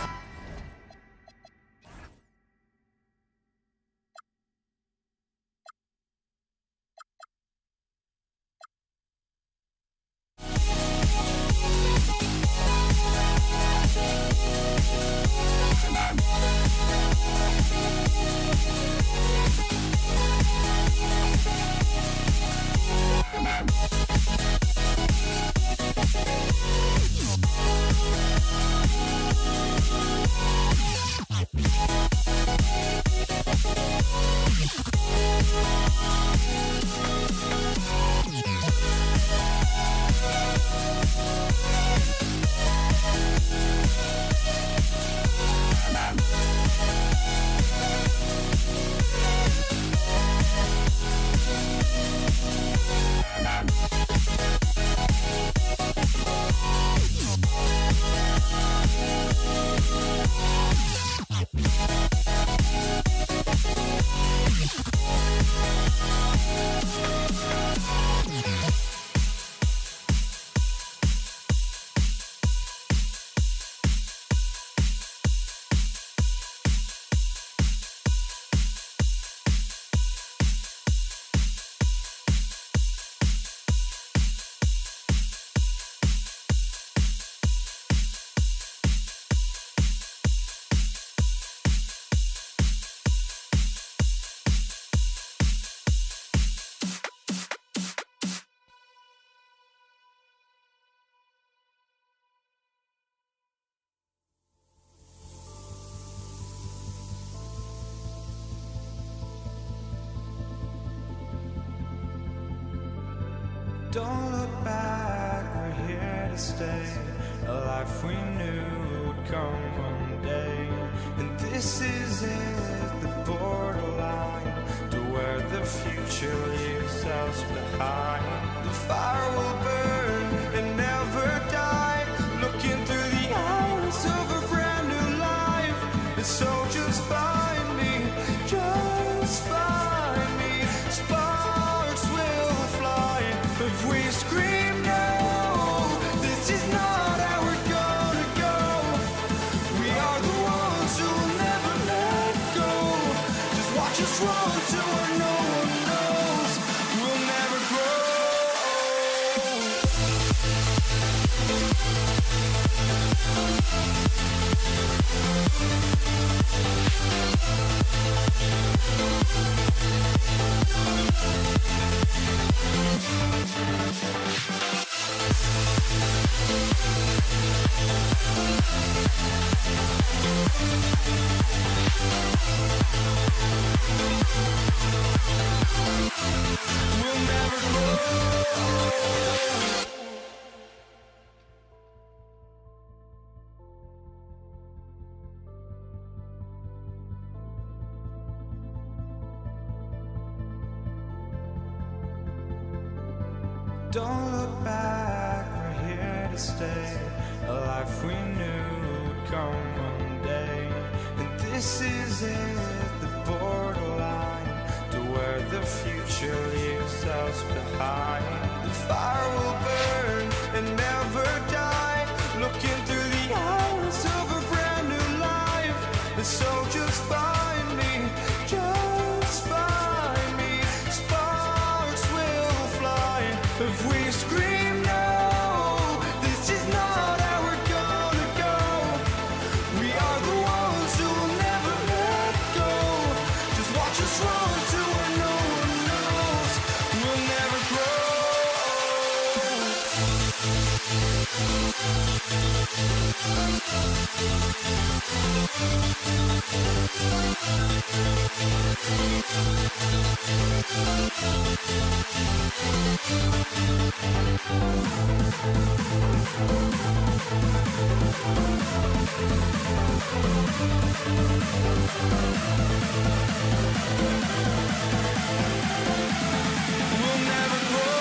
Don't look back, we're here to stay. A life we knew would come one day. And this is it, the borderline to where the future leaves us behind. The fire will burn and never die. Looking through the eyes of a brand new life. And so just find me, just find me. Sparks will fly if we scream no. This is not how we're gonna go. We are the ones who will never let go. Just watch us run to where no one knows. We'll never grow. We'll never grow. Don't look back, we're here to stay. A life we knew would come one day. And this is it, the borderline to where the future leaves us behind. The fire will burn and never die. Looking through the eyes of a brand new life. And so just find me, just find me. Sparks will fly if we scream no. This is not how we're gonna go. We are the ones who will never let go. Just watch us run to where no one knows. We'll never grow. We'll never grow. We'll never grow.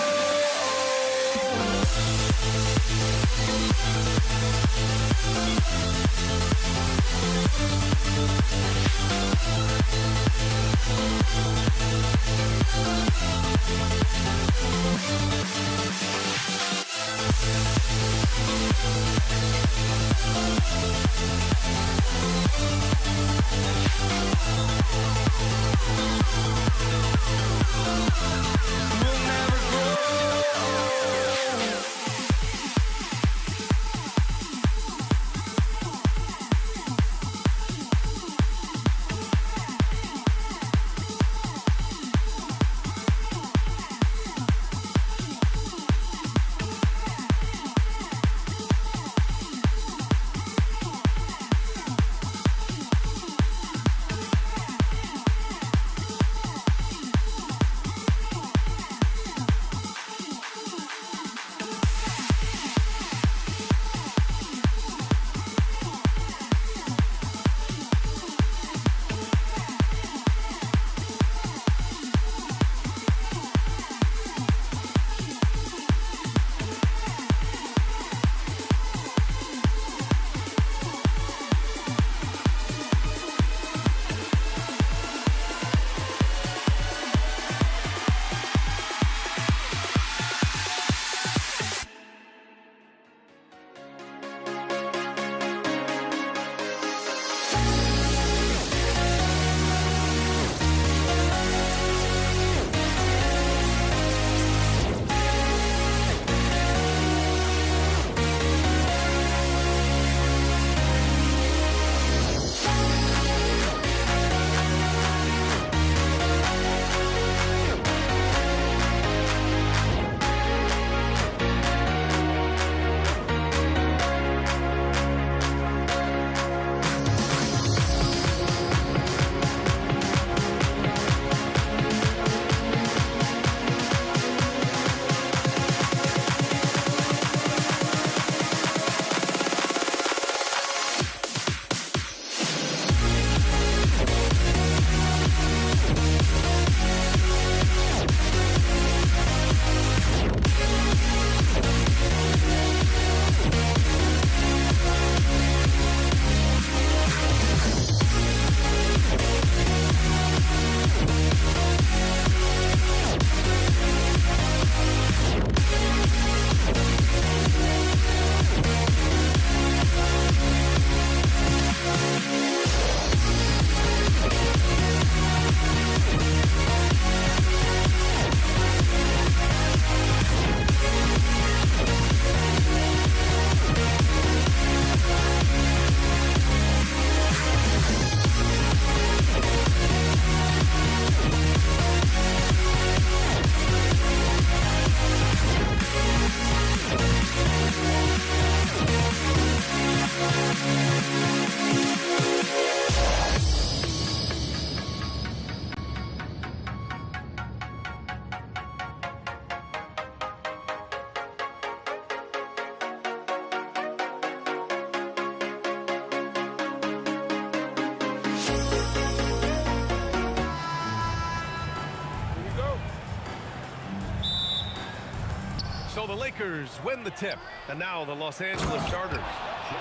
So the Lakers win the tip. And now the Los Angeles starters.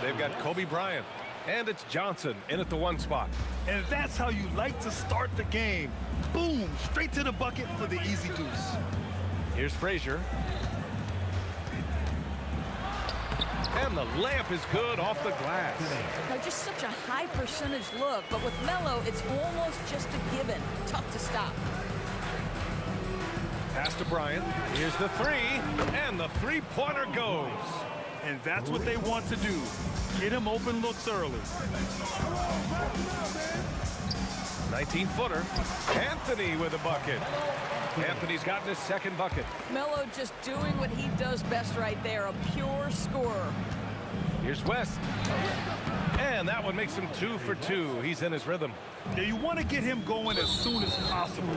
They've got Kobe Bryant. And it's Johnson in at the 1 spot. And that's how you like to start the game. Boom, straight to the bucket for the easy deuce. Here's Frazier. And the layup is good off the glass. Now, just such a high percentage look, but with Melo, it's almost just a given. Tough to stop. Pass to Bryant. Here's the three, and the three-pointer goes. And that's what they want to do. Get him open looks early. 19-footer. Anthony with a bucket. Anthony's gotten his second bucket. Melo just doing what he does best right there, a pure scorer. Here's West. And that one makes him 2 for 2. He's in his rhythm. Now you want to get him going as soon as possible.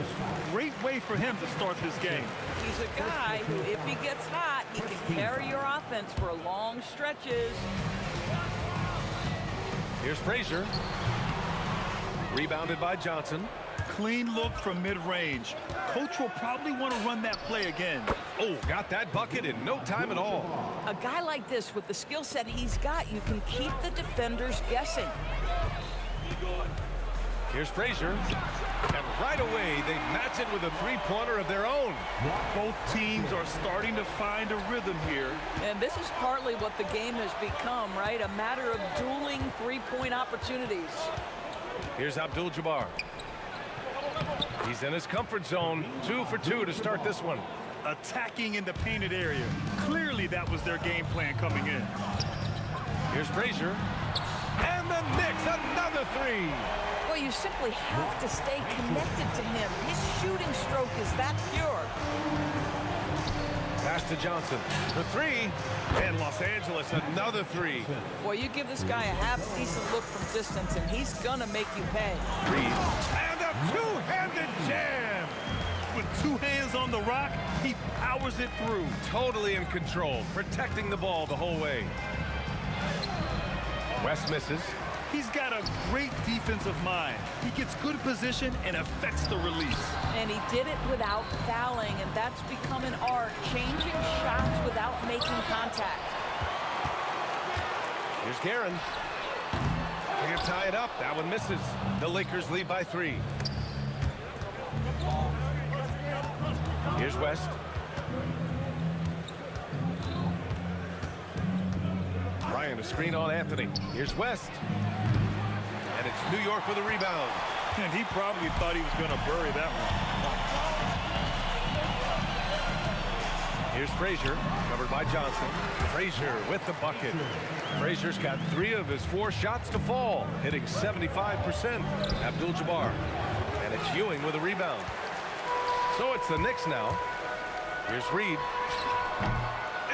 Great way for him to start this game. He's a guy who, if he gets hot, he can carry your offense for long stretches. Here's Frazier. Rebounded by Johnson. Clean look from mid-range. Coach will probably want to run that play again. Oh, got that bucket in no time at all. A guy like this, with the skill set he's got, you can keep the defenders guessing. Here's Frazier. And right away, they match it with a three-pointer of their own. Both teams are starting to find a rhythm here. And this is partly what the game has become, right? A matter of dueling three-point opportunities. Here's Abdul-Jabbar. He's in his comfort zone. 2 for 2 to start this one. Attacking in the painted area. Clearly that was their game plan coming in. Here's Frazier. And the Knicks, another three. Well, you simply have to stay connected to him. His shooting stroke is that pure. Pass to Johnson for three. And Los Angeles, another three. Well, you give this guy a half-decent look from distance, and he's going to make you pay. Reed. And a two-handed jam. With two hands on the rock, he powers it through. Totally in control, protecting the ball the whole way. West misses. He's got a great defensive mind. He gets good position and affects the release. And he did it without fouling, and that's become an art, changing shots without making contact. Here's Guerin. They're gonna tie it up. That one misses. The Lakers lead by 3. Here's West. Bryant, a screen on Anthony. Here's West. And it's New York with a rebound. And he probably thought he was going to bury that one. Here's Frazier, covered by Johnson. Frazier with the bucket. Frazier's got 3 of his 4 shots to fall, hitting 75%. Abdul-Jabbar. And it's Ewing with a rebound. So it's the Knicks now. Here's Reed.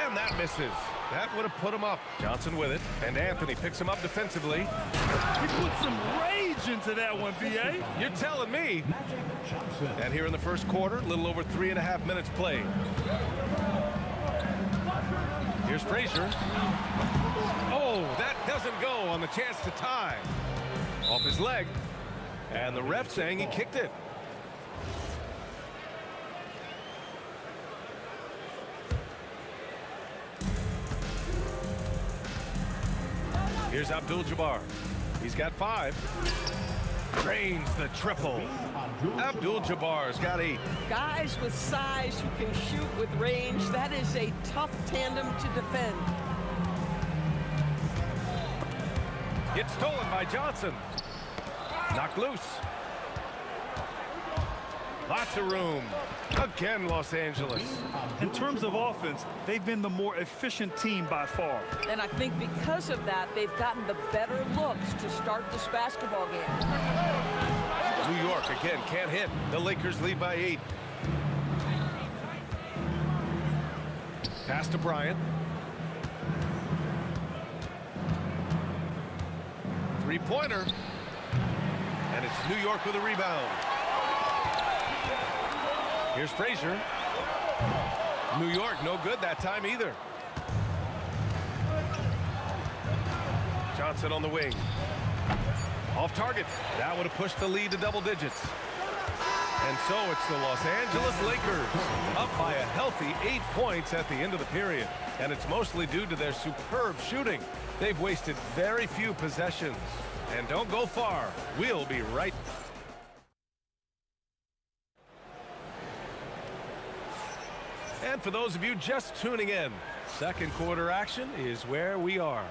And that misses. That would have put him up. Johnson with it. And Anthony picks him up defensively. He put some rage into that one, B.A. You're telling me. And here in the first quarter, a little over 3.5 minutes played. Here's Frazier. Oh, that doesn't go on the chance to tie. Off his leg. And the ref saying he kicked it. Here's Abdul-Jabbar. He's got 5. Drains the triple. Abdul-Jabbar's got 8. Guys with size who can shoot with range, that is a tough tandem to defend. It's stolen by Johnson. Knocked loose. Lots of room. Again, Los Angeles. In terms of offense, they've been the more efficient team by far. And I think because of that, they've gotten the better looks to start this basketball game. New York again can't hit. The Lakers lead by 8. Pass to Bryant. 3-pointer. And it's New York with a rebound. Here's Frazier. New York, no good that time either. Johnson on the wing. Off target. That would have pushed the lead to double digits. And so it's the Los Angeles Lakers up by a healthy 8 points at the end of the period. And it's mostly due to their superb shooting. They've wasted very few possessions. And don't go far. We'll be right back. And for those of you just tuning in, second quarter action is where we are.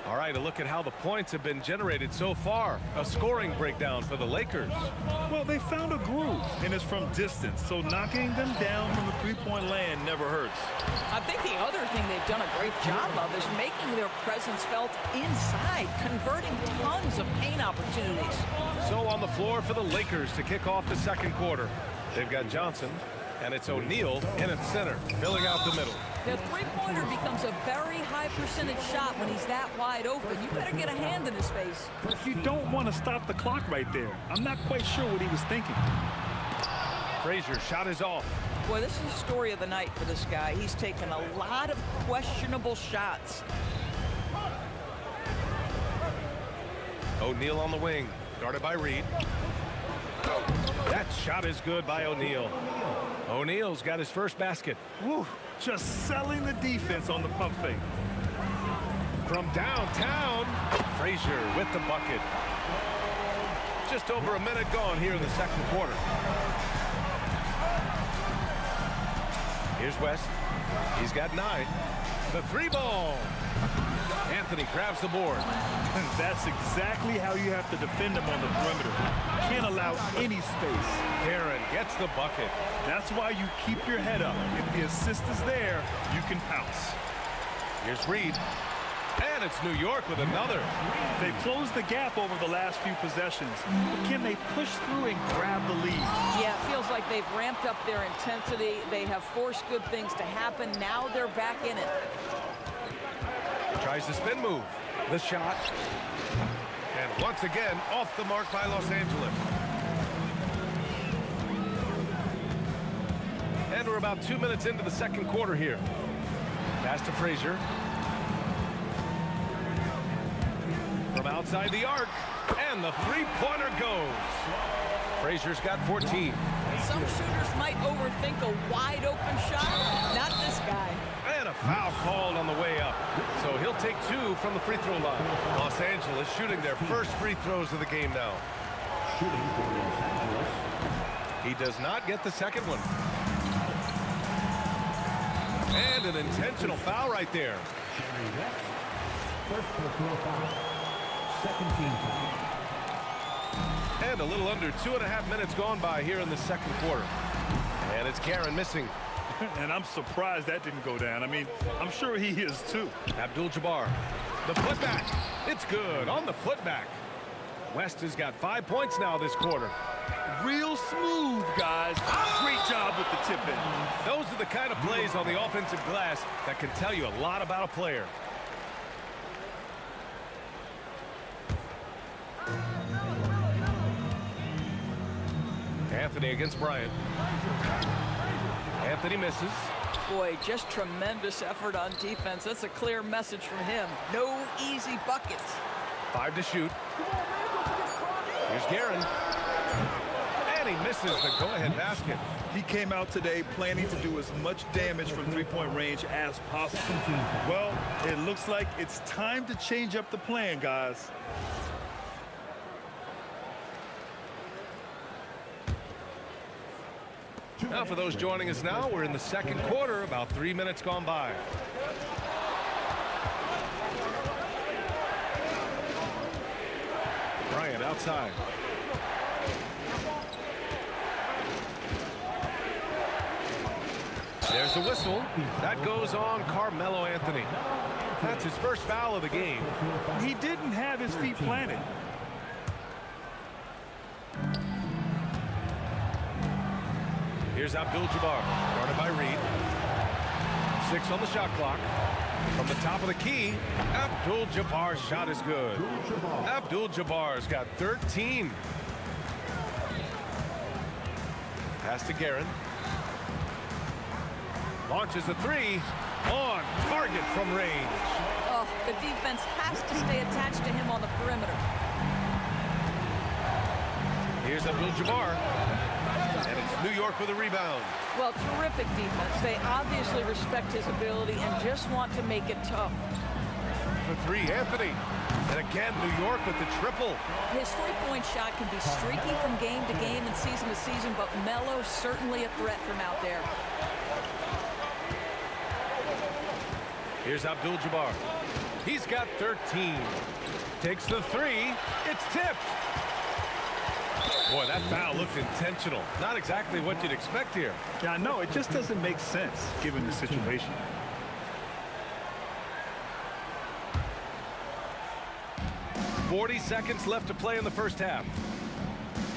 All right, a look at how the points have been generated so far. A scoring breakdown for the Lakers. Well, they found a groove, and it's from distance, so knocking them down from the three-point land never hurts. I think the other thing they've done a great job of is making their presence felt inside, converting tons of paint opportunities. So on the floor for the Lakers to kick off the second quarter. They've got Johnson, and it's O'Neal in at center, filling out the middle. The three-pointer becomes a very high percentage shot when he's that wide open. You better get a hand in his face. You don't want to stop the clock right there. I'm not quite sure what he was thinking. Frazier shot is off. Boy, this is the story of the night for this guy. He's taken a lot of questionable shots. O'Neal on the wing. Guarded by Reed. That shot is good by O'Neal. O'Neal's got his first basket. Woo, just selling the defense on the pump fake. From downtown, Frazier with the bucket. Just over a minute gone here in the second quarter. Here's West. He's got 9. The 3-ball. Anthony grabs the board. That's exactly how you have to defend him on the perimeter. Can't allow any space. Aaron gets the bucket. That's why you keep your head up. If the assist is there, you can pounce. Here's Reed. And it's New York with another. They've closed the gap over the last few possessions. But can they push through and grab the lead? Yeah, it feels like they've ramped up their intensity. They have forced good things to happen. Now they're back in it. Tries the spin move. The shot. And once again, off the mark by Los Angeles. And we're about 2 minutes into the second quarter here. Pass to Frazier. From outside the arc, and the three-pointer goes. Frazier's got 14. Some shooters might overthink a wide-open shot. Not this guy. And a foul called on the way up. So he'll take 2 from the free throw line. Los Angeles shooting their first free throws of the game now. Shooting for Los Angeles. He does not get the second one. And an intentional foul right there. First personal foul. Second team foul. And a little under 2.5 minutes gone by here in the second quarter. And it's Karen missing. And I'm surprised that didn't go down. I mean, I'm sure he is too. Abdul-Jabbar. The putback. It's good on the putback. West has got 5 points now this quarter. Real smooth, guys. Great job with the tip in. Those are the kind of plays on the offensive glass that can tell you a lot about a player. Anthony against Bryant. Anthony misses. Boy, just tremendous effort on defense. That's a clear message from him. No easy buckets. 5 to shoot. Here's Guerin. And he misses the go-ahead basket. He came out today planning to do as much damage from three-point range as possible. Well, it looks like it's time to change up the plan, guys. Now, for those joining us now, we're in the second quarter, about 3 minutes gone by. Bryant outside. There's the whistle. That goes on Carmelo Anthony. That's his first foul of the game. He didn't have his feet planted. Here's Abdul-Jabbar, guarded by Reed. 6 on the shot clock. From the top of the key, Abdul-Jabbar's shot is good. Abdul-Jabbar's got 13. Pass to Guerin. Launches a 3 on target from range. Oh, the defense has to stay attached to him on the perimeter. Here's Abdul-Jabbar. And it's New York with a rebound. Well, terrific defense. They obviously respect his ability and just want to make it tough. For 3, Anthony. And again, New York with the triple. His three-point shot can be streaky from game to game and season to season, but Melo's certainly a threat from out there. Here's Abdul-Jabbar. He's got 13. Takes the 3. It's tipped. Boy, that foul looked intentional. Not exactly what you'd expect here. Yeah, I know. It just doesn't make sense given the situation. .40 seconds left to play in the first half.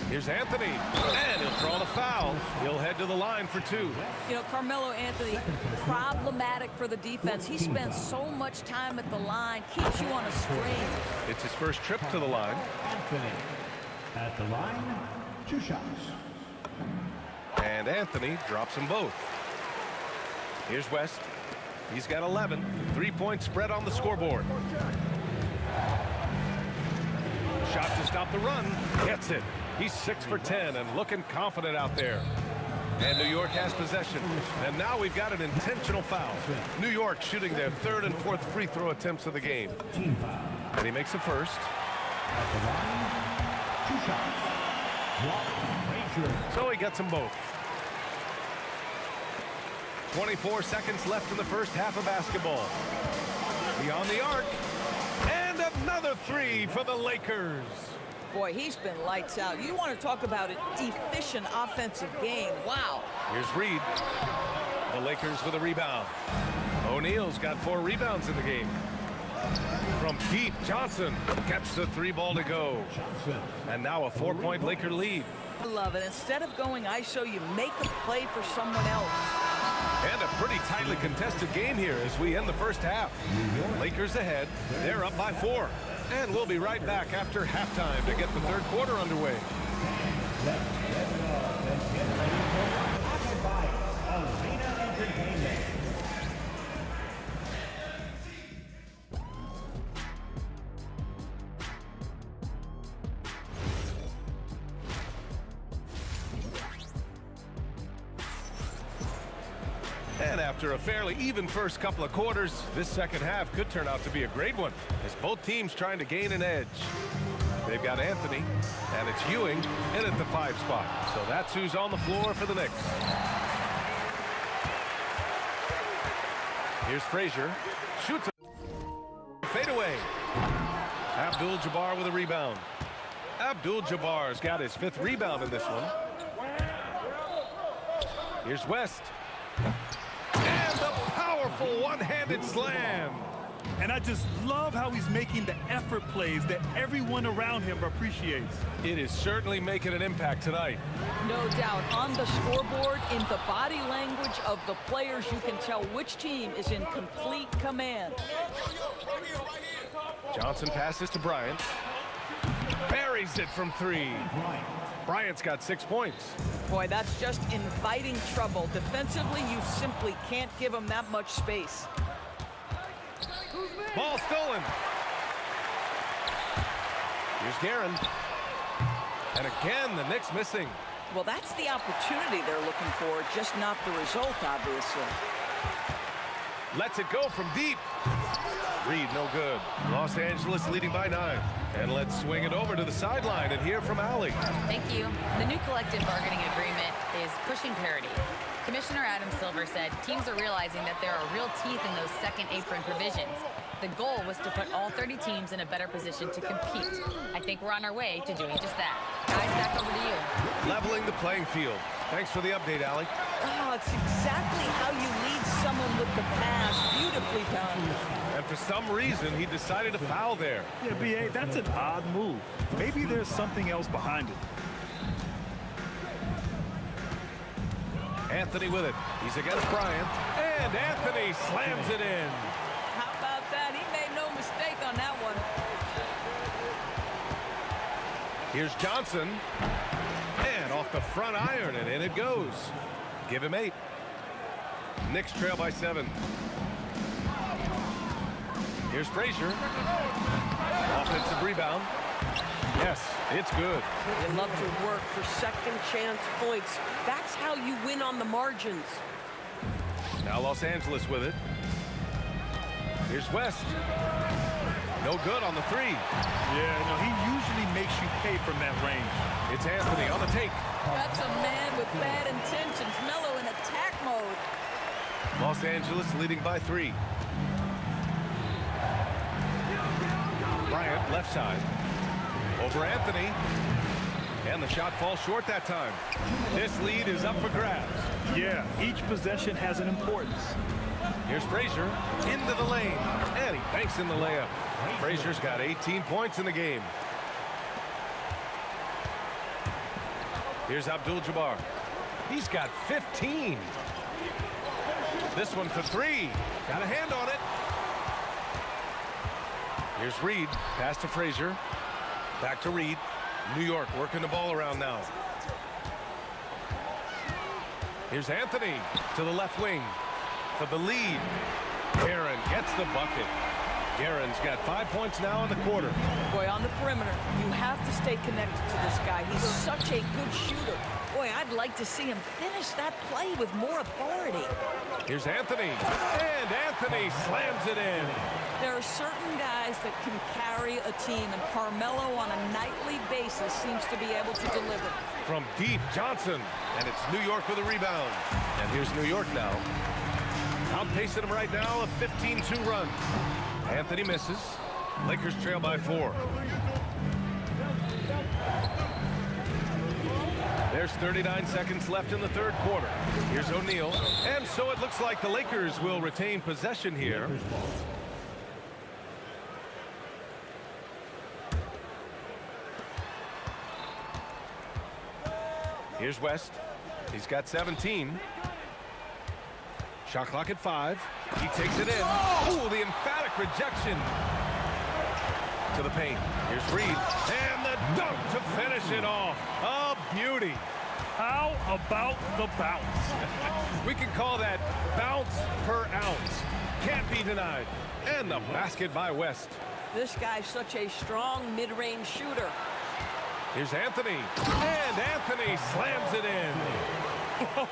Here's Anthony, and he'll draw the foul. He'll head to the line for 2. You know, Carmelo Anthony, problematic for the defense. He spends so much time at the line, keeps you on a string. It's his first trip to the line. Anthony at the line, 2 shots. And Anthony drops them both. Here's West. He's got 11. 3-point spread on the scoreboard. Shot to stop the run. Gets it. He's 6 for 10 and looking confident out there. And New York has possession. And now we've got an intentional foul. New York shooting their 3rd and 4th free throw attempts of the game. And he makes the first. So he gets them both. 24 seconds left in the first half of basketball. Beyond the arc. And another 3 for the Lakers. Boy, he's been lights out. You want to talk about an efficient offensive game. Wow. Here's Reed. The Lakers with a rebound. O'Neal's got 4 rebounds in the game. From deep, Johnson gets the 3 ball to go. And now a 4-point Laker lead. I love it. Instead of going ISO, you make a play for someone else. And a pretty tightly contested game here as we end the first half. Lakers ahead. They're up by 4. And we'll be right back after halftime to get the 3rd quarter underway. And after a fairly even first couple of quarters, this second half could turn out to be a great one as both teams trying to gain an edge. They've got Anthony, and it's Ewing in at the 5 spot. So that's who's on the floor for the Knicks. Here's Frazier. Shoots a fadeaway. Abdul-Jabbar with a rebound. Abdul-Jabbar's got his 5th rebound in this one. Here's West. And the powerful one-handed slam. And I just love how he's making the effort plays that everyone around him appreciates. It is certainly making an impact tonight. No doubt. On the scoreboard, in the body language of the players, you can tell which team is in complete command. Johnson passes to Bryant. Buries it from 3. Bryant's got 6 points. Boy, that's just inviting trouble. Defensively, you simply can't give him that much space. Ball stolen. Here's Guerin. And again, the Knicks missing. Well, that's the opportunity they're looking for, just not the result, obviously. Lets it go from deep. Reed, no good. Los Angeles leading by 9. And let's swing it over to the sideline and hear from Allie. Thank you. The new collective bargaining agreement is pushing parity. Commissioner Adam Silver said teams are realizing that there are real teeth in those second apron provisions. The goal was to put all 30 teams in a better position to compete. I think we're on our way to doing just that. Guys, back over to you. Leveling the playing field. Thanks for the update, Allie. Oh, it's exactly how you lead someone with the pass. Beautifully done. And for some reason, he decided to foul there. Yeah, B.A., that's an odd move. Maybe there's something else behind it. Anthony with it. He's against Bryant. And Anthony slams it in. How about that? He made no mistake on that one. Here's Johnson. And off the front iron, and in it goes. Give him 8. Knicks trail by 7. Here's Frazier. Offensive rebound. Yes, it's good. You love to work for second chance points. That's how you win on the margins. Now Los Angeles with it. Here's West. No good on the 3. Yeah, no, he usually makes you pay from that range. It's Anthony on the take. That's a man with bad intentions. Melo in attack mode. Los Angeles leading by 3. Bryant left side. Over Anthony. And the shot falls short that time. This lead is up for grabs. Yeah, each possession has an importance. Here's Frazier into the lane. And he banks in the layup. Frazier's got 18 points in the game. Here's Abdul-Jabbar. He's got 15. This one for 3. Got a hand on it. Here's Reed. Pass to Frazier. Back to Reed. New York working the ball around now. Here's Anthony to the left wing for the lead. Aaron gets the bucket. Guerin's got 5 points now in the quarter. Boy, on the perimeter, you have to stay connected to this guy. He's such a good shooter. Boy, I'd like to see him finish that play with more authority. Here's Anthony, and Anthony slams it in. There are certain guys that can carry a team, and Carmelo on a nightly basis seems to be able to deliver. From deep, Johnson, and it's New York with a rebound. And here's New York now. Outpacing them right now, a 15-2 run. Anthony misses. Lakers trail by 4. There's 39 seconds left in the third quarter. Here's O'Neal. And so it looks like the Lakers will retain possession here. Here's West. He's got 17. Shot clock at 5. He takes it in. Oh, the emphatic rejection. To the paint. Here's Reed. And the dunk to finish it off. A beauty. How about the bounce? We can call that bounce per ounce. Can't be denied. And the basket by West. This guy's such a strong mid-range shooter. Here's Anthony. And Anthony slams it in.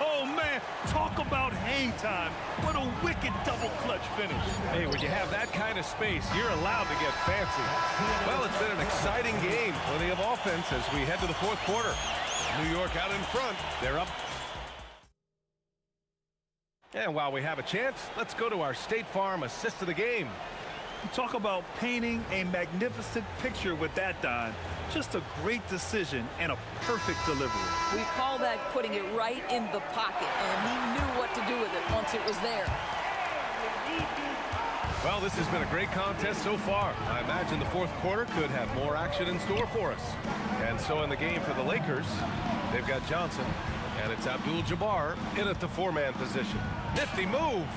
Oh, man, talk about hang time. What a wicked double clutch finish. Hey, when you have that kind of space, you're allowed to get fancy. Well, it's been an exciting game. Plenty of offense as we head to the fourth quarter. New York out in front. They're up. And while we have a chance, let's go to our State Farm assist of the game. You talk about painting a magnificent picture with that, Don. Just a great decision and a perfect delivery. We call that putting it right in the pocket, and he knew what to do with it once it was there. Well, this has been a great contest so far. I imagine the fourth quarter could have more action in store for us. And so in the game for the Lakers, they've got Johnson, and it's Abdul-Jabbar in at the 4-man position. Nifty move.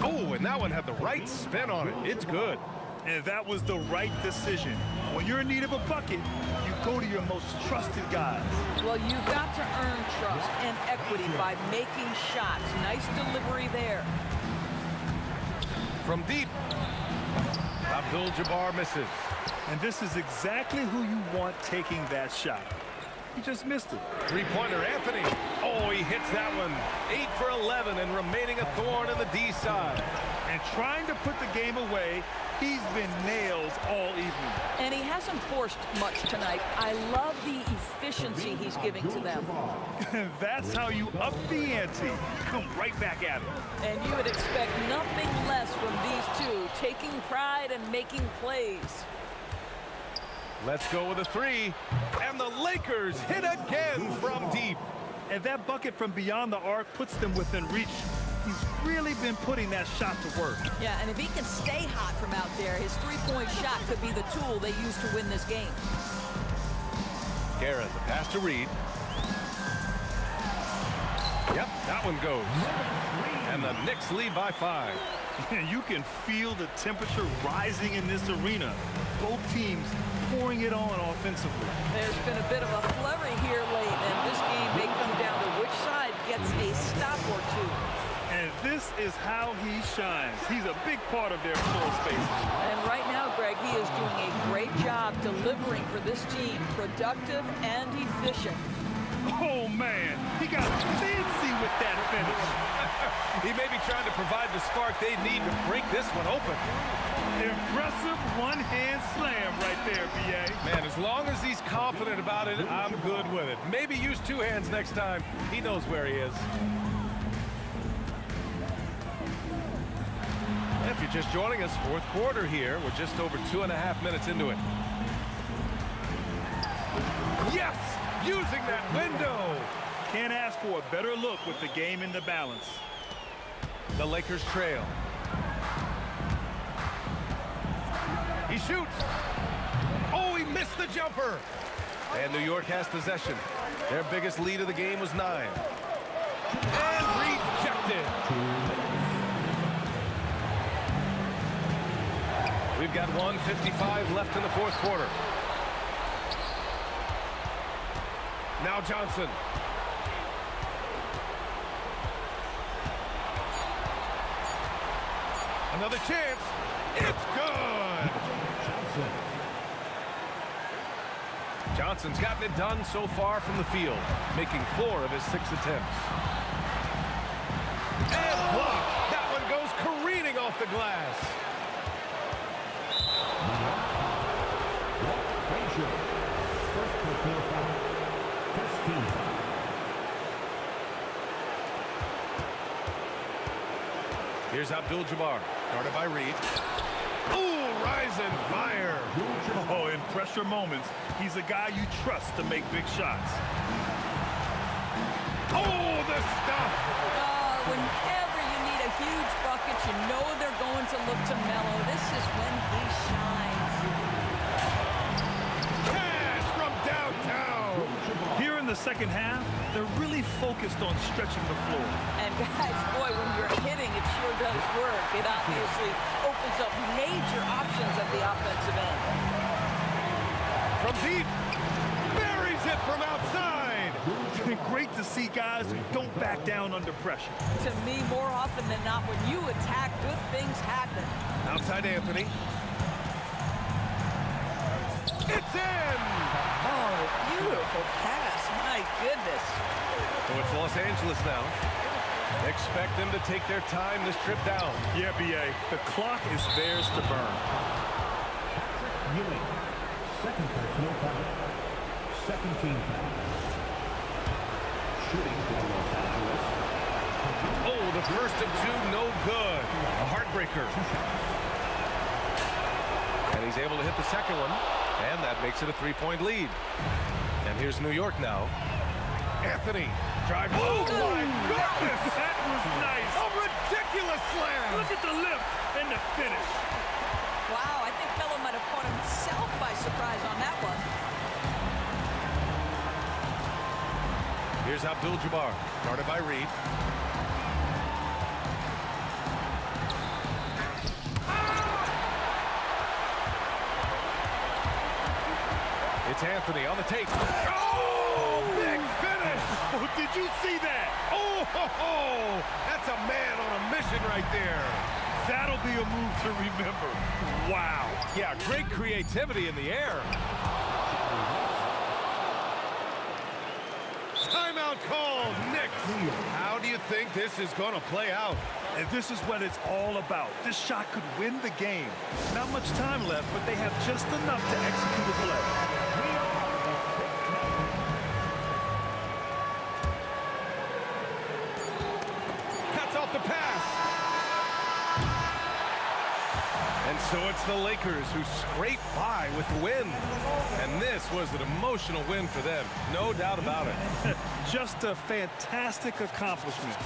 Oh, and that one had the right spin on it. It's good. And that was the right decision. When you're in need of a bucket, you go to your most trusted guys. Well, you've got to earn trust and equity by making shots. Nice delivery there. From deep, Abdul-Jabbar misses. And this is exactly who you want taking that shot. He just missed it. Three-pointer, Anthony. Oh, he hits that one. 8 for 11 and remaining a thorn in the D side. And trying to put the game away, he's been nails all evening. And he hasn't forced much tonight. I love the efficiency he's giving to them. That's how you up the ante. Come right back at him. And you would expect nothing less from these two, taking pride and making plays. Let's go with a 3. And the Lakers hit again from deep. And that bucket from beyond the arc puts them within reach. He's really been putting that shot to work. Yeah, and if he can stay hot from out there, his three-point shot could be the tool they use to win this game. Guerin, the pass to Reed. Yep, that one goes. And the Knicks lead by 5. You can feel the temperature rising in this arena. Both teams pouring it on offensively. There's been a bit of a flurry here late, and this game may come down to which side gets a stop or two. And this is how he shines. He's a big part of their floor spaces. And right now, Greg, he is doing a great job delivering for this team, productive and efficient. Oh, man, he got fancy with that finish. He may be trying to provide the spark they need to break this one open. Impressive one-hand slam right there, B.A. Man, as long as he's confident about it, I'm good with it. Maybe use 2 hands next time. He knows where he is. If you're just joining us, fourth quarter here. We're just over 2.5 minutes into it. Yes! Using that window! Can't ask for a better look with the game in the balance. The Lakers trail. He shoots. Oh, he missed the jumper. And New York has possession. Their biggest lead of the game was 9. And rejected. We've got 1:55 left in the fourth quarter. Now Johnson. Another chance. It's good! Johnson's gotten it done so far from the field, making 4 of his 6 attempts. And blocked! That one goes careening off the glass. First personal foul. First team foul. Here's Abdul-Jabbar, guarded by Reed. Ooh, rise and fire. Oh, in pressure moments, he's a guy you trust to make big shots. Oh, the stuff! Whenever you need a huge bucket, you know they're going to look to Melo. This is when he shines. Cash from downtown. Here in the second half, they're really focused on stretching the floor. And guys, boy, when you're hitting, it sure does work. It obviously opens up major options at the offensive end. From deep, buries it from outside. Great to see guys who don't back down under pressure. To me, more often than not, when you attack, good things happen. Outside Anthony. It's in! Oh, beautiful pass. My goodness. So it's Los Angeles now. Expect them to take their time this trip down. Yeah, B.A., the clock is theirs to burn. Ewing. Second personal foul. Second team foul. Shooting for Los Angeles. Oh, the first of 2, no good. A heartbreaker. And he's able to hit the second one, and that makes it a 3-point lead. And here's New York now. Anthony, drive. Oh, my goodness! That was nice. A ridiculous slam! Look at the lift and the finish. Wow, I think Melo might have caught himself by surprise on that one. Here's Abdul-Jabbar, guarded by Reed. It's Anthony on the tape. Oh, big finish! Oh, did you see that? Oh, ho, ho. That's a man on a mission right there. That'll be a move to remember. Wow. Yeah, great creativity in the air. Timeout called, Knicks. How do you think this is going to play out? And this is what it's all about. This shot could win the game. Not much time left, but they have just enough to execute a play. Cuts off the pass. And so it's the Lakers who scrape by with the win. And this was an emotional win for them. No doubt about it. Just a fantastic accomplishment.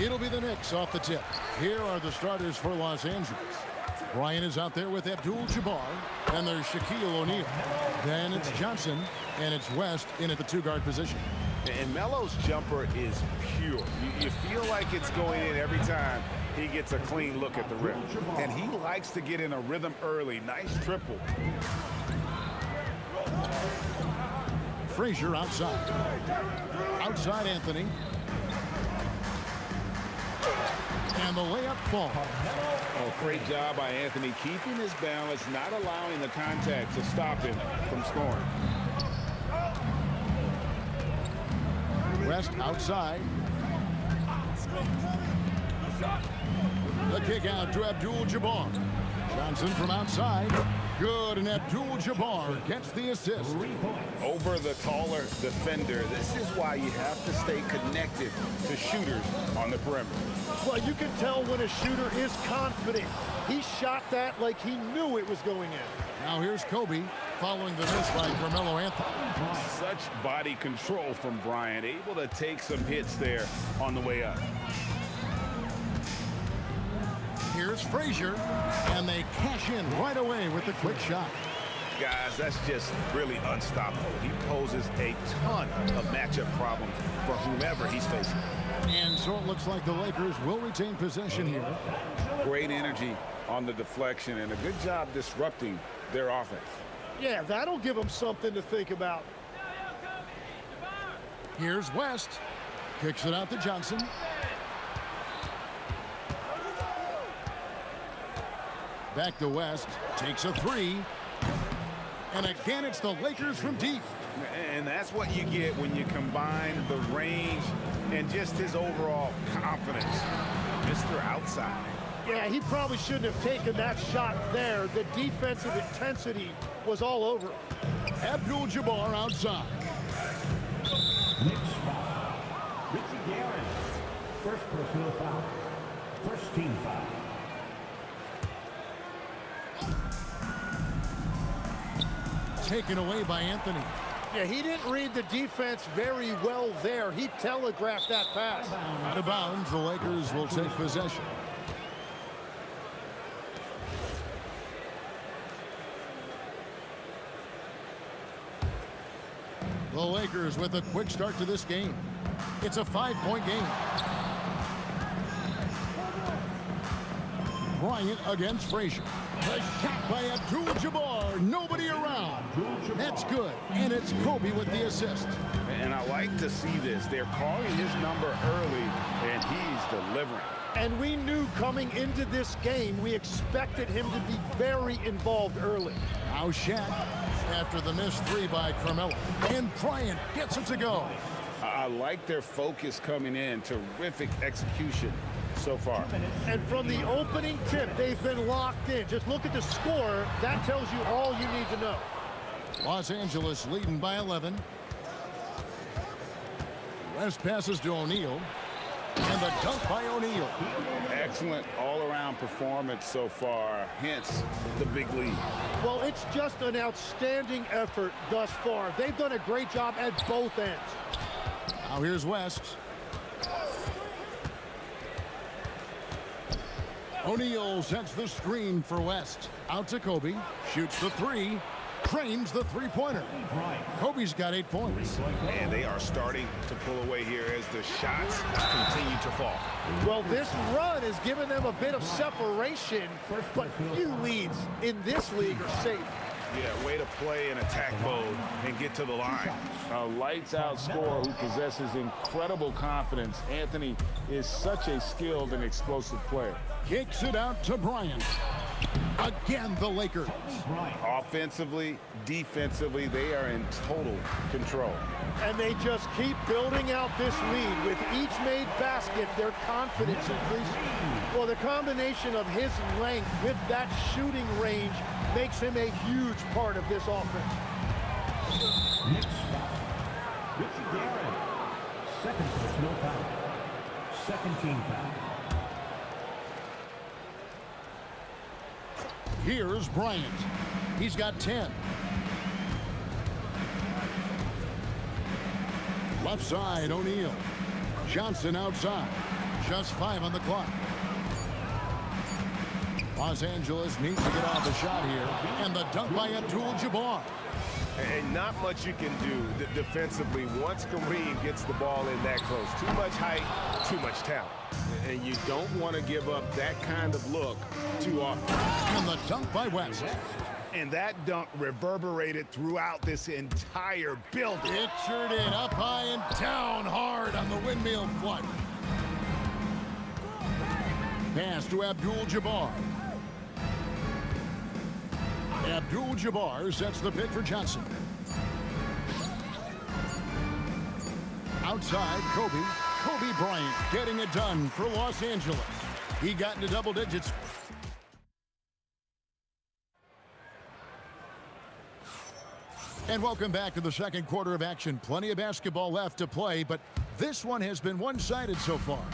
It'll be the Knicks off the tip. Here are the starters for Los Angeles. Bryant is out there with Abdul-Jabbar, and there's Shaquille O'Neal. Then it's Johnson, and it's West in at the two-guard position. And Melo's jumper is pure. You feel like it's going in every time he gets a clean look at the rim. And he likes to get in a rhythm early. Nice triple. Frazier outside. Outside Anthony. And the layup falls. Oh, great job by Anthony keeping his balance, not allowing the contact to stop him from scoring. West outside. The kick out to Abdul-Jabbar. Johnson from outside. Good, and Abdul-Jabbar gets the assist. Over the taller defender. This is why you have to stay connected to shooters on the perimeter. Well, you can tell when a shooter is confident. He shot that like he knew it was going in. Now here's Kobe following the miss by Carmelo Anthony. Such body control from Bryant, able to take some hits there on the way up. Here's Frazier, and they cash in right away with the quick shot. Guys, that's just really unstoppable. He poses a ton of matchup problems for whomever he's facing. And so it looks like the Lakers will retain possession here. Great energy on the deflection and a good job disrupting their offense. Yeah, that'll give them something to think about. Here's West. Kicks it out to Johnson. Back to West. Takes a three. And again, it's the Lakers from deep. And that's what you get when you combine the range and just his overall confidence. Mr. Outside. Yeah, he probably shouldn't have taken that shot there. The defensive intensity was all over. Abdul-Jabbar outside. Next foul. Richie Garrett. First personal foul. First team foul. Taken away by Anthony. Yeah, he didn't read the defense very well there. He telegraphed that pass. Out of bounds, the Lakers will take possession. The Lakers with a quick start to this game. It's a 5-point game. Bryant against Frazier. A shot by Abdul-Jabbar. Nobody around. That's good. And it's Kobe with the assist. And I like to see this. They're calling his number early, and he's delivering. And we knew coming into this game, we expected him to be very involved early. Now Shaq after the missed three by Carmelo. And Bryant gets it to go. I like their focus coming in. Terrific execution so far. And from the opening tip, they've been locked in. Just look at the score. That tells you all you need to know. Los Angeles leading by 11. West passes to O'Neal. And the dunk by O'Neal. Excellent all-around performance so far, hence the big lead. Well, it's just an outstanding effort thus far. They've done a great job at both ends. Now here's West. O'Neal sets the screen for West. Out to Kobe. Shoots the three. Trains the three-pointer. Kobe's got 8 points. And they are starting to pull away here as the shots continue to fall. Well, this run has given them a bit of separation, but few leads in this league are safe. Yeah, way to play in attack mode and get to the line. A lights-out scorer who possesses incredible confidence. Anthony is such a skilled and explosive player. Kicks it out to Bryant. Again, the Lakers. Offensively, defensively, they are in total control. And they just keep building out this lead. With each made basket, their confidence increases. Well, the combination of his length with that shooting range makes him a huge part of this offense. Next foul. Richie Garrett. Second personal foul. Second team foul. Here's Bryant. He's got 10. Left side, O'Neal. Johnson outside. Just 5 on the clock. Los Angeles needs to get off the shot here. And the dunk by Abdul-Jabbar. And not much you can do defensively once Kareem gets the ball in that close. Too much height, too much talent. And you don't want to give up that kind of look too often. And the dunk by West. And that dunk reverberated throughout this entire building. Pictured it up high and down hard on the windmill flush. Pass to Abdul-Jabbar. Abdul-Jabbar sets the pick for Johnson. Outside, Kobe Bryant getting it done for Los Angeles. He got into double digits. And welcome back to the second quarter of action. Plenty of basketball left to play, but this one has been one-sided so far.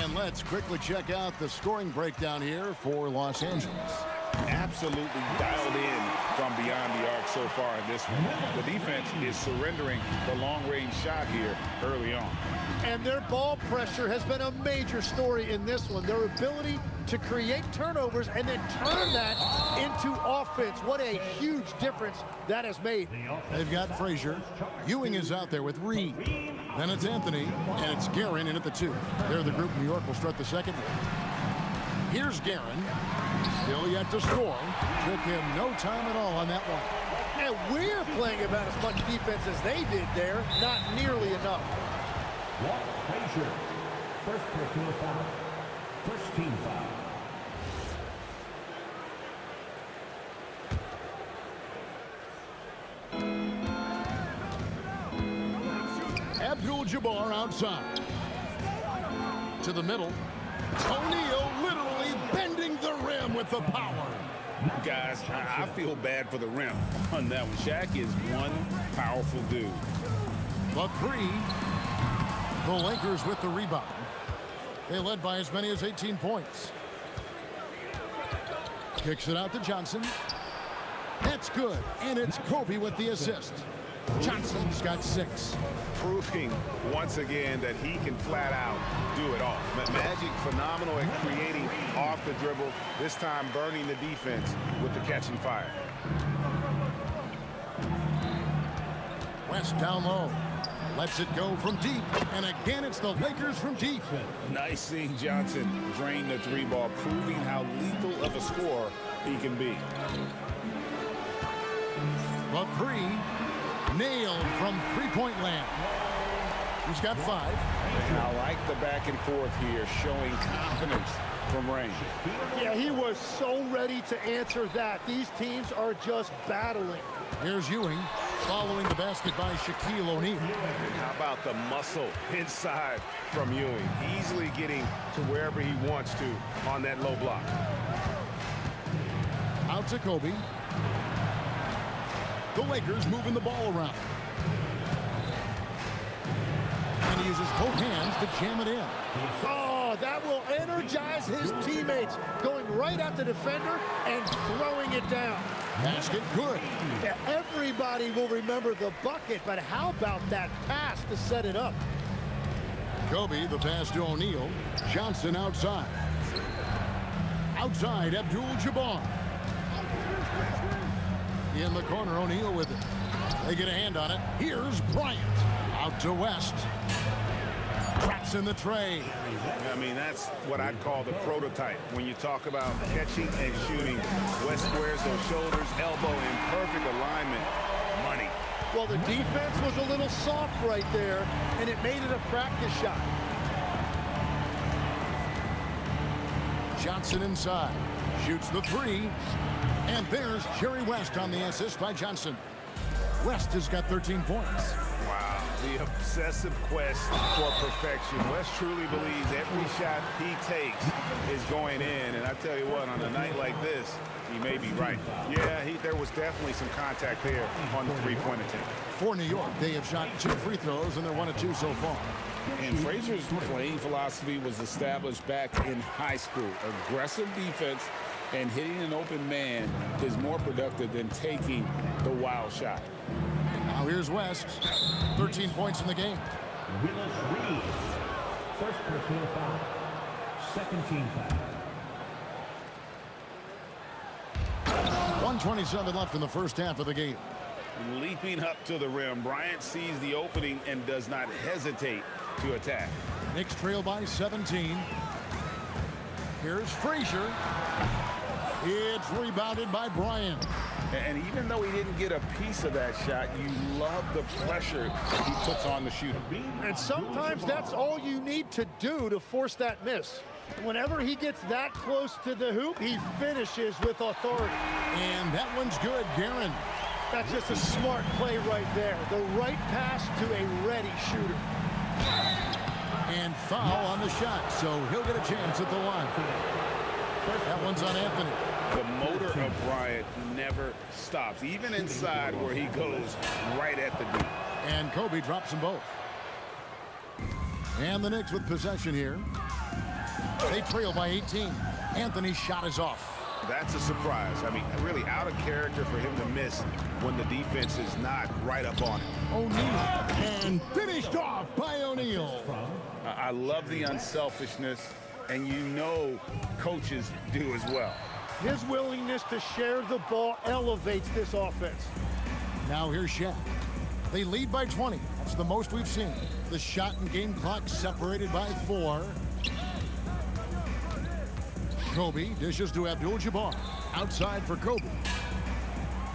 And let's quickly check out the scoring breakdown here for Los Angeles. Absolutely dialed in from beyond the arc so far in this one. The defense is surrendering the long-range shot here early on. And their ball pressure has been a major story in this one. Their ability to create turnovers and then turn that into offense. What a huge difference that has made. They've got Frazier. Ewing is out there with Reed. Then it's Anthony, and it's Guerin in at the 2. They're the group New York will start the second with. Here's Guerin. Still yet to score. Took him no time at all on that one. And we're playing about as much defense as they did there. Not nearly enough. Frazier, first personal foul, first team foul. Abdul-Jabbar outside. To the middle. O'Neal literally bending the rim with the power. Guys, I feel bad for the rim on that one. Shaq is one powerful dude. The 3. The Lakers with the rebound. They led by as many as 18 points. Kicks it out to Johnson. That's good. And it's Kobe with the assist. Johnson's got 6. Proving once again that he can flat out do it all. Magic phenomenal at creating off the dribble, this time burning the defense with the catch and fire. West down low. Lets it go from deep. And again, it's the Lakers from deep. Nice seeing Johnson drain the 3 ball, proving how lethal of a scorer he can be. The 3. Nailed from three-point land. He's got 5. And I like the back and forth here, showing confidence from range. Yeah, he was so ready to answer that. These teams are just battling. Here's Ewing following the basket by Shaquille O'Neal. How about the muscle inside from Ewing? Easily getting to wherever he wants to on that low block. Out to Kobe. The Lakers moving the ball around. And he uses both hands to jam it in. Oh, that will energize his teammates. Going right at the defender and throwing it down. Basket good. Yeah, everybody will remember the bucket, but how about that pass to set it up? Kobe, the pass to O'Neal. Johnson outside. Outside, Abdul-Jabbar. In the corner, O'Neal with it. They get a hand on it. Here's Bryant. Out to West. Traps in the tray. I mean, that's what I'd call the prototype. When you talk about catching and shooting, West squares those shoulders, elbow in perfect alignment. Money. Well, the defense was a little soft right there, and it made it a practice shot. Johnson inside. Shoots the 3. And there's Jerry West on the assist by Johnson. West has got 13 points. Wow, the obsessive quest for perfection. West truly believes every shot he takes is going in. And I tell you what, on a night like this, he may be right. Yeah, there was definitely some contact there on the three-point attempt. For New York, they have shot 2 free throws, and they're 1 of 2 so far. And Frazier's playing philosophy was established back in high school. Aggressive defense and hitting an open man is more productive than taking the wild shot. Now here's West. 13 points in the game. Willis Reed, first personal foul, second team foul. 1:27 left in the first half of the game. leaping up to the rim. Bryant sees the opening and does not hesitate to attack. Knicks trail by 17. Here's Frazier. It's rebounded by Bryant. And even though he didn't get a piece of that shot, you love the pressure he puts on the shooter. And sometimes that's all you need to do to force that miss. Whenever he gets that close to the hoop, he finishes with authority. And that one's good, Guerin. That's just a smart play right there. The right pass to a ready shooter. And foul on the shot, so he'll get a chance at the line. That one's on Anthony. The motor of Bryant never stops, even inside where he goes right at the D. And Kobe drops them both. And the Knicks with possession here. They trail by 18. Anthony's shot is off. That's a surprise. I mean, really out of character for him to miss when the defense is not right up on him. O'Neal, and finished off by O'Neal. I love the unselfishness, and you know coaches do as well. His willingness to share the ball elevates this offense. Now here's Shaq. They lead by 20. That's the most we've seen. The shot and game clock separated by 4. Kobe dishes to Abdul-Jabbar. Outside for Kobe.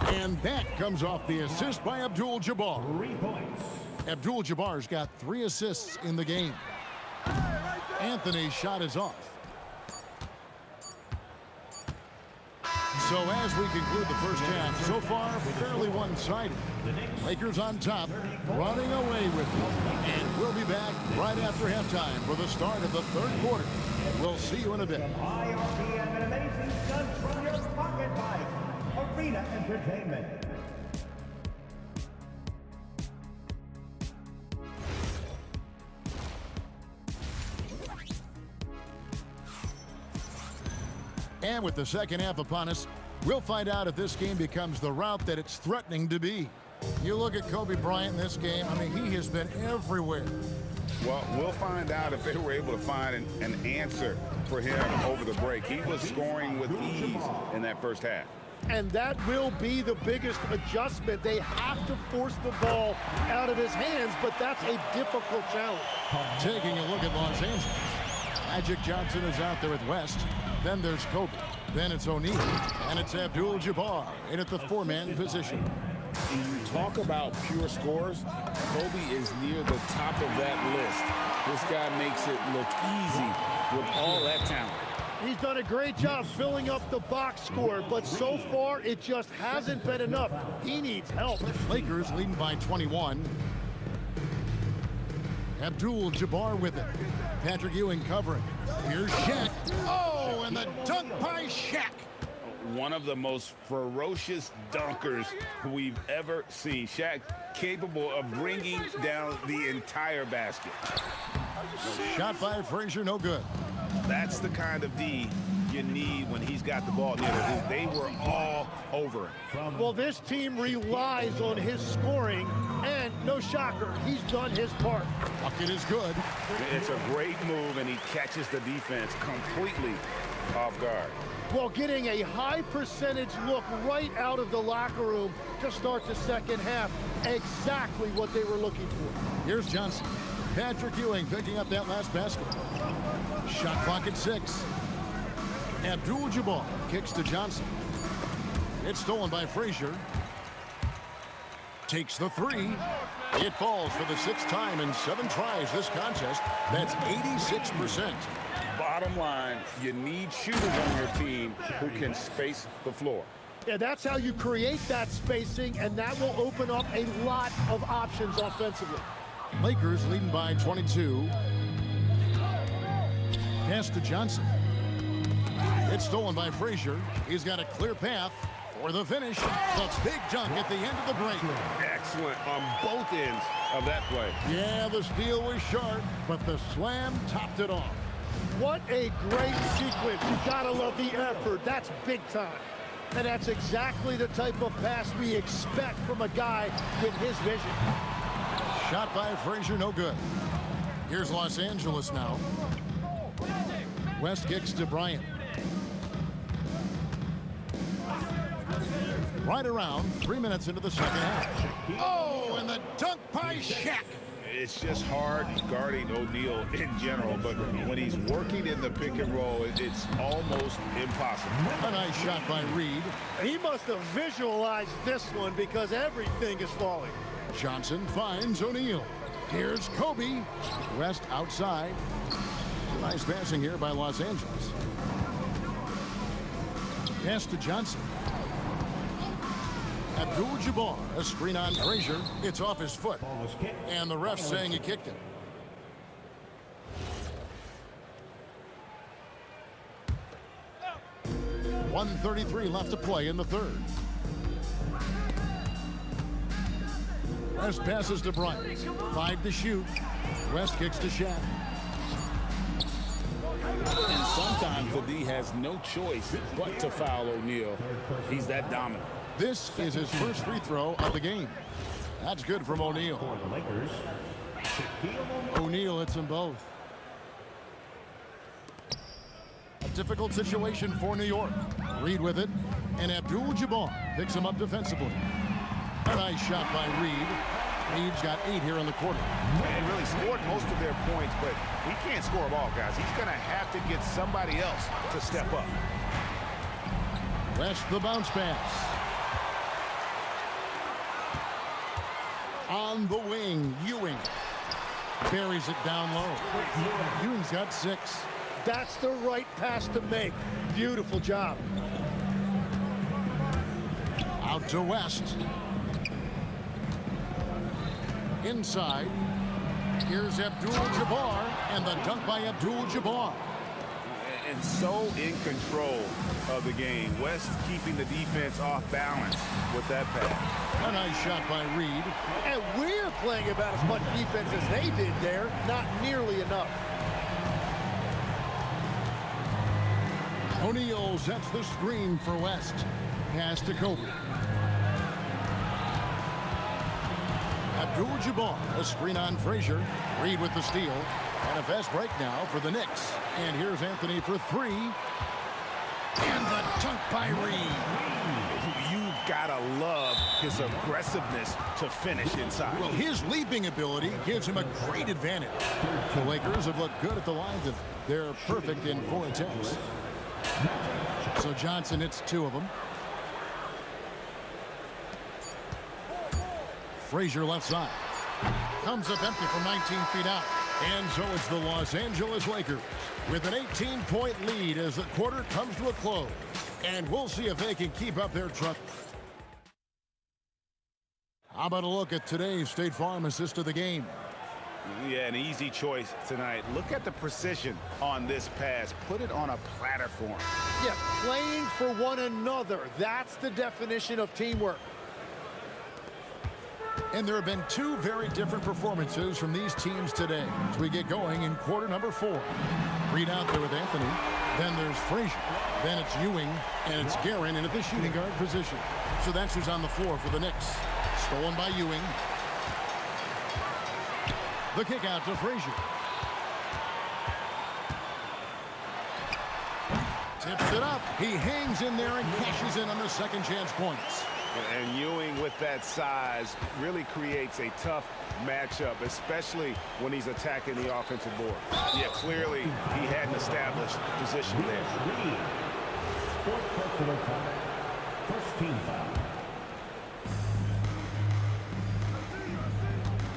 And that comes off the assist by Abdul-Jabbar. 3 points. Abdul-Jabbar's got 3 assists in the game. Anthony's shot is off. So as we conclude the first half, so far fairly one-sided. Lakers on top, running away with it. And we'll be back right after halftime for the start of the third quarter. We'll see you in a bit. IRBM and amazing stunts from your pocket by Arena Entertainment. And with the second half upon us, we'll find out if this game becomes the route that it's threatening to be. You look at Kobe Bryant in this game, I mean, he has been everywhere. Well, we'll find out if they were able to find an answer for him over the break. He was scoring with ease in that first half. And that will be the biggest adjustment. They have to force the ball out of his hands, but that's a difficult challenge. Taking a look at Los Angeles. Magic Johnson is out there with West. Then there's Kobe. Then it's O'Neal. And it's Abdul-Jabbar in at the 4-man position. When you talk about pure scores, Kobe is near the top of that list. This guy makes it look easy with all that talent. He's done a great job filling up the box score, but so far it just hasn't been enough. He needs help. Lakers leading by 21. Abdul-Jabbar with it. Patrick Ewing covering. Here's Shaq. Oh, and the dunk by Shaq. One of the most ferocious dunkers we've ever seen. Shaq capable of bringing down the entire basket. Shot by Frazier, no good. That's the kind of D you need when he's got the ball near him. They were all over him. Well, this team relies on his scoring, and no shocker, he's done his part. Bucket is good. It's a great move, and he catches the defense completely off guard. Well, getting a high percentage look right out of the locker room to start the second half. Exactly what they were looking for. Here's Johnson. Patrick Ewing picking up that last basket. Shot clock at 6. Abdul-Jabbar kicks to Johnson. It's stolen by Frazier. Takes the 3. It falls for the 6th time in 7 tries this contest. That's 86%. Bottom line, you need shooters on your team who can space the floor. Yeah, that's how you create that spacing, and that will open up a lot of options offensively. Lakers leading by 22. Pass to Johnson. It's stolen by Frazier. He's got a clear path for the finish. The big dunk at the end of the break. Excellent on both ends of that play. Yeah, the steal was sharp, but the slam topped it off. What a great sequence. You gotta love the effort. That's big time. And that's exactly the type of pass we expect from a guy with his vision. Shot by Frazier, no good. Here's Los Angeles now. West kicks to Bryant. Right around 3 minutes into the second half. Oh, and the dunk by Shaq. It's just hard guarding O'Neal in general, but when he's working in the pick and roll, it's almost impossible. A nice shot by Reed. He must have visualized this one because everything is falling. Johnson finds O'Neal. Here's Kobe. West outside. Nice passing here by Los Angeles. Pass to Johnson. Abdul-Jabbar, a screen on Frazier. It's off his foot. And the ref saying he kicked it. .133 left to play in the third. West passes to Bryant. 5 to shoot. West kicks to Shaq. And sometimes the D has no choice but to foul O'Neal. He's that dominant. This is his first free throw of the game. That's good from O'Neal. O'Neal hits them both. A difficult situation for New York. Reed with it, and Abdul-Jabbar picks him up defensively. A nice shot by Reed. Reed's got 8 here in the quarter. And really scored most of their points, but he can't score them all, guys. He's going to have to get somebody else to step up. West the bounce pass. On the wing, Ewing buries it down low. Ewing's got 6. That's the right pass to make. Beautiful job. Out to West. Inside. Here's Abdul-Jabbar, and the dunk by Abdul-Jabbar. And so in control of the game. West keeping the defense off balance with that pass. A nice shot by Reed. And we're playing about as much defense as they did there. Not nearly enough. O'Neal sets the screen for West. Pass to Kobe. Abdul-Jabbar, a screen on Frazier. Reed with the steal. And a fast break now for the Knicks. And here's Anthony for 3. And the dunk by Reed. You've got to love his aggressiveness to finish inside. Well, his leaping ability gives him a great advantage. The Lakers have looked good at the line. They're perfect in 4 attempts. So Johnson hits 2 of them. Frazier left side. Comes up empty from 19 feet out. And so it's the Los Angeles Lakers with an 18-point lead as the quarter comes to a close. And we'll see if they can keep up their trust. How about a look at today's State Farm assist of the game? Yeah, an easy choice tonight. Look at the precision on this pass. Put it on a platter for him. Yeah, playing for one another. That's the definition of teamwork. And there have been 2 very different performances from these teams today as we get going in quarter number 4. Reed out there with Anthony. Then there's Frazier. Then it's Ewing. And it's Guerin in at the shooting guard position. So that's who's on the floor for the Knicks. Stolen by Ewing. The kick out to Frazier. Tips it up. He hangs in there and cashes in on the second chance points. And Ewing with that size really creates a tough matchup, especially when he's attacking the offensive board. Yeah, clearly he had an established position there. First team foul.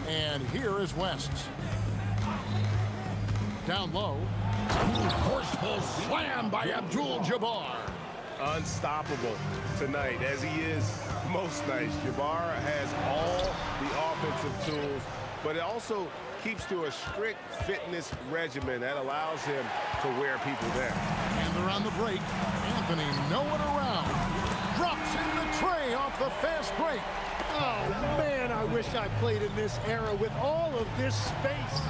And here is West. Down low. Forceful slam by Abdul-Jabbar. Unstoppable tonight, as he is most nights. Jabbar has all the offensive tools, but it also keeps to a strict fitness regimen that allows him to wear people down. And they're on the break. Anthony nowhere around. Drops in the tray off the fast break. Oh, man, I wish I played in this era with all of this space.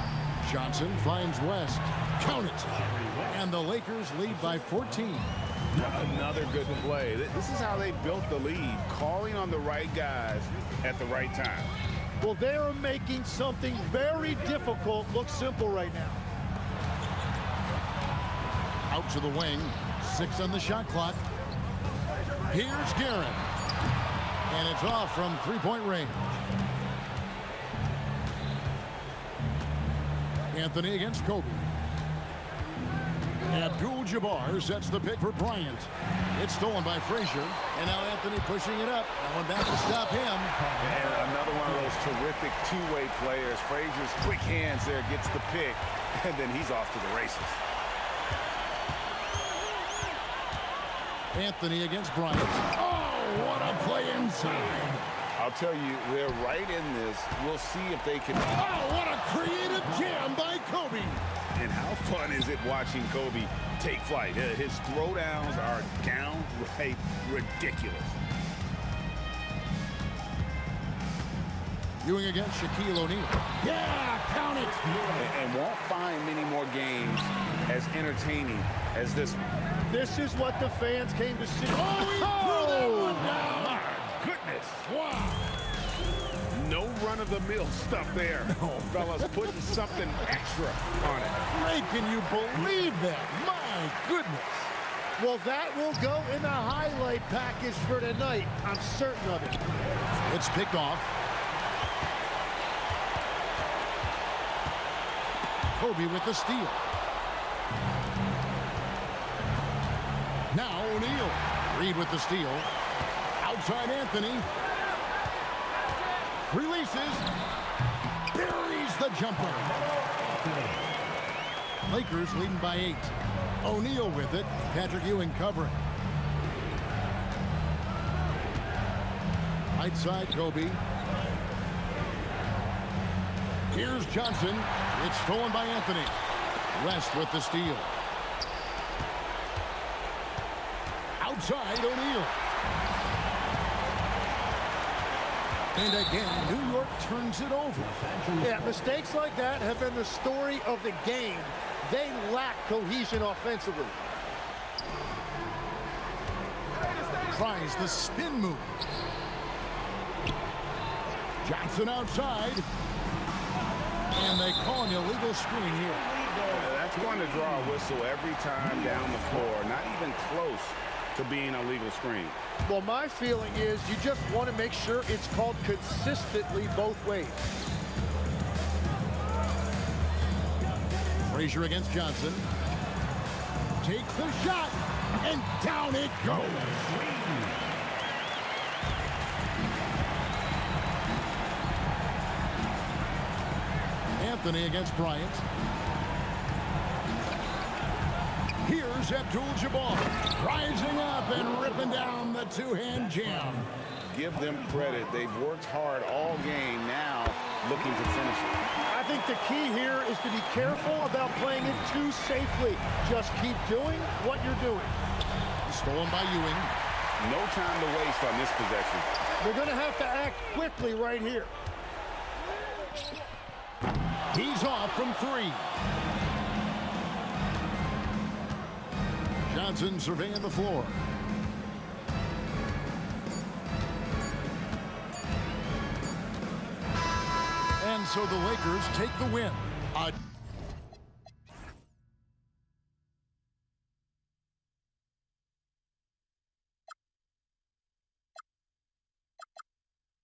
Johnson finds West. Count it. And the Lakers lead by 14. Another good play. This is how they built the lead, calling on the right guys at the right time. Well, they're making something very difficult look simple right now. Out to the wing. 6 on the shot clock. Here's Guerin. And it's off from three-point range. Anthony against Kobe. Abdul-Jabbar sets the pick for Bryant. It's stolen by Frazier. And now Anthony pushing it up. No one back to stop him. And another one of those terrific two-way players. Frazier's quick hands there gets the pick, and then he's off to the races. Anthony against Bryant. Oh, what a play inside. I'll tell you, they're right in this. We'll see if they can... Oh, what a creative jam by Kobe. And how fun is it watching Kobe take flight? His throwdowns are downright ridiculous. Ewing against Shaquille O'Neal. Yeah, count it. And won't find many more games as entertaining as this one. This is what the fans came to see. Oh, he threw that one down. My goodness. Wow. No run-of-the-mill stuff there. No, fellas, putting something extra on it. Ray, can you believe that? My goodness. Well, that will go in the highlight package for tonight. I'm certain of it. It's picked off. Kobe with the steal. Now O'Neal. Reed with the steal. Outside Anthony. Releases. Buries the jumper. Lakers leading by 8. O'Neal with it. Patrick Ewing covering. Right side Kobe. Here's Johnson. It's stolen by Anthony. West with the steal. Outside O'Neal. And again, New York turns it over. Yeah, mistakes like that have been the story of the game. They lack cohesion offensively. Tries the spin move. Johnson outside. And they call an illegal screen here. That's going to draw a whistle every time down the floor. Not even close to being a legal screen. Well, my feeling is you just want to make sure it's called consistently both ways. Frazier against Johnson. Takes the shot, and down it goes. Anthony against Bryant. Here's Abdul-Jabbar rising up and ripping down the two-hand jam. Give them credit. They've worked hard all game, now looking to finish it. I think the key here is to be careful about playing it too safely. Just keep doing what you're doing. Stolen by Ewing. No time to waste on this possession. They're going to have to act quickly right here. He's off from 3. Johnson surveying the floor. And so the Lakers take the win.